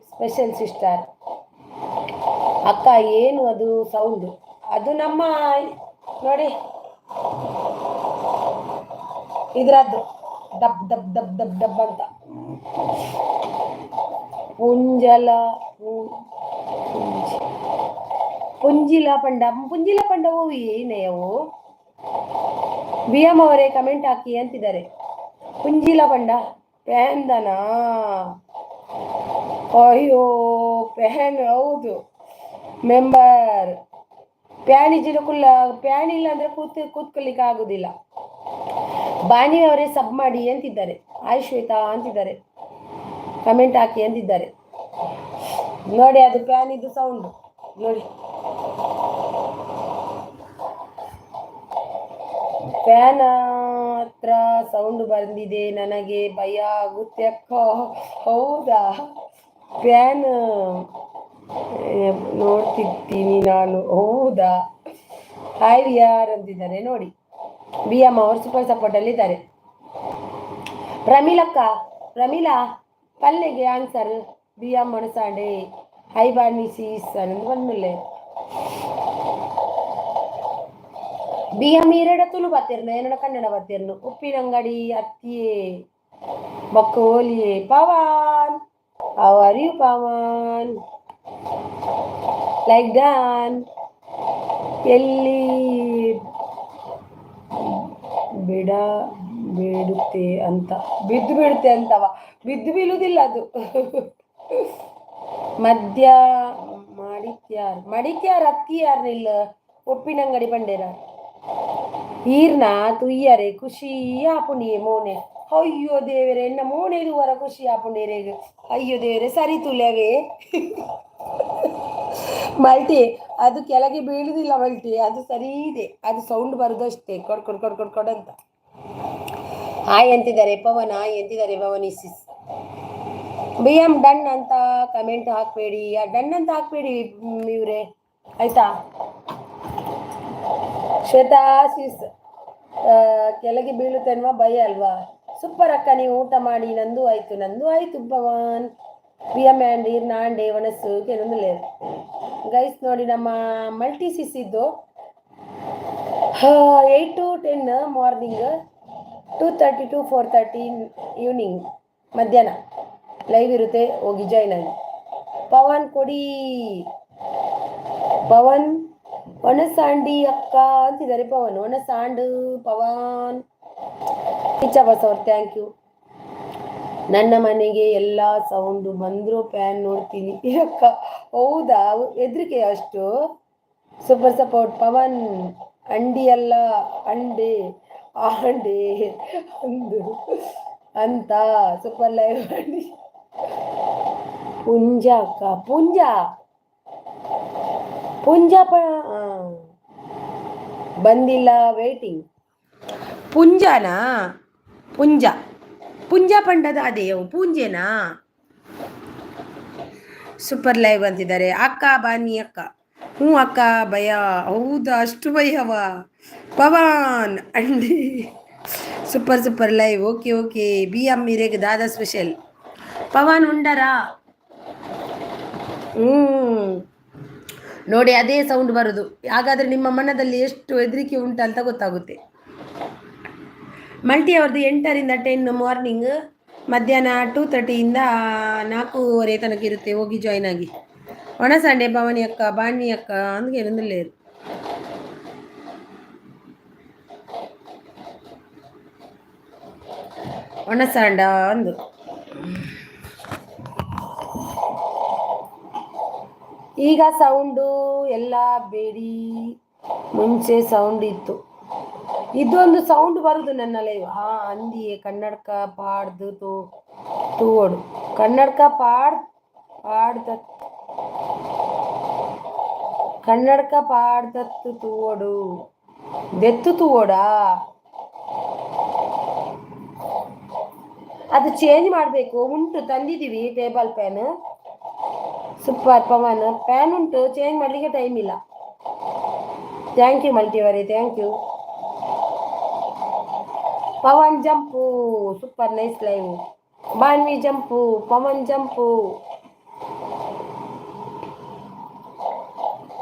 ಸ್ಪೆಷಲ್ ಸಿಸ್ಟರ್ ಅಕ್ಕ ಏನು ಅದು ಸೌಂಡು ಅದು ನಮ್ಮ ನೋಡಿ ಇದ್ರದ್ದು dub dub dub dub dub ಅಂತ ಪುಂಜಿಲ ಪಂಡ ಓ ಏನೇವು BM ಅವರೇ ಕಮೆಂಟ್ ಹಾಕಿ ಅಂತಿದ್ದಾರೆ ಪುಂಜಿಲ ಪಂಡ ಪ್ಯಾನ್ದನಾ ಅಯ್ಯೋ ಪ್ಯಾನ್ ಹೌದು ಮೆಂಬರ್ ಪ್ಯಾನ್ ಪ್ಯಾನ್ ಇಲ್ಲ ಅಂದ್ರೆ ಕೂತ್ಕೊಳ್ಳಿಕ್ಕೆ ಆಗುದಿಲ್ಲ ಬಾನಿ ಅವರೇ ಸಬ್ ಮಾಡಿ ಅಂತಿದ್ದಾರೆ ಆಯ್ ಶ್ವೇತಾ ಅಂತಿದ್ದಾರೆ ಕಮೆಂಟ್ ಹಾಕಿ ಅಂತಿದ್ದಾರೆ ನೋಡಿ ಅದು ಫ್ಯಾನ್ ಇದು ಸೌಂಡ್ ನೋಡಿ, ಫ್ಯಾನ್ ಹತ್ರ ಸೌಂಡ್ ಬಂದಿದೆ, ನನಗೆ ಭಯ ಆಗುತ್ತೆ ಅಕ್ಕ. ಹೌದಾ, ಫ್ಯಾನ್ ನೋಡ್ತಿದ್ದೀನಿ ನಾನು. ಹೌದಾ, ಹಾಯ್ ವಿ ಆರ್ ಅಂತಿದ್ದಾರೆ ನೋಡಿ. ಬಿ ಎಂ ಅವರು ಸೂಪರ್ ಸಪೋರ್ಟ್ ಅಲ್ಲಿ ಇದ್ದಾರೆ. ಪ್ರಮೀಲಕ್ಕ, ಪ್ರಮೀಲಾ ಪಲ್ಲೆಗೆ ಆನ್ಸರ್ ಬಿ ಎಂ ಮಣಸಾಡೆ. ಹೈ ಬಾನಿ ಸೀಸ್ ಅನ್ನೋದು ಬಂದಿಲ್ಲ. ಬಿ ಎಂ ಈರೆಡ ತುಳು ಬತ್ತಿರ್ನ ಏನಡ ಕನ್ನಡ ಬತ್ತಿರ್ನು. ಉಪ್ಪಿನಂಗಡಿ ಅತ್ತಿಯೇ ಬಕ್ಕ ಓಲಿಯೇ. Pavan, how are you Pavan? Like done. ಎಲ್ಲಿ ಬಿಡ ಬಿಡುತ್ತೆ ಅಂತ, ಬಿದ್ದು ಬಿಡುತ್ತೆ ಅಂತವ, ಬಿದ್ದು ಬೀಳುವುದಿಲ್ಲ ಅದು. ಮಧ್ಯ ಮಡಿಕ್ಯಾರ್, ಮಡಿಕ್ಯಾರ್ ಅತ್ತಿಯಾರ್ನಿಲ್ಲ ಉಪ್ಪಿನಂಗಡಿ ಬಂಡೇರ ಈರ್ನ ತುಯ್ಯರೆ ಖುಷಿ ಆಪುಂಡಿಯೇ ಮೋನೆ. ಅಯ್ಯೋ ದೇವರೇ, ಎನ್ನ ಮೋನೇದು ವರ ಖುಷಿ ಆಪುಂಡೇರೇಗ. ಅಯ್ಯೋ ದೇವರೇ, ಸರಿ ತುಲ್ಯವೇ. ಮಲ್ಟಿ ಅದು ಕೆಳಗೆ ಬೀಳುದಿಲ್ಲ ಮಲ್ಟಿ, ಅದು ಸರಿ ಇದೆ, ಅದು ಸೌಂಡ್ ಬರುದಷ್ಟೇ, ಕೊಡ್ ಕೊಡ್ ಕೊಡ್ ಕೊಡ್ ಕೊಡ್ ಅಂತ. ಹಾಯ್ ಅಂತಿದ್ದಾರೆ ಪವನ್, ಹಾಯ್ ಅಂತಿದ್ದಾರೆ ಪವನಿಸಿಸ್. ಬಿ ಎಂ ಡನ್ ಅಂತ ಕಮೆಂಟ್ ಹಾಕ್ಬೇಡಿ, ಡನ್ ಅಂತ ಹಾಕ್ಬೇಡಿ ಇವ್ರೆ, ಆಯ್ತಾ? ಶ್ವೇತಾ ಸಿಸ್, ಕೆಳಗೆ ಬೀಳುತ್ತೆ ಅನ್ನುವ ಭಯ ಅಲ್ವಾ? ಸೂಪರ್ ಅಕ್ಕ, ನೀವು ಊಟ ಮಾಡಿ. ನಂದು ಆಯ್ತು, ನಂದು ಆಯ್ತು ಪವನ್. ಬಿ ಎಂ ಆ್ಯಂಡ್ ನಾಂಡೆ ಒಣಸು ಕೆಲವೊಂದು ಗೈಸ್ ನೋಡಿ, ನಮ್ಮ ಮಲ್ಟಿ ಸಿಸ್ ಇದ್ದು 8 to 10 ಮಾರ್ನಿಂಗ್, 2:30 to 4:30 ಈವ್ನಿಂಗ್, ಮಧ್ಯಾಹ್ನ ಲೈವ್ ಇರುತ್ತೆ, ಹೋಗಿ ಜಾಯ್ನ್ ಆಗಿ. ಪವನ್ ಕೊಡಿ, ಪವನ್ ಒಣಸಾಂಡಿ ಅಕ್ಕ ಅಂತಿದ್ದಾರೆ. ಪವನ್ ಒಣಸಾಂಡು, ಪವನ್ ಇಚ್ಛಾ ಬಸ್ ಅವ್ರು ಥ್ಯಾಂಕ್ ಯು. ನನ್ನ ಮನೆಗೆ ಎಲ್ಲ ಸೌಂಡು ಬಂದರೂ ಫ್ಯಾನ್ ನೋಡ್ತೀನಿ ಅಕ್ಕ. ಹೌದಾ, ಹೆದರಿಕೆ ಅಷ್ಟು? Super support Pavan. ಅಂಡಿ ಅಲ್ಲ ಅಂಡೆ, ಆಂಡೆ ಅಂದು ಅಂತ ಸೂಪರ್ ಲೈವ್ ಅಂಡಿ. ಪುಂಜ ಅಕ್ಕ, ಪುಂಜ ಪುಂಜ ಬಂದಿಲ್ಲ, ವೇಟಿಂಗ್. ಪುಂಜನಾ? ಪುಂಜ, ಪುಂಜ ಪಂಡದ ಅದೇವು ಪೂಂಜೆನಾ? ಸೂಪರ್ ಲೈವ್ ಅಂತಿದ್ದಾರೆ. ಅಕ್ಕ ಬಾನಿ ಅಕ್ಕ. ಹ್ಞೂ ಅಕ್ಕ, ಭಯ. ಹೌದಾ, ಅಷ್ಟು ಭಯವ? ಪವನ್ ಅಂಡಿ super super live. Okay okay. B M ಮೀರೆಗೆ ದಾದಾ ಸ್ಪೆಷಲ್. ಪವನ್ ಉಂಡರಾ? ನೋಡಿ, ಅದೇ ಸೌಂಡ್ ಬರುದು. ಹಾಗಾದ್ರೆ ನಿಮ್ಮ ಮನದಲ್ಲಿ ಎಷ್ಟು ಹೆದರಿಕೆ ಉಂಟಂತ ಗೊತ್ತಾಗುತ್ತೆ. ಮಲ್ಟಿ ಅವ್ರದ್ದು 8 to 10 ಮಾರ್ನಿಂಗ್, ಮಧ್ಯಾಹ್ನ 2:30 4:15 ತನಕ ಇರುತ್ತೆ, ಹೋಗಿ ಜಾಯ್ನ್ ಆಗಿ. ಒಣಸಂಡೆ ಭವಾನಿ ಅಕ್ಕ, ಬಾಣಿ ಅಕ್ಕ ಅಂದ್ಗೆ ಏನಂದಿಲ್ಲ. ಒಣಸಾಂಡ ಅಂದು. ಈಗ ಸೌಂಡು ಎಲ್ಲ ಬೇಡಿ, ಮುಂಚೆ ಸೌಂಡ್ ಇತ್ತು. ಇದೊಂದು ಸೌಂಡ್ ಬರುದು ನನ್ನ ಲೈವ್. ಅಂದಿಯೇ ಕನ್ನಡಕ ಪಾಡ್ದು ತೂವೋಡು, ಕನ್ನಡಕ ಕನ್ನಡಕ ಪಾಡ್ದತ್ತು ತೂವೋಡು, ದೆತ್ತು ತೂವೋಡಾ? ಅದು ಚೇಂಜ್ ಮಾಡಬೇಕು. ಉಂಟು, ತಂದಿದ್ದೀವಿ table fan. Super Pavan, fan ಉಂಟು, ಚೇಂಜ್ ಮಾಡಲಿಕ್ಕೆ ಟೈಮ್ ಇಲ್ಲ. ಥ್ಯಾಂಕ್ ಯು ಮಲ್ಟಿಯವರೇ, thank you. Pavan jump, super nice live. Banvi jump, Pavan jump,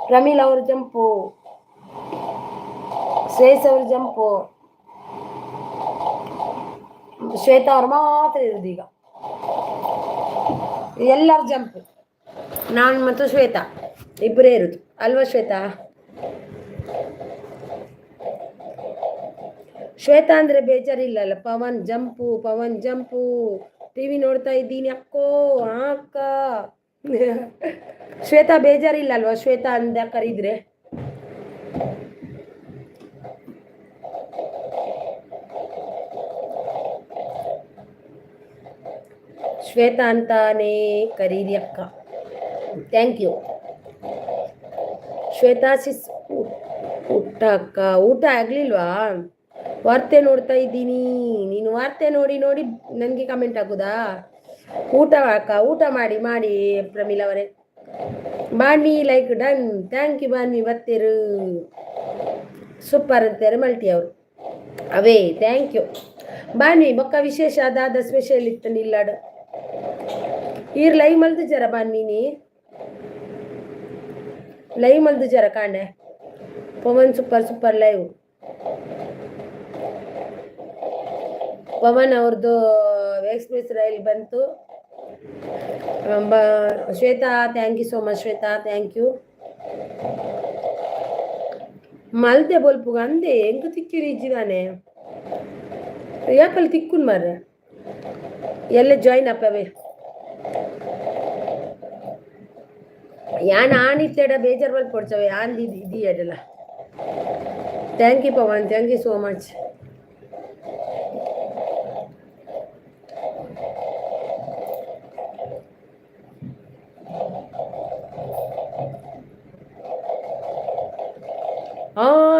Pramil ಅವ್ರ ಜಂಪು, ಶ್ರೇಯಸ್ ಅವ್ರ ಜಂಪು, ಶ್ವೇತಾ ಅವ್ರು ಮಾತ್ರ ಇರುದು ಈಗ. ಎಲ್ಲರ ಜಂಪು, ನಾನು ಮತ್ತು ಶ್ವೇತಾ ಇಬ್ಬರೇ ಇರುದು ಅಲ್ವಾ ಶ್ವೇತಾ? ಶ್ವೇತಾ ಅಂದ್ರೆ ಬೇಜಾರಿಲ್ಲಲ್ಲ. Pavan jump, Pavan jump. TV ನೋಡ್ತಾ ಇದ್ದೀನಿ ಅಕ್ಕೋ. ಅಕ್ಕ ಶ್ವೇತಾ ಬೇಜಾರಿಲ್ಲ ಅಲ್ವಾ? ಶ್ವೇತಾ ಅಂದ ಕರೀದ್ರೆ. ಶ್ವೇತಾ ಅಂತಾನೇ ಕರೀರಿ ಅಕ್ಕ. ಥ್ಯಾಂಕ್ ಯು ಶ್ವೇತಾಶಿಸ್. ಊಟ ಅಕ್ಕ, ಊಟ ಆಗಲಿಲ್ವಾ? ವಾರ್ತೆ ನೋಡ್ತಾ ಇದ್ದೀನಿ. ನೀನು ವಾರ್ತೆ ನೋಡಿ ನೋಡಿ ನನಗೆ ಕಮೆಂಟ್ ಹಾಕುದಾ? ಊಟ ಅಕ್ಕ, ಊಟ ಮಾಡಿ ಮಾಡಿ ಪ್ರಮೀಲವರೇ. Bani like done. Thank you Bani ಬತ್ತೇರು. ಸೂಪರ್ ಅಂತಾರೆ ಮಲ್ಟಿ ಅವರು. ಅವೇ ಥ್ಯಾಂಕ್ ಯು ಬಾಣಿ. ಬೊಕ್ಕ ವಿಶೇಷ ಅದಾದ ಸ್ಪೆಷಲ್ ಇತ್ತು ನಿಲ್ಲಾಡು. ಈರ್ ಲೈವ್ ಮಲ್ದು ಜರ ಬಾಣಿ, ಲೈವ್ ಮಲ್ದು ಜರ ಕಾಂಡೆ. Pavan super super live. Pavan ಅವ್ರದ್ದು ಎಕ್ಸ್ಪ್ರೆಸ್ ರೈಲ್ ಬಂತು. Shweta thank you so much. Shweta thank you. ಮಲ್ತೆ ಬೋಲ್ಪುಗ ಅಂದೆ ಎಂಕು ತಿಕ್ಕಿರಿ ಇಜ್ಜಿದಾನೆ ಯಾಕಲ್ಲಿ ತಿಕ್ಕುನ್ ಮಾರ್ರೆ. ಎಲ್ಲ ಜಾಯಿನ್ ಅಪ್ಪವೇ ಯಾನ್ ಆಣಿತ್ತೇಡ ಬೇಜಾರು ಬಲ್ ಕೊಡ್ಸವೆ ಆನ್ ಇದೆಯಲ್ಲ. Thank you Pavan, thank you so much.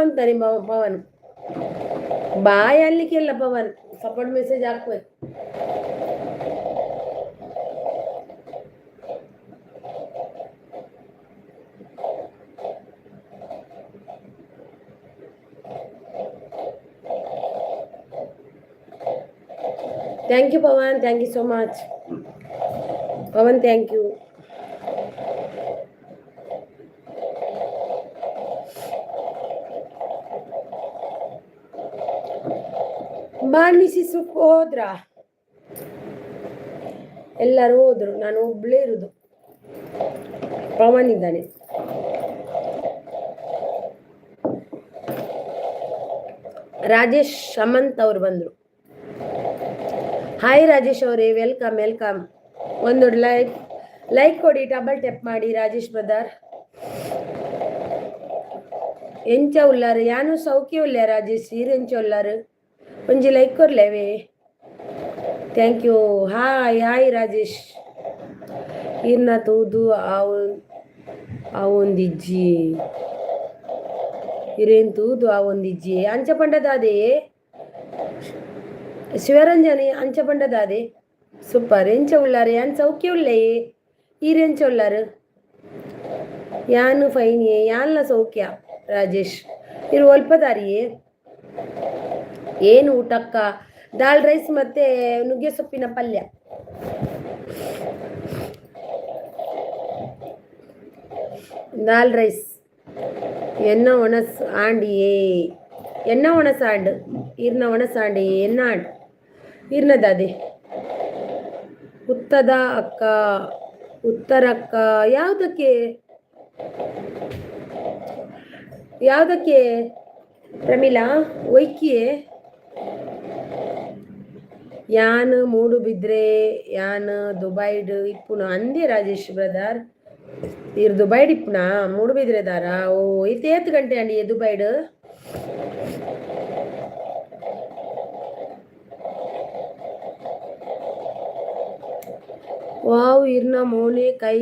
ಅಂತಾನೆ ಪವನ್. ಬಾಯ್ ಅಲ್ಲಿಕ್ಕೆಲ್ಲ ಪವನ್ ಸಪೋರ್ಟ್ ಮೆಸೇಜ್ ಹಾಕ್ಬೇಕು. Thank you Pavan, thank you so much Pavan, thank you. ಬಾಣಿಸಿ ಸುಕ್ ಹೋದ್ರ? ಎಲ್ಲರೂ ಹೋದ್ರು, ನಾನು ಒಬ್ಳೇ ಇರುದು. ಪವನ್ ಇದ್ದಾನೆ. ರಾಜೇಶ್ ಅಮಂತ್ ಅವರು ಬಂದ್ರು. ಹಾಯ್ ರಾಜೇಶ್ ಅವರೇ, ವೆಲ್ಕಮ್ ವೆಲ್ಕಮ್. ಒಂದು ಲೈಕ್ ಕೊಡಿ, ಡಬಲ್ ಟ್ಯಾಪ್ ಮಾಡಿ ರಾಜೇಶ್ ಬ್ರದರ್. ಎಂಚ ಉಲ್ಲಾರು ಯಾನು ಸೌಖ್ಯ ಉಲ್ಲ ರಾಜೇಶ್ ಎಂಚ ಉಲ್ಲಾರು ಒಂಜಿ ಲೈಕ್ ಕೊರ್ಲೇವೆ. Thank you. Hi hi Rajesh. ಇರ್ನ ತೂದು ಆವೊಂದಿಜ್ಜಿ ಇರೇನ್ ತೂದು ಆವೊಂದಿಜ್ಜಿ ಅಂಚ ಪಂಡದಾದೆ ಶಿವರಂಜನಿ ಅಂಚ ಪಂಡದಾದೆ. ಸೂಪರ್. ಎಂಚ ಉಳ್ಳಾರು ಯಾನ್ ಸೌಖ್ಯ ಉಳ್ಳೇ ಈರೆಂಚ ಉಳ್ಳಾರು ಯಾನು ಫೈನಿಯೇ ಯಾನ್ಲ ಸೌಖ್ಯ ರಾಜೇಶ್. ಇರು ಒಲ್ಪದಾರಿಯೇ ಏನು ಊಟಕ್ಕ? ದಾಲ್ ರೈಸ್ ಮತ್ತೆ ನುಗ್ಗೆ ಸೊಪ್ಪಿನ ಪಲ್ಯ. ದಾಲ್ ರೈಸ್ ಎನ್ನ ಒಣಸ್ ಆಂಡಿಯೇ ಎನ್ನ ಒಣಸಾಂಡು ಈರ್ನ ಒಣಸಾಂಡಿ ಎನ್ನ ಆಂಡ್ ಈರ್ನದಾದೆ. ಉತ್ತದ ಅಕ್ಕ, ಉತ್ತರಕ್ಕ ಯಾವುದಕ್ಕೆ ಪ್ರಮೀಲಾ ಒಯ್ಕಿಯೇ? ಯಾನ್ ಮೂಡು ಬಿದ್ರೆ ಯಾನ್ ದುಬೈಡ್ ಇಪ್ಪುನ ಅಂದೇ ರಾಜೇಶ್ ಬ್ರದರ್. ಇರ್ ದುಬೈಡ್ ಇಪ್ಪುನ ಮೂಡು ಬಿದ್ರೆ ದಾರ. ಓ ಇತ್ತು 8 ಗಂಟೆ ಅಂಡಿ ದುಬೈಡ್. ವಾವ್ ಇರ್ನ ಮೋನೆ ಕೈ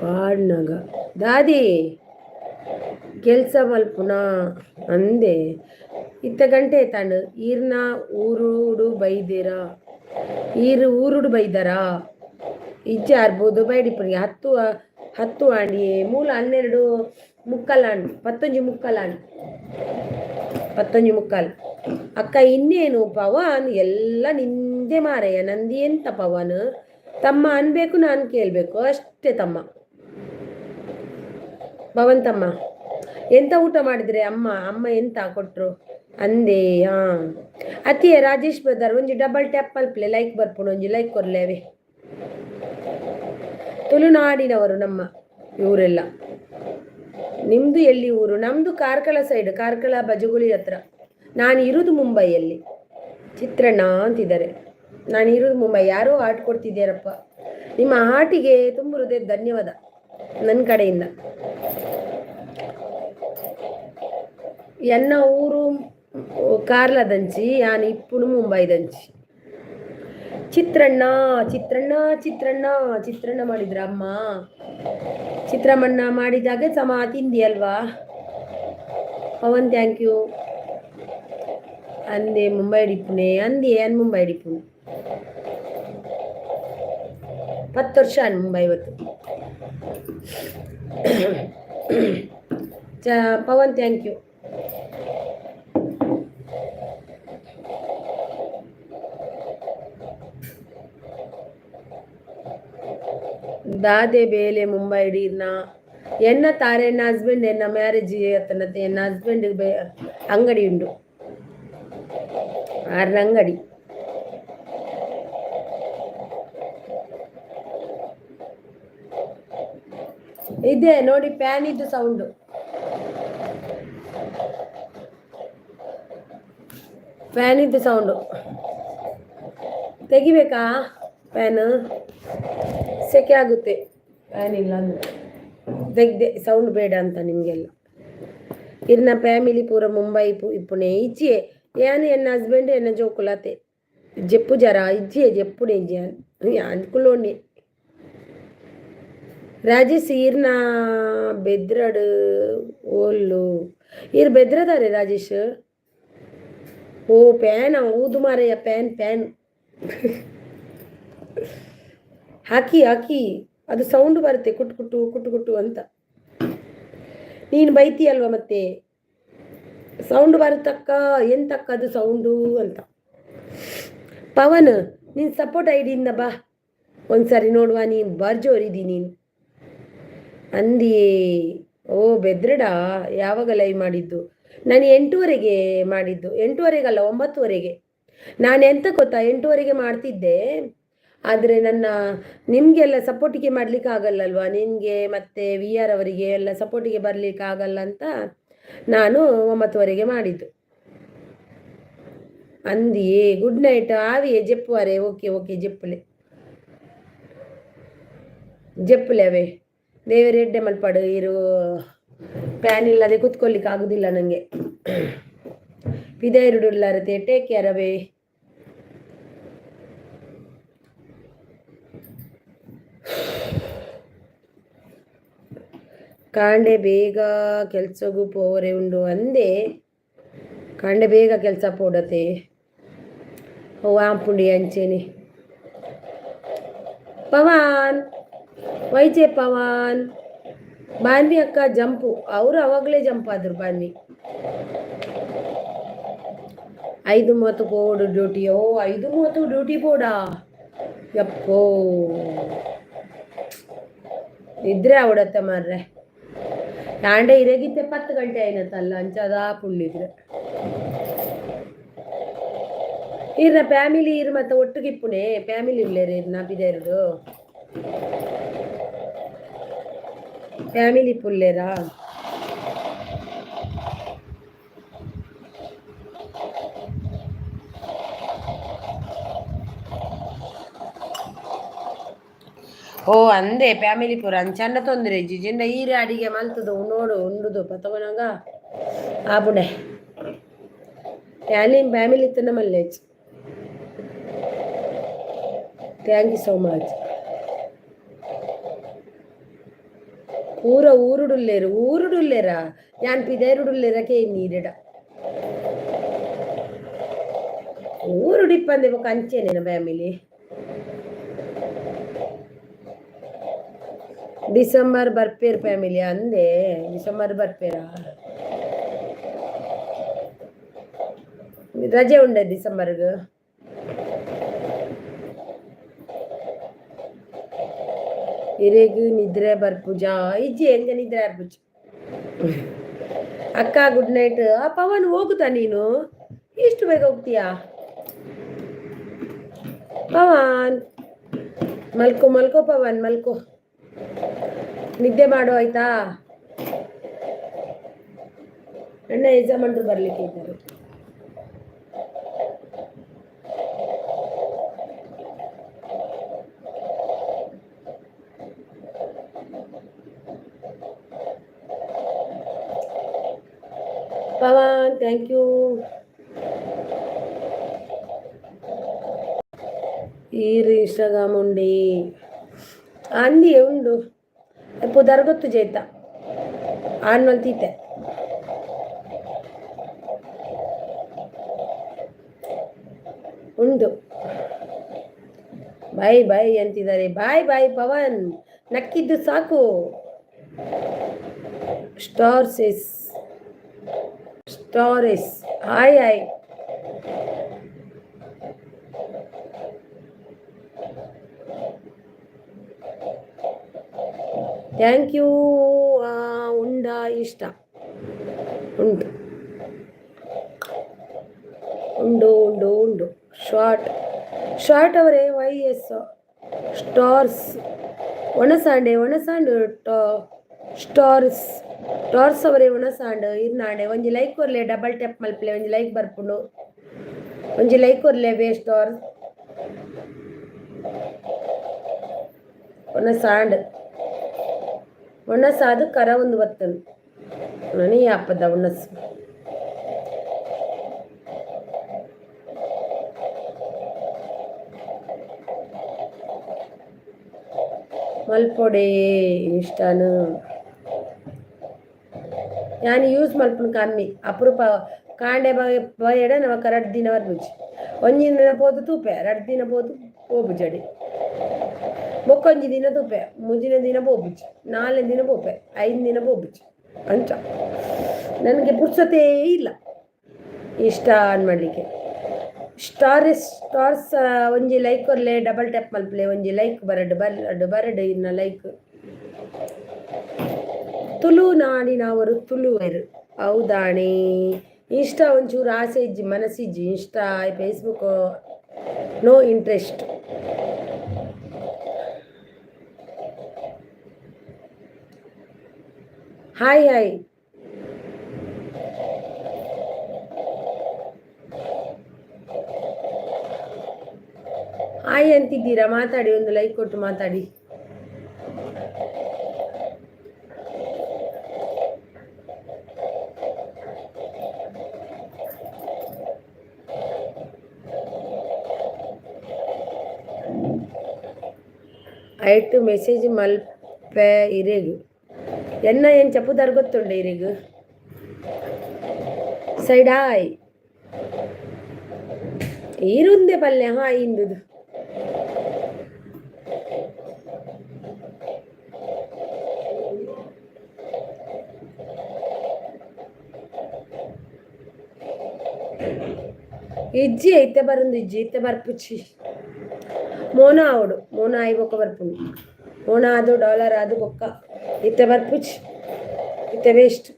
ಪಾಡ್ನಗ ದಾದಿ ಕೆಲ್ಸ ಮಲ್ಪುನ ಅಂದೆ ಇತ್ತ ಗಂಟೆ ತಾಂಡು ಈರ್ನ ಊರುಡು ಬೈದಿರ ಊರುಡು ಬೈದರ ಇಜ್ಜೆ ಆರ್ಬೋದು ಬೈಡಿಪ್ಪನಿಗೆ 10 ಆಂಡಿ ಮೂಲ 12 ಮುಕ್ಕಲ್ ಆಂಡು 11 ಮುಕ್ಕಲ್ ಆಂಡು 11 ಮುಕ್ಕಾಲ್. ಅಕ್ಕ ಇನ್ನೇನು ಪವನ್ ಎಲ್ಲ ನಿಂದೆ ಮಾರಯ್ಯ, ನಂದಿ ಎಂತ ಪವನ್ ತಮ್ಮ ಅನ್ಬೇಕು, ನಾನು ಕೇಳಬೇಕು ಅಷ್ಟೇ ತಮ್ಮ. ಪವನ್ ತಮ್ಮ ಎಂತ ಊಟ ಮಾಡಿದ್ರೆ ಅಮ್ಮ ಎಂತ ಕೊಟ್ರು ಅಂದೇ. ಅತಿಯ ರಾಜೇಶ್ ಬ್ರದರ್ ಒಂಜಿ ಡಬಲ್ ಟ್ಯಾಪ್ ಮಲ್ಪಲೆ ಲೈಕ್ ಬರ್ಪುಣ, ಒಂಜಿ ಲೈಕ್ ಕೊರ್ಲೇವೆ. ತುಳುನಾಡಿನವರು ನಮ್ಮ ಇವರೆಲ್ಲ. ನಿಮ್ದು ಎಲ್ಲಿ ಊರು? ನಮ್ದು ಕಾರ್ಕಳ ಸೈಡ್, ಕಾರ್ಕಳ ಬಜಗುಳಿ ಹತ್ರ. ನಾನು ಇರುವುದು ಮುಂಬೈಯಲ್ಲಿ. ಚಿತ್ರಣ್ಣ ಅಂತಿದ್ದಾರೆ. ನಾನು ಇರುವುದು ಮುಂಬೈ. ಯಾರೋ ಹಾಟ್ ಕೊಡ್ತಿದ್ದೀರಪ್ಪ, ನಿಮ್ಮ ಹಾಟಿಗೆ ತುಂಬ ಹೃದಯ ಧನ್ಯವಾದ ನನ್ನ ಕಡೆಯಿಂದ. ಎನ್ನ ಊರು ಕಾರ್ಲದಂಚಿ, ಯಾನ್ ಇಪ್ಪುನು ಮುಂಬೈ ದಂಚಿ. ಚಿತ್ರಣ್ಣ ಚಿತ್ರಣ್ಣ ಚಿತ್ರಣ್ಣ ಚಿತ್ರಣ್ಣ ಮಾಡಿದ್ರ ಅಮ್ಮ. ಚಿತ್ರಮಣ್ಣ ಮಾಡಿದಾಗ ಸಮ ತಿಂದಿಯಲ್ವಾ. Pavan thank you. ಅಂದೆ ಮುಂಬೈ ಡಿಪ್ಪುನೆ ಅಂದೆ ಅನ್ ಮುಂಬೈ ಡಿಪ್ಪುನೆ 10 ವರ್ಷ ಅನ್ ಮುಂಬೈ ಇವತ್ತು. Pavan thank you. ದಾದೆ ಬೇಲೆ ಮುಂಬೈ ಇಡೀರ್ನ ಎನ್ನ ತಾರೆ ಎನ್ನ ಹಸ್ಬೆಂಡ್ ಎನ್ನ ಮ್ಯಾರೇಜ್ ಅತ್ತನತ್ತೆ ಎನ್ನ ಹಸ್ಬೆಂಡ್ ಅಂಗಡಿ ಉಂಡು ಆರ್ನ ಅಂಗಡಿ. ಇದೆ ನೋಡಿ ಪ್ಯಾನ್ ಇದ್ದು ಸೌಂಡು. ಫ್ಯಾನ್ ಇದ್ದು ಸೌಂಡು ತೆಗಿಬೇಕಾ? ಫ್ಯಾನ್ ಸೆಕೆ ಆಗುತ್ತೆ ಫ್ಯಾನ್ ಇಲ್ಲ ಅಂದ್ರೆ. ತೆಗ್ದೆ ಸೌಂಡ್ ಬೇಡ ಅಂತ ನಿಮಗೆಲ್ಲ. ಇರ್ನ ಫ್ಯಾಮಿಲಿ ಪೂರ ಮುಂಬೈ ಇಪ್ಪುನೆ ಇಜ್ಜೆ ಯಾನು ಎನ್ನ ಹಸ್ಬೆಂಡ್ ಎನ್ನ ಜೋಕುಲಾತೆ ಜೆಪ್ಪು ಜರ ಇಜ್ಜೆ ಜೆಪ್ಪುನೆ ಇಜ್ಜೆ ಅನ್ಕುಲೋಂಡೆ. ರಾಜೇಶ್ ಈರ್ನ ಬೆದ್ರಡು ಓಲ್ಲು ಈರ್ ಬೆದ್ರದಾರೆ ರಾಜೇಶ್. ಓ ಪ್ಯಾನ್ ಊದು ಮಾರಯ್ಯ ಪ್ಯಾನ್ ಪ್ಯಾನ್ ಹಾಕಿ ಹಾಕಿ ಅದು ಸೌಂಡ್ ಬರುತ್ತೆ ಕುಟ್ಟು ಕುಟ್ಟು ಕುಟ್ಟು ಕುಟ್ಟು ಅಂತ. ನೀನು ಬೈತೀಯಲ್ವ ಮತ್ತೆ ಸೌಂಡ್ ಬರುತ್ತಕ್ಕ ಎಂತಕ್ಕ ಅದು ಸೌಂಡು ಅಂತ. ಪವನ್ ನೀನು ಸಪೋರ್ಟ್ ಐಡಿಯಿಂದ ಬಾ ಒಂದ್ಸರಿ ನೋಡುವ. ನೀನು ಬರ್ಜೋರಿದಿ ನೀನು ಅಂದಿಯೇ. ಓ ಬೆದ್ರಡಾ ಯಾವಾಗ ಲೈವ್ ಮಾಡಿದ್ದು? ನಾನು 8:30ಗೆ ಮಾಡಿದ್ದು. 8:30ಗಲ್ಲ 9:30ಗೆ. ನಾನು ಎಂತ ಗೊತ್ತಾ 8:30ಗೆ ಮಾಡ್ತಿದ್ದೆ. ಆದರೆ ನನ್ನ ನಿಮಗೆಲ್ಲ ಸಪೋರ್ಟಿಗೆ ಮಾಡಲಿಕ್ಕೆ ಆಗಲ್ಲಲ್ವಾ, ನಿನಗೆ ಮತ್ತು VR ಅವರಿಗೆ ಎಲ್ಲ ಸಪೋರ್ಟಿಗೆ ಬರಲಿಕ್ಕೆ ಆಗಲ್ಲ ಅಂತ ನಾನು 9:30ಗೆ ಮಾಡಿದ್ದು. ಅಂದಿಯೇ ಗುಡ್ ನೈಟ್ ಆವಿಯೇ ಜೆಪ್ಪುವರೆ. ಓಕೆ ಓಕೆ ಜೆಪ್ಪುಲೆ ಜೆಪ್ಪುಲೆ ಅವೇ ದೇವರ ಎಡ್ಡೆ ಮಲ್ಪಾಡು ಇರು. ಪ್ಯಾನ್ ಇಲ್ಲದೆ ಕುತ್ಕೊಳ್ಳಿಕ್ಕೆ ಆಗುದಿಲ್ಲ ನನಗೆ. ಪಿದೈರುಡುಲ್ಲಾರತೆ ಟೇಕ್ ಕೇರ್ ಅವೇ. ಕಾಂಡೆ ಬೇಗ ಕೆಲ್ಸಗೂ ಪೋರೆ ಉಂಡು ಅಂದೆ. ಕಾಂಡೆ ಬೇಗ ಕೆಲಸ ಪೋಡತೆ ಓ ಆಂಪುಂಡಿ ಅಂಚೇನೆ. ಪವನ್ ವೈಜೆ ಪವನ್ ಬಾನ್ವಿ ಅಕ್ಕ ಜಂಪು. ಅವರು ಅವಾಗಲೇ ಜಂಪ್ ಆದ್ರು ಬಾನ್ವಿ. 5:30 ಪೋಡು ಡ್ಯೂಟಿ. ಓ 5:30 ಡ್ಯೂಟಿ ಪೋಡಾ ಯಪ್ಪೋ ನಿದ್ರೆ ಅವಡತ್ತೆ ಮಾರ್ರೆ. ಯಾಂಡೆ ಇರಗಿತ್ತೆ 10 ಗಂಟೆ ಆಯ್ನತ್ತಲ್ಲ ಅಂಚದ ಪುಳ್ಳಿದ್ರೆ ಇರ್ನ ಫ್ಯಾಮಿಲಿ ಇರ್ ಮತ್ತೆ ಒಟ್ಟಿಗಿಪ್ಪುನೆ ಫ್ಯಾಮಿಲಿ ಇರ್ಲೇರಿ ಇರ್ನ ಬಿದೇರುದು ಫ್ಯಾಮಿಲಿ ಪುಲ್ಲೇರಾ. ಓ ಅಂದೆ ಫ್ಯಾಮಿಲಿ ಪೂರ ಅಂಚಂಡ ತೊಂದರೆ ಜಿಜೆಂಡ ಈರೆ ಅಡಿಗೆ ಮಲ್ತದು ನೋಡು ಉಂಡುದು ಪತವನಾಗ ಆಬುಡೆ ಫ್ಯಾಮಿಲಿ ಇತ್ತನ ಮಲ್ಲೇಜ್. Thank you so much. ಪೂರ ಊರುಡುಲ್ಲೇರಾ ഞാൻ പിതേരുടുല്ലേരൊക്കെ നീരിട ಊರುಡಿಪ್ಪಂದೆ ಕಂಚೇನೇನ ಫ್ಯಾಮಿಲಿ. ಡಿಸೆಂಬರ್ ಬರ್ಪೇರ್ ಫ್ಯಾಮಿಲಿ ಅಂದೆ. ಡಿಸೆಂಬರ್ ಬರ್ಪೇರಾ ರಜೆ ಉಂಡೆ ಡಿಸೆಂಬರ್ಗೆ. ಇರೆಗ್ ನಿದ್ರೆ ಬರ್ಪುಜಾ ಇಜ್ಜಿ ಎಂಜ ನಿದ್ರೆ ಬರ್ಪುಜ. ಅಕ್ಕ ಗುಡ್ ನೈಟ್. ಆ ಪವನ್ ಹೋಗುತ್ತಾ ನೀನು? ಇಷ್ಟು ಬೇಗ ಹೋಗ್ತೀಯಾ ಪವನ್? ಮಲ್ಕೋ ಮಲ್ಕೋ ಪವನ್ ಮಲ್ಕೋ, ನಿದ್ದೆ ಮಾಡು ಆಯ್ತಾ. ಅಣ್ಣ ಯಜಮಾನ್ರು ಬರ್ಲಿಕ್ಕೆ ಇದ್ದಾರೆ. Pavan thank you. ఈరు ఇన్స్టాగ్రామ్ ఉండి అంది ఉండు పుదరగొత్తు చేత ಆನ್ವಲ್ ತೀತೆ ಉಂಡು ಬಾಯ್ ಬಾಯ್ ಅಂತಿದ್ದಾರೆ. ಬಾಯ್ ಬಾಯ್ ಪವನ್, ನಕ್ಕಿದ್ದು ಸಾಕು. Stars hi hi. Thank you. ಉಂಡ ಇಷ್ಟ ಉಂಡು ಉಂಡು ಉಂಡು ಉಂಡು ಶಾರ್ಟ್ ಅವರೇ ವೈ ಎಸ್ ಒಣಸಾಂಡೆ ಸ್ಟಾರ್ಸ್ ಅವರೇ ಒಣಸಾಂಡು ಇರ್ನಾಂಡೆ ಒಂಜಿ ಲೈಕ್ ಕೊರ್ಲೆ ಡಬಲ್ ಟ್ಯಾಪ್ ಮಲ್ಪಲೆ ಒಂಜಿ ಲೈಕ್ ಬರ್ಪುಂಡು ಒಂಜಿ ಲೈಕ್ ಕೊರ್ಲೆ ಬೇ ಸ್ಟಾರ್ಸ್ ಒಣಸಾದು ಕರ ಒಂದು ಬತ್ತನು ನನಿ ಯಾಪದ ಒಣಸು ಮಲ್ಪೊಡೆ ಇಷ್ಟನು ನಾನು ಯೂಸ್ ಮಲ್ಪನು ಕಮ್ಮಿ ಅಪರೂಪ ಕಾಂಡೆ ಬಯಡ ನಮಕ್ 2 ದಿನ ಬರ್ಬುಜಿ ಒಂಜಿನ ದಿನ ಪೋದು ತೂಪೆ 2 ದಿನ ಪೋದು ಪೋಬುಜಡಿ ಬೊಕ್ಕೊಂಜಿ ದಿನ ತೂಪೆ ಮುಂಜಿನ ದಿನ ಪೋಬುಜಿ 4 ದಿನ ಪೋಪೆ 5 ದಿನ ಪೋಬುಜಿ ಅಂಚ ನನಗೆ ಪುರ್ಸೊತೇ ಇಲ್ಲ ಇಷ್ಟ ಆನ್ ಮಾಡಲಿಕ್ಕೆ. ಸ್ಟಾರ್ಸ್ ಒಂಜಿ ಲೈಕ್ ಕೊರ್ಲೆ ಡಬಲ್ ಟ್ಯಾಪ್ ಮಲ್ಪಲೆ ಒಂಜಿ ಲೈಕ್ ಬರಡು ಇನ್ನ ಲೈಕ್ ತುಳುನಾಡಿನವರು ತುಳುವರು ಹೌದಾಣೆ. ಇನ್ಸ್ಟಾ ಒಂಚೂರು ಆಸೆ ಇಜ್ಜಿ ಮನಸ್ಸಿಜ್ಜಿ insta Facebook no interest. Hi hi. Hi ಅಂತಿದ್ದೀರಾ? ಮಾತಾಡಿ, ಒಂದು ಲೈಕ್ ಕೊಟ್ಟು ಮಾತಾಡಿ. ಐಟು ಮೆಸೇಜ್ ಮಲ್ಪೆ ಇರೆಗು ಎನ್ನ ಏನು ಚಪ್ಪುದಾರು ಗೊತ್ತುಂಡೆ ಇರೆಗು ಸೈಡಾಯ್ ಈರುಂದೆ ಪಲ್ಯ ಹಾಯ್ ಇಂದುದು ಇಜ್ಜಿ ಐತೆ ಬರಂದು ಇಜ್ಜಿ ಇತ್ತೆ ಬರ್ಪುಚ್ಚಿ ಮೋನ ಆವಡು ಮೋನ ಆಯಿ ಬೊಕ್ಕ ಬರ್ಪುಂಡು ಮೋನ ಆದು ಡಾಲರ್ ಆದು ಬೊಕ್ಕ ಇತ್ತೆ ಬರ್ಪುಚ್ಚಿ ಇತ್ತೆ ವೇಸ್ಟ್.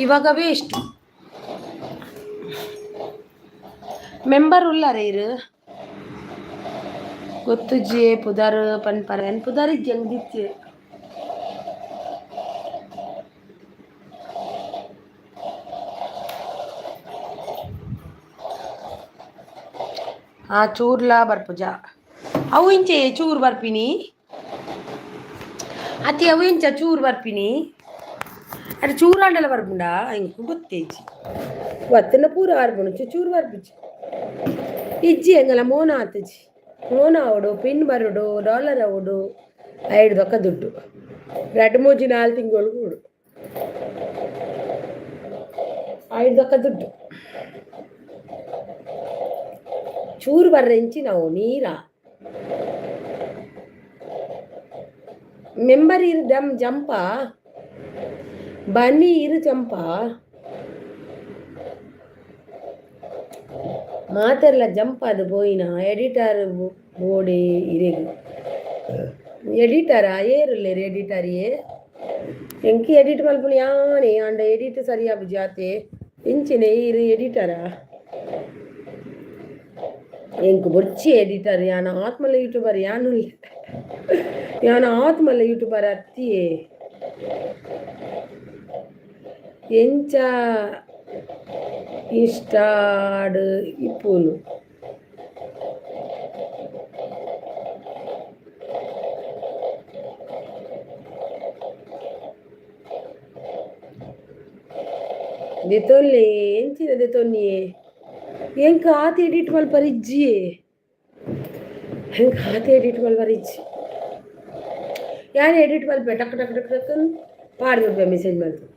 ಇವಾಗ ವೇಸ್ಟ್. ಮೆಂಬರ್ ಉಳ್ಳಾರೆ ಇರು ಗೊತ್ತುಜ್ಜಿ ಪುದಾರ್ ಪನ್ಪರ ಎನ್ ಪುದಾರ್ ಇಜ್ಜಿ ಹಂಗಿಜ್ಜಿ ಚೂರ್ಲಾ ಬರ್ಪುಜ ಅವು ಇಂಚೆ ಚೂರು ಬರ್ಪಿನಿ ಅತಿ ಅವು ಇಂಚ ಚೂರು ಬರ್ಪಿನಿ ಅದು ಚೂರಾಂಡಲ ಬರ್ಪುಂಡ ಹಿಂಗೆ ಗೊತ್ತೇಜಿ ಒತ್ತನ ಪೂರ ಬರ್ಪುಂಡು ಚೂರು ಬರ್ಪುಜಿ ಇಜ್ಜಿ ಹೆಂಗಲ್ಲ ಮೋನ ಆತಜಿ ಮೋನ ಅವಡು ಪಿನ್ ಬರುಡು ಡಾಲರ್ ಅವಡು 5 ದೊಕ್ಕ ದುಡ್ಡು 2-3 ತಿಂಗಳು ಕೂಡು 5 ದೊಕ್ಕ ದುಡ್ಡು ಚೂರು ಬರ್ರೆ ಇಂಚಿ ನಾವು ನೀರ ಮೆಂಬರ್ ಇರು ಜಂಪ ಬನ್ನಿ ಇರು ಚಂಪ ಮಾತೆರ್ಲ ಜಂಪ್ ಅದು போயினா ಎಡಿಟರ್ ಬೋಡೆ ಇರೆಗು ಎಡಿಟರಾ ಏರುಲ್ಲೇರು ಎಡಿಟರಿಯೇ ಎಂಕಿ ಎಡಿಟ್ ಮಲ್ಪುನು ಯಾನೆ ಅಂಡ ಎಡಿಟ್ ಸರಿಯಾಬು ಜಾತೆ ಇಂಚಿನೆ ಇರು ಎಡಿಟರಾ ಎಂಕ್ ಬೊರ್ಚಿ ಎಡಿಟರ್ ಯಾನ ಆತ್ಮಲ ಯೂಟ್ಯೂಬರ್ ಯಾನು ಯಾನ ಆತ್ಮಲ ಯೂಟ್ಯೂಬರ್ ಅತ್ತಿಯೇ ಎಂಚ ಇಷ್ಟಾಡು ಇಪ್ಪುನು ದೆತೊಲ್ಲೆ ಎಂಚಿನ ದೆತೊನ್ನಿಯೇ ಹೆಂಗೆ ಖಾತೆ ಎಡಿಟ್ ಮಲ್ಪರಿಜ್ಜಿ ಹೆಂಗೆ ಖಾತೆ ಎಡಿಟ್ ಮಲ್ಪರಿಜ್ಜಿ ಯಾರು ಎಡಿಟ್ ಮಲ್ಪೆ ಟಕ್ ಟಕ್ ಟಕ್ ಟಕ್ ಪಾಡ್ದು ಮೆಸೇಜ್ ಮಾಡ್ತು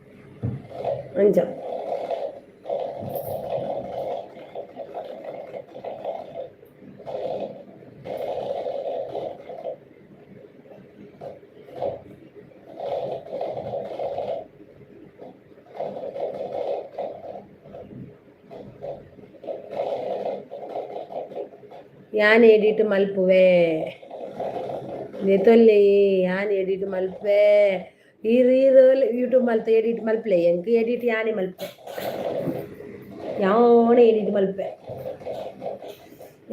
ಅಂಚ ಯಾನ್ ಎಡಿಟ್ ಮಲ್ಪುವೆ ನೆತೊಲ್ಲಿ ಯಾನ್ ಎಡಿಟ್ ಮಲ್ಪೆ ಈರು ಯೂಟ್ಯೂಬ್ ಮಲ್ತ ಎಡಿಟ್ ಮಲ್ಪಲೆ ಎಂಕ್ ಎಡಿಟ್ ಯಾನೇ ಮಲ್ಪೆ ಯಾವಣೆ ಎಡಿಟ್ ಮಲ್ಪೆ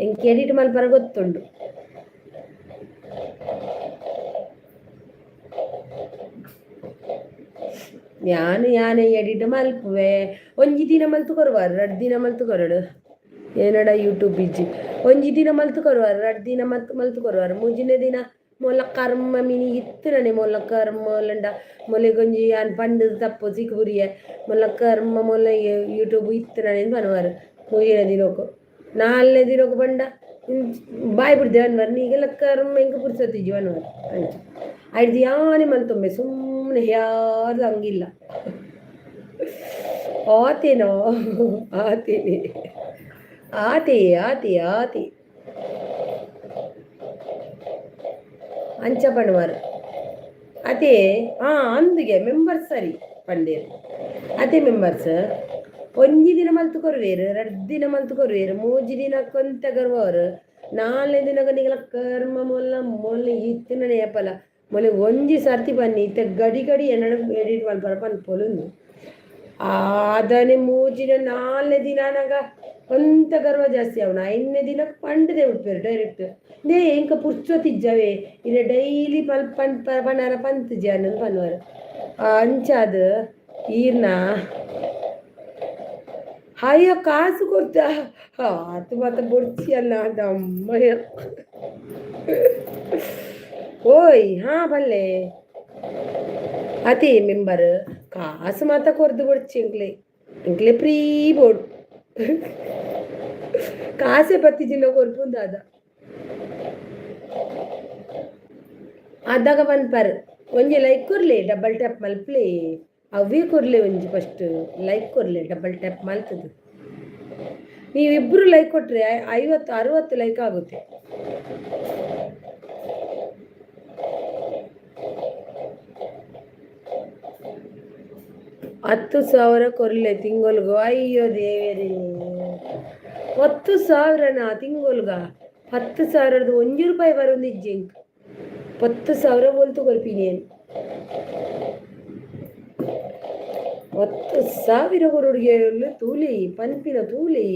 ಎಂಕ್ ಎಡಿಟ್ ಮಲ್ಪರ ಗೊತ್ತುಂಡು ಯಾನೇ ಎಡಿಟ್ ಮಲ್ಪುವೆ ಒಂಜಿ ದಿನ ಮಲ್ತು ಕೊರುವಾರು 2 ದಿನ ಮಲ್ತು ಕೊರಡು ಏನಡ ಯೂಟ್ಯೂಬ್ ಇಜ್ಜಿ ಒಂಜಿ ದಿನ ಮಲ್ತು ಕೊರುವಾರು 2 ದಿನ ಮಲ್ತು ಕೊರುವಾರು ಮೂಜಿನ ದಿನ ಮೊಲ್ಲ ಕರ್ಮ ಮಿನಿ ಇತ್ತುನನೆ ಮೊಲ್ಲ ಕರ್ಮ ಮೊಲ್ಲಂಡ ಮೊಲೆಗೊಂಜಿ ಯಾನ್ ಪಂಡು ತಪ್ಪು ಸಿಕ್ಕುರಿಯೆ ಮೊಲ್ಲ ಕರ್ಮ ಮೊಲ್ಲ ಯೂಟ್ಯೂಬ್ ಇತ್ತುನನೆ ಪನುವಾರು ಮೂಜಿನ ದಿನಕ್ಕೂ 4ನೇ ದಿನಕ್ಕೂ ಬಂಡ ಬಾಯ್ ಬಿಡ್ದೆ ಅನ್ವಾರು ನೀಗೆಲ್ಲ ಕರ್ಮ ಹೆಂಗೆ ಪುರ್ಸತ್ತಿಜ್ಜಿ ಅನ್ವಾರು ಅಂಚ ಆಯ್ದು ಯಾನೇ ಮಲ್ತೊಮ್ಮೆ ಸುಮ್ಮನೆ ಯಾರ್ದು ಹಂಗಿಲ್ಲ ಆತೇನೋ ಆತೇನೆ ಆತಿ ಅಂಚ ಪಣುವಾರು ಅದೇ ಅಂದಿಗೆ ಮೆಂಬರ್ಸ್ ಸರಿ ಪಂಡೇರು ಅದೇ ಮೆಂಬರ್ಸ್ ಒಂಜಿ ದಿನ ಮಲ್ತು ಕೊರುವೇರು 2 ದಿನ ಮಲ್ತು ಕೊರುವೇರು 3 ದಿನ ಕೊಂತ ಕರುವವರು 4ನೇ ದಿನಕ್ಕೆ ನಿಗಲ ಕರ್ಮ ಮೊಲ್ಲ ಇತ್ತಿನ ನೇಪಲ ಮೊಲೆ ಒಂಜಿ ಸರ್ತಿ ಬನ್ನಿ ಇತ್ತ ಗಡಿ ಎನ್ನಡ ಎಡಿಟ್ ಮಲ್ಪರ ಪನ್ಪೊಲುಂದು ಆದನೆ 3 ದಿನ 4ನೇ ದಿನಾನಾಗ ಒಂತ ಗರ್ವ ಜಾಸ್ತಿ ಅವನ 5ನೇ ದಿನಕ್ಕೆ ಪಂಡದೆ ಬಿಡ್ಪೇರು ಡೈರೆಕ್ಟ್ ದೇ ಎಂಕ ಪುರ್ಚೊತಿಜ್ಜವೇ ಇನ್ನು ಡೈಲಿ ಪಣರ ಪಂತ್ ಜನ ಪನ್ವಾರ ಅಂಚಾದ ಈರ್ನ ಅಯ್ಯೋ ಕಾಸು ಕೊಡ್ತಾ ಆತು ಮತ್ತೆ ಬೊಡ್ಸಿ ಅಲ್ಲ ಅದಮ್ಮ ಓಯ್ ಬಲ್ಲೆ ಅದೇ ಮೆಂಬರ್ ಕಾಸು ಮಾತ ಕೊರ್ದು ಬೊಡ್ಚಿ ಎಂಕ್ಲೆ ಫ್ರೀ ಬೋಡು ಕಾಸೆ 10 ಜಿಲ್ಲ ಕೊರ್ಪುಂದ ಅದಾಗ ಪನ್ಪರ್ ಒಂಜಿ ಲೈಕ್ ಕೊರ್ಲೆ ಡಬಲ್ ಟ್ಯಾಪ್ ಮಲ್ಪ್ಲೆ ಅವೇ ಕೊರ್ಲೆ ಒಂಜಿ ಫಸ್ಟ್ ಲೈಕ್ ಕೊರ್ಲೆ ಡಬಲ್ ಟ್ಯಾಪ್ ಮಲ್ತದು ನೀವಿಬ್ರು ಲೈಕ್ ಕೊಟ್ರೆ 50-60 ಲೈಕ್ ಆಗುತ್ತೆ $10,000 ಕೊರ್ಲೆ ತಿಂಗೊಲ್ಗು ಅಯ್ಯೋ ದೇವೇರಿ 10,000ನಾ ತಿಂಗೊಲ್ಗ 10,000 1 ರೂಪಾಯಿ ಬರೊಂದಿಜ್ಜಿ 10,000 ಬೋಲ್ತು ಕೊರ್ಪಿನೇನು 10,000 ಕೊರೊಡ್ಗೆ ತೂಲಿ ಪನ್ಪಿನ ತೂಲಿ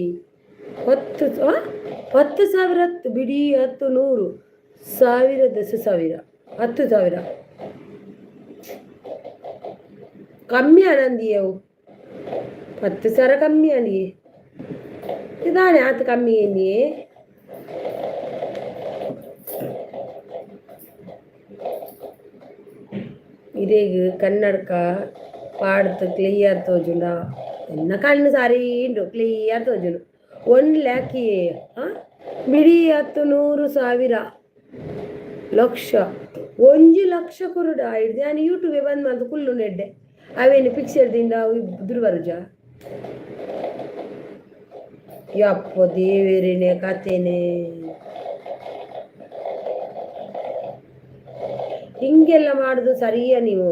10,000 ಬಿಡಿ 10 100 1000 10,000 10,000 ಕಮ್ಮಿ ಆನಂದಿಯವು 10,000 ಕಮ್ಮಿ ಆನಿ ಇದಾನೆ ಆತು ಕಮ್ಮಿ ಏನಿ ಇದೇಗ ಕನ್ನಡಕ ಪಾಡ್ದು ಕ್ಲಿಯರ್ ತೋಜುಂಡ ಎನ್ನ ಕಣ್ಣು ಸಾರಿ ಉಂಡು ಕ್ಲಿಯರ್ ತೋಜುಂಡು 1 ಲ್ಯಾಕ್ ಬಿಡಿ 10 100 1000 ಲಕ್ಷ 1 ಲಕ್ಷ ಕೊರುಡ ಹಿಡ್ದು ನಾನು ಯೂಟ್ಯೂಬ್ ಬಂದ್ ಮಾಡ್ದು ಕುಲ್ಲು ನೆಡ್ಡೆ ಅವೇನು ಪಿಕ್ಚರ್ದಿಂದ ದುರ್ವರ್ಜ ಯಪ್ಪ ದೇವೇರೇನೆ ಕಥೆನೆ ಹಿಂಗೆಲ್ಲ ಮಾಡುದು ಸರಿಯಾ ನೀವು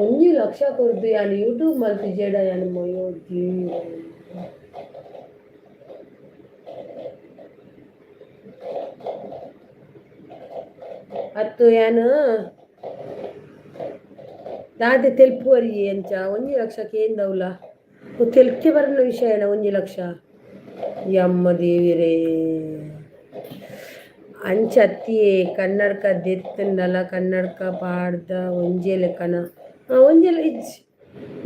1 ಲಕ್ಷ ಕೊರ್ದು ಯಾನು ಯೂಟ್ಯೂಬ್ ಮಲ್ತಿಜೇಡ ಯಾನು ಮೊಯ್ಯೋ ಜೀವ ಅತ್ತು ಯಾನು ದಾದೆ ತೆಲ್ಪುವರಿ ಅಂಚ 1 ಲಕ್ಷಕ್ಕೆ ಏಂದವುಲ ತೆಲ್ಕೆ ಬರನ ವಿಷಯನ 1 ಲಕ್ಷ ಯಮ್ಮ ದೇವಿರೇ ಅಂಚತ್ತಿಯೇ ಕನ್ನಡಕ ದೆತ್ತಂಡಲ ಕನ್ನಡಕ ಪಾಡ್ದ ಒಂಜೆ ಲೆಕ್ಕನ ಒಂಜೆಲ್ಲ ಇಜ್ಜಿ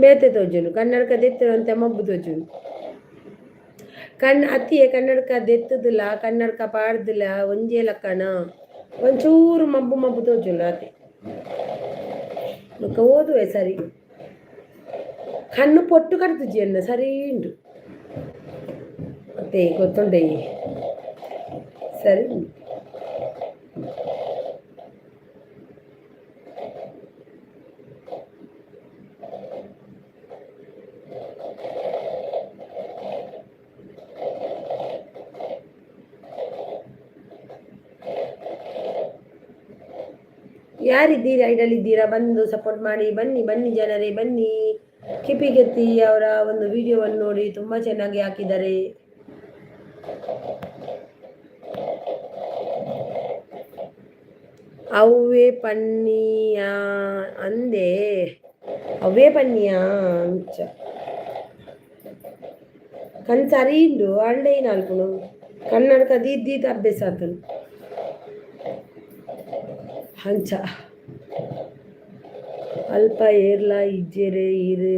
ಮೇತೆ ತೋಜುನು ಕನ್ನಡಕ ದೆತ್ತಂತ ಮಬ್ಬು ತೋಜುನು ಅತ್ತಿಯೇ ಕನ್ನಡಕ ದೆತ್ತದಿಲ್ಲ ಕನ್ನಡಕ ಪಾಡ್ದಿಲ್ಲ ಒಂಜೆ ಲೆಕ್ಕನ ಒಂಚೂರು ಮಬ್ಬು ತೋಜುನು ಅತಿ ಓದುವೆ ಸರಿ ಕಣ್ಣು ಪೊಟ್ಟು ಕಟ್ತುಜಿ ಅನ್ನ ಸರಿ ಉಂಟು ಮತ್ತೆ ಗೊತ್ತುಂಡೆ ಸರಿ ಯಾರಿದ್ದೀರಾ ಐಡಲ್ಲಿದ್ದೀರಾ ಬಂದು ಸಪೋರ್ಟ್ ಮಾಡಿ ಬನ್ನಿ ಬನ್ನಿ ಜನರೇ ಬನ್ನಿ ಕಿಪಿಗೆತ್ತಿ ಅವರ ಒಂದು ವಿಡಿಯೋವನ್ನು ನೋಡಿ ತುಂಬ ಚೆನ್ನಾಗಿ ಹಾಕಿದ್ದಾರೆ ಅವ್ವೇ ಪನ್ನಿಯ ಅಂದೆ ಅವೇ ಪನ್ನಿಯ ಅಂಚ ಕಣ್ ಸರಿ ಇಂಡು ಅಂಡೆ ನಾಲ್ಕು ಕನ್ನಡಕ ದೀದ್ ಅಭ್ಯಾಸ ಆತನು ಹಂಚ ಅಲ್ಪ ಏರ್ಲ ಇಜ್ಜೆರೆ ಇರು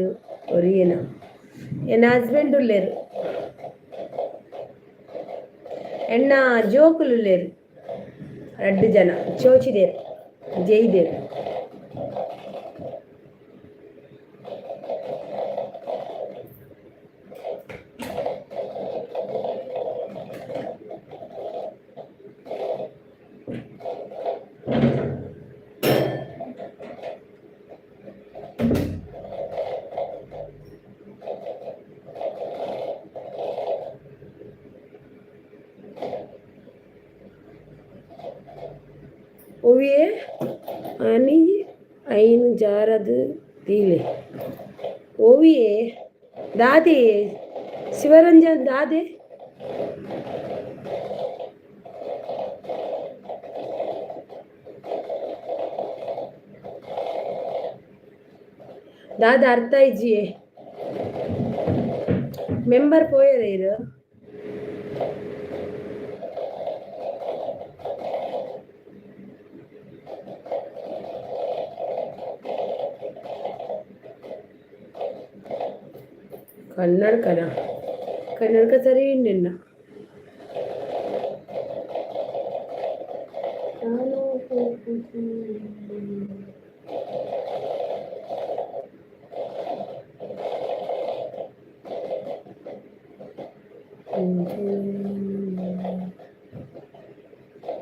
ಒರಿಯನ ಎನ್ನ ಹಸ್ಬೆಂಡ್ ಉಳ್ಳೇರು ಎಣ್ಣ ಜೋಕುಲು ಉಳ್ಳೇರು 2 ಜನ ಚೋಚಿದೇರು ಜೈದೇರು ओविए आनी आइन जारद तीले ओविए दादे शिवरंजन दादे दादा अर्थ इज्जिए मेंबर पोयरे इरो ಕನ್ನಡಕ ಸರಿ ನಿನ್ನ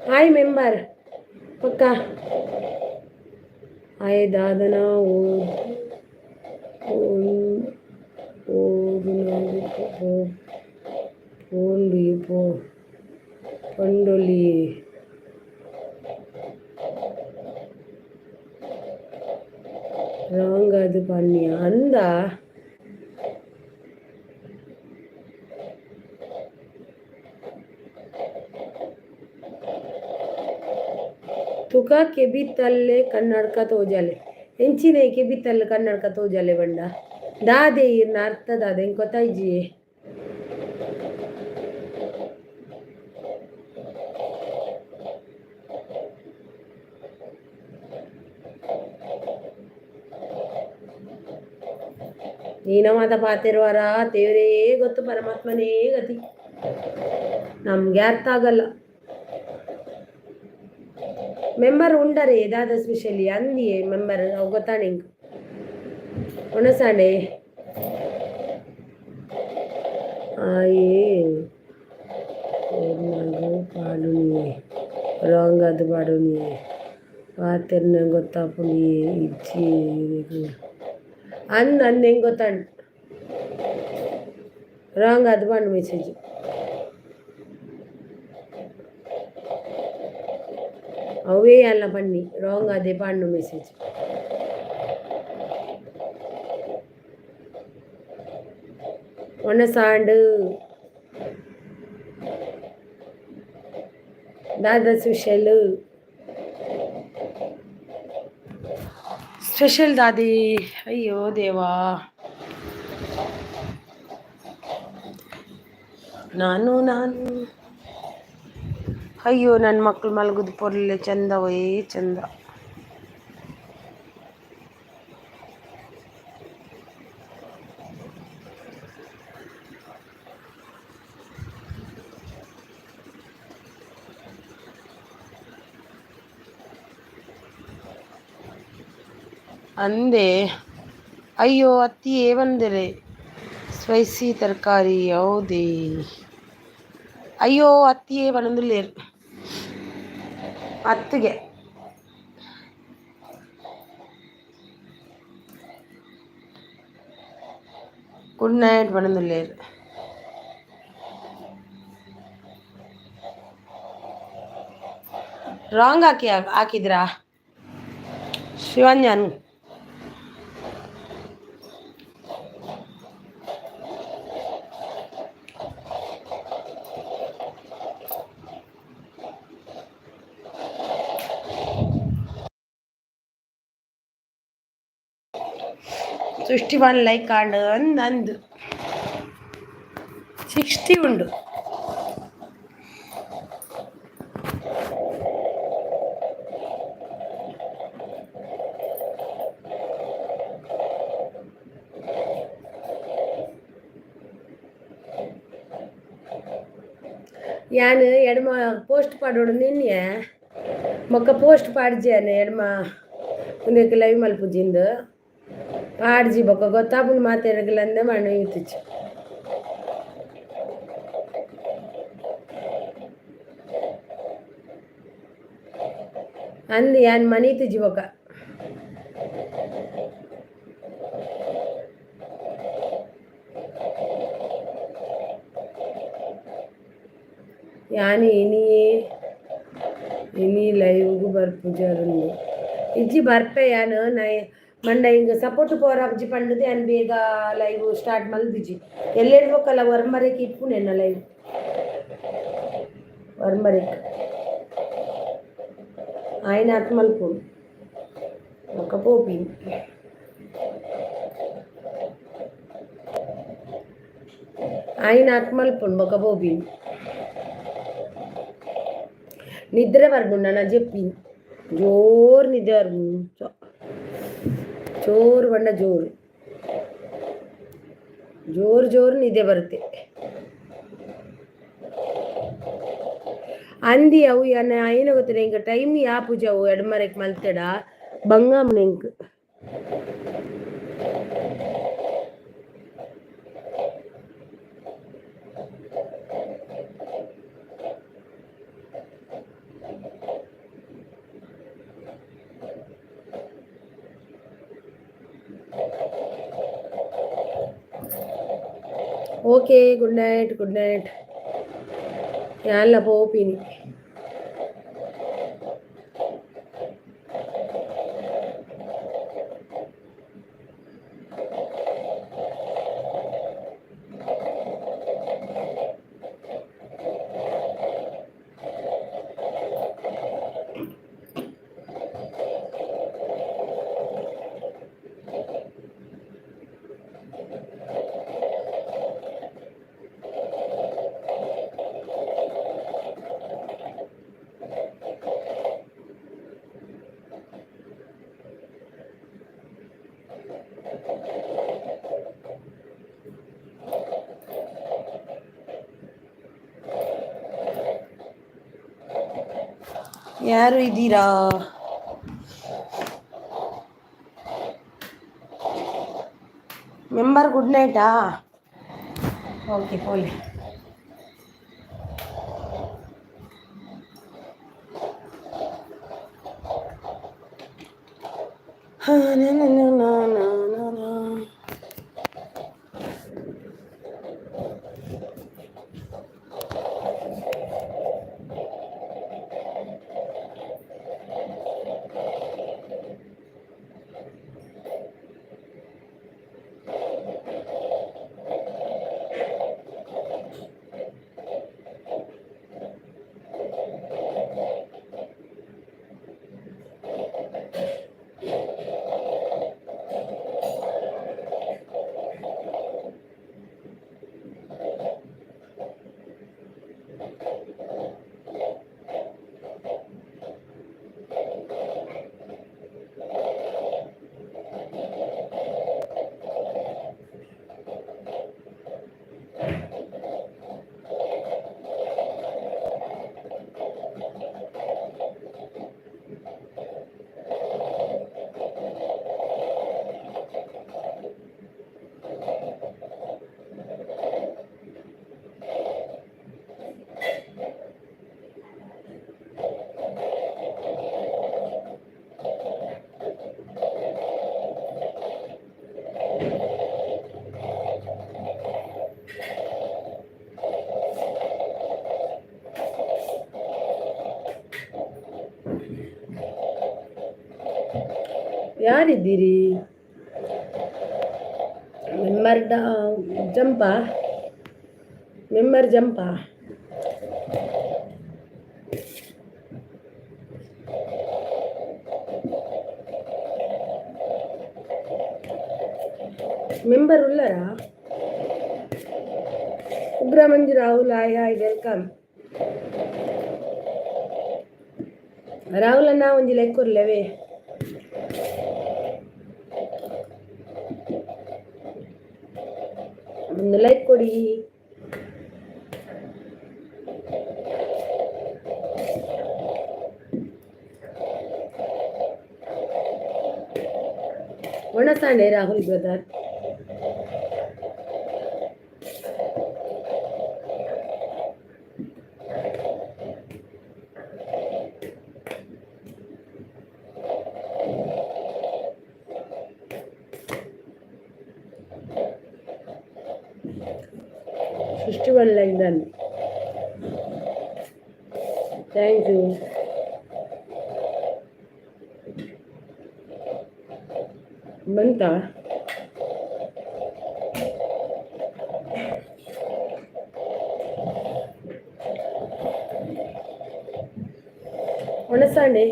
हाय मेंबर पक्का आए दादना पंडोली रांग ಅದು ಪನ್ಯ ಅಂದ तुका के भी तल्ले ಕನ್ನಡಕ ತೋಜಲೆ ಎಂಚಿನೆ के भी तल्ले ಕನ್ನಡಕ ತೋಜಲೆ ಬಂಡ ದಾದೆ ಇರ್ನ ಅರ್ಥ ದಾದೆ ಗೊತ್ತಾಯ್ಜಿ ನೀನ ಮಾತ ಪಾತಿರುವಾರ ದೇವರೇ ಗೊತ್ತು ಪರಮಾತ್ಮನೇ ಗತಿ ನಮ್ಗೆ ಅರ್ಥ ಆಗಲ್ಲ ಮೆಂಬರ್ ಉಂಡರೆ ದಾದ ಸ್ಪೆಷಲಿ ಅಂದಿಯೇ ಮೆಂಬರ್ ಅವು ಗೊತ್ತಾಣೆ ಇಂಕ ಒಣಸಾಣೆ ಆಯೇ ಪಾಡುನಿ ರಾಂಗ್ ಅದು ಪಾಡುನಿ ಪಾತೆರ್ನ ಗೊತ್ತಾಪುನಿ ಇಜ್ಜಿ ಅಂದ್ ಹೆಂಗೆ ಗೊತ್ತಾಂಡ್ ರಾಂಗ್ ಅದು ಪಾಂಡು ಮೆಸೇಜ್ ಅವೇ ಅಲ್ಲ ಪನ್ನಿ ರಾಂಗ್ ಅದೇ ಪಾಂಡು ಮೆಸೇಜ್ ಒಣಸಾಂಡು ದಾದ ಸ್ಪೆಷಲ್ ದಾದಿ ಅಯ್ಯೋ ದೇವಾ ನಾನು ಅಯ್ಯೋ ನನ್ನ ಮಕ್ಳು ಮಲಗುದು ಪೊರ್ಲೆ ಚಂದವೇ ಚಂದ ಅಂದೆ ಅಯ್ಯೋ ಅತ್ತಿ ಬಂದರೆ ಸ್ಪೈಸಿ ತರಕಾರಿ ಹೌದೇ ಅಯ್ಯೋ ಅತ್ತಿಯೇ ಬಂದಿಲ್ಲೇರು ಅತ್ತಿಗೆ ಗುಡ್ ನೈಟ್ ಬಂದಿಲ್ಲೇರು ರಾಂಗ್ ಹಾಕಿದ್ರಾ ಶಿವಾನ್ಯಾನ್ ಸೃಷ್ಟಿ 1 ಲೈಕ್ ಆಂಡ್ ಅಂದು 60 ಉಂಡು ಯಾನು ಎಡ್ಮ ಪೋಸ್ಟ್ ಪಾಡೋಡು ನಿನ್ನೆ ಮೊಕ್ಕ ಪೋಸ್ಟ್ ಪಾಡ್ಜಿಯಾನೆ ಎಡ್ಮ ಮುಂದಕ್ಕೆ ಲೈವ್ ಮಲ್ಪುಜಿಂದು ಪಾಡ್ಜಿ ಬೊಕ್ಕ ಗೊತ್ತಾಪುಂಡು ಮಾತಾಡಗಲಂದೆ ಮಣ್ಣು ಇತ್ತಿಚ್ಚು ಅಂದು ಯಾನ್ ಮನೀತಿಜಿ ಬೊಕ್ಕ ಯಾನು ಇನಿ ಲೈವ್ಗೂ ಬರ್ಪುಜಾರುಂಡು ಇಜ್ಜಿ ಬರ್ಪೆ ಯಾನು ಮಂಡ ಹಿಂಗೆ ಸಪೋರ್ಟ್ ಪವರ್ ಅಪ್ಜಿ ಪಂಡದು ಯಾನು ಬೇಗ ಲೈವ್ ಸ್ಟಾರ್ಟ್ ಮಲ್ದಿಜಿ ಎಲ್ಲೆಡ್ಬೇಕಲ್ಲ ವರ್ಮರೆಗೆ ಇಪ್ಪುನೆನ್ನ ಲೈವ್ ವರ್ಮರೆಗೆ ఆయన ఆత్మల్పుడు ఒక పోపి ఆయన ఆత్మల్పుడు ఒక పోపి నిద్ర పడుకుండా నా చెప్పి జోరు నిద్ర ಜೋರು ಬಣ್ಣ ಜೋರು ಜೋರು ಜೋರು ನಿದ್ದೆ ಬರುತ್ತೆ ಅಂದಿ ಅವು ఆయన ಗೊತ್ತಿಲ್ಲ ಇಂಕ ಟೈಮ್ ಯಾ ಪೂಜೆ ಅವು ಎಡಮರೆಕ್ ಮಲ್ತಡ ಬಂಗಾಮನ ಇಂಕ್ ಓಕೆ ಗುಡ್ ನೈಟ್ ಯಾನ್ಲ ಪೋಪಿನಿ ಯಾರು ಇದ್ದೀರಾ? ಮೆಂಬರ್ ಗುಡ್ ನೈಟಾ? ಓಕೆ ಪೋಲಿ. ಯಾರಿದ್ದೀರಿ? ಮೆಂಬರ್ ಜಂಪಾ, ಮೆಂಬರ್ ಜಂಪಾ. ಮೆಂಬರ್ ಉಳ್ಳರಾ? ಉಗ್ರ Manju Rahul, hi hi, welcome. Rahul ಅಣ್ಣ ಒಂಜಿ ಲೈಕ್ ಕೊರ್ಲೆವೇ? ಒಂದು ಲೈಕ್ ಕೊಡಿ. ಒಣಸಾಂಡೆ Rahul brother. Festival like done. Thank you. ಬಂತಾ? ಒಣಸಾಂಡೆ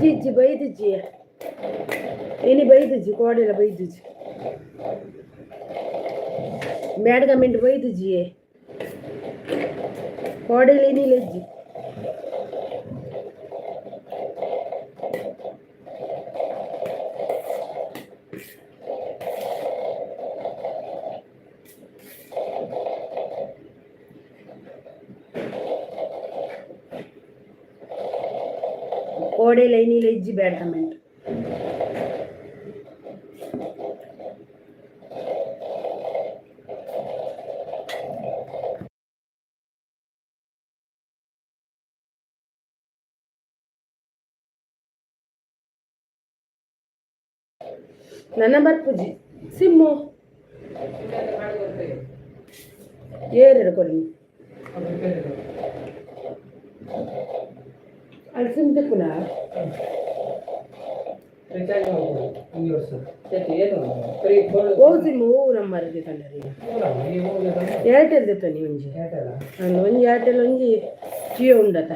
ಇಜ್ಜಿ ಬೈದಿಜ್ಜಿ, ಏನಿ ಬೈದಿಜ್ಜಿ, ಕೋಡೆಲ್ಲ ಬೈದಿಜ್ಜಿ, ಬ್ಯಾಡ್ಗ ಮಿಂಟ್ ಬೈದಿಜ್ಜಿ, ಕೋಡೆಲ್ಲ ಏನಿಲ್ಲ ಇಜ್ಜಿ. ಕೋಡೆ ಲೈನಿಲ್ಲ ಇಜ್ಜಿ ಬ್ಯಾಡ್ ಕಮೆಂಟ್. ನನ್ನ ಬರ್ಪುಜಿ ಸಿಮ್ಮು ಏರೆಡು ಕೊಡಿ ಅಲ್ಲಿ ಸಿಮ್ ತೆಕ್ಕುನ ಓಸಿ ಮೂರು ನಂಬರ್ ಇದೆ ಕಣ್ಣರಿ. ಏರ್ಟೆಲ್ ತೆತ್ತನಿ ಒಂಜಿ, ಒಂಜಿ ಏರ್ಟೆಲ್ ಒಂಜಿ ಜಿಯೋ ಉಂಡತ.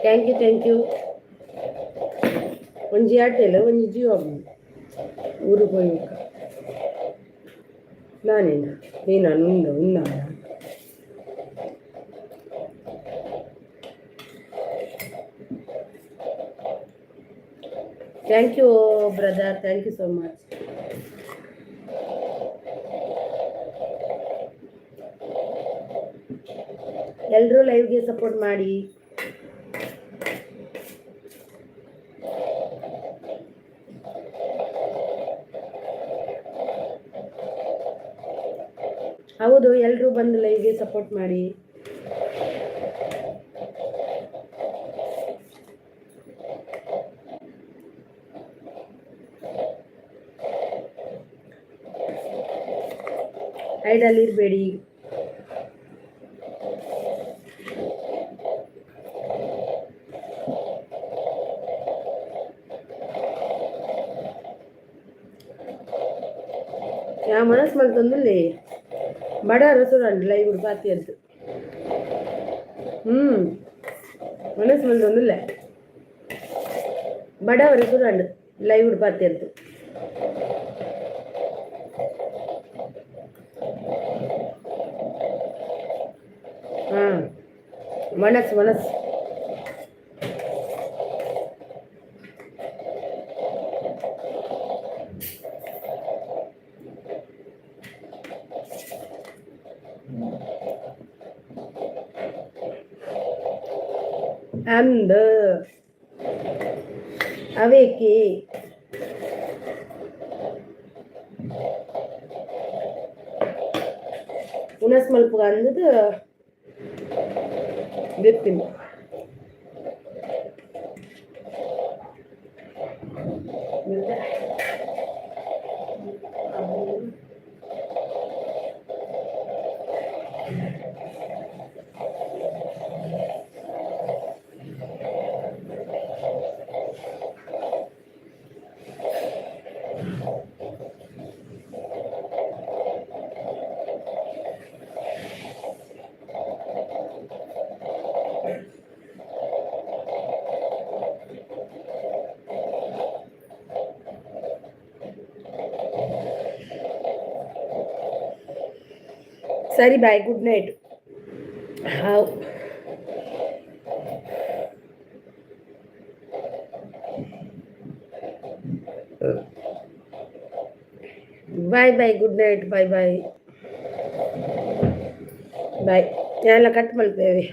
Thank you. ಒಂಜಿ ಏರ್ಟೆಲ್ ಒಂಜಿ ಜಿಯೋ ಊರು ಹೋಗಿ ನಾನೇನ ನಾನು ಉಂಡ thank you brother, thank you so much. ಎಲ್ಲರೂ ಲೈವ್ಗೆ ಸಪೋರ್ಟ್ ಮಾಡಿ. ಹೌದು, ಎಲ್ಲರೂ ಬಂದು ಲೈವ್ಗೆ ಸಪೋರ್ಟ್ ಮಾಡಿ. ಐಡಲ್ ಇರಬೇಡಿ. ಯಾ ಮನಸ್ಸು ಮಾಡ್ತಂದಲ್ಲಿ ಬಡ ರಸೂರಂడి ಲೈವ್ ಕೂಡ ಪಾತಿಯದ್ದು. ಮನಸ್ಸು ಮಾಡ್ತಂದಿಲ್ಲ ಬಡ ರಸೂರಂడి ಲೈವ್ ಕೂಡ ಪಾತಿಯದ್ದು. ಮನಸ್ಸು ಅಂದ ಅವೇಕಿ ಉನಸ್ ಮಲ್ಪಗ ಅಂದದು ಬಿತ್ತಿನಿ. ಸರಿ ಬಾಯ್, ಗುಡ್ ನೈಟ್. ಹೌ bye bye, good night, bye bye bye. ಎಲ್ಲ ಕಟ್ ಮಾಡ್ತೇವೆ.